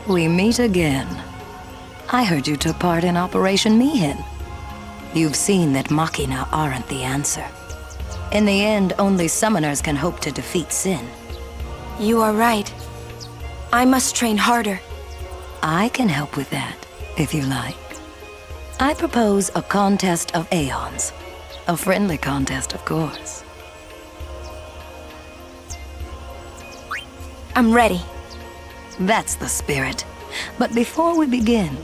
We meet again. I heard you took part in Operation Mihin. You've seen that Machina aren't the answer. In the end, only summoners can hope to defeat Sin. You are right. I must train harder. I can help with that, if you like. I propose a contest of Aeons. A friendly contest, of course. I'm ready. That's the spirit. But before we begin,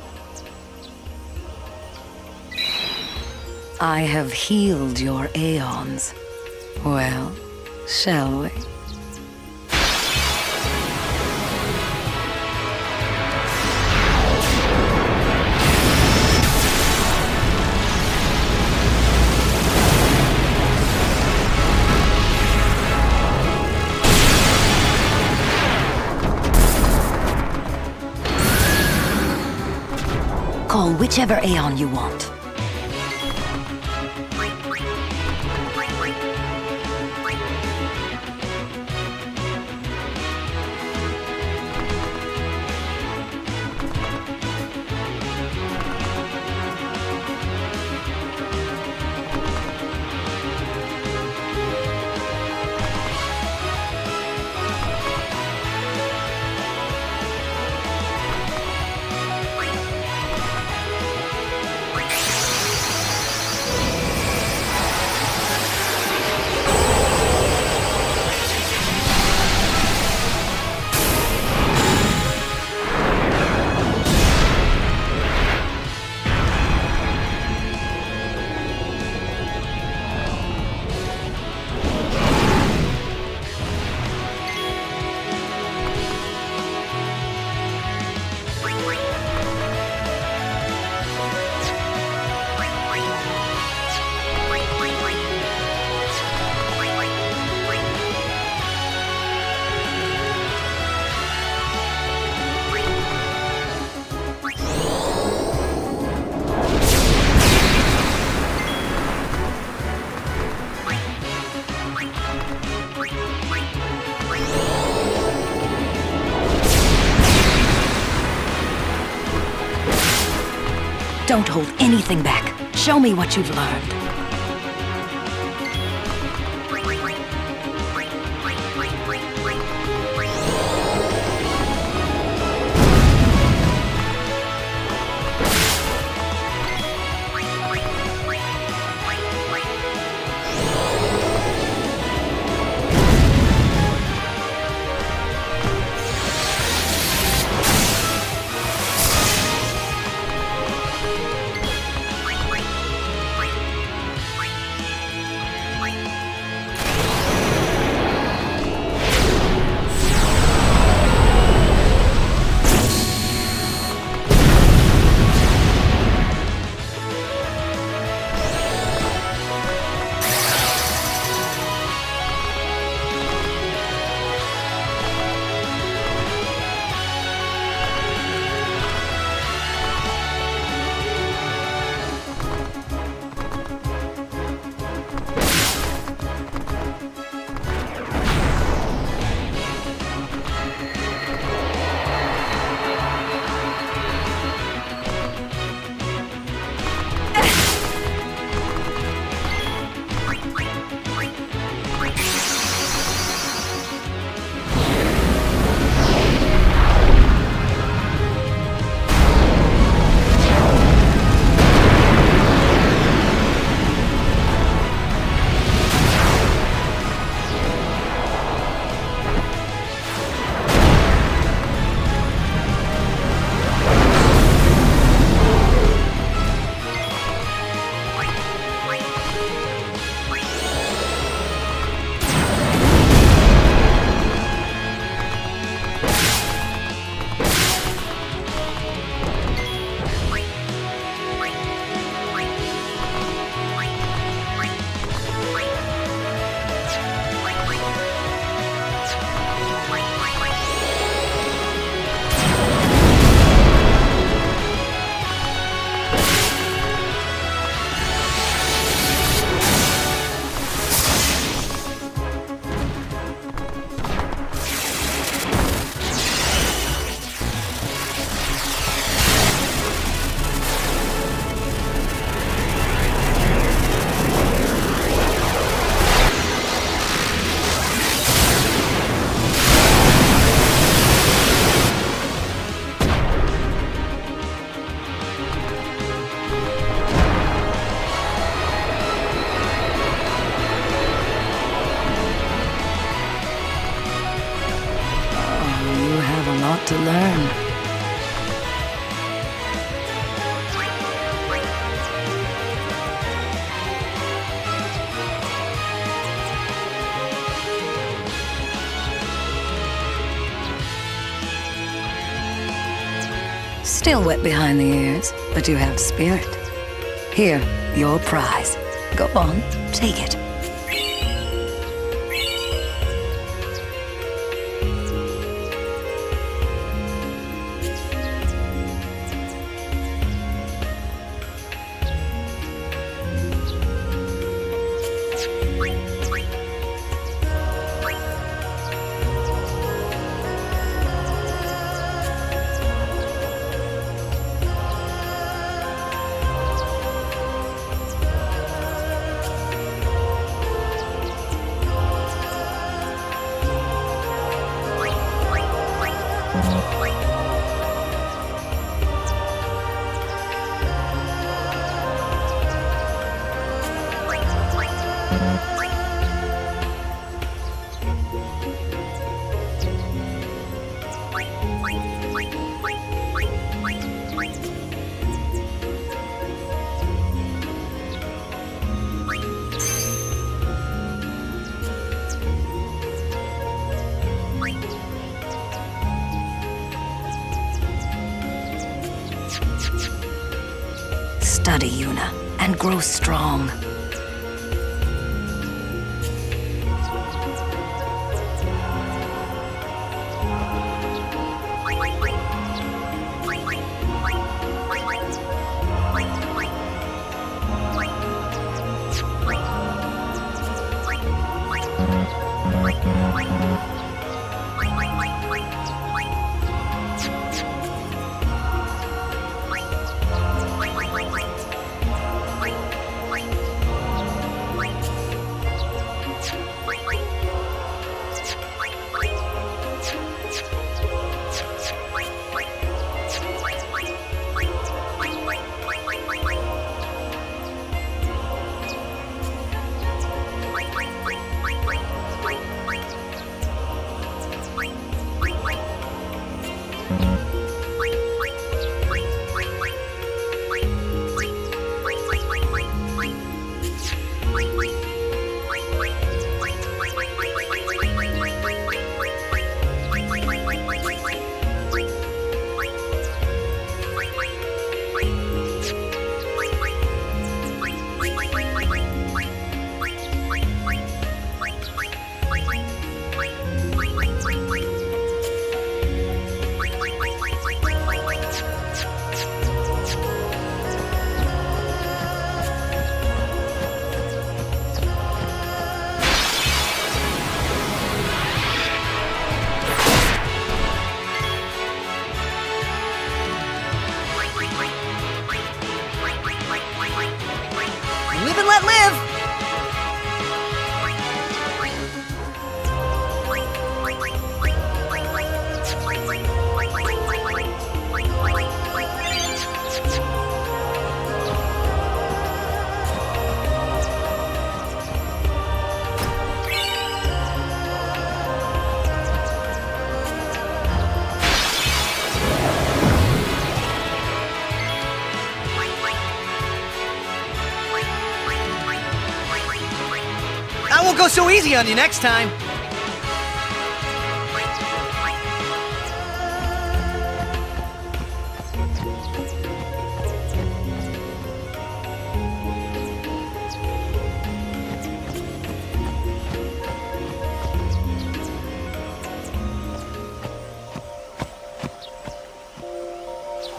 I have healed your Aeons. Well, shall we? Call whichever Aeon you want. Don't hold anything back. Show me what you've learned. To learn. Still wet behind the ears, but you have spirit. Here, your prize. Go on, take it. Study, Yuna, and grow strong. won't go so easy on you next time.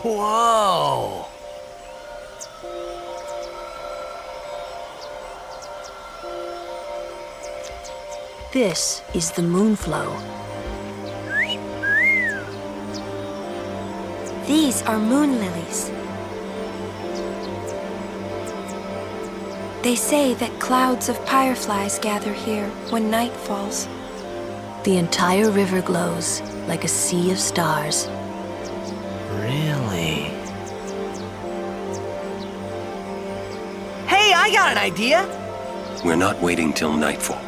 Whoa! This is the moonflow. These are moon lilies. They say that clouds of fireflies gather here when night falls. The entire river glows like a sea of stars. Really? Hey, I got an idea! We're not waiting till nightfall.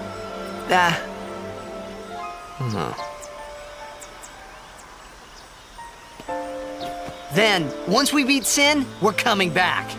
Then, once we beat Sin, we're coming back.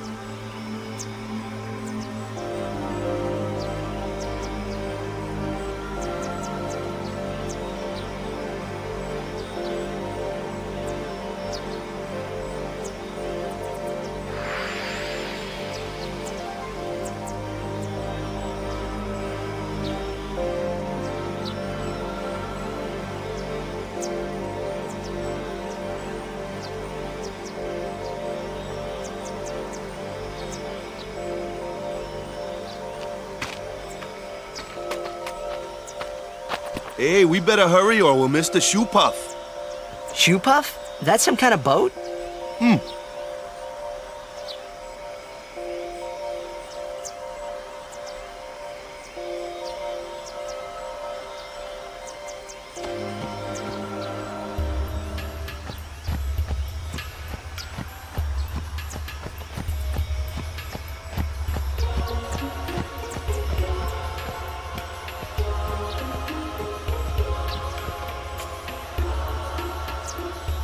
Hey, we better hurry or we'll miss the shoe puff. Shoe puff? That's some kind of boat?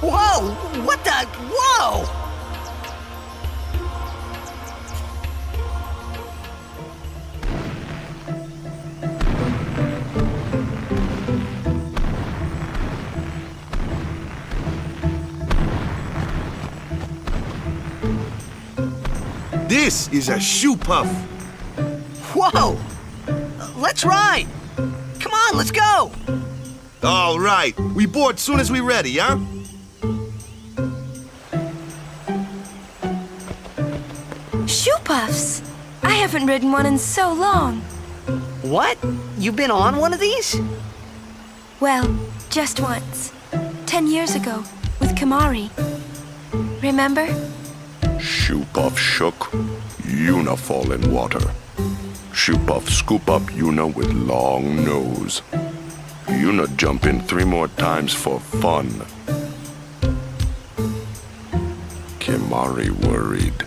Whoa! What the? Whoa! This is a shoe puff. Whoa! Let's ride! Come on, let's go! All right, we board soon as we ready, huh? Shoe puffs! I haven't ridden one in so long. What? You've been on one of these? Well, just once. 10 years ago, with Kamari. Remember? Shoe puff shook, Yuna fall in water. Shoe puff scoop up Yuna with long nose. Yuna jump in 3 more times for fun. Kimari worried.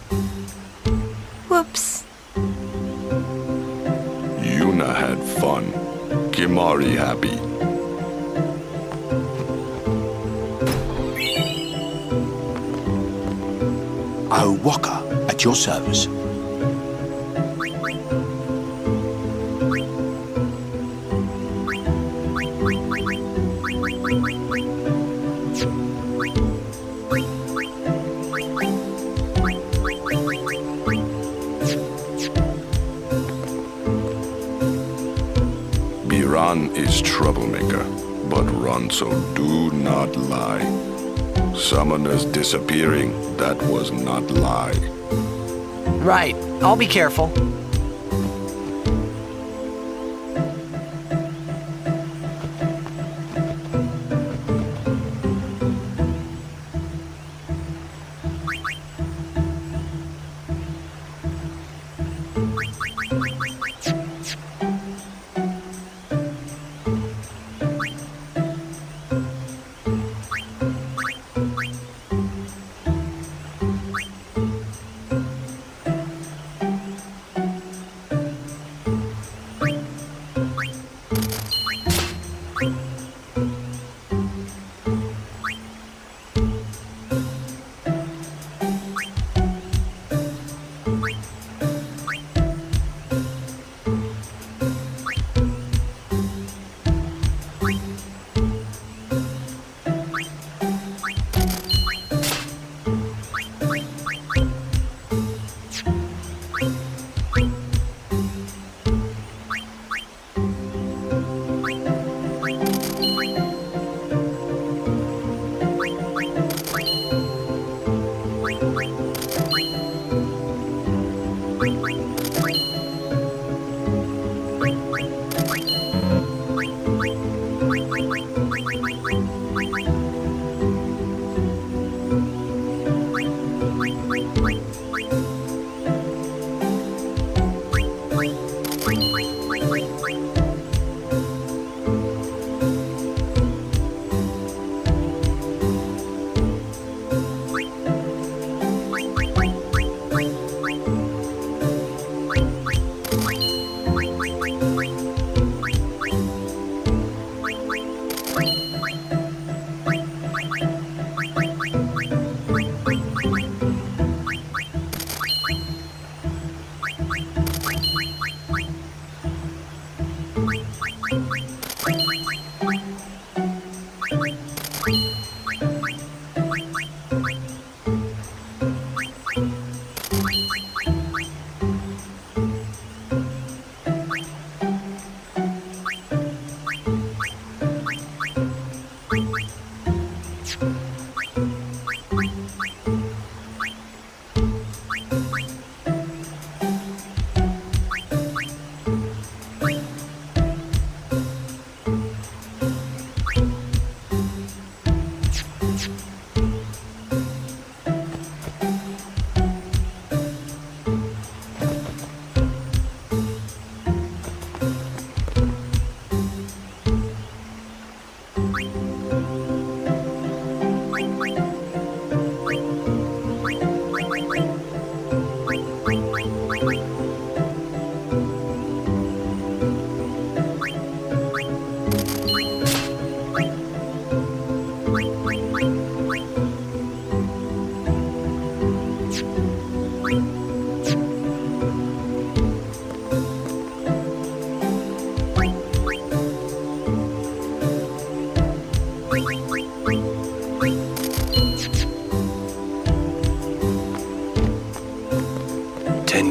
Whoops. Yuna had fun. Kimari happy. Oh, Waka, at your service. Biran is troublemaker, but Ronso do not lie. Summoners disappearing, that was not lie. Right. I'll be careful.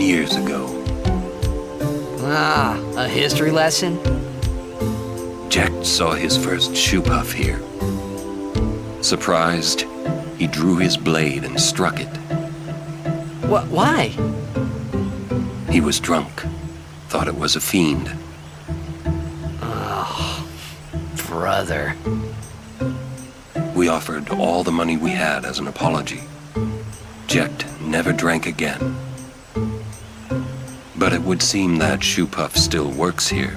Years ago. Ah, a history lesson? Jecht saw his first shoe puff here. Surprised, he drew his blade and struck it. Why? He was drunk. Thought it was a fiend. Oh, brother. We offered all the money we had as an apology. Jecht never drank again. But it would seem that shoe puff still works here.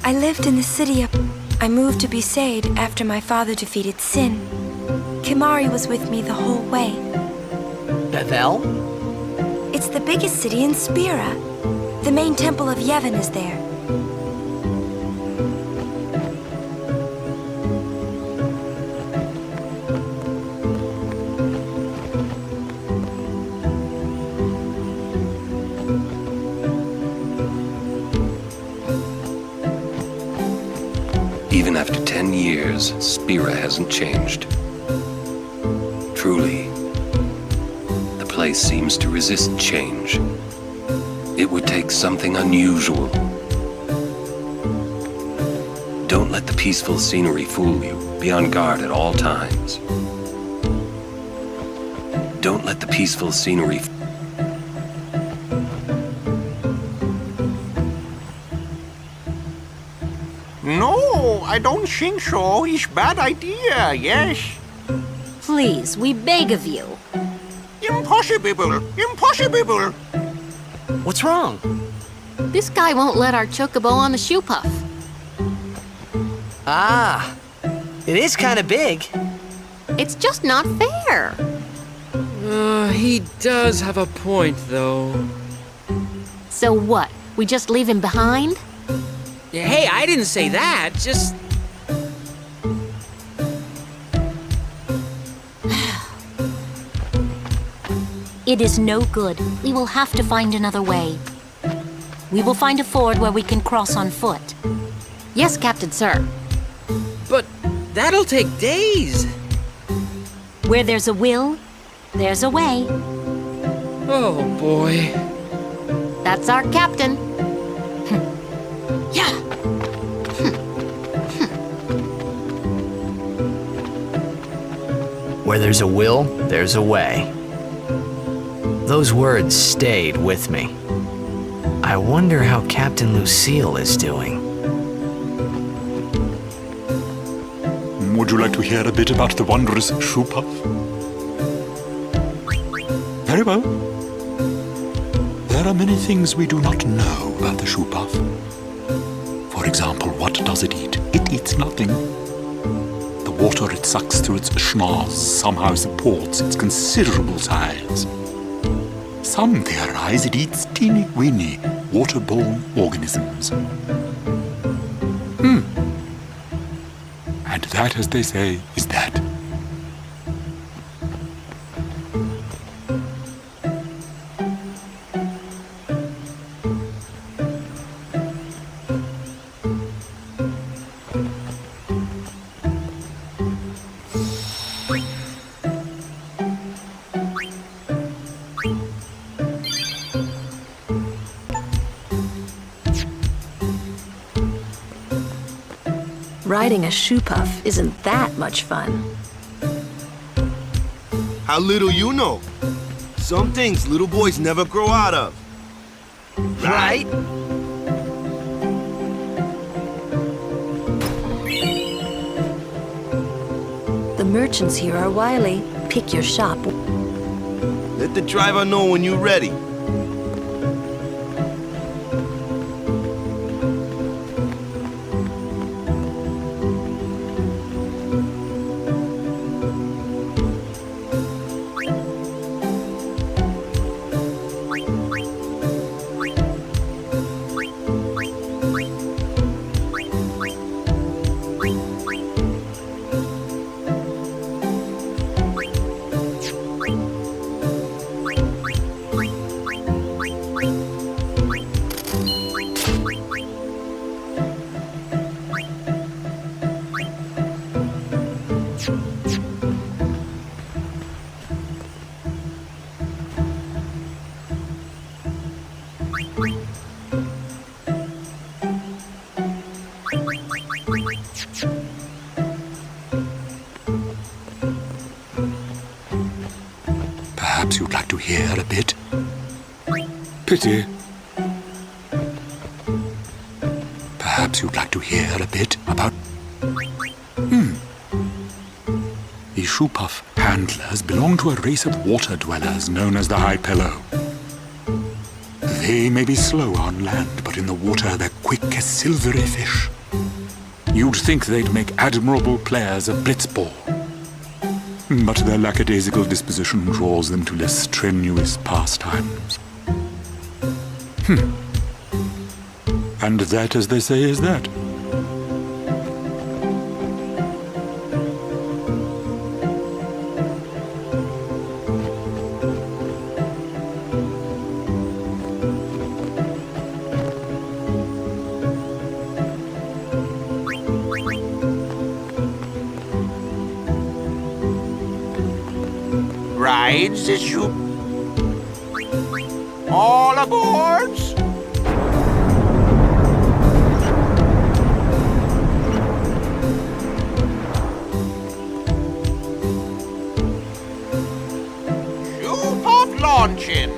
I lived in the city. I moved to Besaid after my father defeated Sin. Kimari was with me the whole way. Bethel? It's the biggest city in Spira. The main temple of Yevon is there. Even after 10 years, Spira hasn't changed. Truly, the place seems to resist change. It would take something unusual. Don't let the peaceful scenery fool you. Be on guard at all times. Don't let the peaceful scenery No, I don't think so. It's bad idea, yes. Please, we beg of you. Impossible! Impossible! What's wrong? This guy won't let our chocobo on the shoe puff. Ah, it is kind of big. It's just not fair. He does have a point, though. So what? We just leave him behind? Hey, I didn't say that. Just... It is no good. We will have to find another way. We will find a ford where we can cross on foot. Yes, Captain Sir. But that'll take days. Where there's a will, there's a way. Oh, boy. That's our captain. Yeah. Where there's a will, there's a way. Those words stayed with me. I wonder how Captain Lucille is doing. Would you like to hear a bit about the wondrous shoe puff? Very well. There are many things we do not know about the shoe puff. For example, what does it eat? It eats nothing. The water it sucks through its schnoz somehow supports its considerable size. Some theorize it eats teeny-weeny waterborne organisms. And that, as they say, is that. Riding a shoe puff isn't that much fun. How little you know. Some things little boys never grow out of. Right? The merchants here are wily. Pick your shop. Let the driver know when you're ready. Perhaps you'd like to hear a bit? Pity. Perhaps you'd like to hear a bit about... The shoe-puff handlers belong to a race of water dwellers known as the High Pillow. They may be slow on land, but in the water they're quick as silvery fish. You'd think they'd make admirable players of blitzball. But their lackadaisical disposition draws them to less strenuous pastimes. And that, as they say, is that. Rides the shoe. All aboard! Shoe puff launching.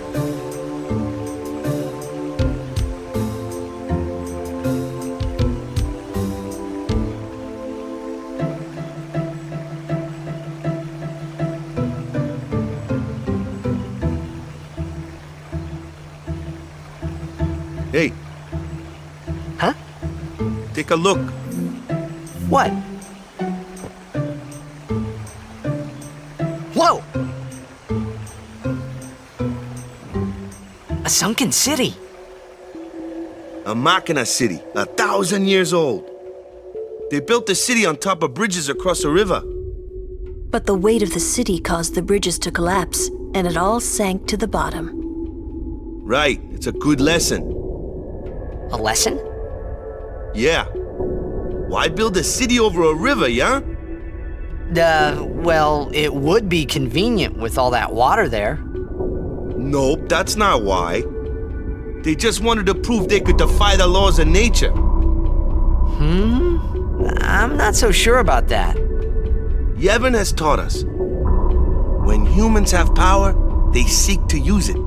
Hey. Huh? Take a look. What? Whoa! A sunken city. A Machina city, 1,000 years old. They built the city on top of bridges across a river. But the weight of the city caused the bridges to collapse, and it all sank to the bottom. Right, it's a good lesson. A lesson? Yeah. Why build a city over a river, yeah? Well, it would be convenient with all that water there. Nope, that's not why. They just wanted to prove they could defy the laws of nature. I'm not so sure about that. Yevon has taught us. When humans have power, they seek to use it.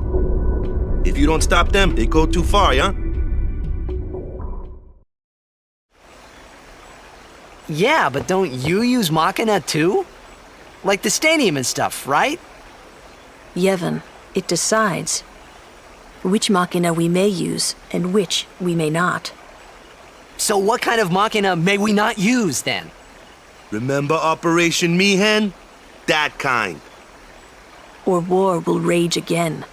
If you don't stop them, they go too far, yeah? Yeah, but don't you use Machina too? Like the stadium and stuff, right? Yevon, it decides which Machina we may use and which we may not. So what kind of Machina may we not use then? Remember Operation Mihen? That kind. Or war will rage again.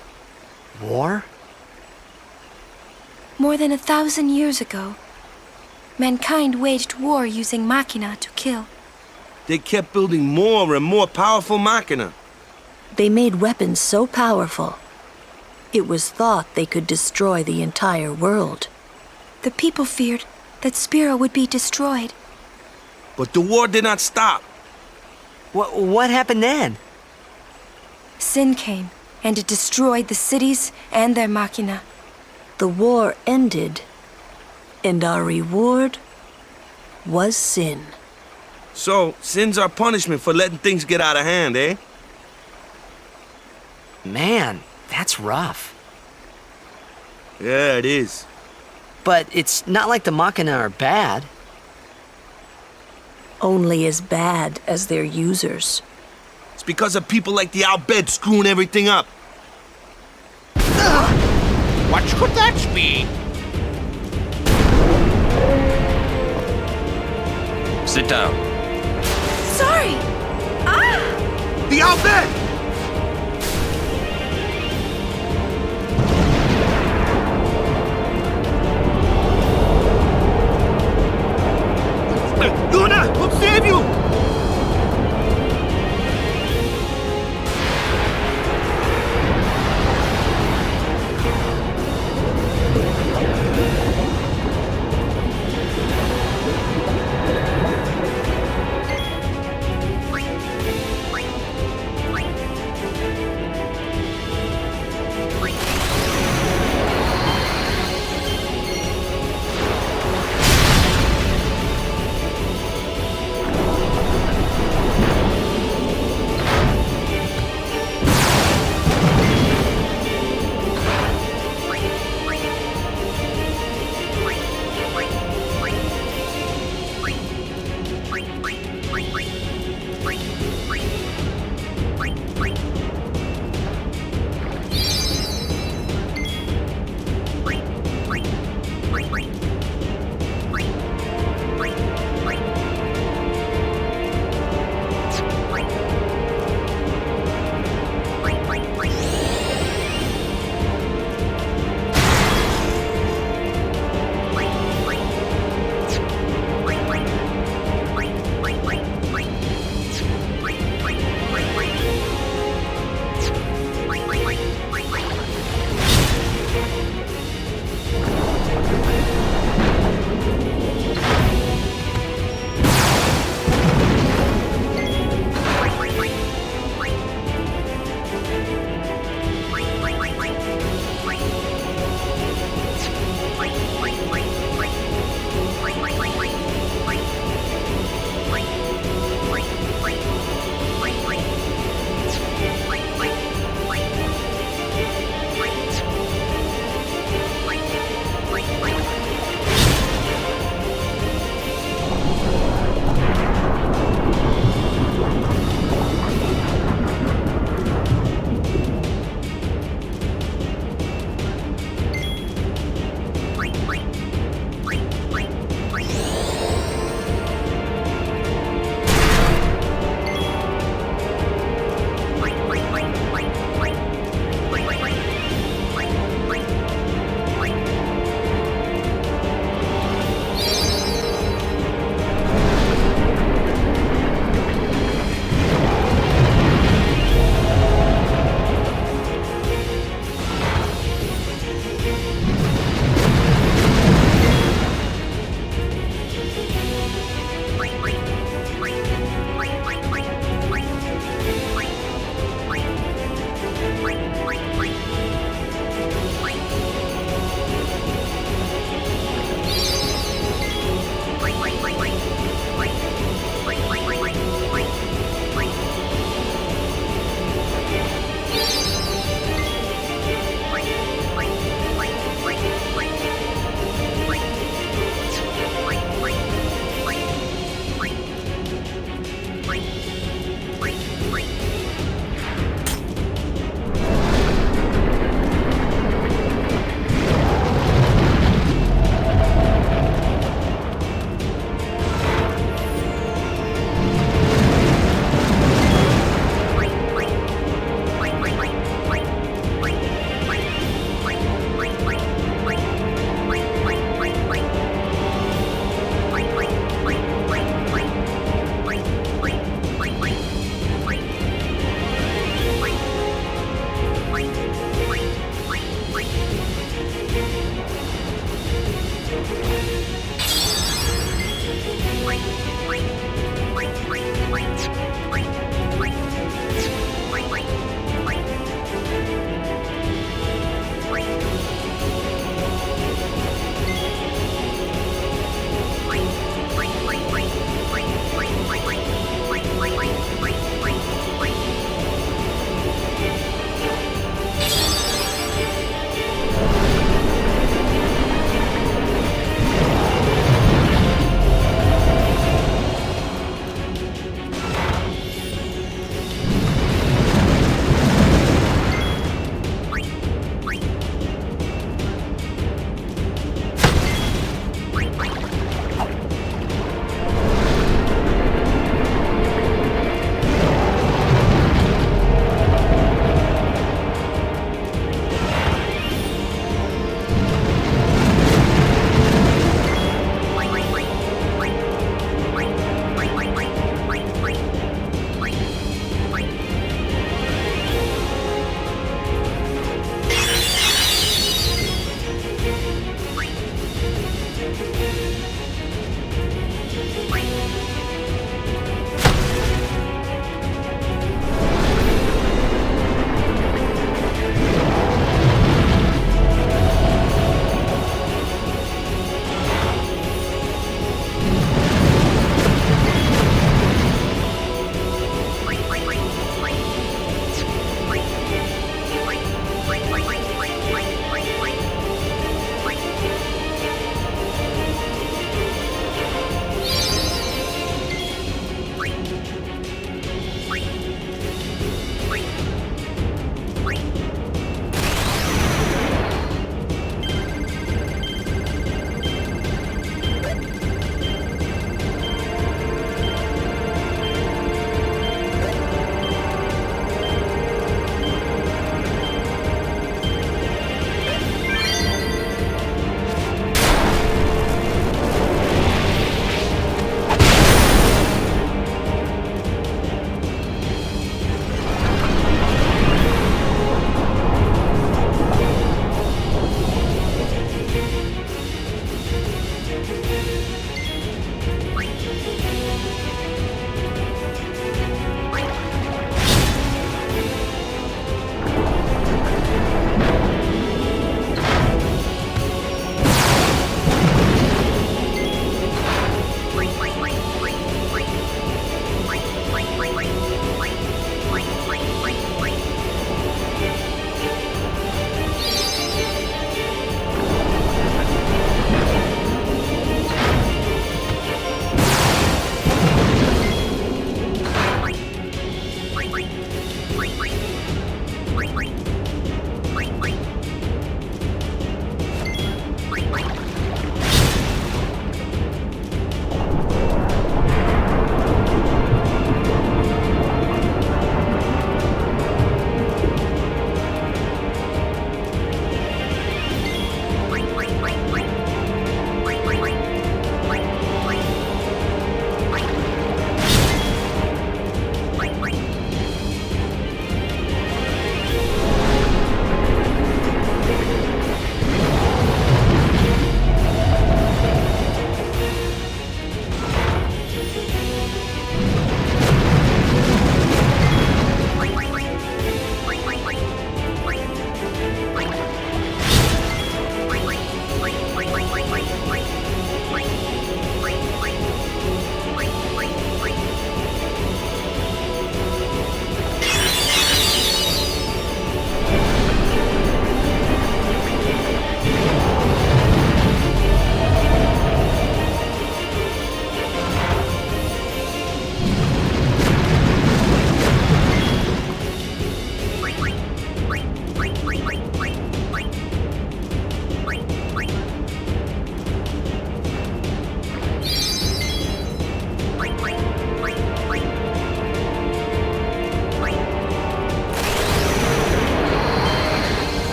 War? More than 1,000 years ago, mankind waged war using Machina to kill. They kept building more and more powerful Machina. They made weapons so powerful, it was thought they could destroy the entire world. The people feared that Spira would be destroyed. But the war did not stop. What happened then? Sin came, and it destroyed the cities and their Machina. The war ended, and our reward was sin. So, sin's our punishment for letting things get out of hand, eh? Man, that's rough. Yeah, it is. But it's not like the Machina are bad. Only as bad as their users. It's because of people like the Albed screwing everything up. What could that be? Sit down. Sorry! Ah! The Albed! Yuna, we'll save you!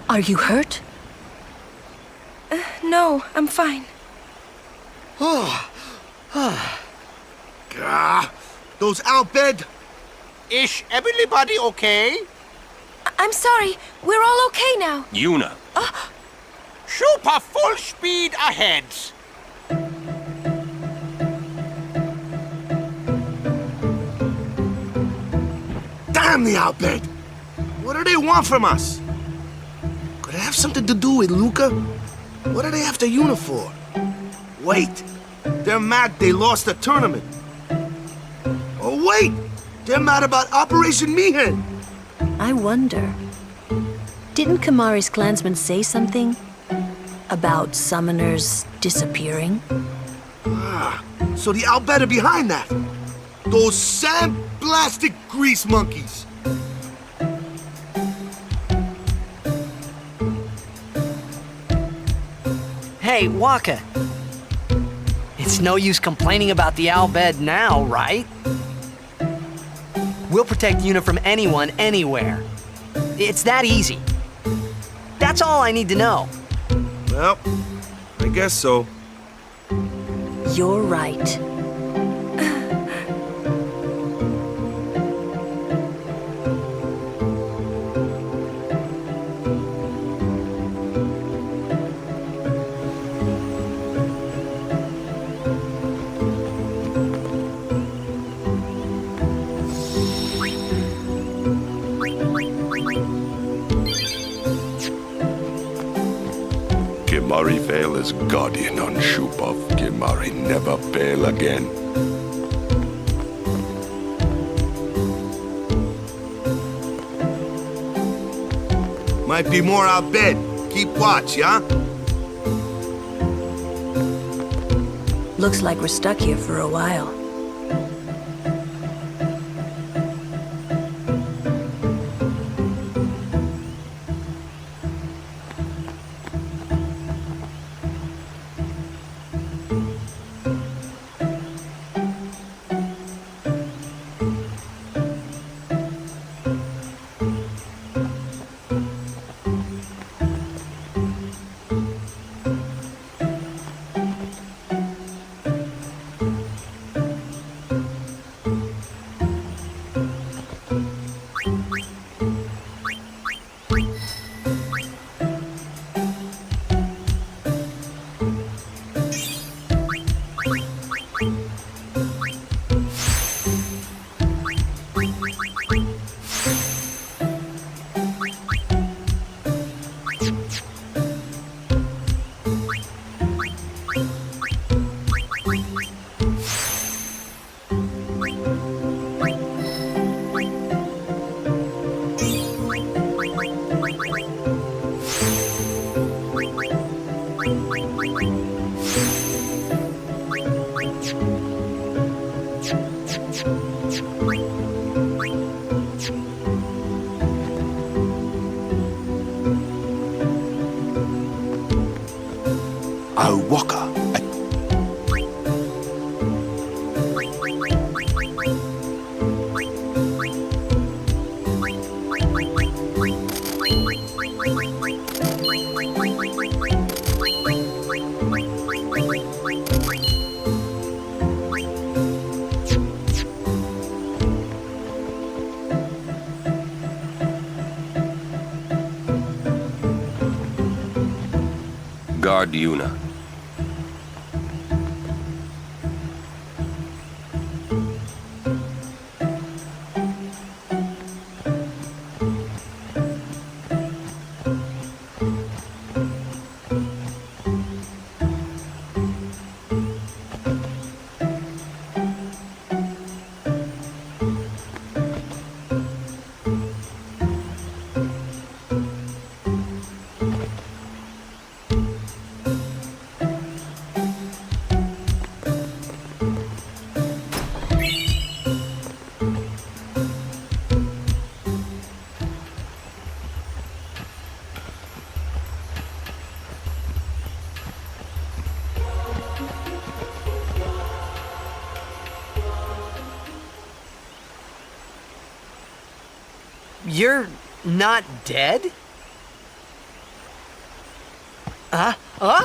Are you hurt? No, I'm fine. Those outbed. Is everybody okay? I'm sorry. We're all okay now. Yuna. Super full speed ahead. Damn the outbed! What do they want from us? Could it have something to do with Luca? What are they after Yuna for? Wait! They're mad they lost the tournament. Oh wait! They're mad about Operation Mihen! I wonder. Didn't Kamari's clansmen say something? About summoners disappearing? So the outbed are behind that. Those sand-blasted grease monkeys. Hey, Waka. It's no use complaining about the Albed now, right? We'll protect Yuna from anyone, anywhere. It's that easy. That's all I need to know. Well, I guess so. You're right. Kimari fail as guardian on Shupov. Kimari never fail again. Might be more outbed. Keep watch, yeah? Looks like we're stuck here for a while. Waka. Guard Yuna. You're not dead? Huh? Huh?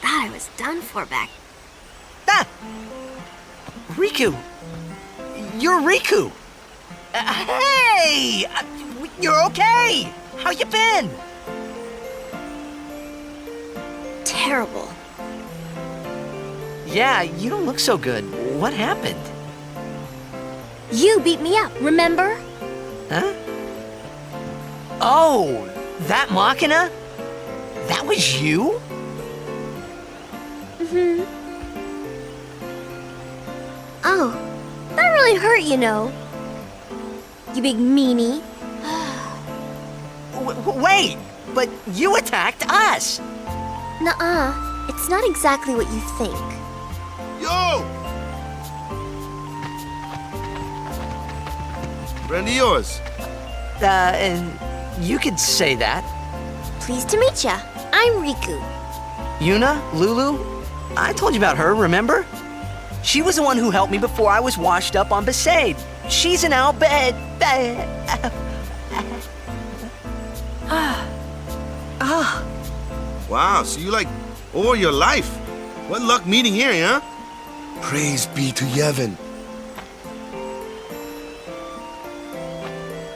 Thought I was done for back. Riku! You're Riku! Hey! You're okay! How you been? Terrible. Yeah, you don't look so good. What happened? You beat me up, remember? Huh? Oh, that Machina? That was you? Mm-hmm. Oh, that really hurt, you know. You big meanie. Wait, but you attacked us! Nuh-uh, it's not exactly what you think. Yo! Friend of yours. And you could say that. Pleased to meet ya. I'm Riku. Yuna, Lulu, I told you about her, remember? She was the one who helped me before I was washed up on Besaid. She's an Albed. Wow, so you like all your life. What luck meeting here, huh? Praise be to Yevon.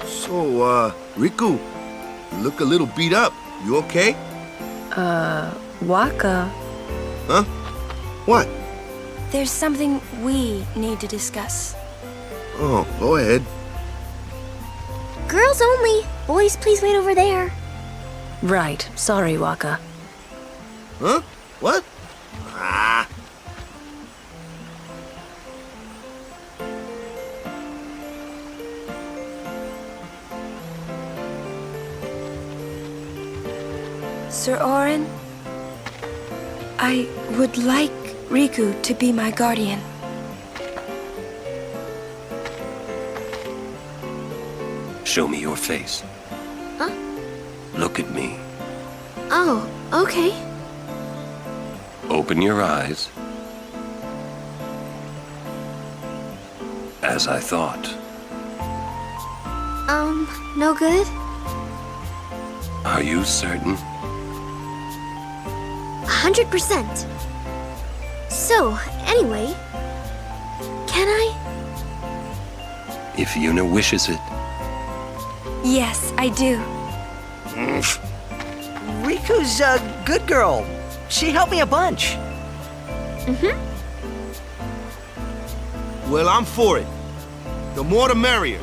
So, Riku, you look a little beat up. You okay? Waka. Huh? What? There's something we need to discuss. Oh, go ahead. Girls only. Boys, please wait over there. Right. Sorry, Waka. Huh? What? Ah. Sir Orin, I would like Riku to be my guardian. Show me your face. Huh? Look at me. Oh, okay. Open your eyes. As I thought. No good? Are you certain? 100%. So, anyway, can I? If Yuna wishes it. Yes, I do. Riku's a good girl. She helped me a bunch. Mm-hmm. Well, I'm for it. The more the merrier.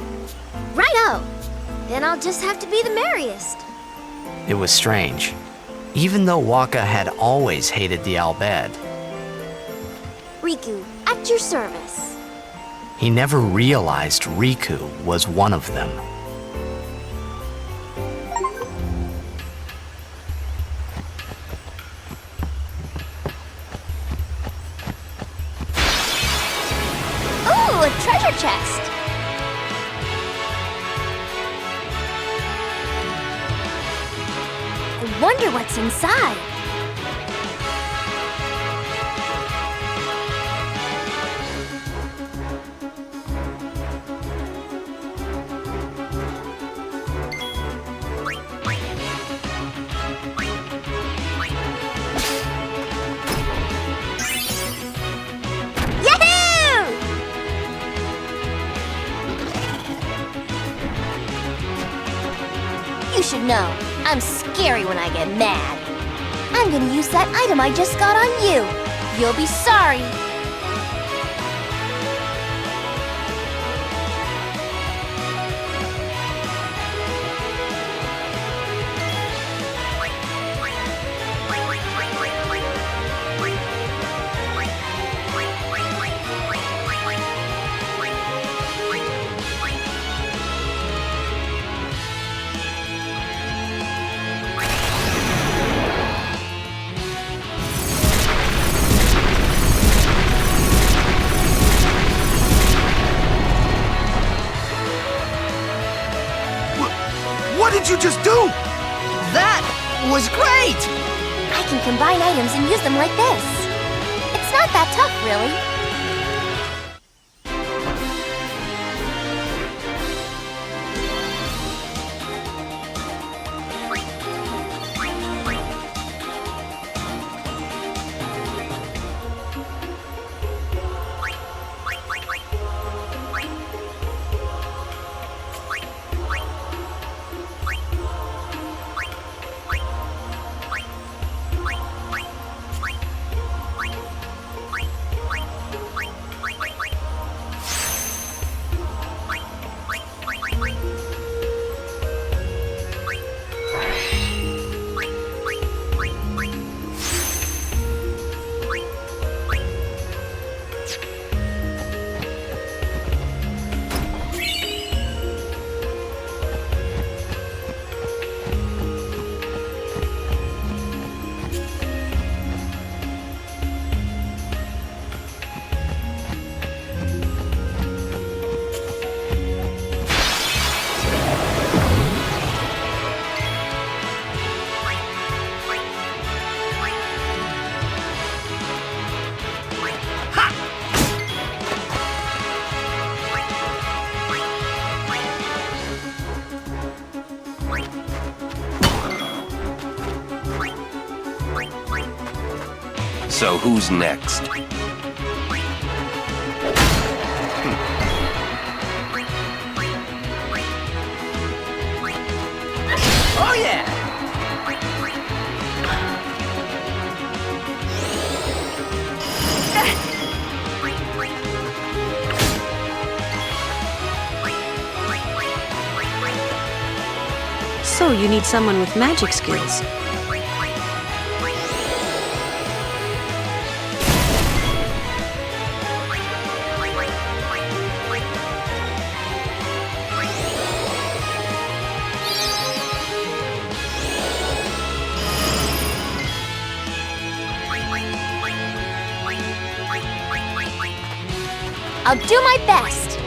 Righto. Then I'll just have to be the merriest. It was strange. Even though Waka had always hated the Albed, Riku, at your service. he never realized Riku was one of them. Ooh, a treasure chest. I wonder what's inside. You should know, I'm scary when I get mad. I'm gonna use that item I just got on you. You'll be sorry. What'd you just do? That was great! I can combine items and use them like this. It's not that tough, really. So who's next? Oh yeah! So you need someone with magic skills. I'll do my best.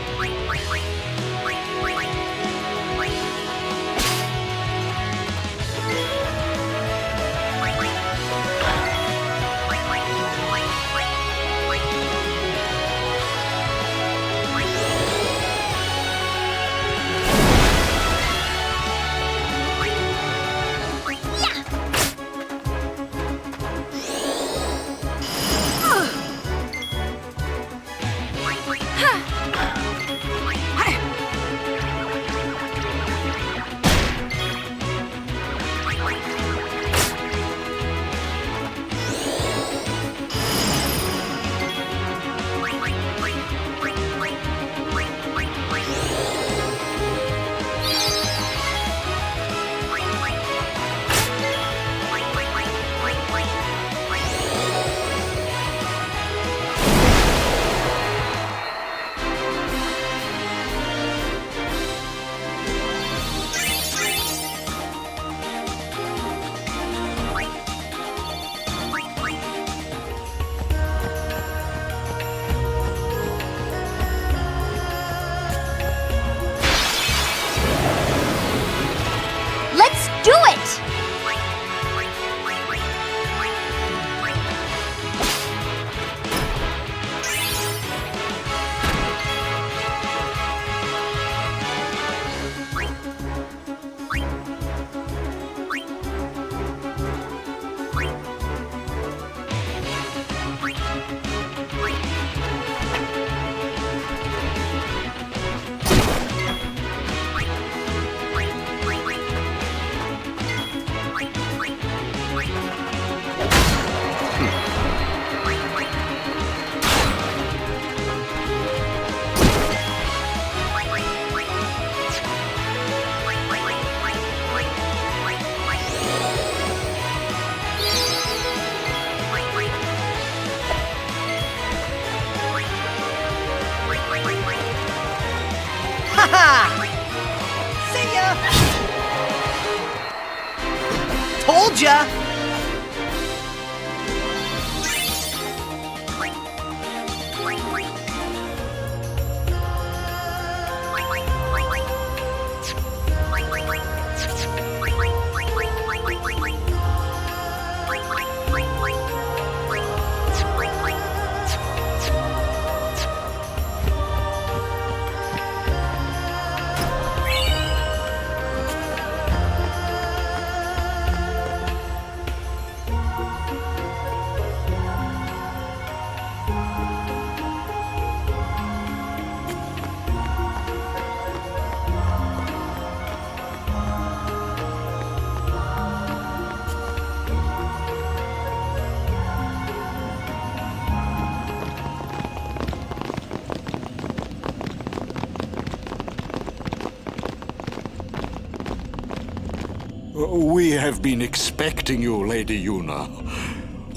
We have been expecting you, Lady Yuna.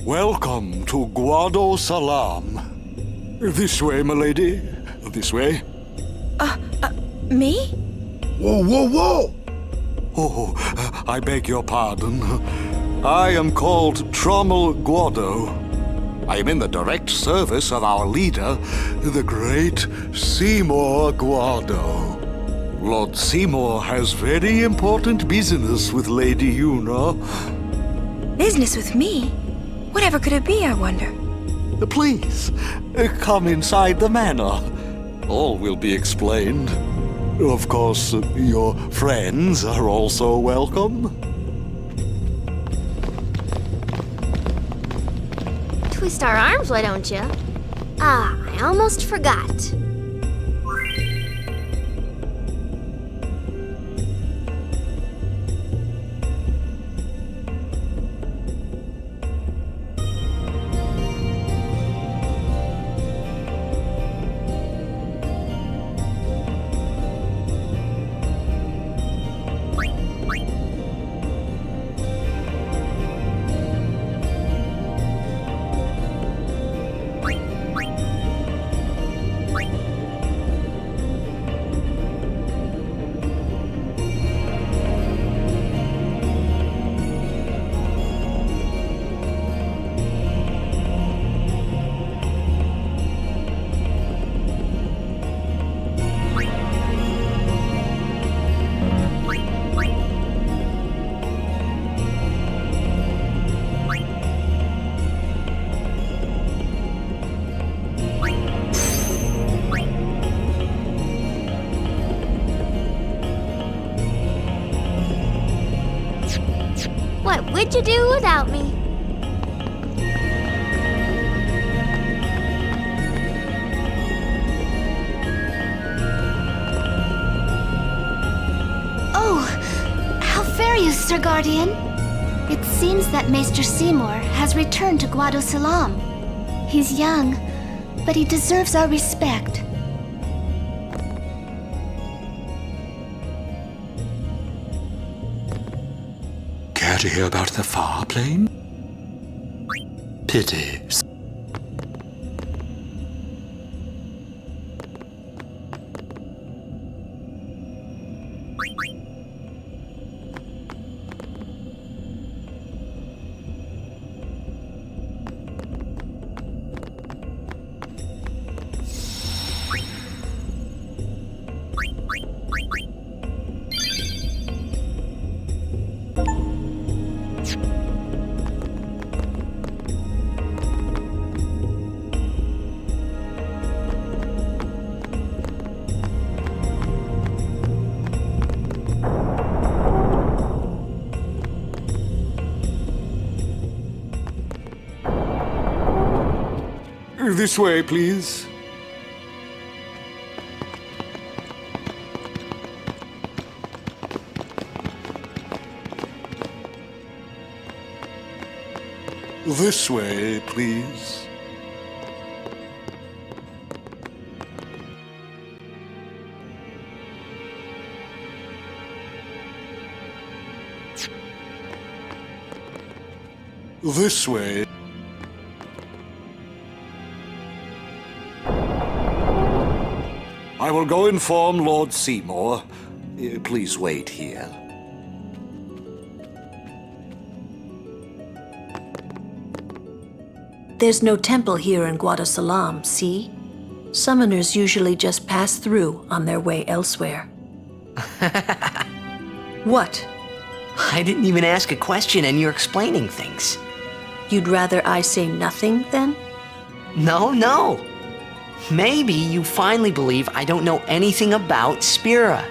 Welcome to Guado Salam. This way, my lady. This way. Me? Whoa, whoa, whoa! Oh, I beg your pardon. I am called Trommel Guado. I am in the direct service of our leader, the great Seymour Guado. Lord Seymour has very important business with Lady Yuna. Business with me? Whatever could it be, I wonder? Please, come inside the manor. All will be explained. Of course, your friends are also welcome. Twist our arms, why don't you? Ah, I almost forgot. What would you do without me? Oh, how fare you, Sir Guardian? It seems that Maester Seymour has returned to Guado Salam. He's young, but he deserves our respect. Care to hear about the far plane? Pity. This way, please. This way, please. This way. I will go inform Lord Seymour. Please wait here. There's no temple here in Guado Salam, see? Summoners usually just pass through on their way elsewhere. What? I didn't even ask a question and you're explaining things. You'd rather I say nothing, then? No. Maybe you finally believe I don't know anything about Spira.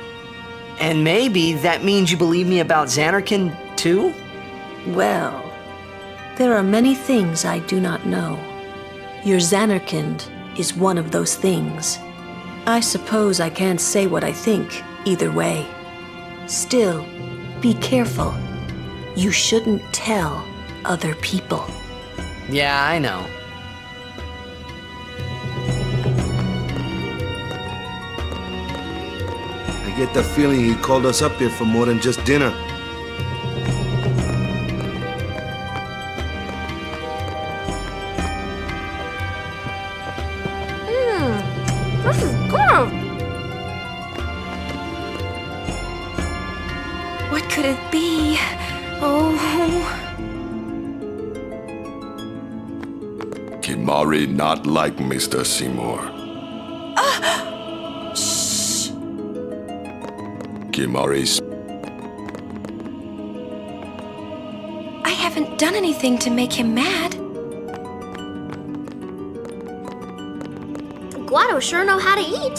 And maybe that means you believe me about Zanarkand, too? Well, there are many things I do not know. Your Zanarkand is one of those things. I suppose I can't say what I think either way. Still, be careful. You shouldn't tell other people. Yeah, I know. I get the feeling he called us up here for more than just dinner. This is good. What could it be? Oh. Kimari not like Mr. Seymour. Shh. Kimari's I haven't done anything to make him mad. Guado sure know how to eat.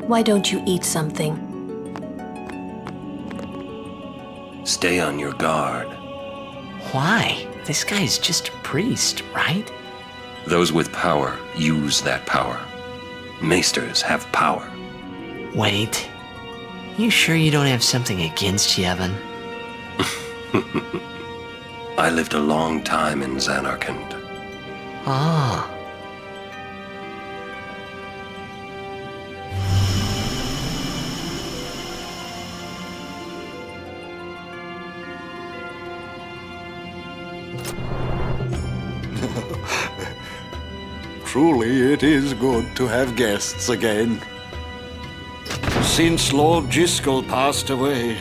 Why don't you eat something? Stay on your guard. Why? This guy's just a priest, right? Those with power use that power. Maesters have power. Wait. You sure you don't have something against Yevon? I lived a long time in Zanarkand. Ah. Truly, it is good to have guests again. Since Lord Jiskel passed away,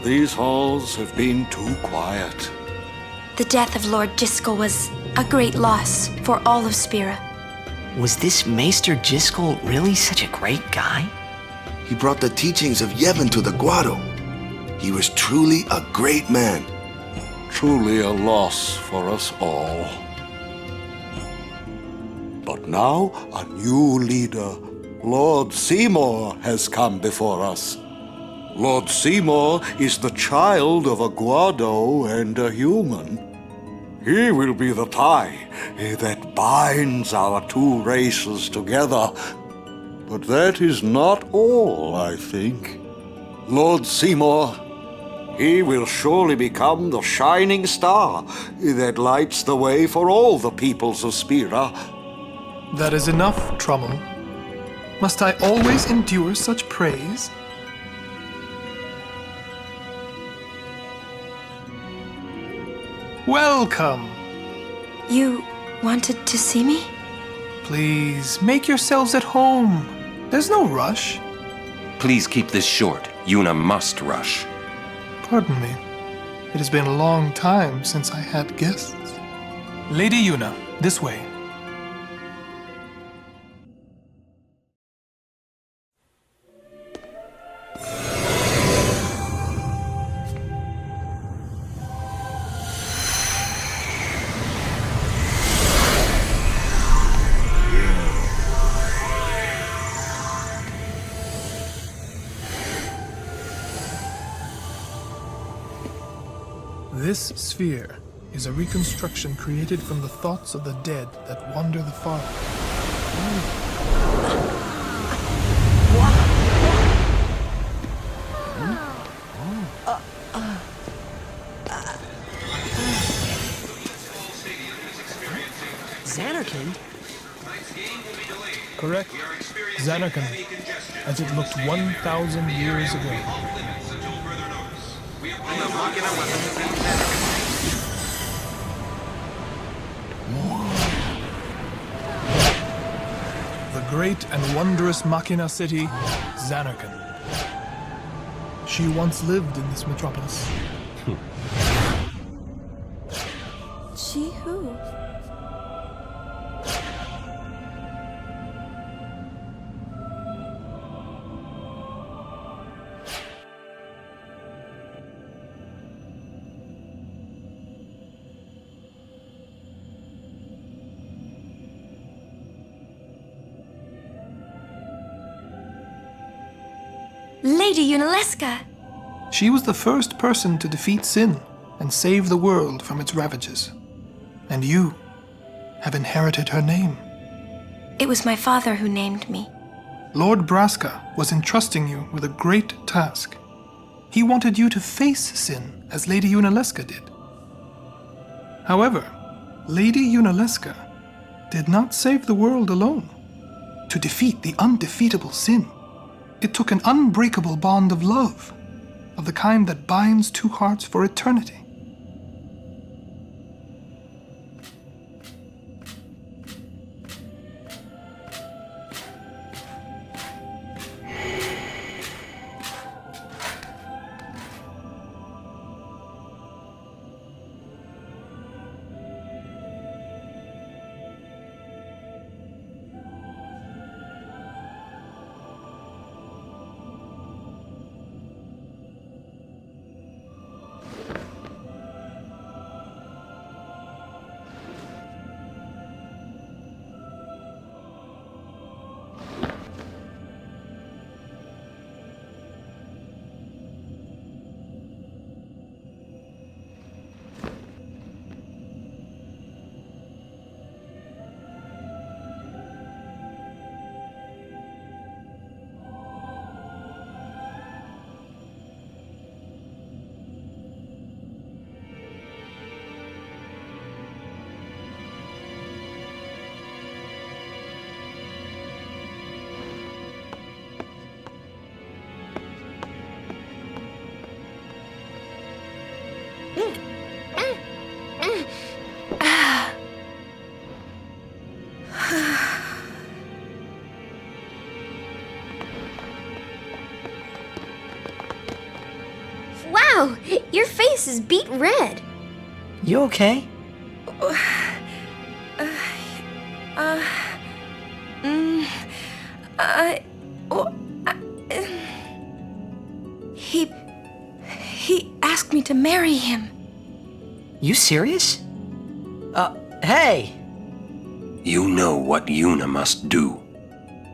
these halls have been too quiet. The death of Lord Jiskel was a great loss for all of Spira. Was this Maester Jiskel really such a great guy? He brought the teachings of Yevon to the Guado. He was truly a great man. Truly a loss for us all. But now a new leader, Lord Seymour, has come before us. Lord Seymour is the child of a Guado and a human. He will be the tie that binds our two races together. But that is not all, I think. Lord Seymour, he will surely become the shining star that lights the way for all the peoples of Spira. That is enough, Trummel. Must I always endure such praise? Welcome! You wanted to see me? Please, make yourselves at home. There's no rush. Please keep this short. Yuna must rush. Pardon me. It has been a long time since I had guests. Lady Yuna, this way. This sphere is a reconstruction created from the thoughts of the dead that wander the far. Zanarkand? Correct. Zanarkand, as it looked 1,000 years ago. The great and wondrous Machina city, Zanarkand. She once lived in this metropolis. She who? Lady Yunalesca! She was the first person to defeat sin and save the world from its ravages. And you have inherited her name. It was my father who named me. Lord Braska was entrusting you with a great task. He wanted you to face sin as Lady Yunalesca did. However, Lady Yunalesca did not save the world alone. To defeat the undefeatable sin, it took an unbreakable bond of love, of the kind that binds two hearts for eternity. Wow, your face is beet red. You okay? He asked me to marry him. You serious? Hey! You know what Yuna must do.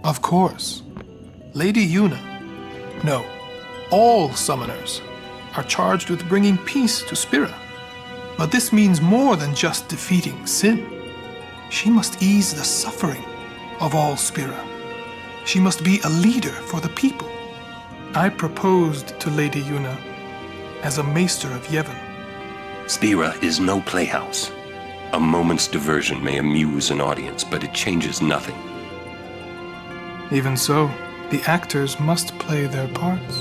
Of course. Lady Yuna. No, all summoners are charged with bringing peace to Spira. But this means more than just defeating sin. She must ease the suffering of all Spira. She must be a leader for the people. I proposed to Lady Yuna as a maester of Yevon. Spira is no playhouse. A moment's diversion may amuse an audience, but it changes nothing. Even so, the actors must play their parts.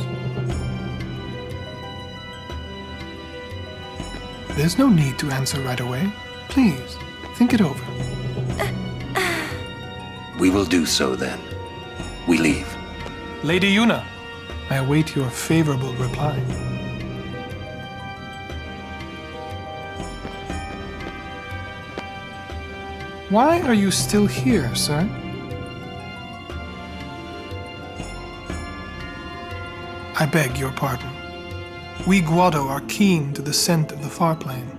There's no need to answer right away. Please, think it over. We will do so then. We leave. Lady Yuna, I await your favorable reply. Why are you still here, sir? I beg your pardon. We Guado are keen to the scent of the far plain.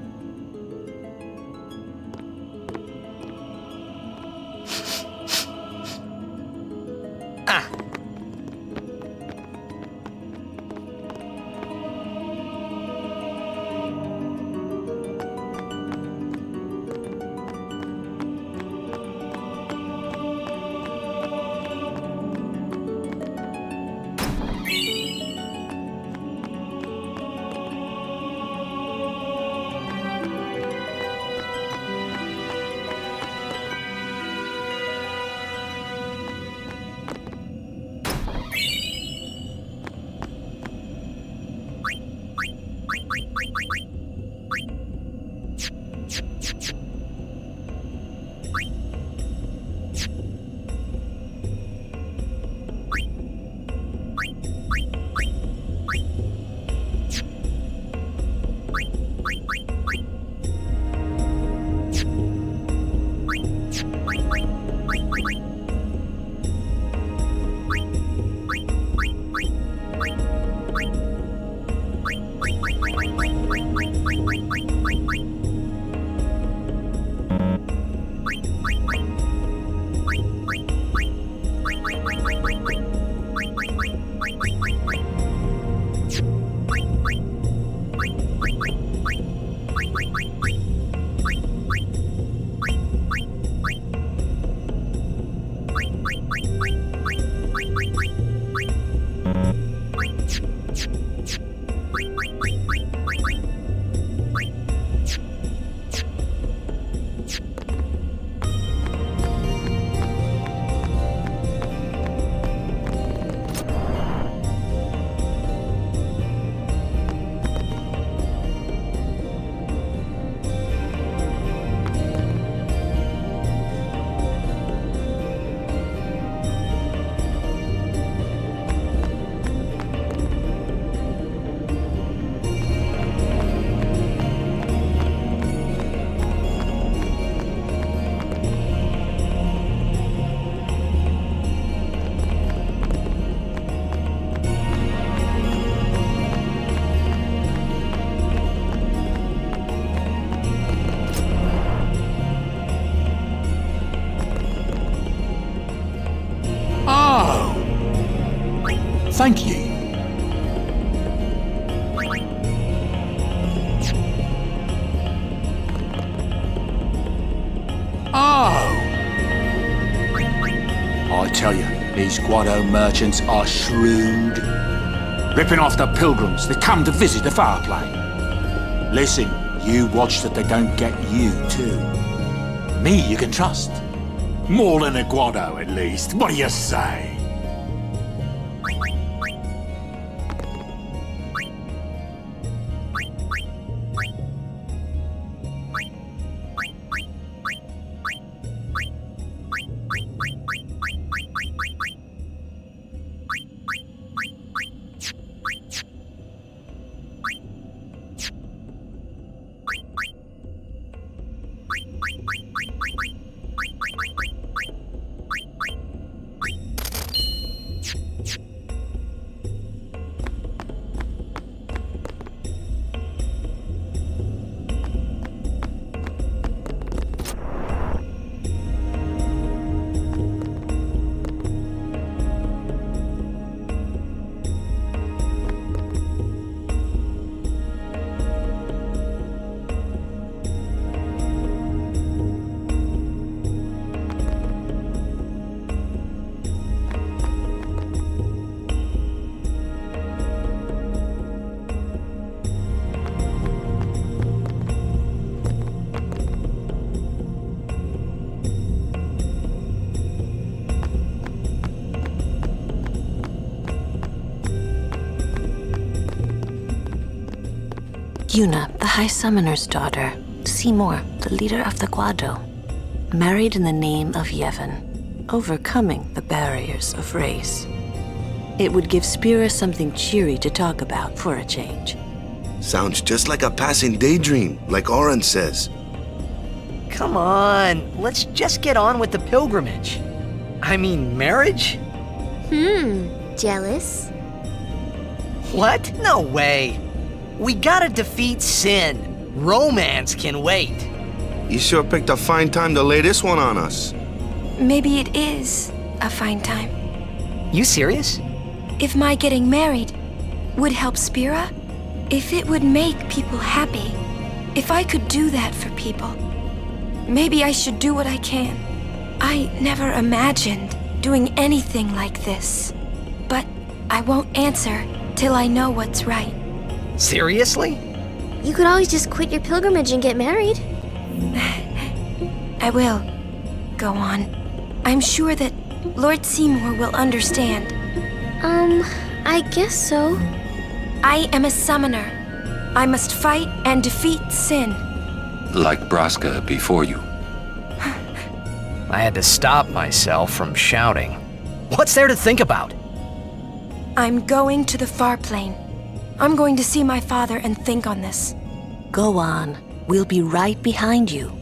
Thank ye. Oh! I tell you, these Guado merchants are shrewd. Ripping off the pilgrims that come to visit the fireplace. Listen, you watch that they don't get you, too. Me you can trust. More than a Guado, at least. What do you say? Yuna, the High Summoner's daughter, Seymour, the leader of the Guado, married in the name of Yevon, overcoming the barriers of race. It would give Spira something cheery to talk about for a change. Sounds just like a passing daydream, like Oren says. Come on, let's just get on with the pilgrimage. I mean, marriage? Jealous? What? No way. We gotta defeat sin. Romance can wait. You sure picked a fine time to lay this one on us. Maybe it is a fine time. You serious? If my getting married would help Spira, if it would make people happy, if I could do that for people, maybe I should do what I can. I never imagined doing anything like this, but I won't answer till I know what's right. Seriously? You could always just quit your pilgrimage and get married. I will. Go on. I'm sure that Lord Seymour will understand. I guess so. I am a summoner. I must fight and defeat sin. Like Braska before you. I had to stop myself from shouting. What's there to think about? I'm going to the far plane. I'm going to see my father and think on this. Go on. We'll be right behind you.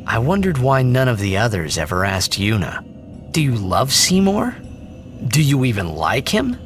I wondered why none of the others ever asked Yuna. Do you love Seymour? Do you even like him?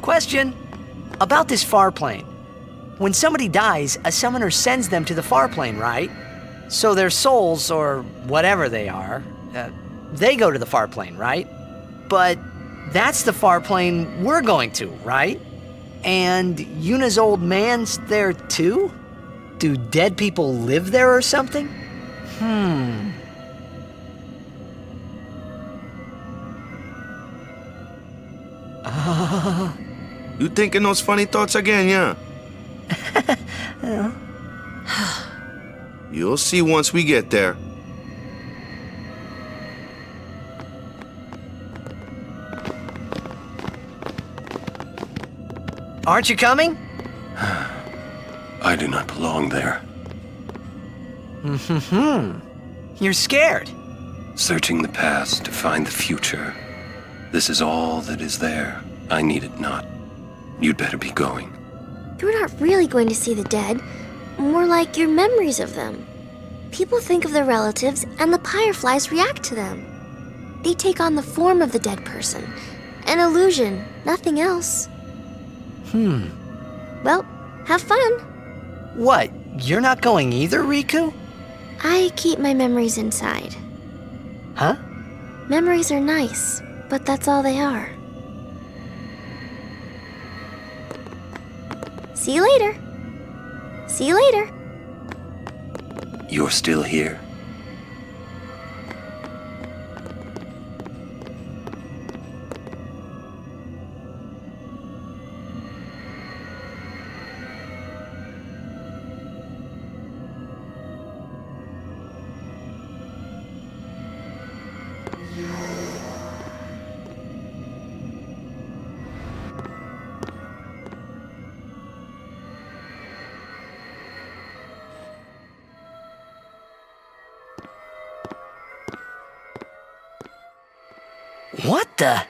Question. About this far plane. When somebody dies, a summoner sends them to the far plane, right? So their souls, or whatever they are, they go to the far plane, right? But that's the far plane we're going to, right? And Yuna's old man's there too? Do dead people live there or something? You thinking those funny thoughts again, yeah? You'll see once we get there. Aren't you coming? I do not belong there. You're scared. Searching the past to find the future. This is all that is there. I need it not. You'd better be going. You're not really going to see the dead. More like your memories of them. People think of their relatives, and the fireflies react to them. They take on the form of the dead person. An illusion, nothing else. Well, have fun. What? You're not going either, Riku? I keep my memories inside. Huh? Memories are nice, but that's all they are. See you later. See you later. You're still here? What the?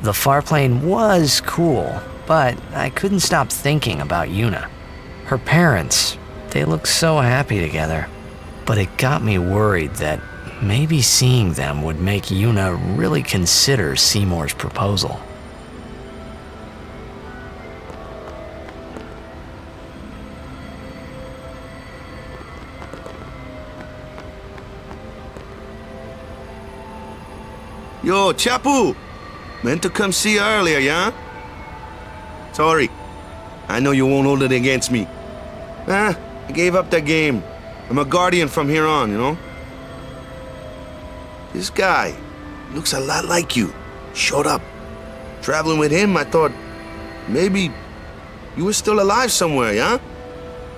The farplane was cool, but I couldn't stop thinking about Yuna. Her parents, they looked so happy together. But it got me worried that maybe seeing them would make Yuna really consider Seymour's proposal. Yo, Chapu! Meant to come see you earlier, yeah? Sorry. I know you won't hold it against me. I gave up that game. I'm a guardian from here on, you know? This guy looks a lot like you. Showed up. Traveling with him, I thought maybe you were still alive somewhere, yeah?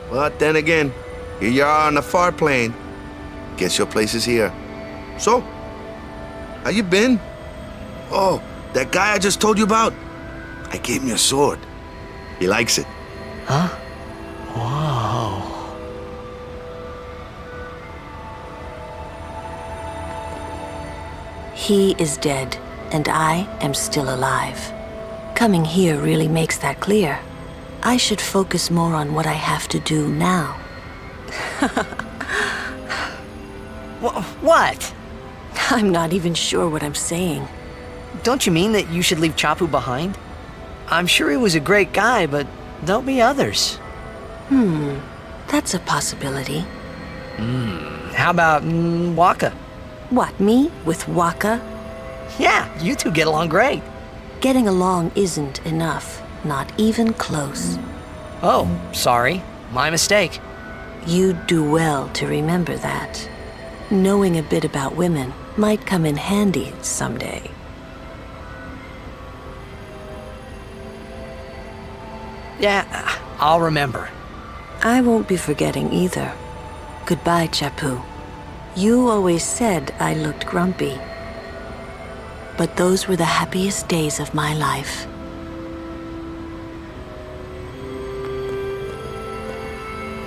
But then again, here you are on the far plane. Guess your place is here. So, how you been? Oh, that guy I just told you about? I gave him your sword. He likes it. Huh? Whoa. He is dead, and I am still alive. Coming here really makes that clear. I should focus more on what I have to do now. What? I'm not even sure what I'm saying. Don't you mean that you should leave Chapu behind? I'm sure he was a great guy, but there'll be others. That's a possibility. How about Waka? What, me? With Waka? Yeah, you two get along great. Getting along isn't enough. Not even close. Oh, sorry. My mistake. You'd do well to remember that. Knowing a bit about women might come in handy someday. Yeah, I'll remember. I won't be forgetting either. Goodbye, Chapu. You always said I looked grumpy. But those were the happiest days of my life.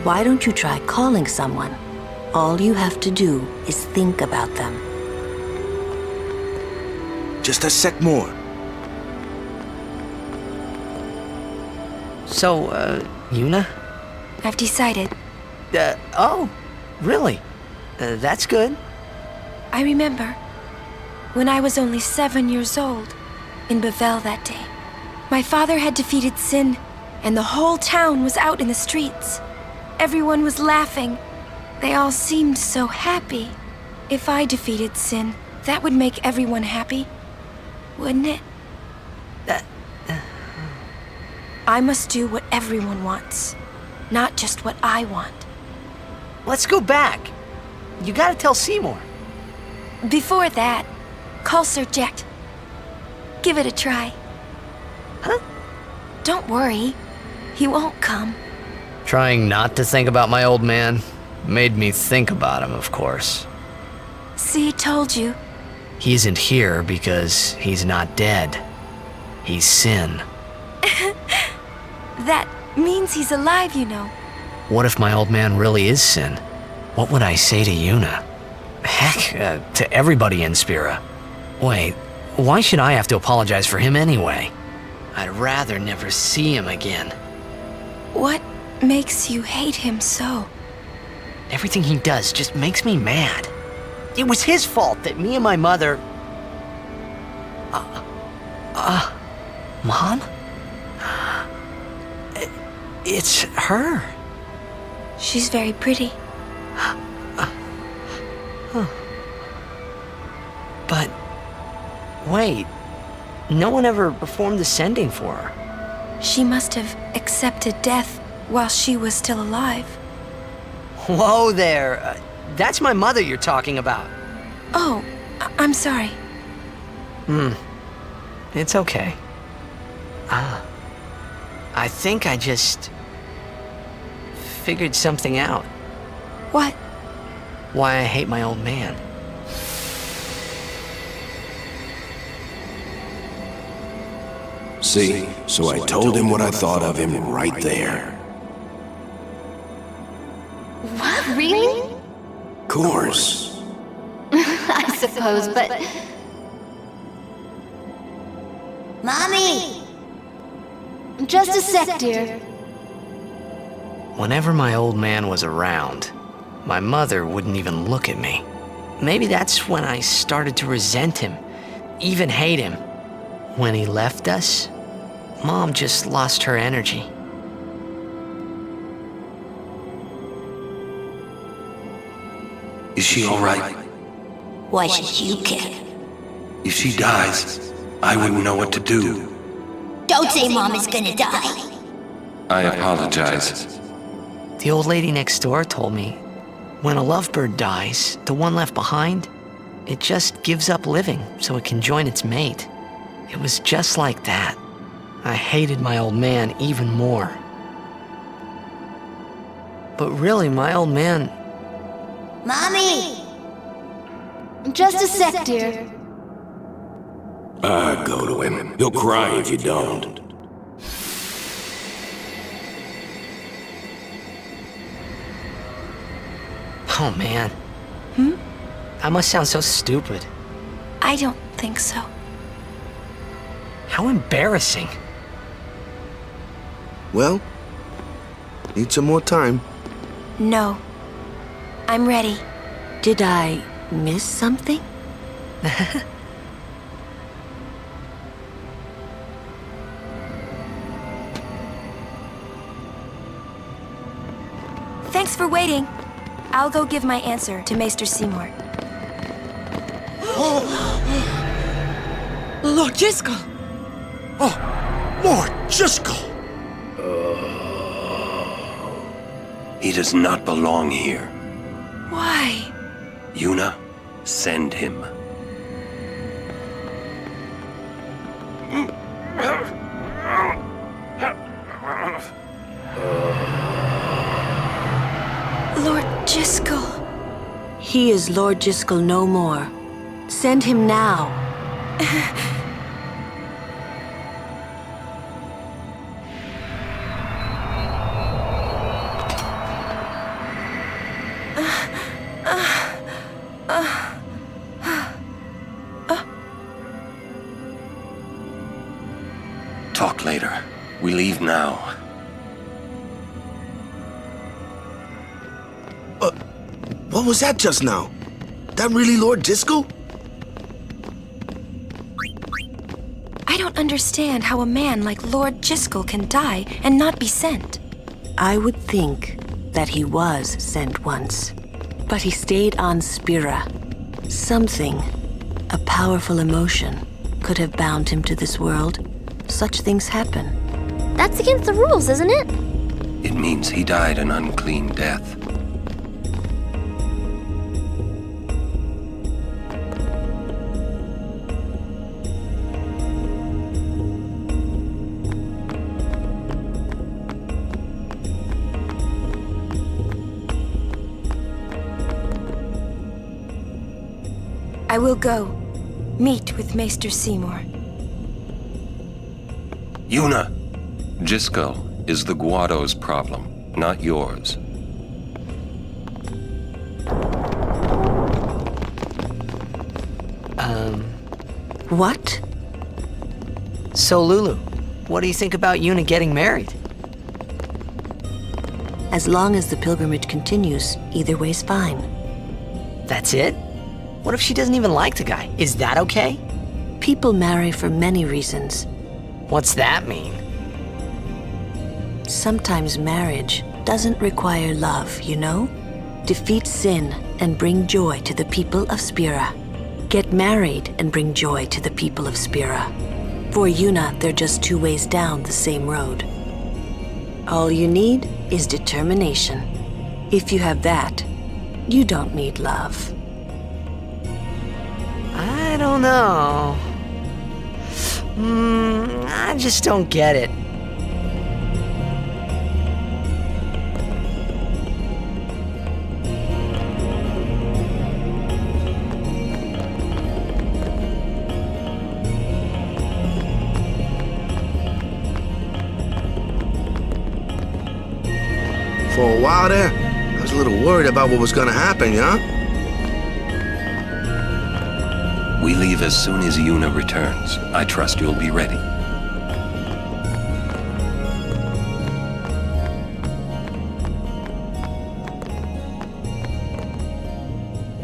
Why don't you try calling someone? All you have to do is think about them. Just a sec more. So, Yuna? I've decided. Oh, really? That's good. I remember when I was only 7 years old in Bavel that day. My father had defeated Sin, and the whole town was out in the streets. Everyone was laughing. They all seemed so happy. If I defeated Sin, that would make everyone happy, wouldn't it? I must do what everyone wants, not just what I want. Let's go back. You gotta tell Seymour. Before that, call Sir Jecht. Give it a try. Huh? Don't worry. He won't come. Trying not to think about my old man made me think about him, of course. See, told you. He isn't here because he's not dead. He's Sin. That means he's alive, you know. What if my old man really is Sin? What would I say to Yuna? Heck, to everybody in Spira. Wait, why should I have to apologize for him anyway? I'd rather never see him again. What makes you hate him so? Everything he does just makes me mad. It was his fault that me and my mother... Mom? It's her. She's very pretty. But... wait. No one ever performed the sending for her. She must have accepted death while she was still alive. Whoa there. That's my mother you're talking about. Oh, I'm sorry. It's okay. I think I just... figured something out. What? Why I hate my old man. See, so I told him what I thought of him right there. What, really? Course. I suppose, but... Mommy! Just a sec, dear. Whenever my old man was around, my mother wouldn't even look at me. Maybe that's when I started to resent him, even hate him. When he left us, Mom just lost her energy. Is she all right? Why should you care? If she dies, I wouldn't know what to do. Don't say Mom is gonna die. I apologize. The old lady next door told me, when a lovebird dies, the one left behind, it just gives up living so it can join its mate. It was just like that. I hated my old man even more. But really, my old man... Mommy! Just a sec, dear. Go to him. He'll cry if you don't. Oh, man. I must sound so stupid. I don't think so. How embarrassing. Well, need some more time. No. I'm ready. Did I miss something? Thanks for waiting. I'll go give my answer to Maester Seymour. Lord Jiskel! Oh, Lord Jiskel! He does not belong here. Why? Yuna, send him. Lord Jiskel. He is Lord Jiskel no more. Send him now. leave now. What was that just now? That really Lord Disco? I don't understand how a man like Lord Jiskel can die and not be sent. I would think that he was sent once, but he stayed on Spira. Something, a powerful emotion, could have bound him to this world. Such things happen. That's against the rules, isn't it? It means he died an unclean death. I will go meet with Maester Seymour. Yuna! Jiskel is the Guado's problem, not yours. What? So, Lulu, what do you think about Yuna getting married? As long as the pilgrimage continues, either way's fine. That's it? What if she doesn't even like the guy? Is that okay? People marry for many reasons. What's that mean? Sometimes marriage doesn't require love, you know? Defeat sin and bring joy to the people of Spira. Get married and bring joy to the people of Spira. For Yuna, they're just two ways down the same road. All you need is determination. If you have that, you don't need love. I don't know. I just don't get it. For a while there, I was a little worried about what was gonna happen, yeah? We leave as soon as Yuna returns. I trust you'll be ready.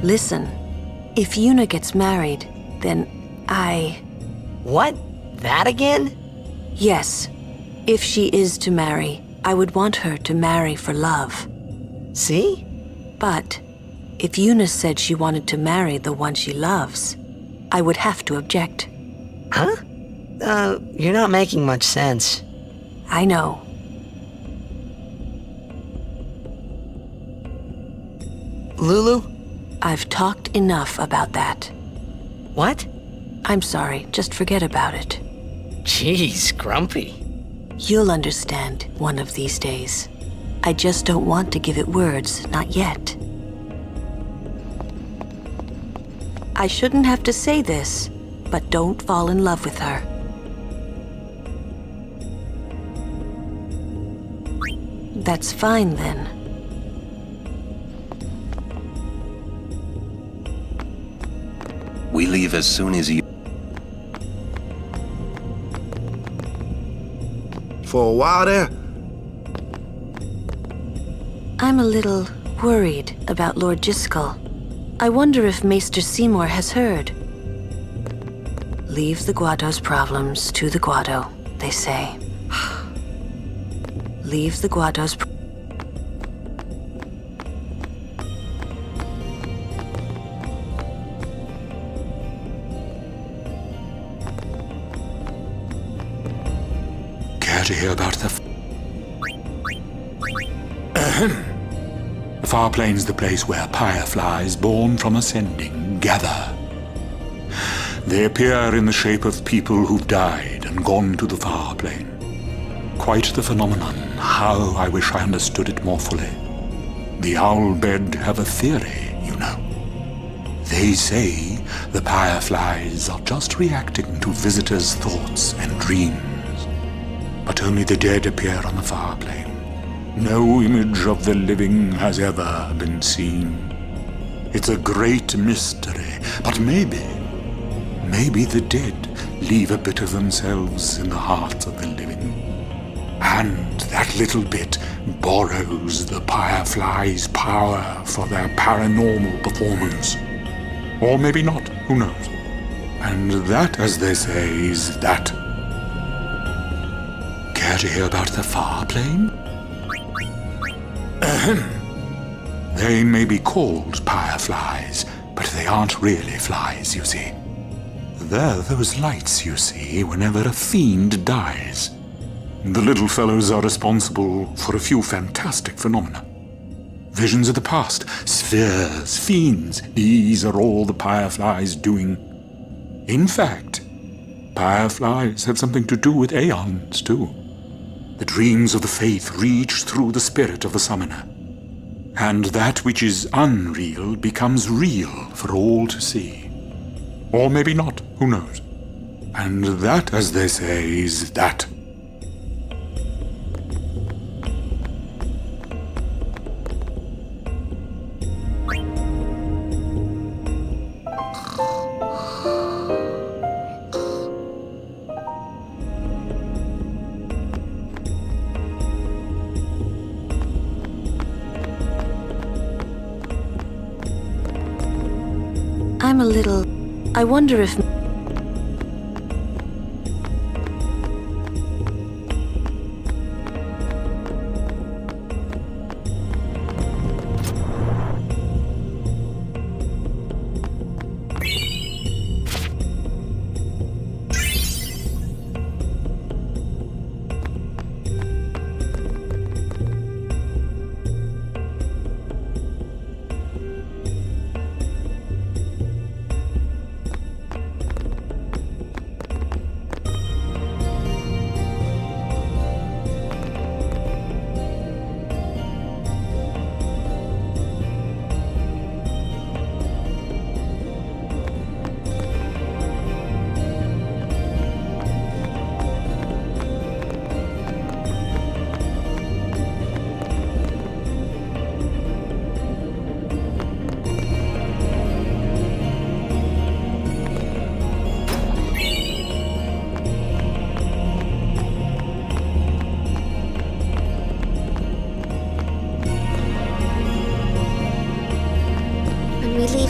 Listen, if Yuna gets married, then What? That again? Yes. If she is to marry, I would want her to marry for love. See? But if Yuna said she wanted to marry the one she loves, I would have to object. Huh? You're not making much sense. I know. Lulu? I've talked enough about that. What? I'm sorry, just forget about it. Jeez, grumpy. You'll understand one of these days. I just don't want to give it words, not yet. I shouldn't have to say this, but don't fall in love with her. That's fine then. We leave as soon as you... For a while there, I'm a little worried about Lord Jiskel. I wonder if Maester Seymour has heard. Leave the Guado's problems to the Guado, they say. Leave the Guado's Care to hear about the The far plane's the place where fireflies born from ascending gather. They appear in the shape of people who've died and gone to the far plane. Quite the phenomenon. How I wish I understood it more fully. The Owlbed have a theory, you know. They say the fireflies are just reacting to visitors' thoughts and dreams. But only the dead appear on the far plane. No image of the living has ever been seen. It's a great mystery, but maybe the dead leave a bit of themselves in the hearts of the living. And that little bit borrows the Firefly's power for their paranormal performance. Or maybe not, who knows? And that, as they say, is that. Care to hear about the far plane? Ahem. They may be called fireflies, but they aren't really flies, you see. They're those lights you see whenever a fiend dies. The little fellows are responsible for a few fantastic phenomena. Visions of the past, spheres, fiends, these are all the fireflies doing. In fact, fireflies have something to do with aeons, too. The dreams of the faith reach through the spirit of the summoner. And that which is unreal becomes real for all to see. Or maybe not, who knows? And that, as they say, is that. I'm a little... I wonder if...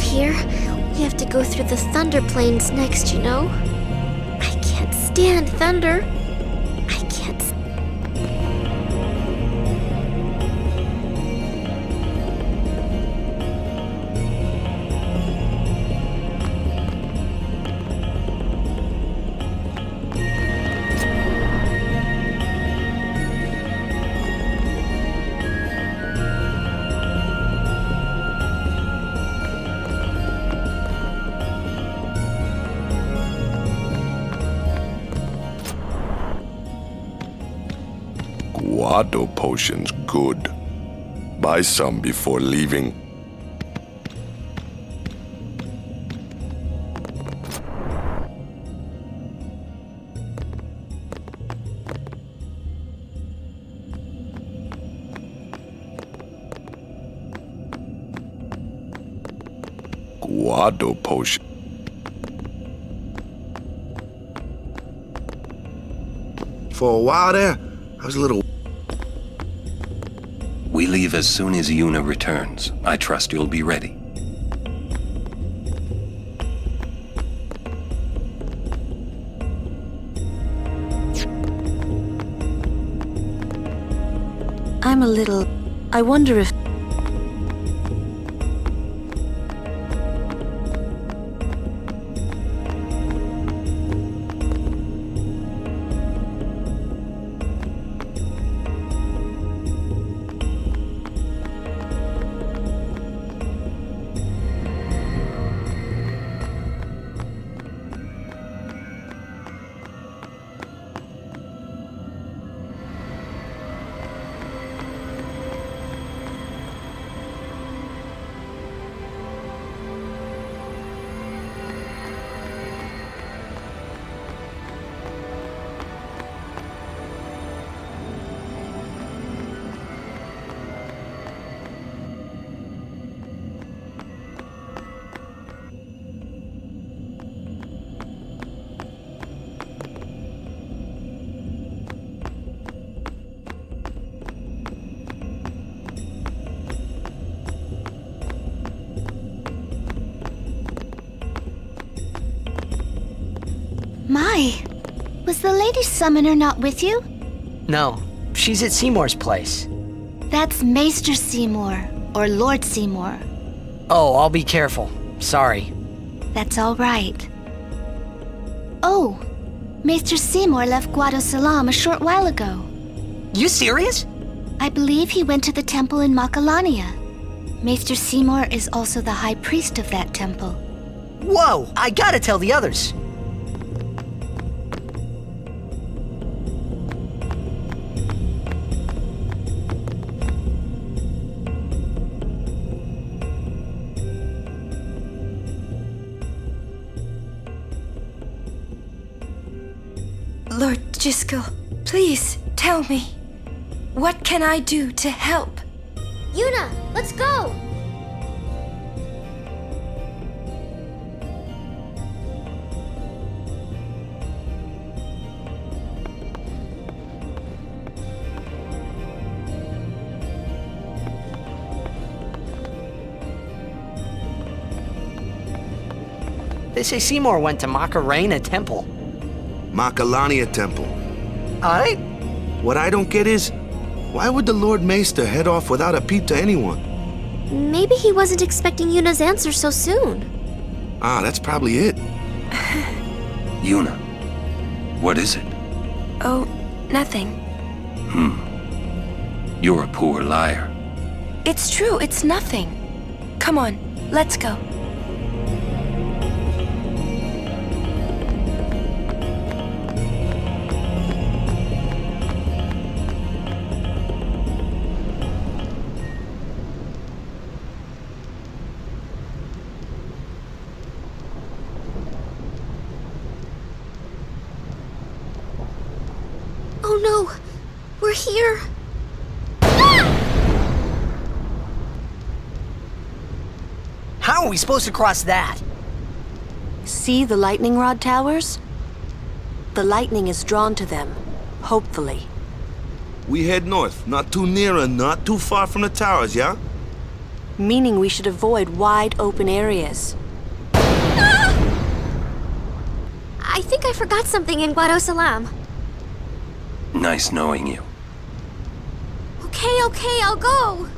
Here, we have to go through the thunder plains next, you know? I can't stand thunder. I can't. Guado potions good. Buy some before leaving. Guado potion. For a while there, I was a little... We leave as soon as Yuna returns. I trust you'll be ready. I'm a little... I wonder if... My, was the Lady Summoner not with you? No, she's at Seymour's place. That's Maester Seymour, or Lord Seymour. Oh, I'll be careful. Sorry. That's all right. Oh, Maester Seymour left Guadosalam a short while ago. You serious? I believe he went to the temple in Macalania. Maester Seymour is also the high priest of that temple. Whoa, I gotta tell the others. Lord Jiskel, please tell me. What can I do to help? Yuna, let's go! They say Seymour went to Macarena Temple. Macalania Temple. Alright. What I don't get is, why would the Lord Maester head off without a peep to anyone? Maybe he wasn't expecting Yuna's answer so soon. Ah, that's probably it. Yuna, what is it? Oh, nothing. You're a poor liar. It's true, it's nothing. Come on, let's go. Oh no! We're here! How are we supposed to cross that? See the lightning rod towers? The lightning is drawn to them, hopefully. We head north, not too near and not too far from the towers, yeah? Meaning we should avoid wide open areas. I think I forgot something in Guadosalam. Nice knowing you. Okay, I'll go.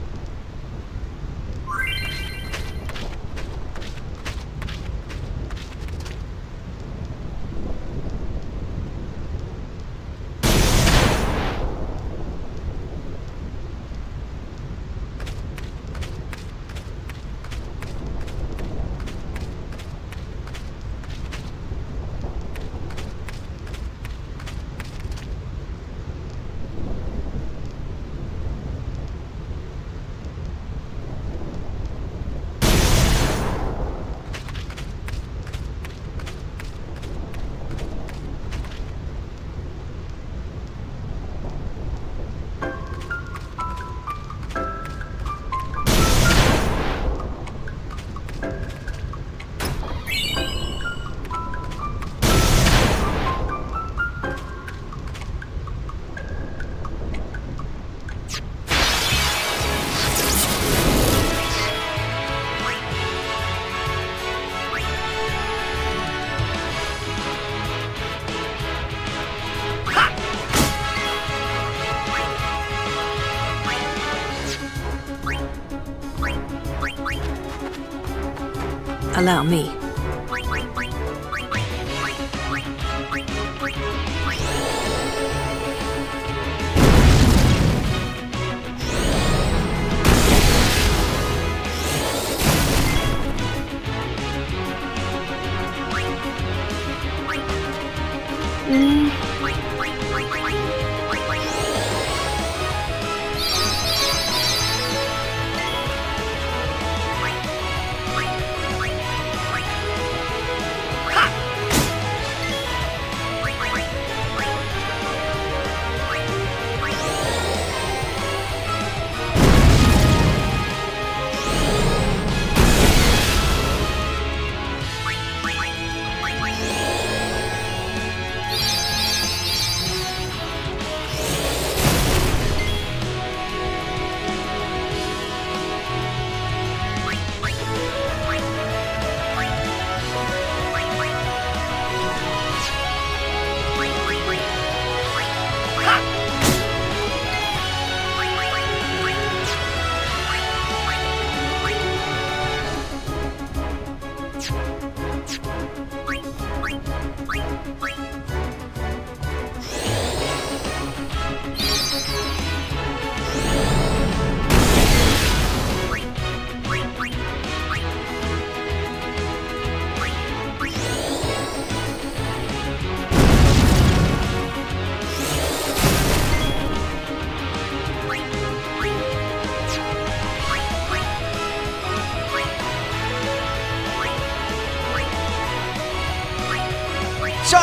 Allow me.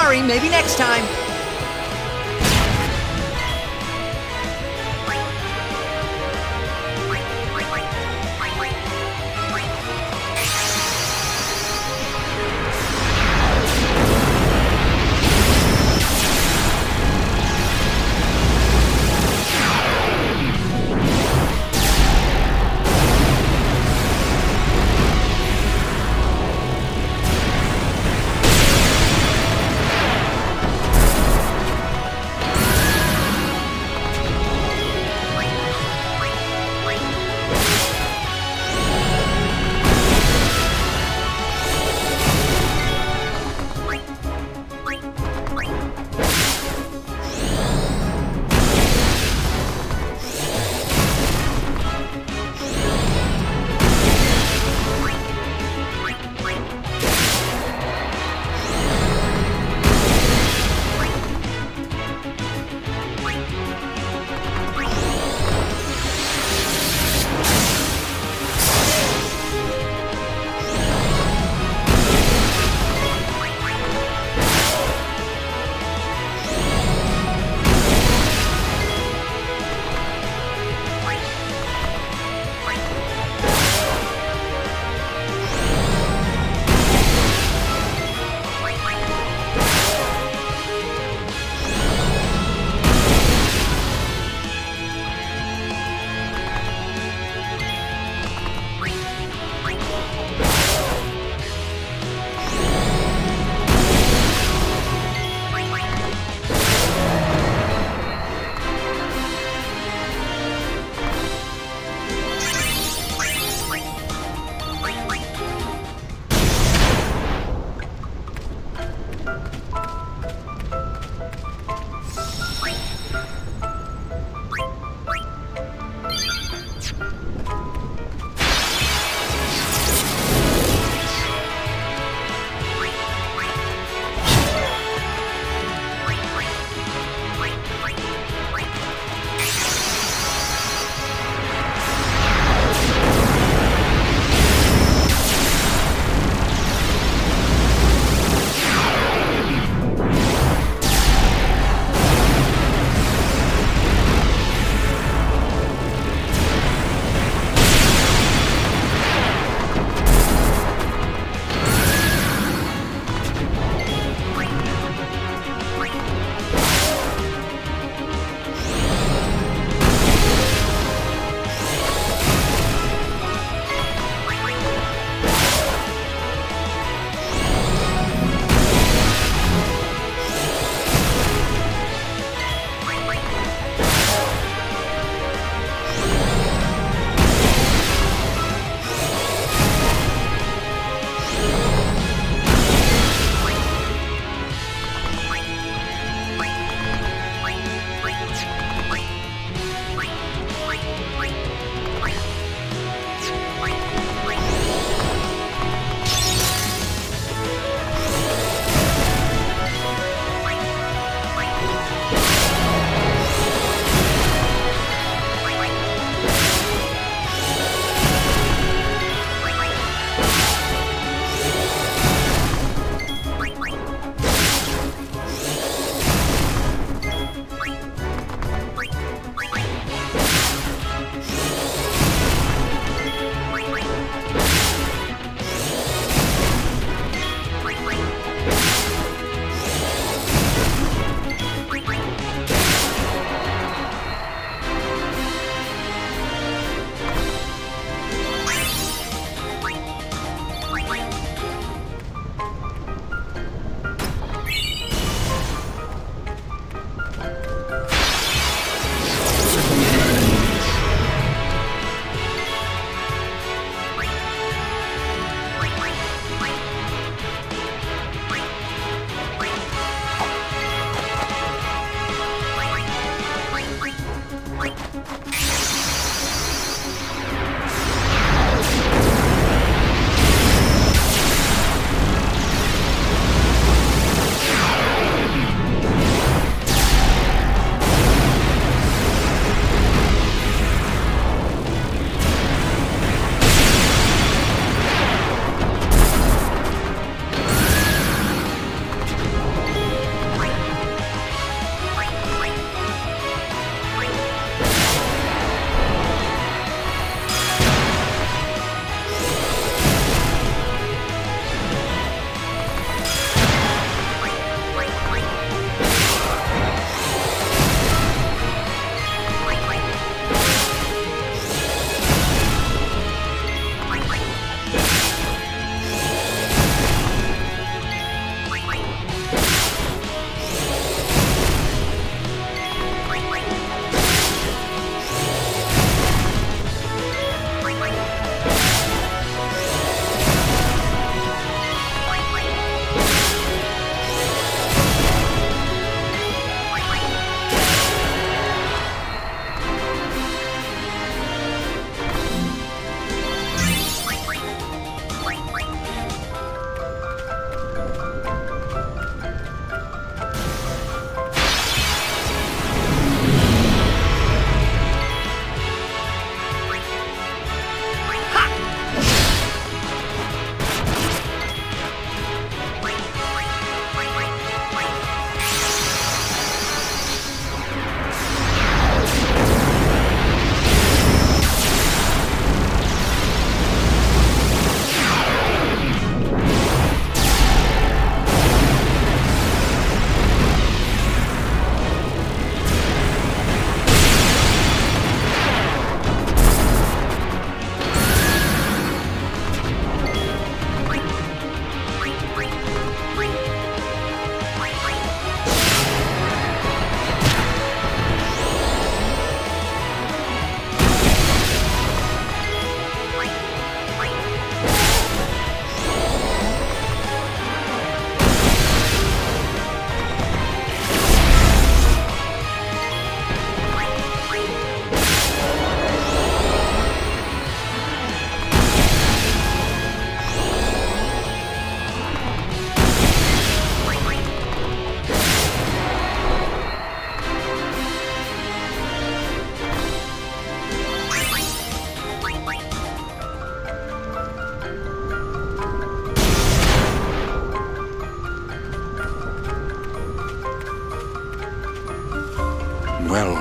Sorry, maybe next time.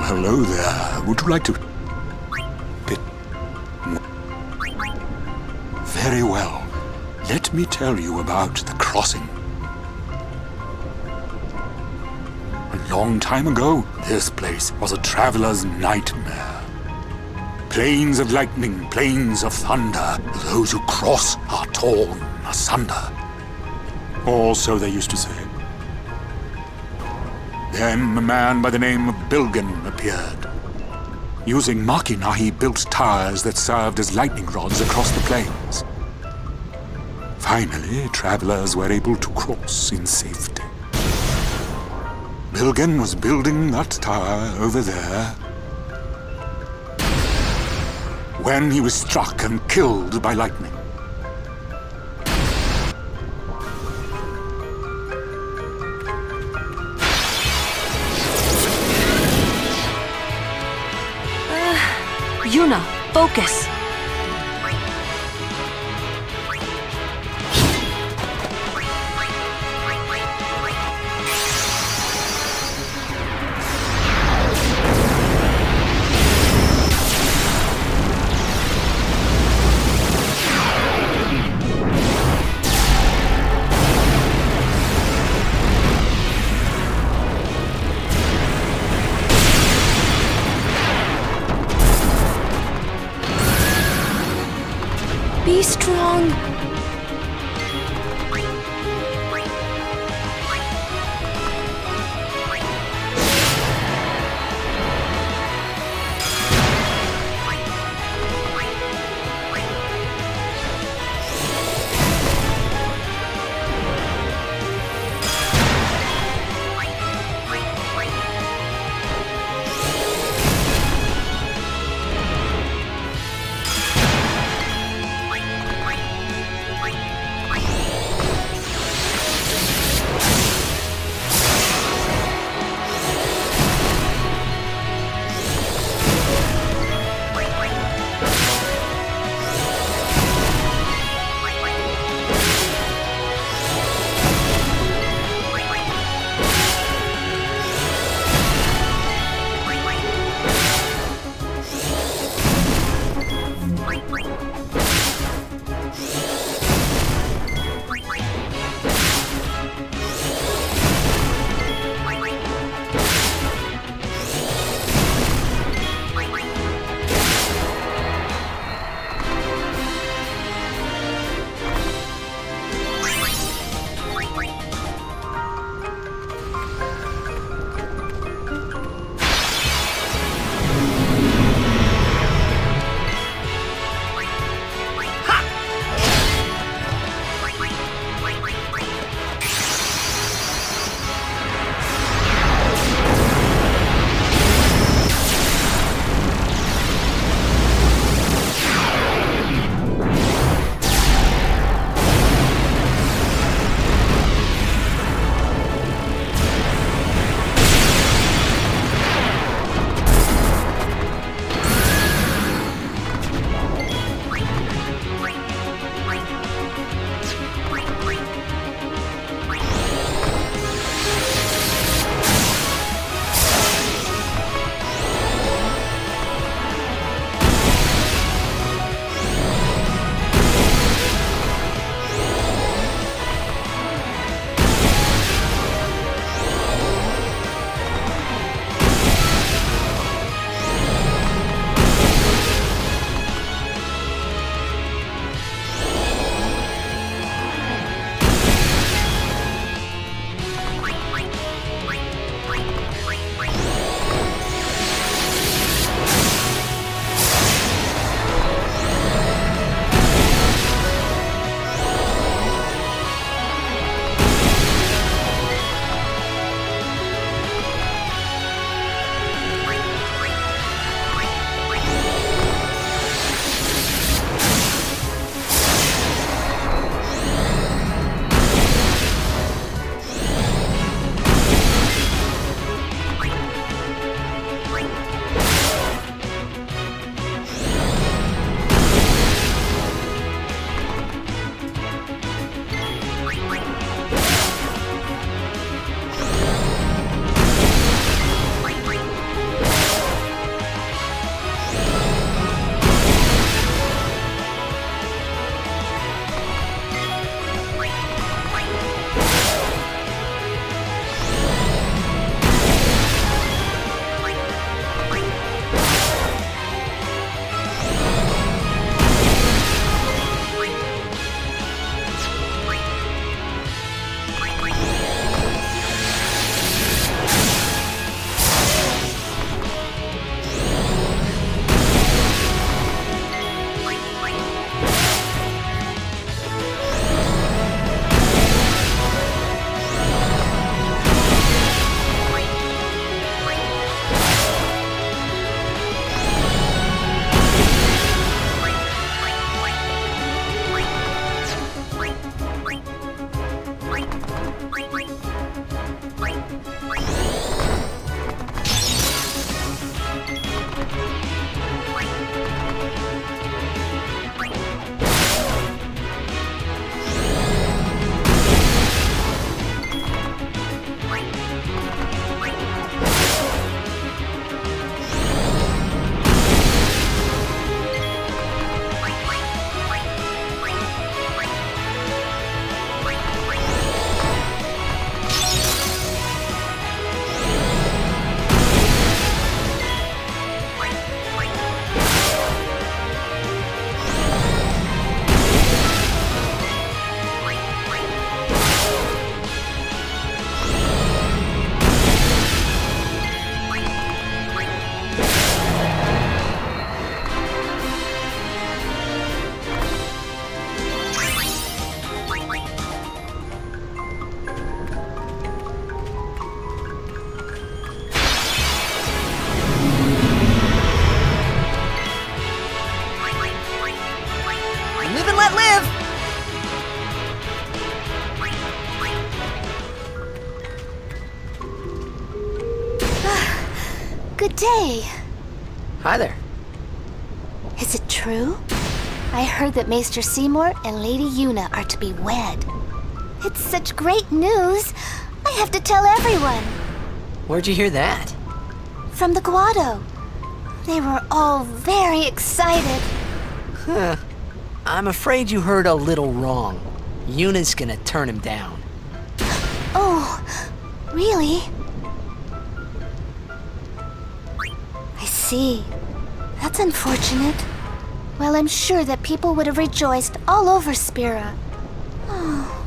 hello there. Would you like to... bit... Very well. Let me tell you about the crossing. A long time ago, this place was a traveler's nightmare. Plains of lightning, plains of thunder. Those who cross are torn asunder. Or so they used to say. Then a man by the name of Bilgan appeared. Using machina, he built towers that served as lightning rods across the plains. Finally, travelers were able to cross in safety. Bilgan was building that tower over there when he was struck and killed by lightning. Yuna, focus! Be strong! Good day. Hi there. Is it true? I heard that Maester Seymour and Lady Yuna are to be wed. It's such great news. I have to tell everyone. Where'd you hear that? From the Guado. They were all very excited. Huh. I'm afraid you heard a little wrong. Yuna's gonna turn him down. Oh, really? I see. That's unfortunate. Well, I'm sure that people would have rejoiced all over Spira. Oh.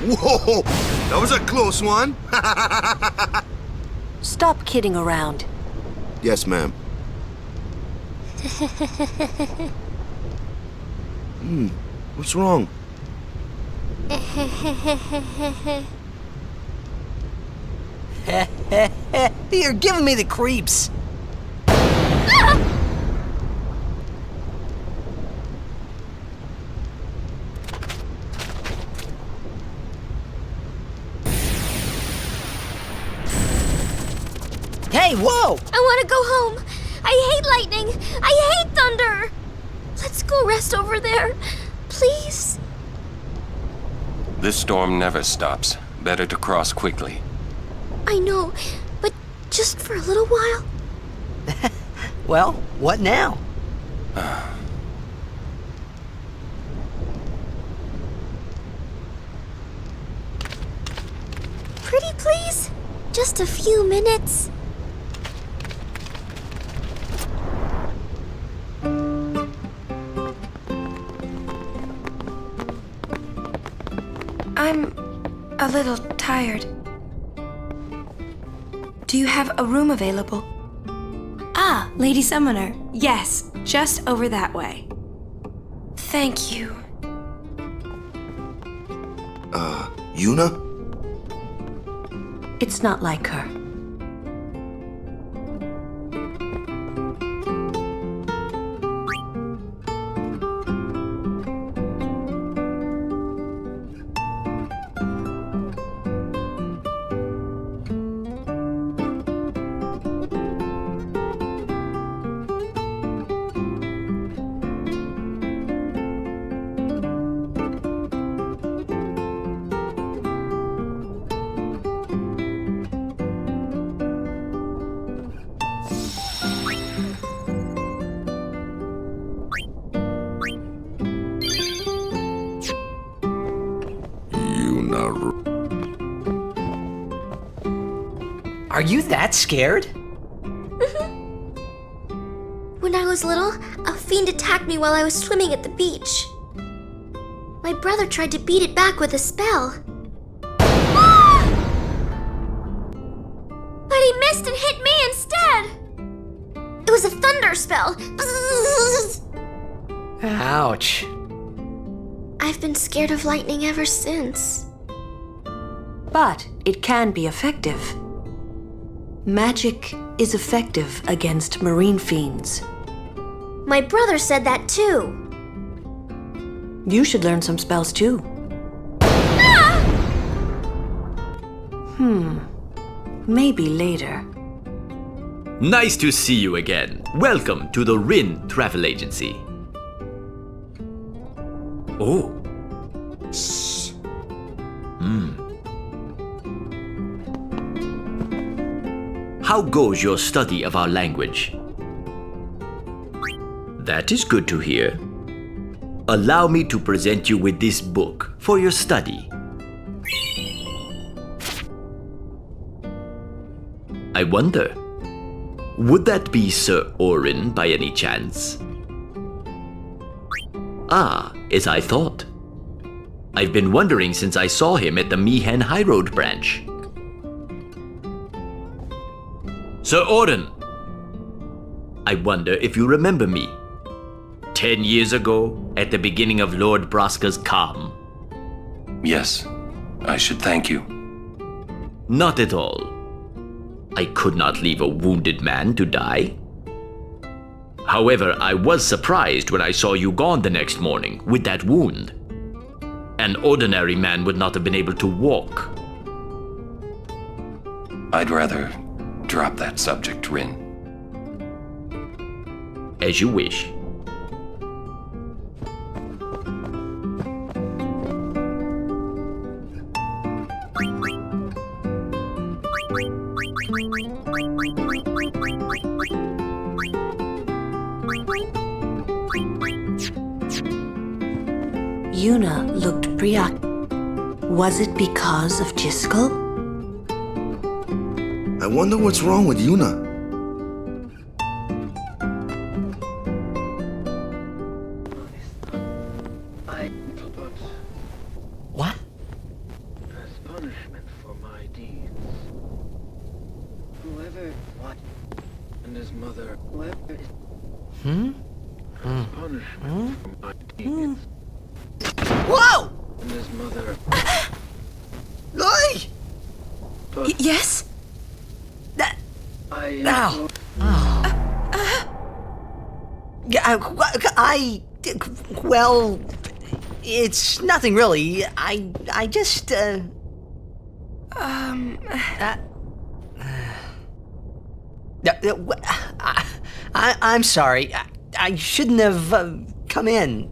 Whoa! That was a close one. Stop kidding around. Yes, ma'am. What's wrong? You're giving me the creeps. Hey, whoa! I want to go home. I hate lightning. I hate thunder. Let's go rest over there. Please. This storm never stops. Better to cross quickly. I know, but just for a little while. Well, what now? Pretty please? Just a few minutes. I'm a little tired. Do you have a room available? Ah, Lady Summoner. Yes, just over that way. Thank you. Yuna? It's not like her. Are you that scared? When I was little, a fiend attacked me while I was swimming at the beach. My brother tried to beat it back with a spell. But he missed and hit me instead! It was a thunder spell. Ouch. I've been scared of lightning ever since. But it can be effective. Magic is effective against marine fiends. My brother said that too. You should learn some spells too. Maybe later. Nice to see you again. Welcome to the Rin Travel Agency. Oh. Shh. How goes your study of our language? That is good to hear. Allow me to present you with this book for your study. I wonder, would that be Sir Orin by any chance? Ah, as I thought. I've been wondering since I saw him at the Meehan High Road branch. Sir Orin, I wonder if you remember me. 10 years ago, at the beginning of Lord Braska's calm. Yes, I should thank you. Not at all. I could not leave a wounded man to die. However, I was surprised when I saw you gone the next morning with that wound. An ordinary man would not have been able to walk. I'd rather drop that subject, Rin. As you wish. Yuna looked preoccupied. Was it because of Jiskel? I wonder what's wrong with Yuna. What? deeds. Whoever what and his mother, whoever is punished for my deeds. Whoa! And his mother. Oi! Yes? Ow! Well, it's nothing really. I just, I'm sorry. I shouldn't have come in.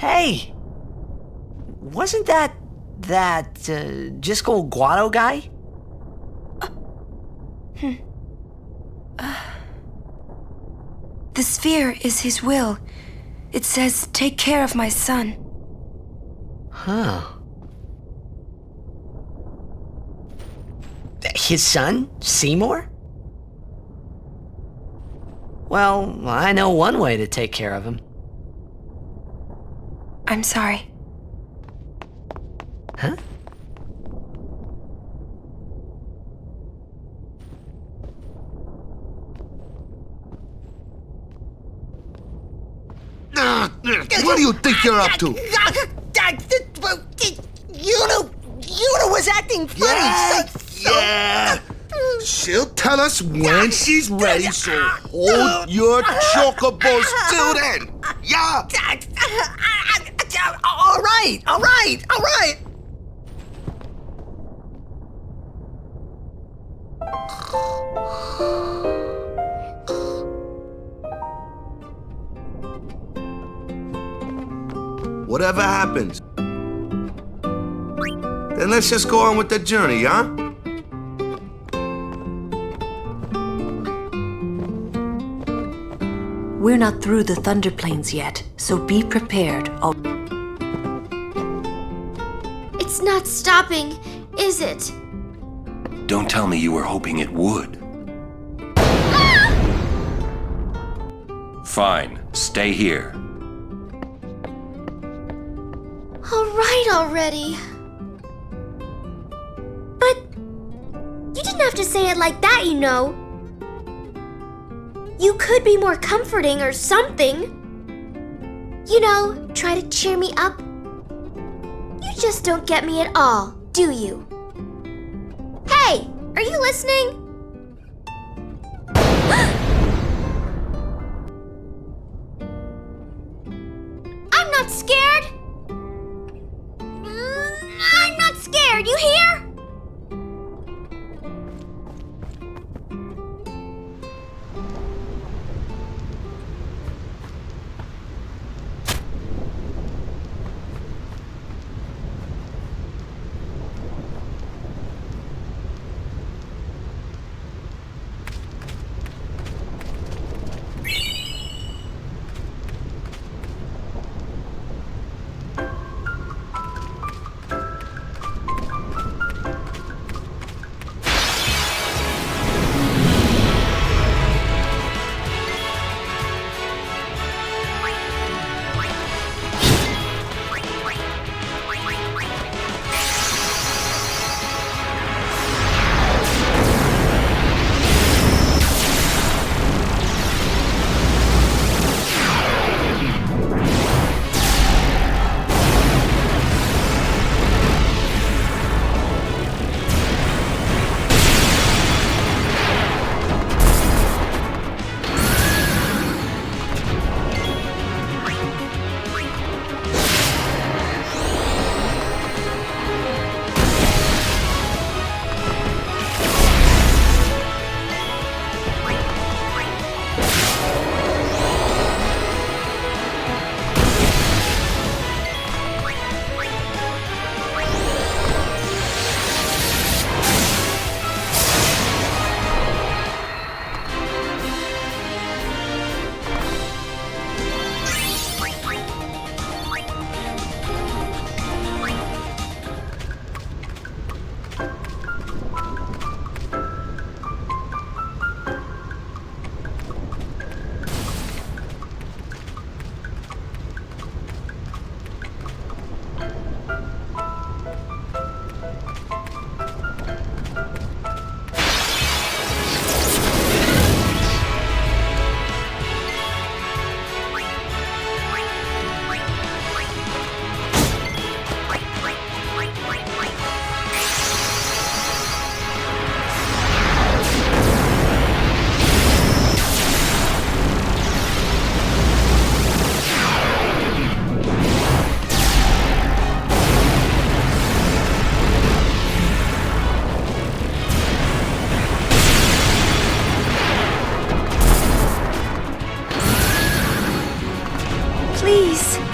Hey! Wasn't that Jiskel Guado guy? The sphere is his will. It says, take care of my son. Huh. His son? Seymour? Well, I know one way to take care of him. I'm sorry. Huh? What do you think you're up to? Yuna was acting funny. Yeah. She'll tell us when she's ready, so hold your chocobos till then. Yeah. All right. Whatever happens, then let's just go on with the journey, huh? We're not through the Thunder Plains yet, so be prepared. It's not stopping, is it? Don't tell me you were hoping it would. Fine, stay here. All right already. But you didn't have to say it like that, you know. You could be more comforting or something. You know, try to cheer me up. You just don't get me at all, do you? Hey, are you listening? I'm not scared. I'm not scared, you hear? please.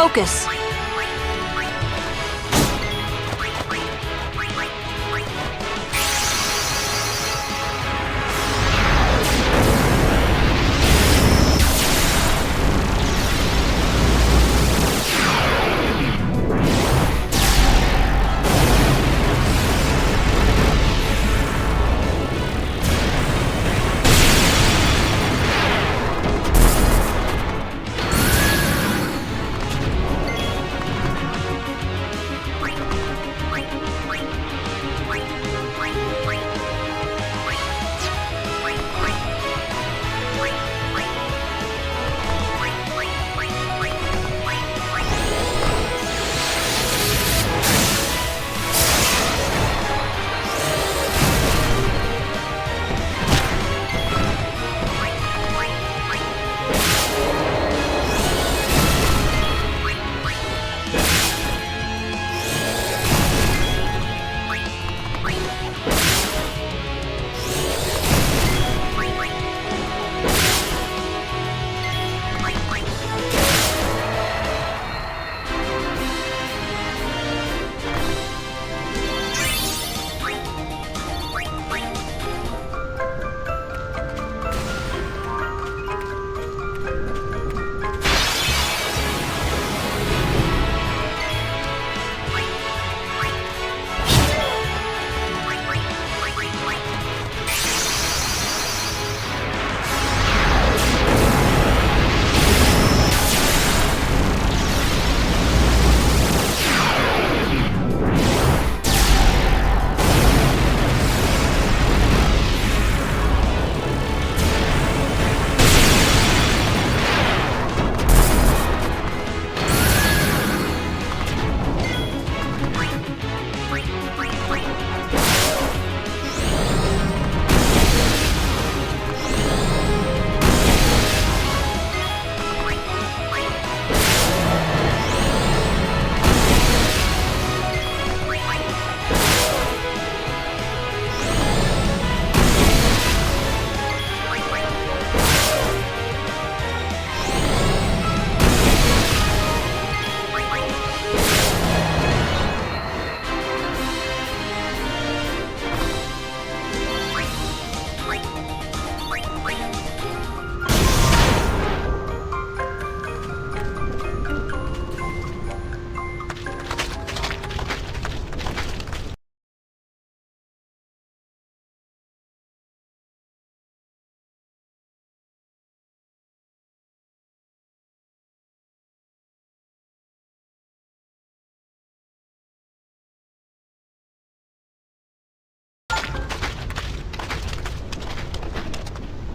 Focus.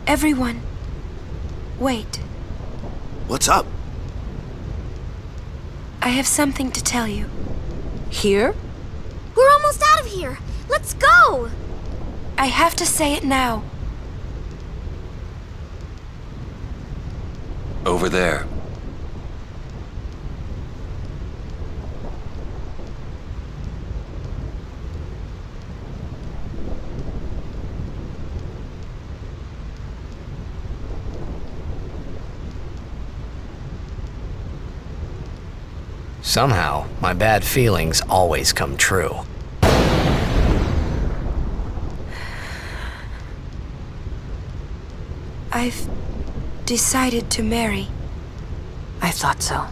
Everyone, wait. What's up? I have something to tell you. Here? We're almost out of here. Let's go! I have to say it now. Over there. Somehow, my bad feelings always come true. I've decided to marry. I thought so.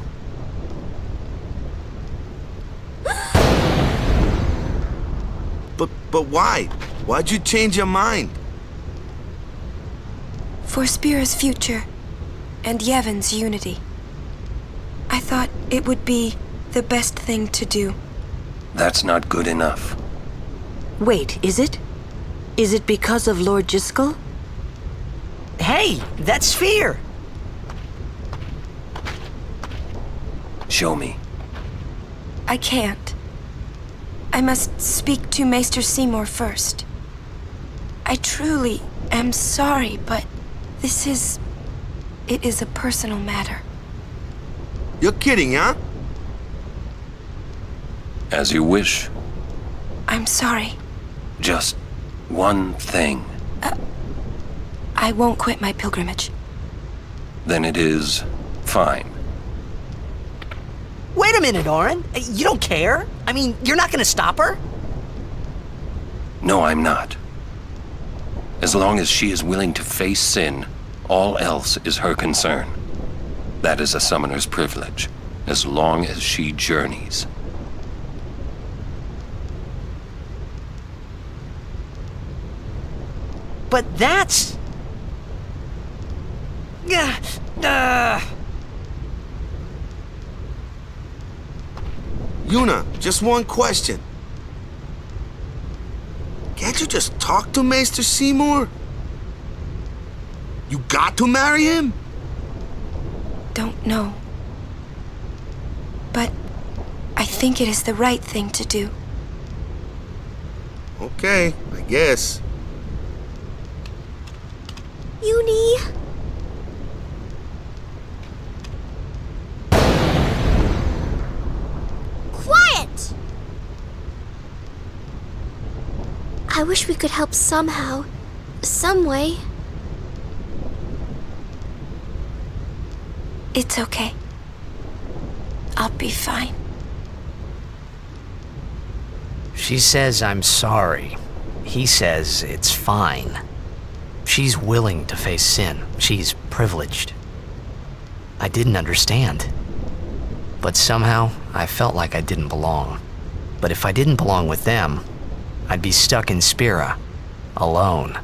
But why? Why'd you change your mind? For Spira's future and Yevon's unity. I thought it would be the best thing to do. That's not good enough. Wait, is it? Is it because of Lord Jiskel? Hey, that's Sphere! Show me. I can't. I must speak to Maester Seymour first. I truly am sorry, but it is a personal matter. You're kidding, huh? As you wish. I'm sorry. Just one thing. I won't quit my pilgrimage. Then it is fine. Wait a minute, Orin. You don't care? I mean, you're not gonna stop her? No, I'm not. As long as she is willing to face sin, all else is her concern. That is a summoner's privilege, as long as she journeys. But that's... Yuna, just one question. Can't you just talk to Maester Seymour? You got to marry him? Don't know. But I think it is the right thing to do. Okay, I guess. Uni. Quiet! I wish we could help somehow. Some way. It's okay. I'll be fine. She says I'm sorry. He says it's fine. She's willing to face sin. She's privileged. I didn't understand. But somehow, I felt like I didn't belong. But if I didn't belong with them, I'd be stuck in Spira, alone.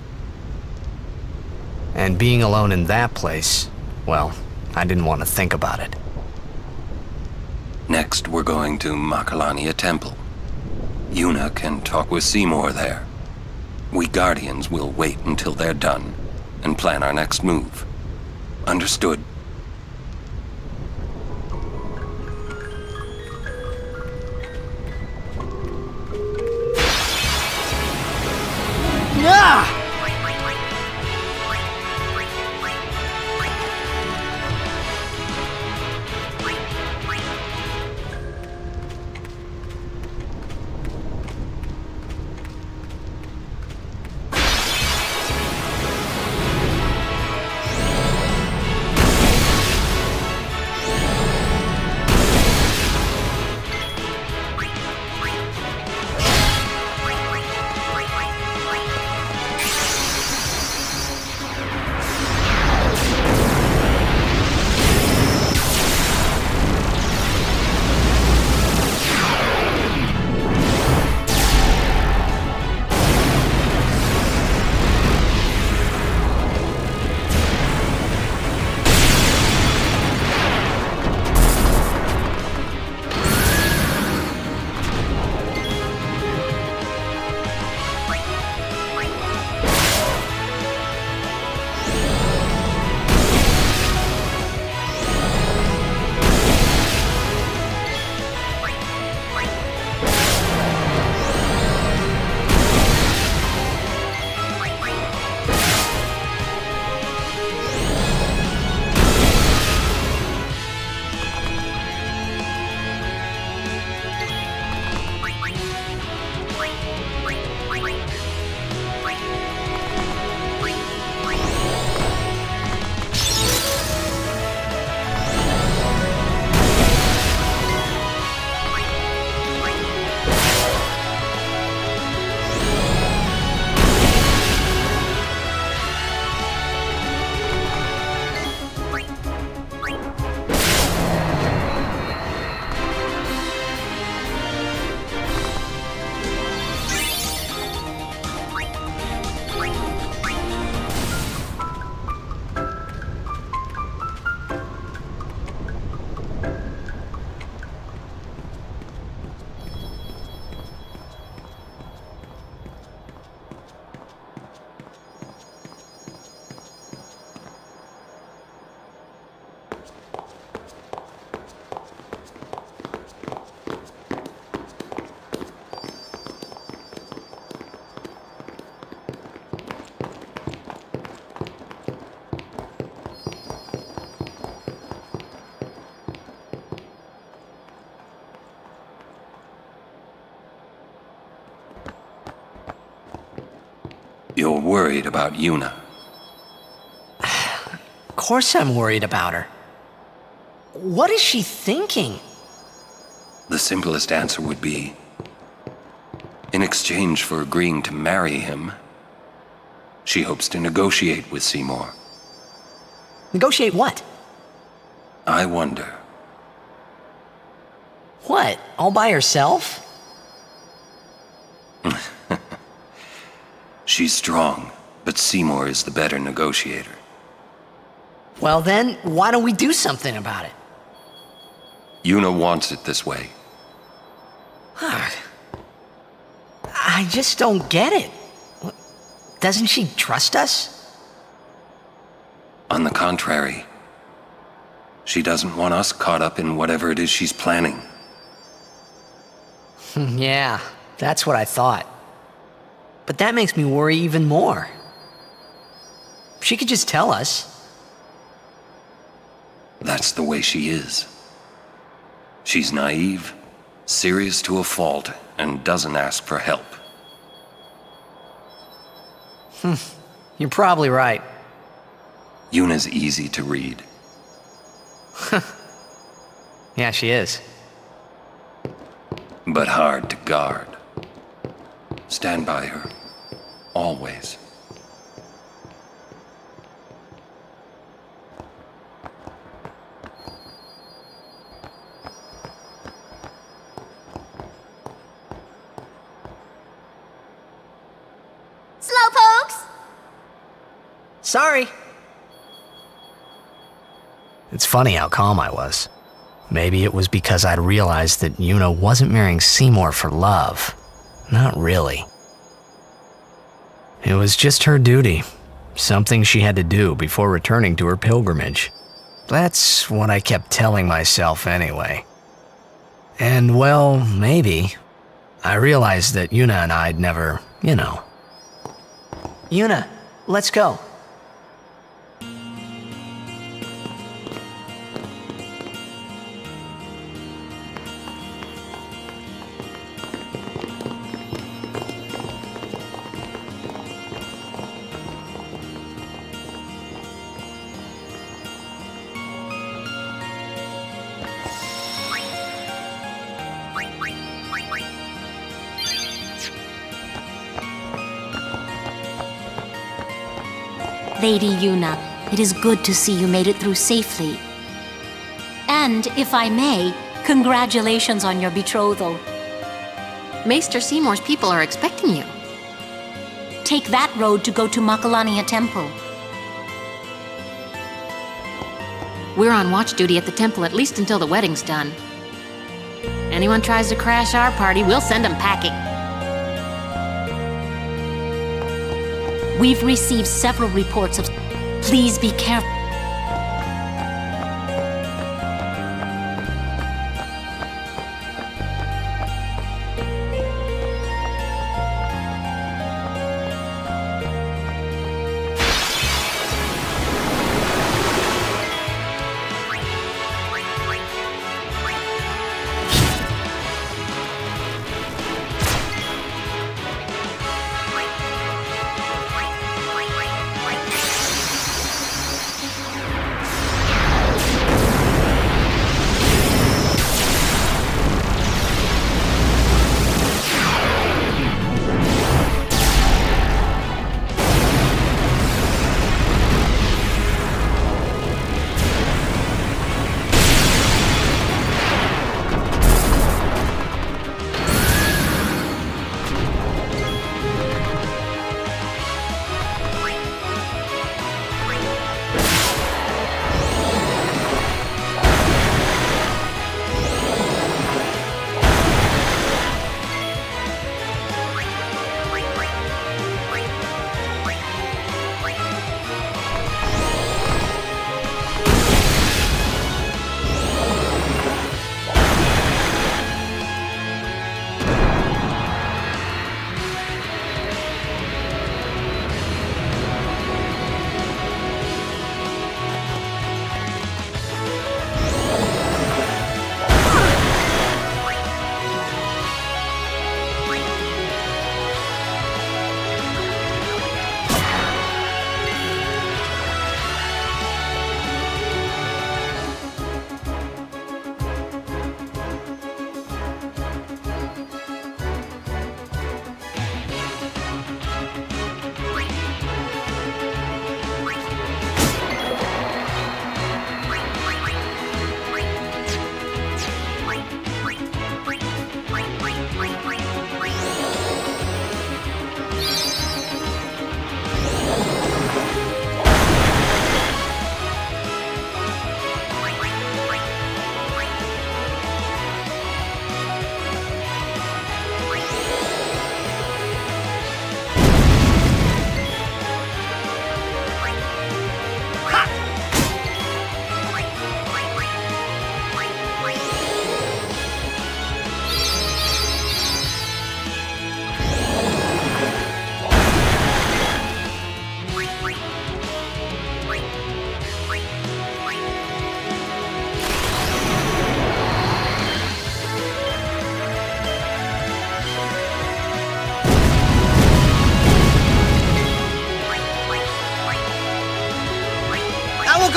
And being alone in that place, well, I didn't want to think about it. Next, we're going to Makalania Temple. Yuna can talk with Seymour there. We Guardians will wait until they're done and plan our next move. Understood? Ah! You're worried about Yuna. Of course I'm worried about her. What is she thinking? The simplest answer would be, in exchange for agreeing to marry him, she hopes to negotiate with Seymour. Negotiate what? I wonder. What? All by herself? She's strong, but Seymour is the better negotiator. Well then, why don't we do something about it? Yuna wants it this way. I just don't get it. Doesn't she trust us? On the contrary, she doesn't want us caught up in whatever it is she's planning. Yeah, that's what I thought. But that makes me worry even more. She could just tell us. That's the way she is. She's naive, serious to a fault, and doesn't ask for help. You're probably right. Yuna's easy to read. Yeah, she is. But hard to guard. Stand by her. Always. Slowpokes! Sorry. It's funny how calm I was. Maybe it was because I'd realized that Yuna wasn't marrying Seymour for love. Not really. It was just her duty. Something she had to do before returning to her pilgrimage. That's what I kept telling myself anyway. And well, maybe. I realized that Yuna and I'd never, Yuna, let's go. Lady Yuna, it is good to see you made it through safely. And, if I may, congratulations on your betrothal. Maester Seymour's people are expecting you. Take that road to go to Makalania Temple. We're on watch duty at the temple at least until the wedding's done. Anyone tries to crash our party, we'll send them packing. We've received several reports of... Please be careful.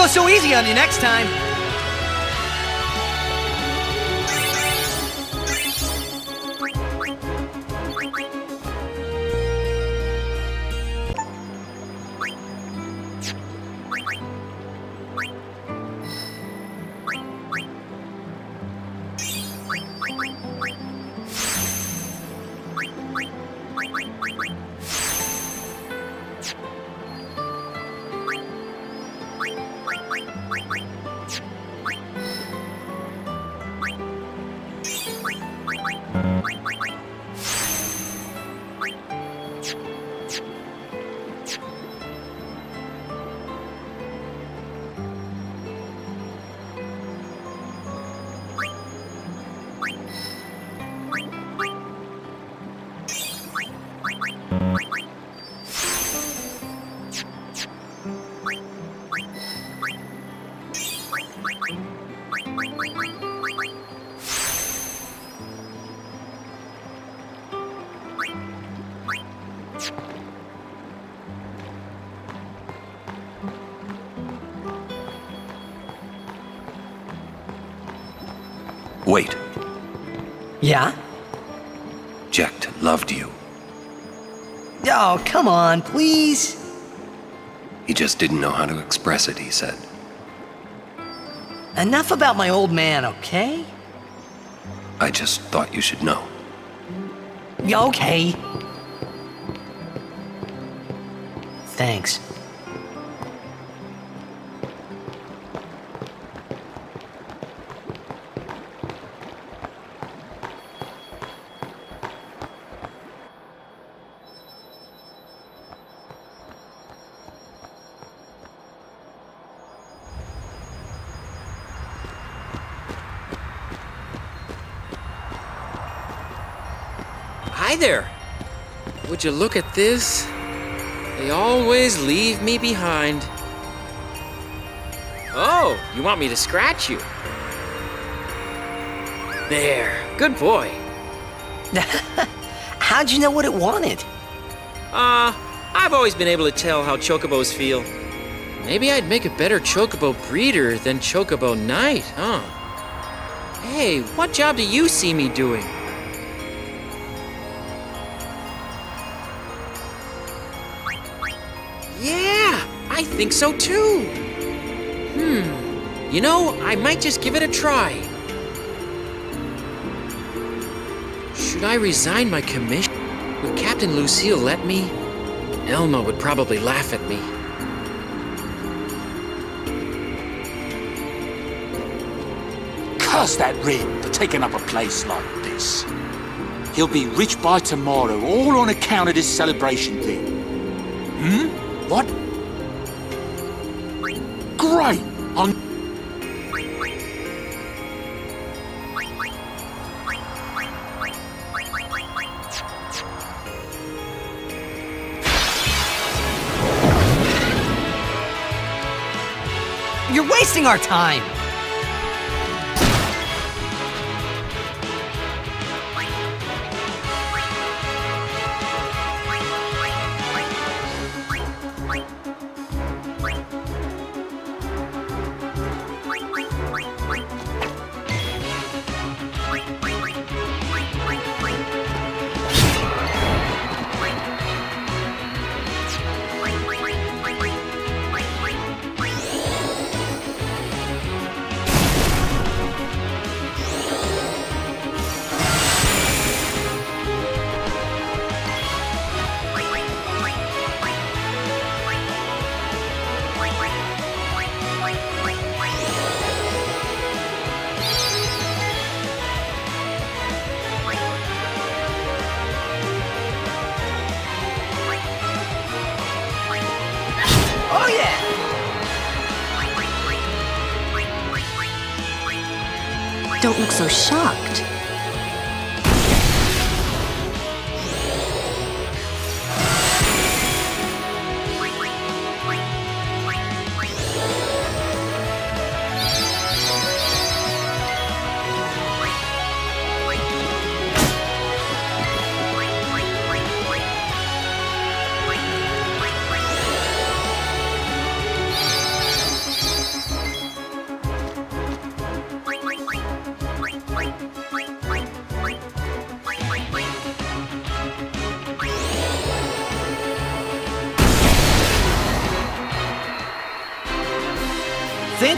go so easy on you next time. Wait. Yeah? Jecht loved you. Oh, come on, please. He just didn't know how to express it, he said. Enough about my old man, okay? I just thought you should know. Yeah, okay. Thanks. Hi there. Would you look at this? They always leave me behind. Oh, you want me to scratch you? There, good boy. How'd you know what it wanted? I've always been able to tell how chocobos feel. Maybe I'd make a better chocobo breeder than chocobo knight, huh? Hey, what job do you see me doing? Yeah, I think so too. You know, I might just give it a try. Should I resign my commission? Would Captain Lucille let me? Elma would probably laugh at me. Curse that Rin for taking up a place like this. He'll be rich by tomorrow, all on account of this celebration thing. What? Great! You're wasting our time! Don't look so shocked.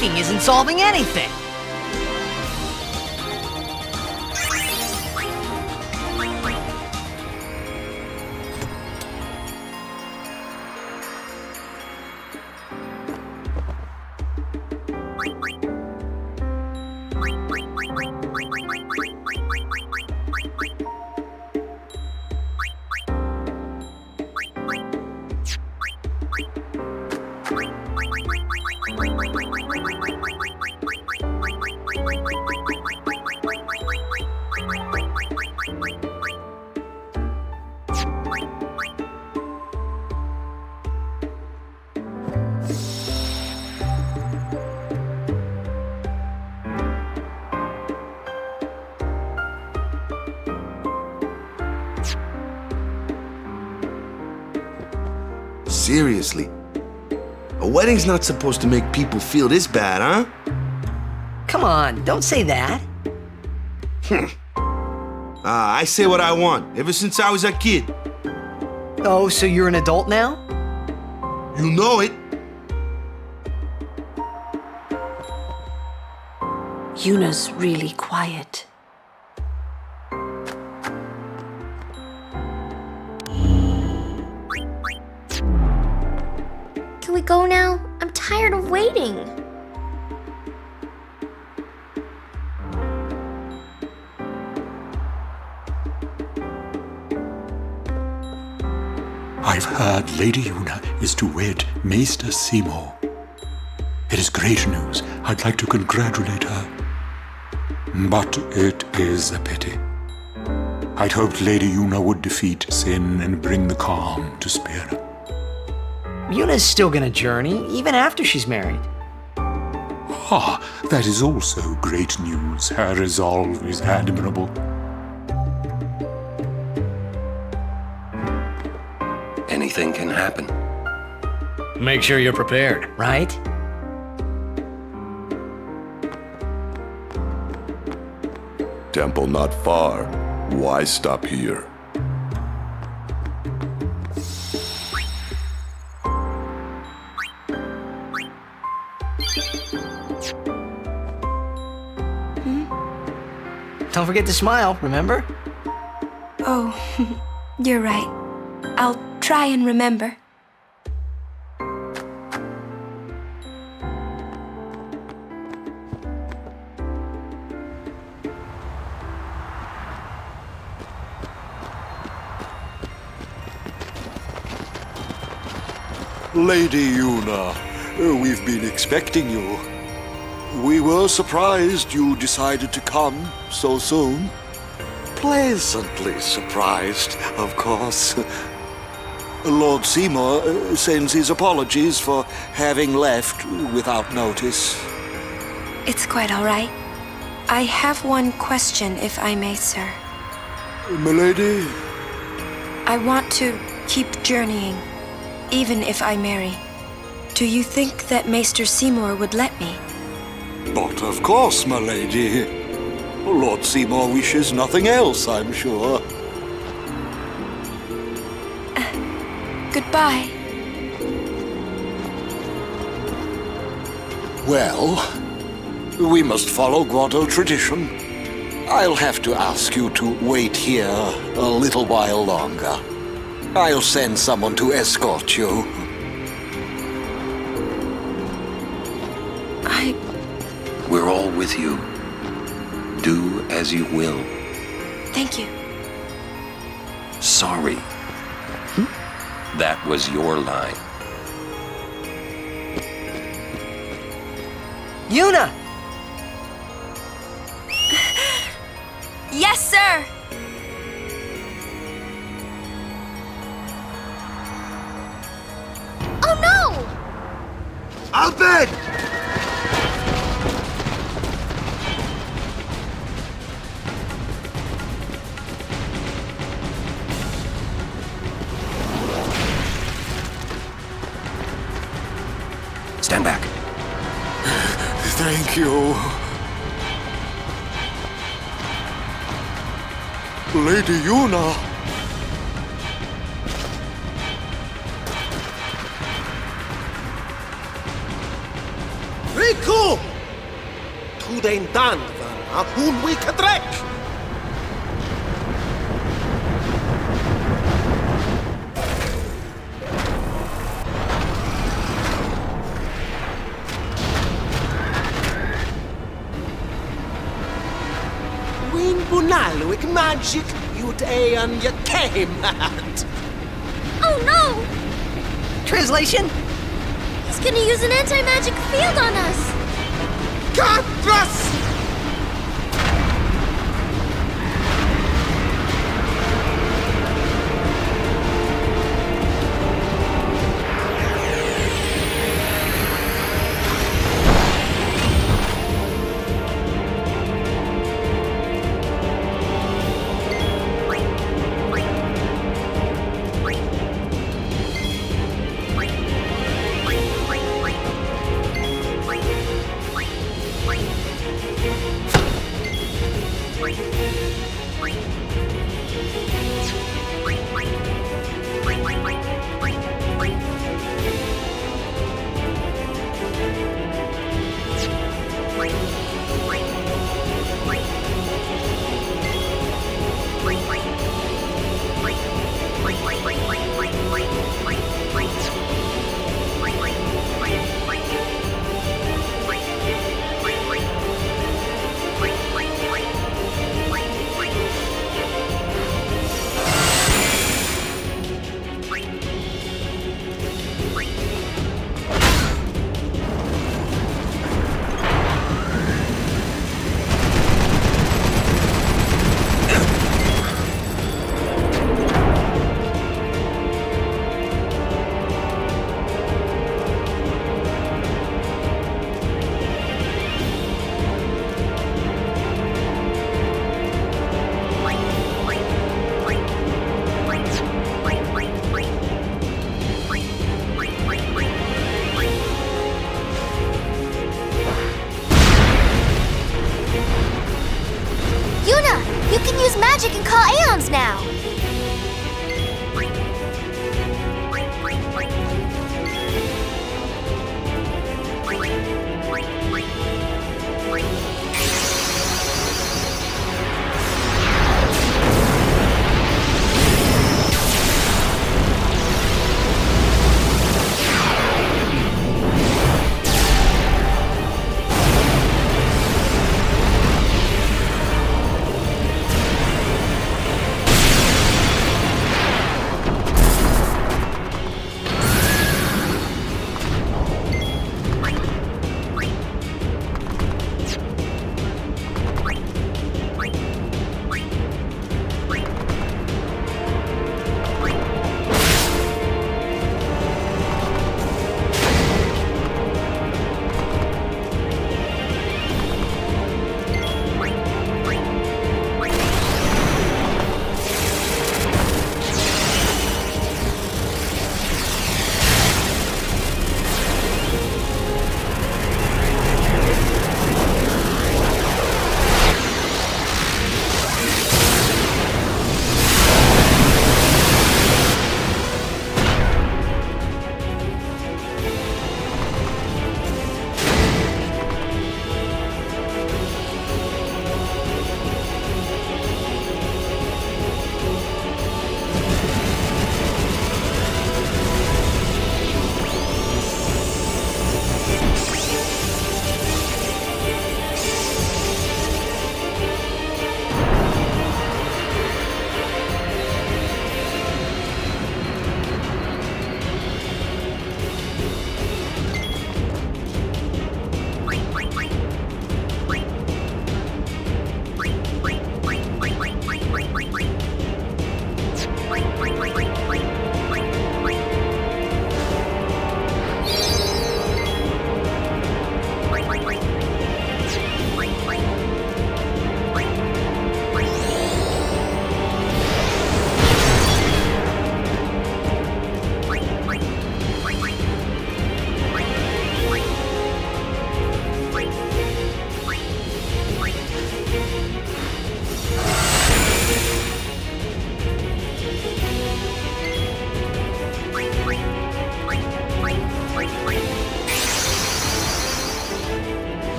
talking isn't solving anything. Seriously, a wedding's not supposed to make people feel this bad, huh? Come on, don't say that. I say what I want, ever since I was a kid. Oh, so you're an adult now? You know it. Yuna's really quiet. Can we go now? I'm tired of waiting. I've heard Lady Yuna is to wed Maester Seymour. It is great news. I'd like to congratulate her. But it is a pity. I'd hoped Lady Yuna would defeat sin and bring the calm to Spira. Yuna's still gonna journey, even after she's married. Ah, that is also great news. Her resolve is admirable. Anything can happen. Make sure you're prepared, right? Temple not far. Why stop here? Don't forget to smile, remember? Oh, you're right. I'll try and remember. Lady Yuna, we've been expecting you. We were surprised you decided to come so soon. Pleasantly surprised, of course. Lord Seymour sends his apologies for having left without notice. It's quite all right. I have one question, if I may, sir. Milady? I want to keep journeying, even if I marry. Do you think that Maester Seymour would let me? But of course, my lady. Lord Seymour wishes nothing else, I'm sure. Goodbye. Well, we must follow Guado tradition. I'll have to ask you to wait here a little while longer. I'll send someone to escort you. We're all with you. Do as you will. Thank you. Sorry. That was your line. Yuna! Yes, sir! Oh no! I'll bed! Stand back. Thank you. Lady Yuna. Very cool! den danvarna un wika dräck! Win bunalwik magic yut ean ya kemat. Oh no! Translation? He's gonna use an anti-magic field on us! Katras! You can use magic and call Aeons now!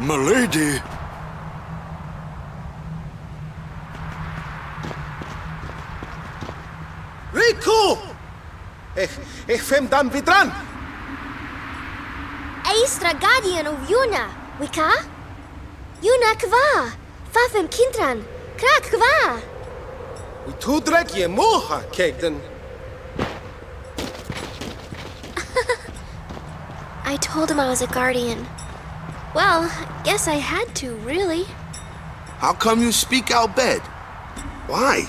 Milady! Riku! Ich fem dan vidran! Eistra guardian of Yuna, wika? Yuna kva, fafem kintran, krak kva. We tudrek je moha, kegden. I told him I was a guardian. Well, I guess I had to, really. How come you speak Albed? Why?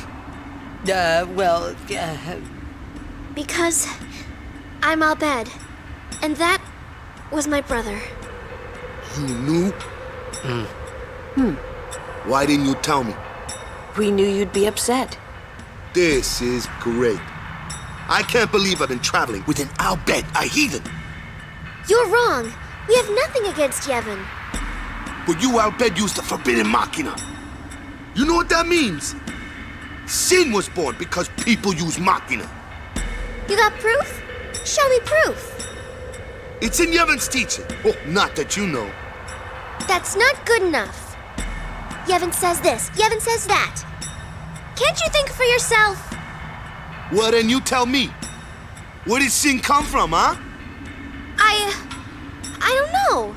Because I'm Albed, and that was my brother. You knew? Why didn't you tell me? We knew you'd be upset. This is great. I can't believe I've been traveling with an Albed, a heathen. You're wrong. We have nothing against Yevon. But you Albed used the forbidden machina. You know what that means? Sin was born because people use machina. You got proof? Show me proof. It's in Yevon's teaching. Oh, not that you know. That's not good enough. Yevon says this, Yevon says that. Can't you think for yourself? Well, then you tell me. Where did sin come from, huh? I don't know.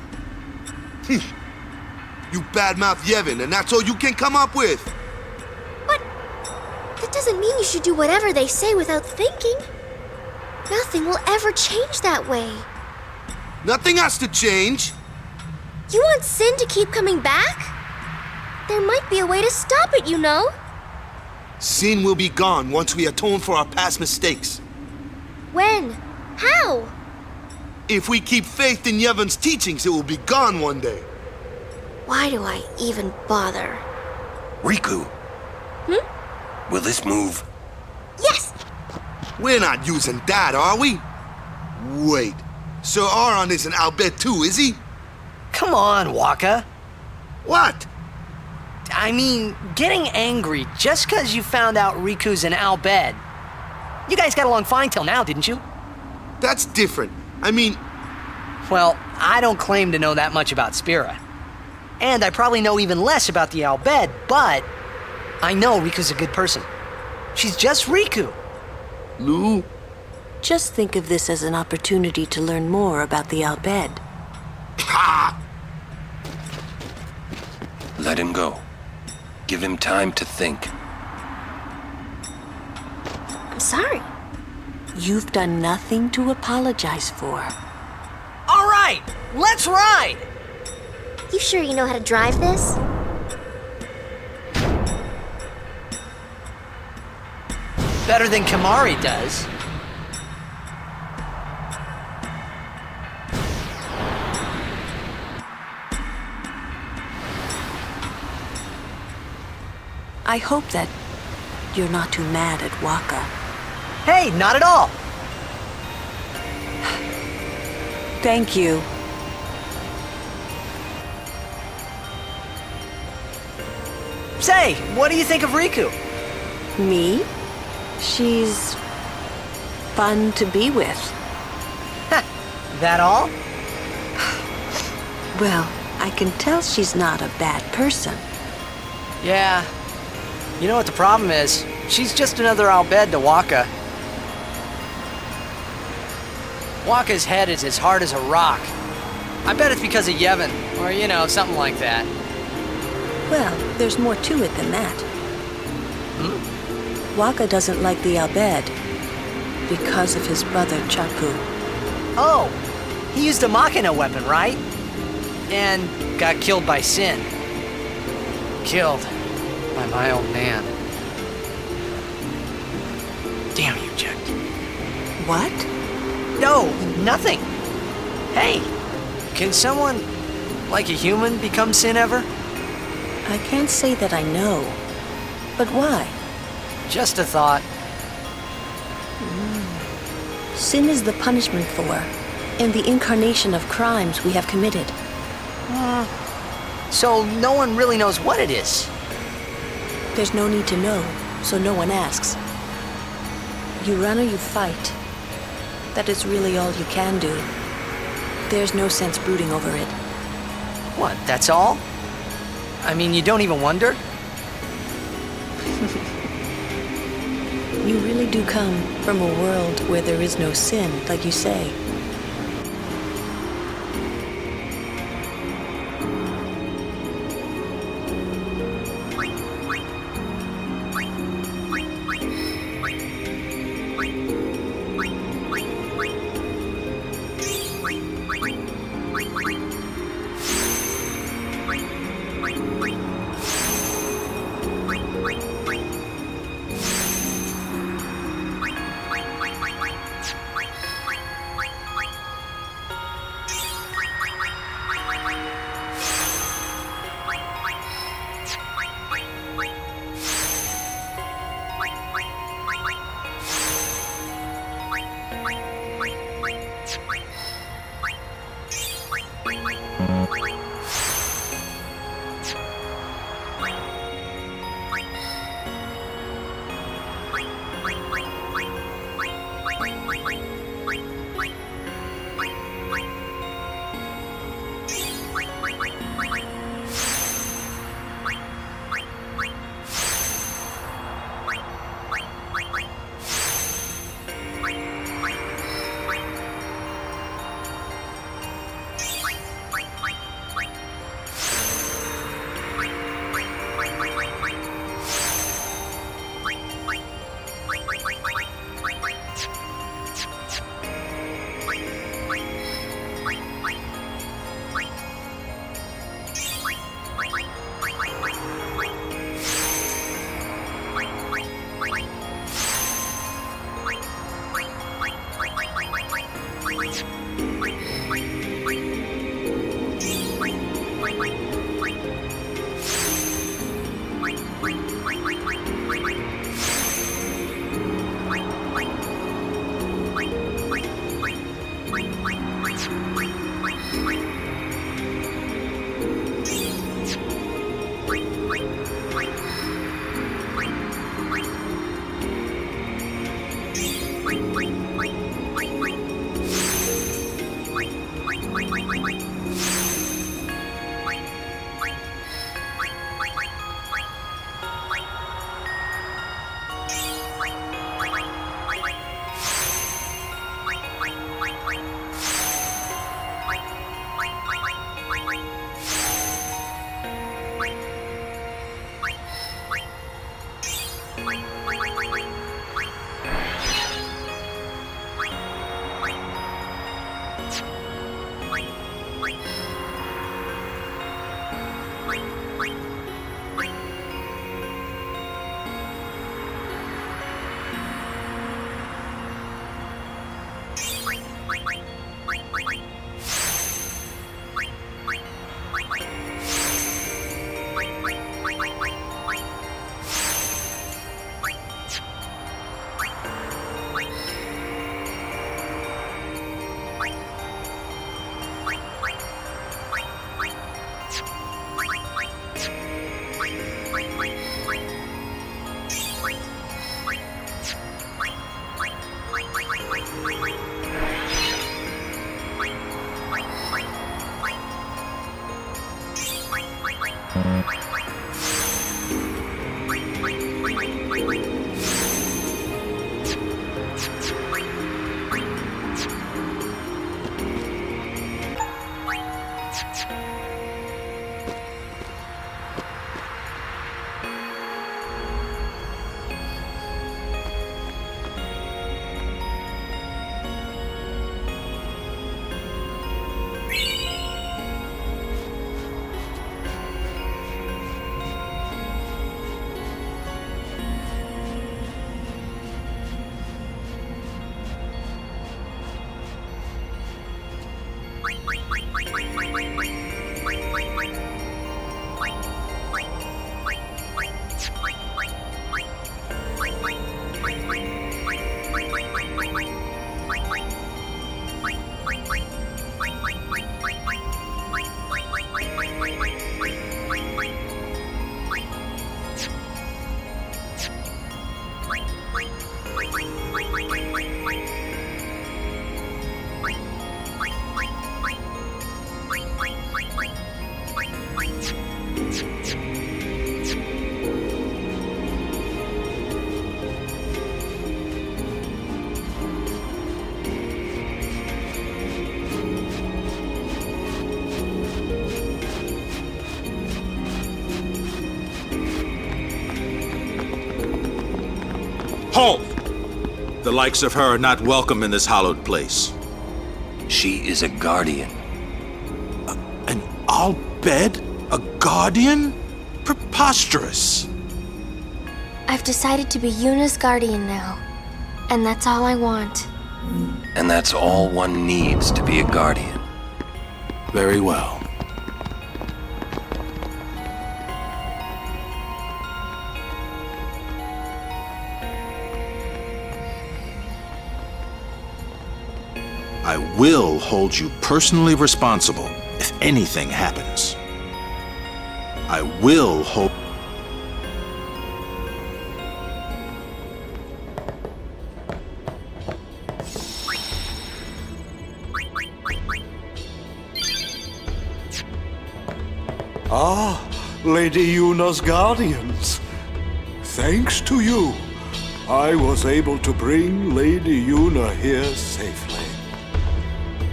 You badmouth Yevon, and that's all you can come up with. But that doesn't mean you should do whatever they say without thinking. Nothing will ever change that way. Nothing has to change. You want sin to keep coming back? There might be a way to stop it, you know. Sin will be gone once we atone for our past mistakes. When? How? If we keep faith in Yevon's teachings, it will be gone one day. Why do I even bother? Riku. Will this move? Yes! We're not using that, are we? Wait. Sir Aron isn't Albed too, is he? Come on, Waka. What? I mean, getting angry just because you found out Riku's an Albed. You guys got along fine till now, didn't you? That's different. I mean... Well, I don't claim to know that much about Spira. And I probably know even less about the Albed, but I know Riku's a good person. She's just Riku. Lou? Just think of this as an opportunity to learn more about the Albed. Ha! Let him go. Give him time to think. I'm sorry. You've done nothing to apologize for. All right, let's ride! You sure you know how to drive this? Better than Kamari does. I hope that you're not too mad at Waka. Hey, not at all. Thank you. Say, what do you think of Riku? Me? She's fun to be with. That all? Well, I can tell she's not a bad person. Yeah. You know what the problem is? She's just another Albed to Waka. Waka's head is as hard as a rock. I bet it's because of Yevon, or, you know, something like that. Well, there's more to it than that. Waka doesn't like the Albed because of his brother Chapu. Oh, he used a Machina weapon, right? And got killed by Sin. Killed by my old man. Damn you, Jecht. What? No, nothing. Hey, can someone, like a human, become Sin ever? I can't say that I know. But why? Just a thought. Sin is the punishment for, and the incarnation of crimes we have committed. So no one really knows what it is? There's no need to know, so no one asks. You run or you fight. That is really all you can do. There's no sense brooding over it. What, that's all? I mean, you don't even wonder? You really do come from a world where there is no sin, like you say. Halt! The likes of her are not welcome in this hallowed place. She is a guardian. An Al-Bed? A guardian? Preposterous. I've decided to be Yuna's guardian now. And that's all I want. And that's all one needs to be a guardian. Very well. I will hold you personally responsible if anything happens. I will hold... Ah, Lady Yuna's guardians. Thanks to you, I was able to bring Lady Yuna here safely.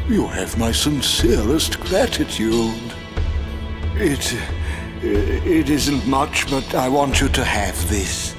You have my sincerest gratitude. It isn't much, but I want you to have this.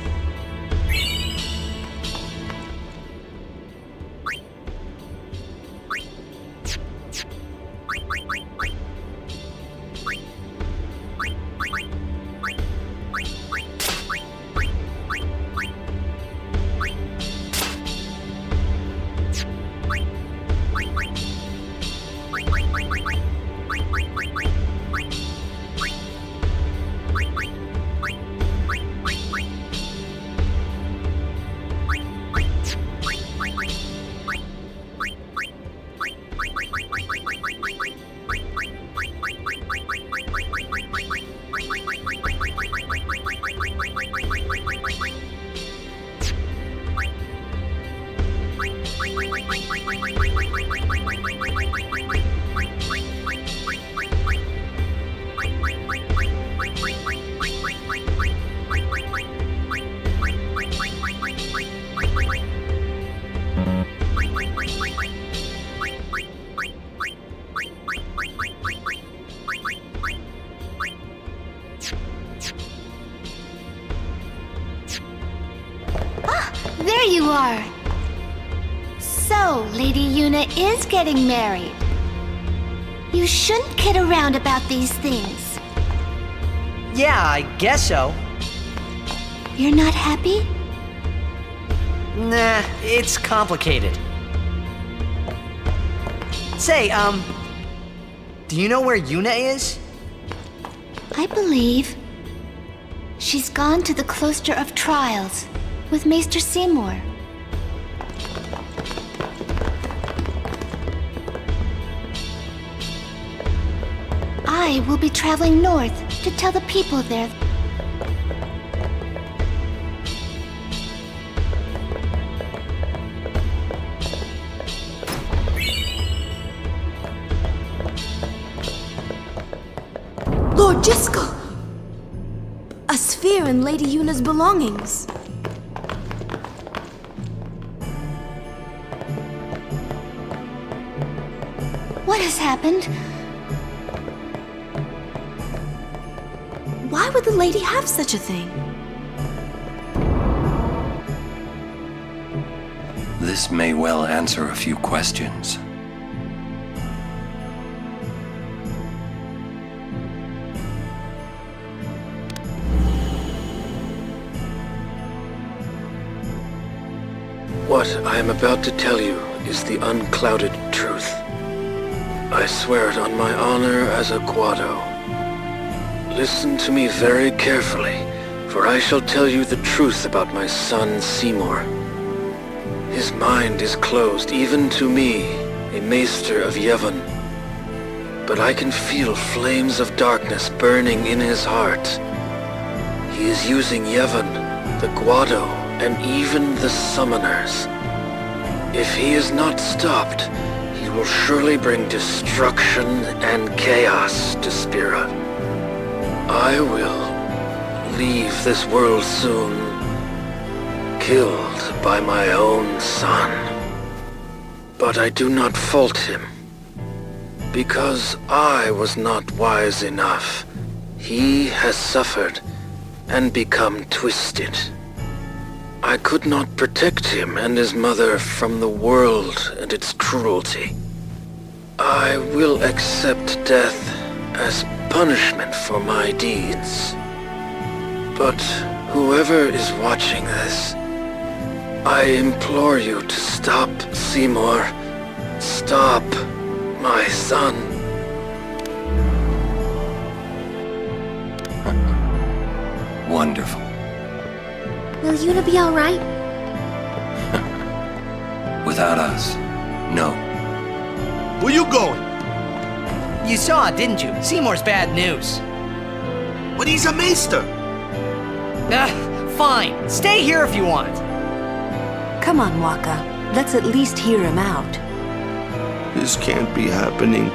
There you are! So, Lady Yuna is getting married. You shouldn't kid around about these things. Yeah, I guess so. You're not happy? Nah, it's complicated. Say, do you know where Yuna is? I believe she's gone to the Cloister of Trials with Maester Seymour. I will be traveling north to tell the people there. Lord Jiskel! A sphere and Lady Yuna's belongings. What has happened? Why would the lady have such a thing? This may well answer a few questions. What I am about to tell you is the unclouded truth. I swear it on my honor as a Guado. Listen to me very carefully, for I shall tell you the truth about my son Seymour. His mind is closed even to me, a maester of Yevon. But I can feel flames of darkness burning in his heart. He is using Yevon, the Guado, and even the summoners. If he is not stopped, he will surely bring destruction and chaos to Spira. I will leave this world soon, killed by my own son. But I do not fault him. Because I was not wise enough, he has suffered and become twisted. I could not protect him and his mother from the world and its cruelty. I will accept death as punishment for my deeds. But whoever is watching this, I implore you to stop Seymour. Stop my son. Wonderful. Will Yuna be alright? Without us, no. Where you going? You saw it, didn't you? Seymour's bad news. But he's a maester. Fine. Stay here if you want. Come on, Waka. Let's at least hear him out. This can't be happening.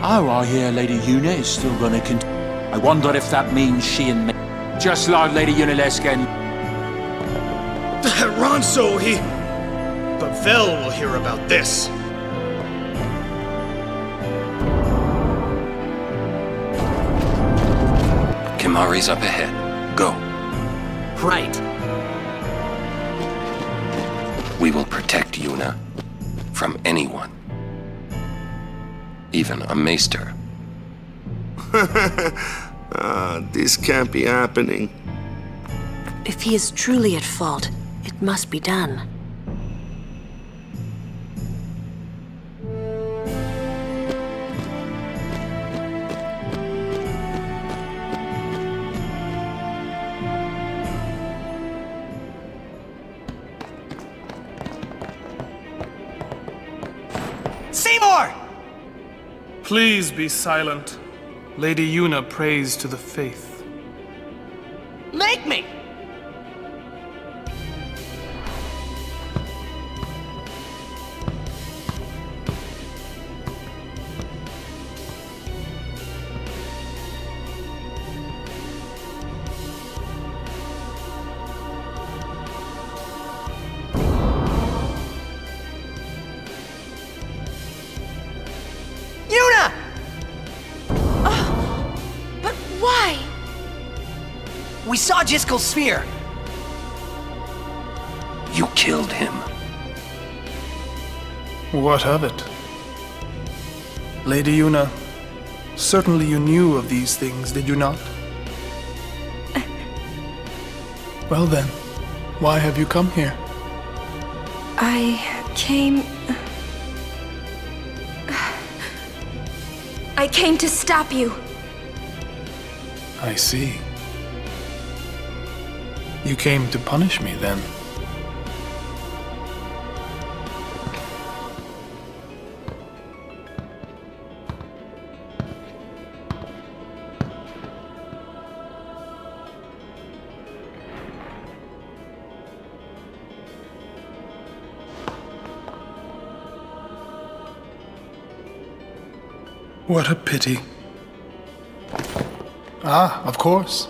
Oh, I hear Lady Yuna is still gonna continue. I wonder if that means she and me. Just like Lady Yuna Lescan. Ronso, he... But Vel will hear about this. Kimahri's up ahead. Go. Right. We will protect Yuna from anyone. Even a maester. This can't be happening. If he is truly at fault, it must be done. Seymour! Please be silent. Lady Yuna prays to the faith. Make me! Yuna! But why? We saw Jiskel's sphere. You killed him. What of it? Lady Yuna, certainly you knew of these things, did you not? Well then, why have you come here? I came to stop you. I see. You came to punish me then. What a pity. Ah, of course.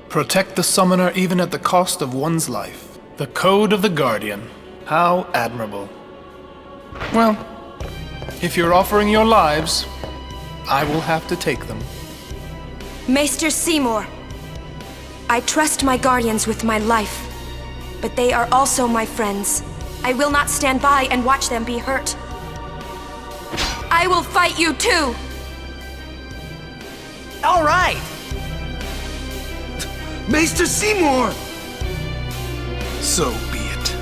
Protect the summoner even at the cost of one's life. The code of the Guardian. How admirable. Well, if you're offering your lives, I will have to take them. Maester Seymour, I trust my guardians with my life, but they are also my friends. I will not stand by and watch them be hurt. I will fight you too! All right! Maester Seymour! So be it.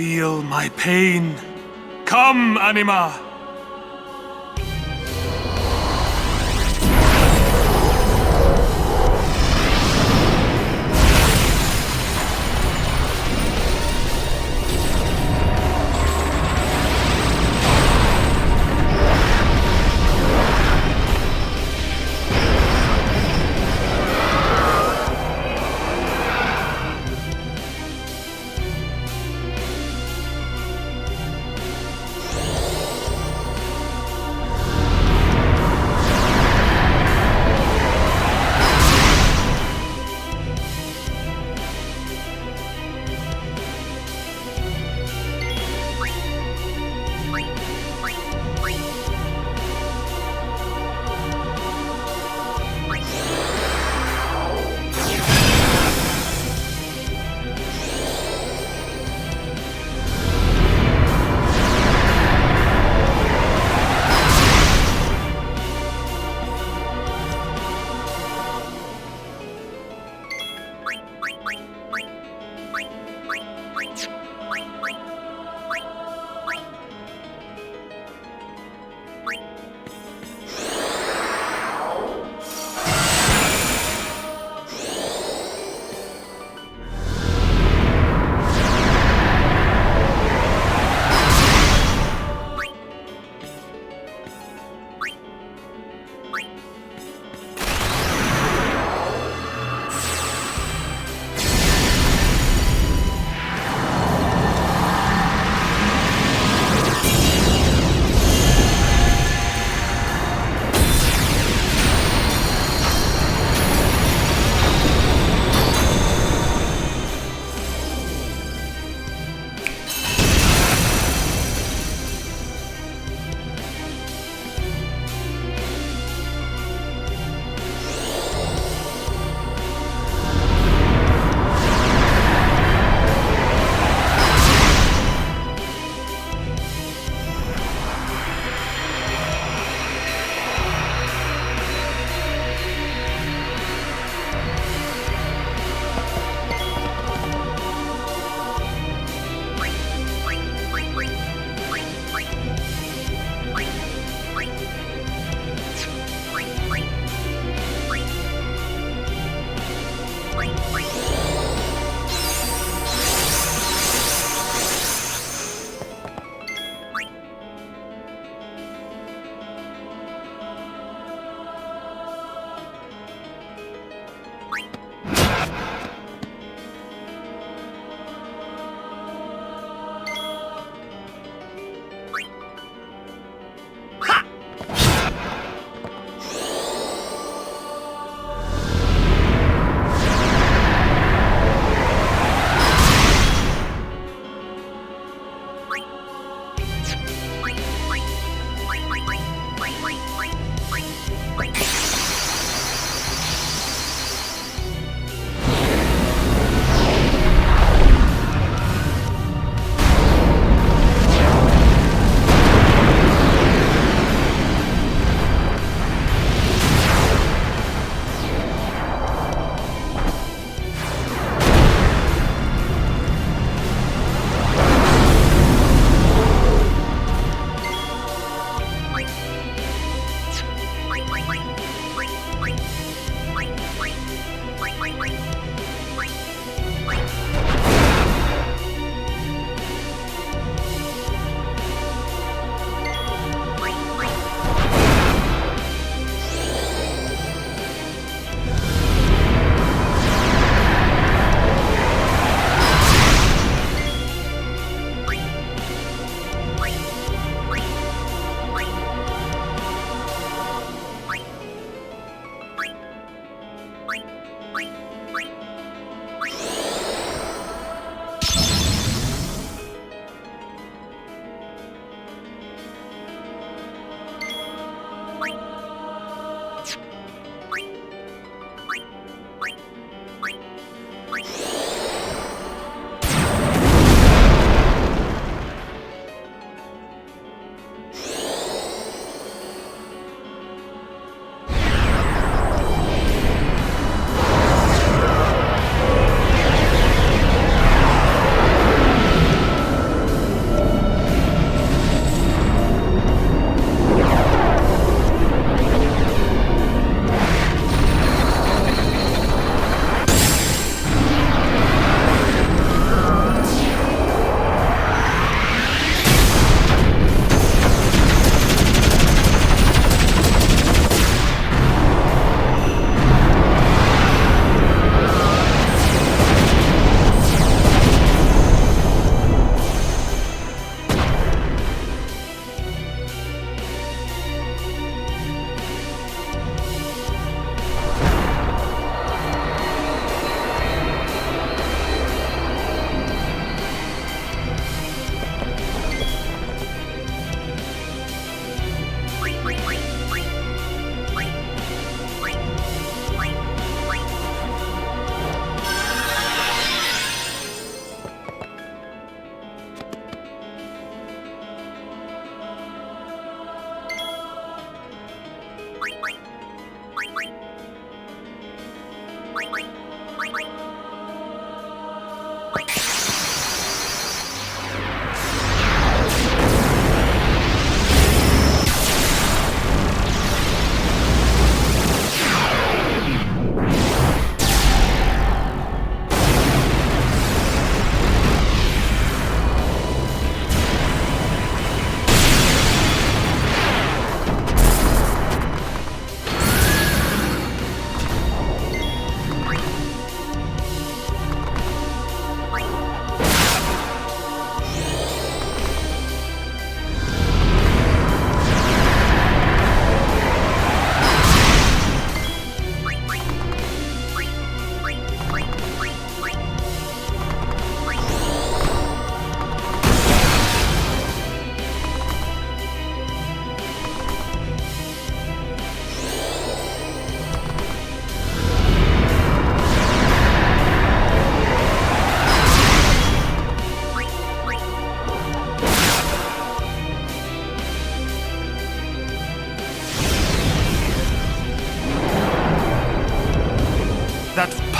feel my pain. Come, Anima!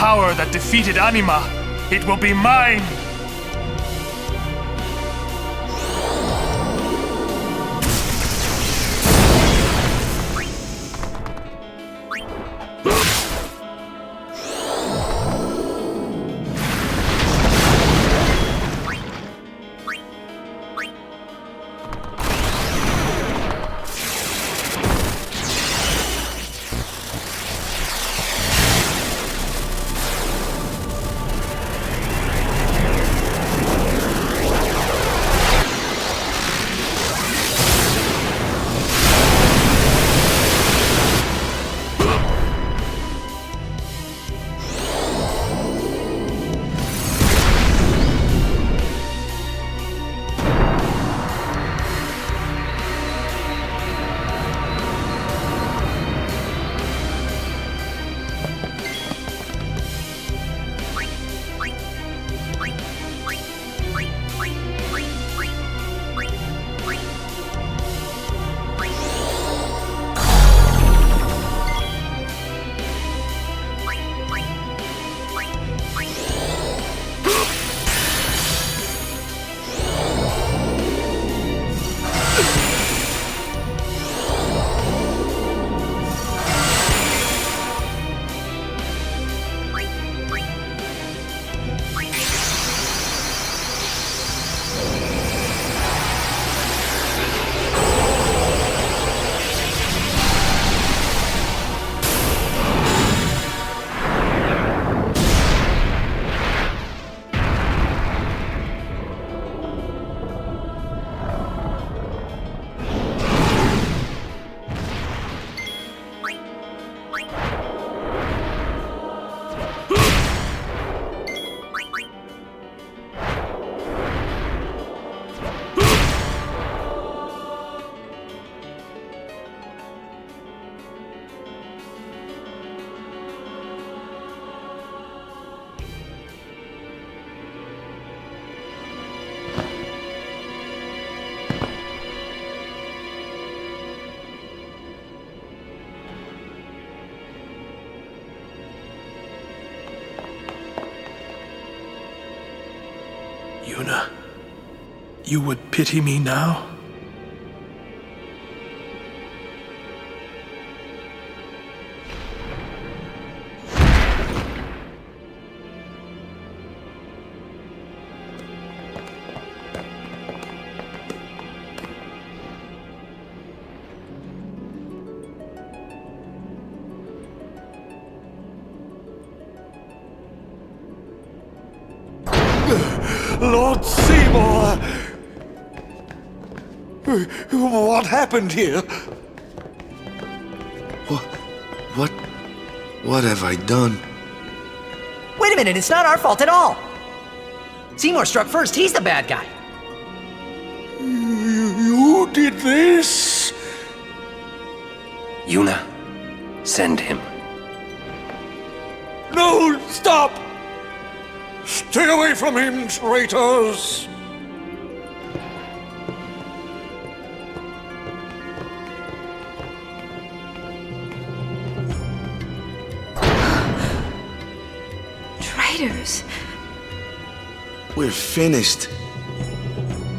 power that defeated Anima. It will be mine! Yuna, you would pity me now? Lord Seymour! What happened here? What have I done? Wait a minute, it's not our fault at all. Seymour struck first, he's the bad guy. You did this? Yuna, send him. No, stop! Stay away from him, traitors! Traitors. We're finished.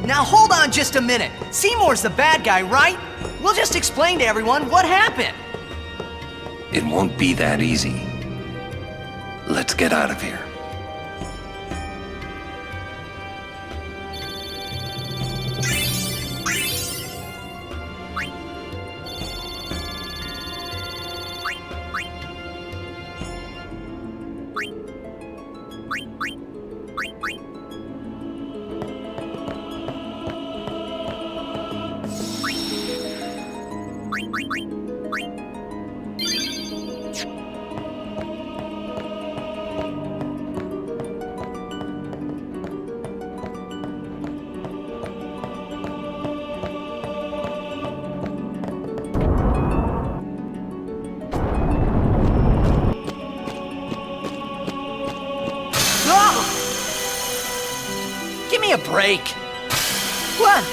Now hold on just a minute. Seymour's the bad guy, right? We'll just explain to everyone what happened. It won't be that easy. Let's get out of here. Give me a break. What?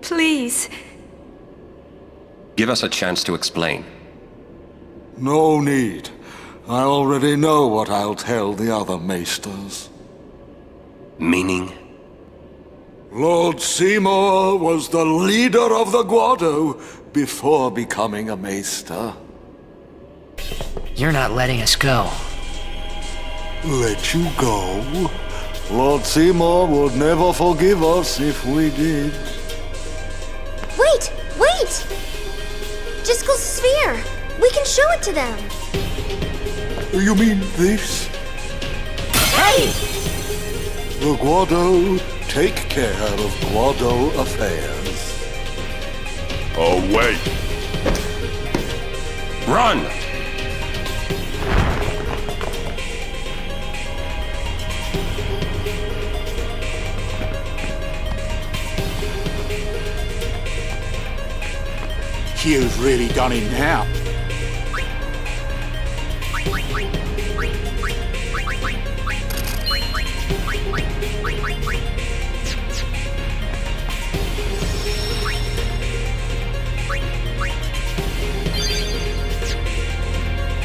Please. Give us a chance to explain. No need. I already know what I'll tell the other maesters. Meaning? Lord Seymour was the leader of the Guado before becoming a maester. You're not letting us go. Let you go? Lord Seymour would never forgive us if we did. Wait! Wait! Jiskel's sphere! We can show it to them! You mean this? Hey! The Guado take care of Guado affairs. Oh, wait. Run! You've really done it now.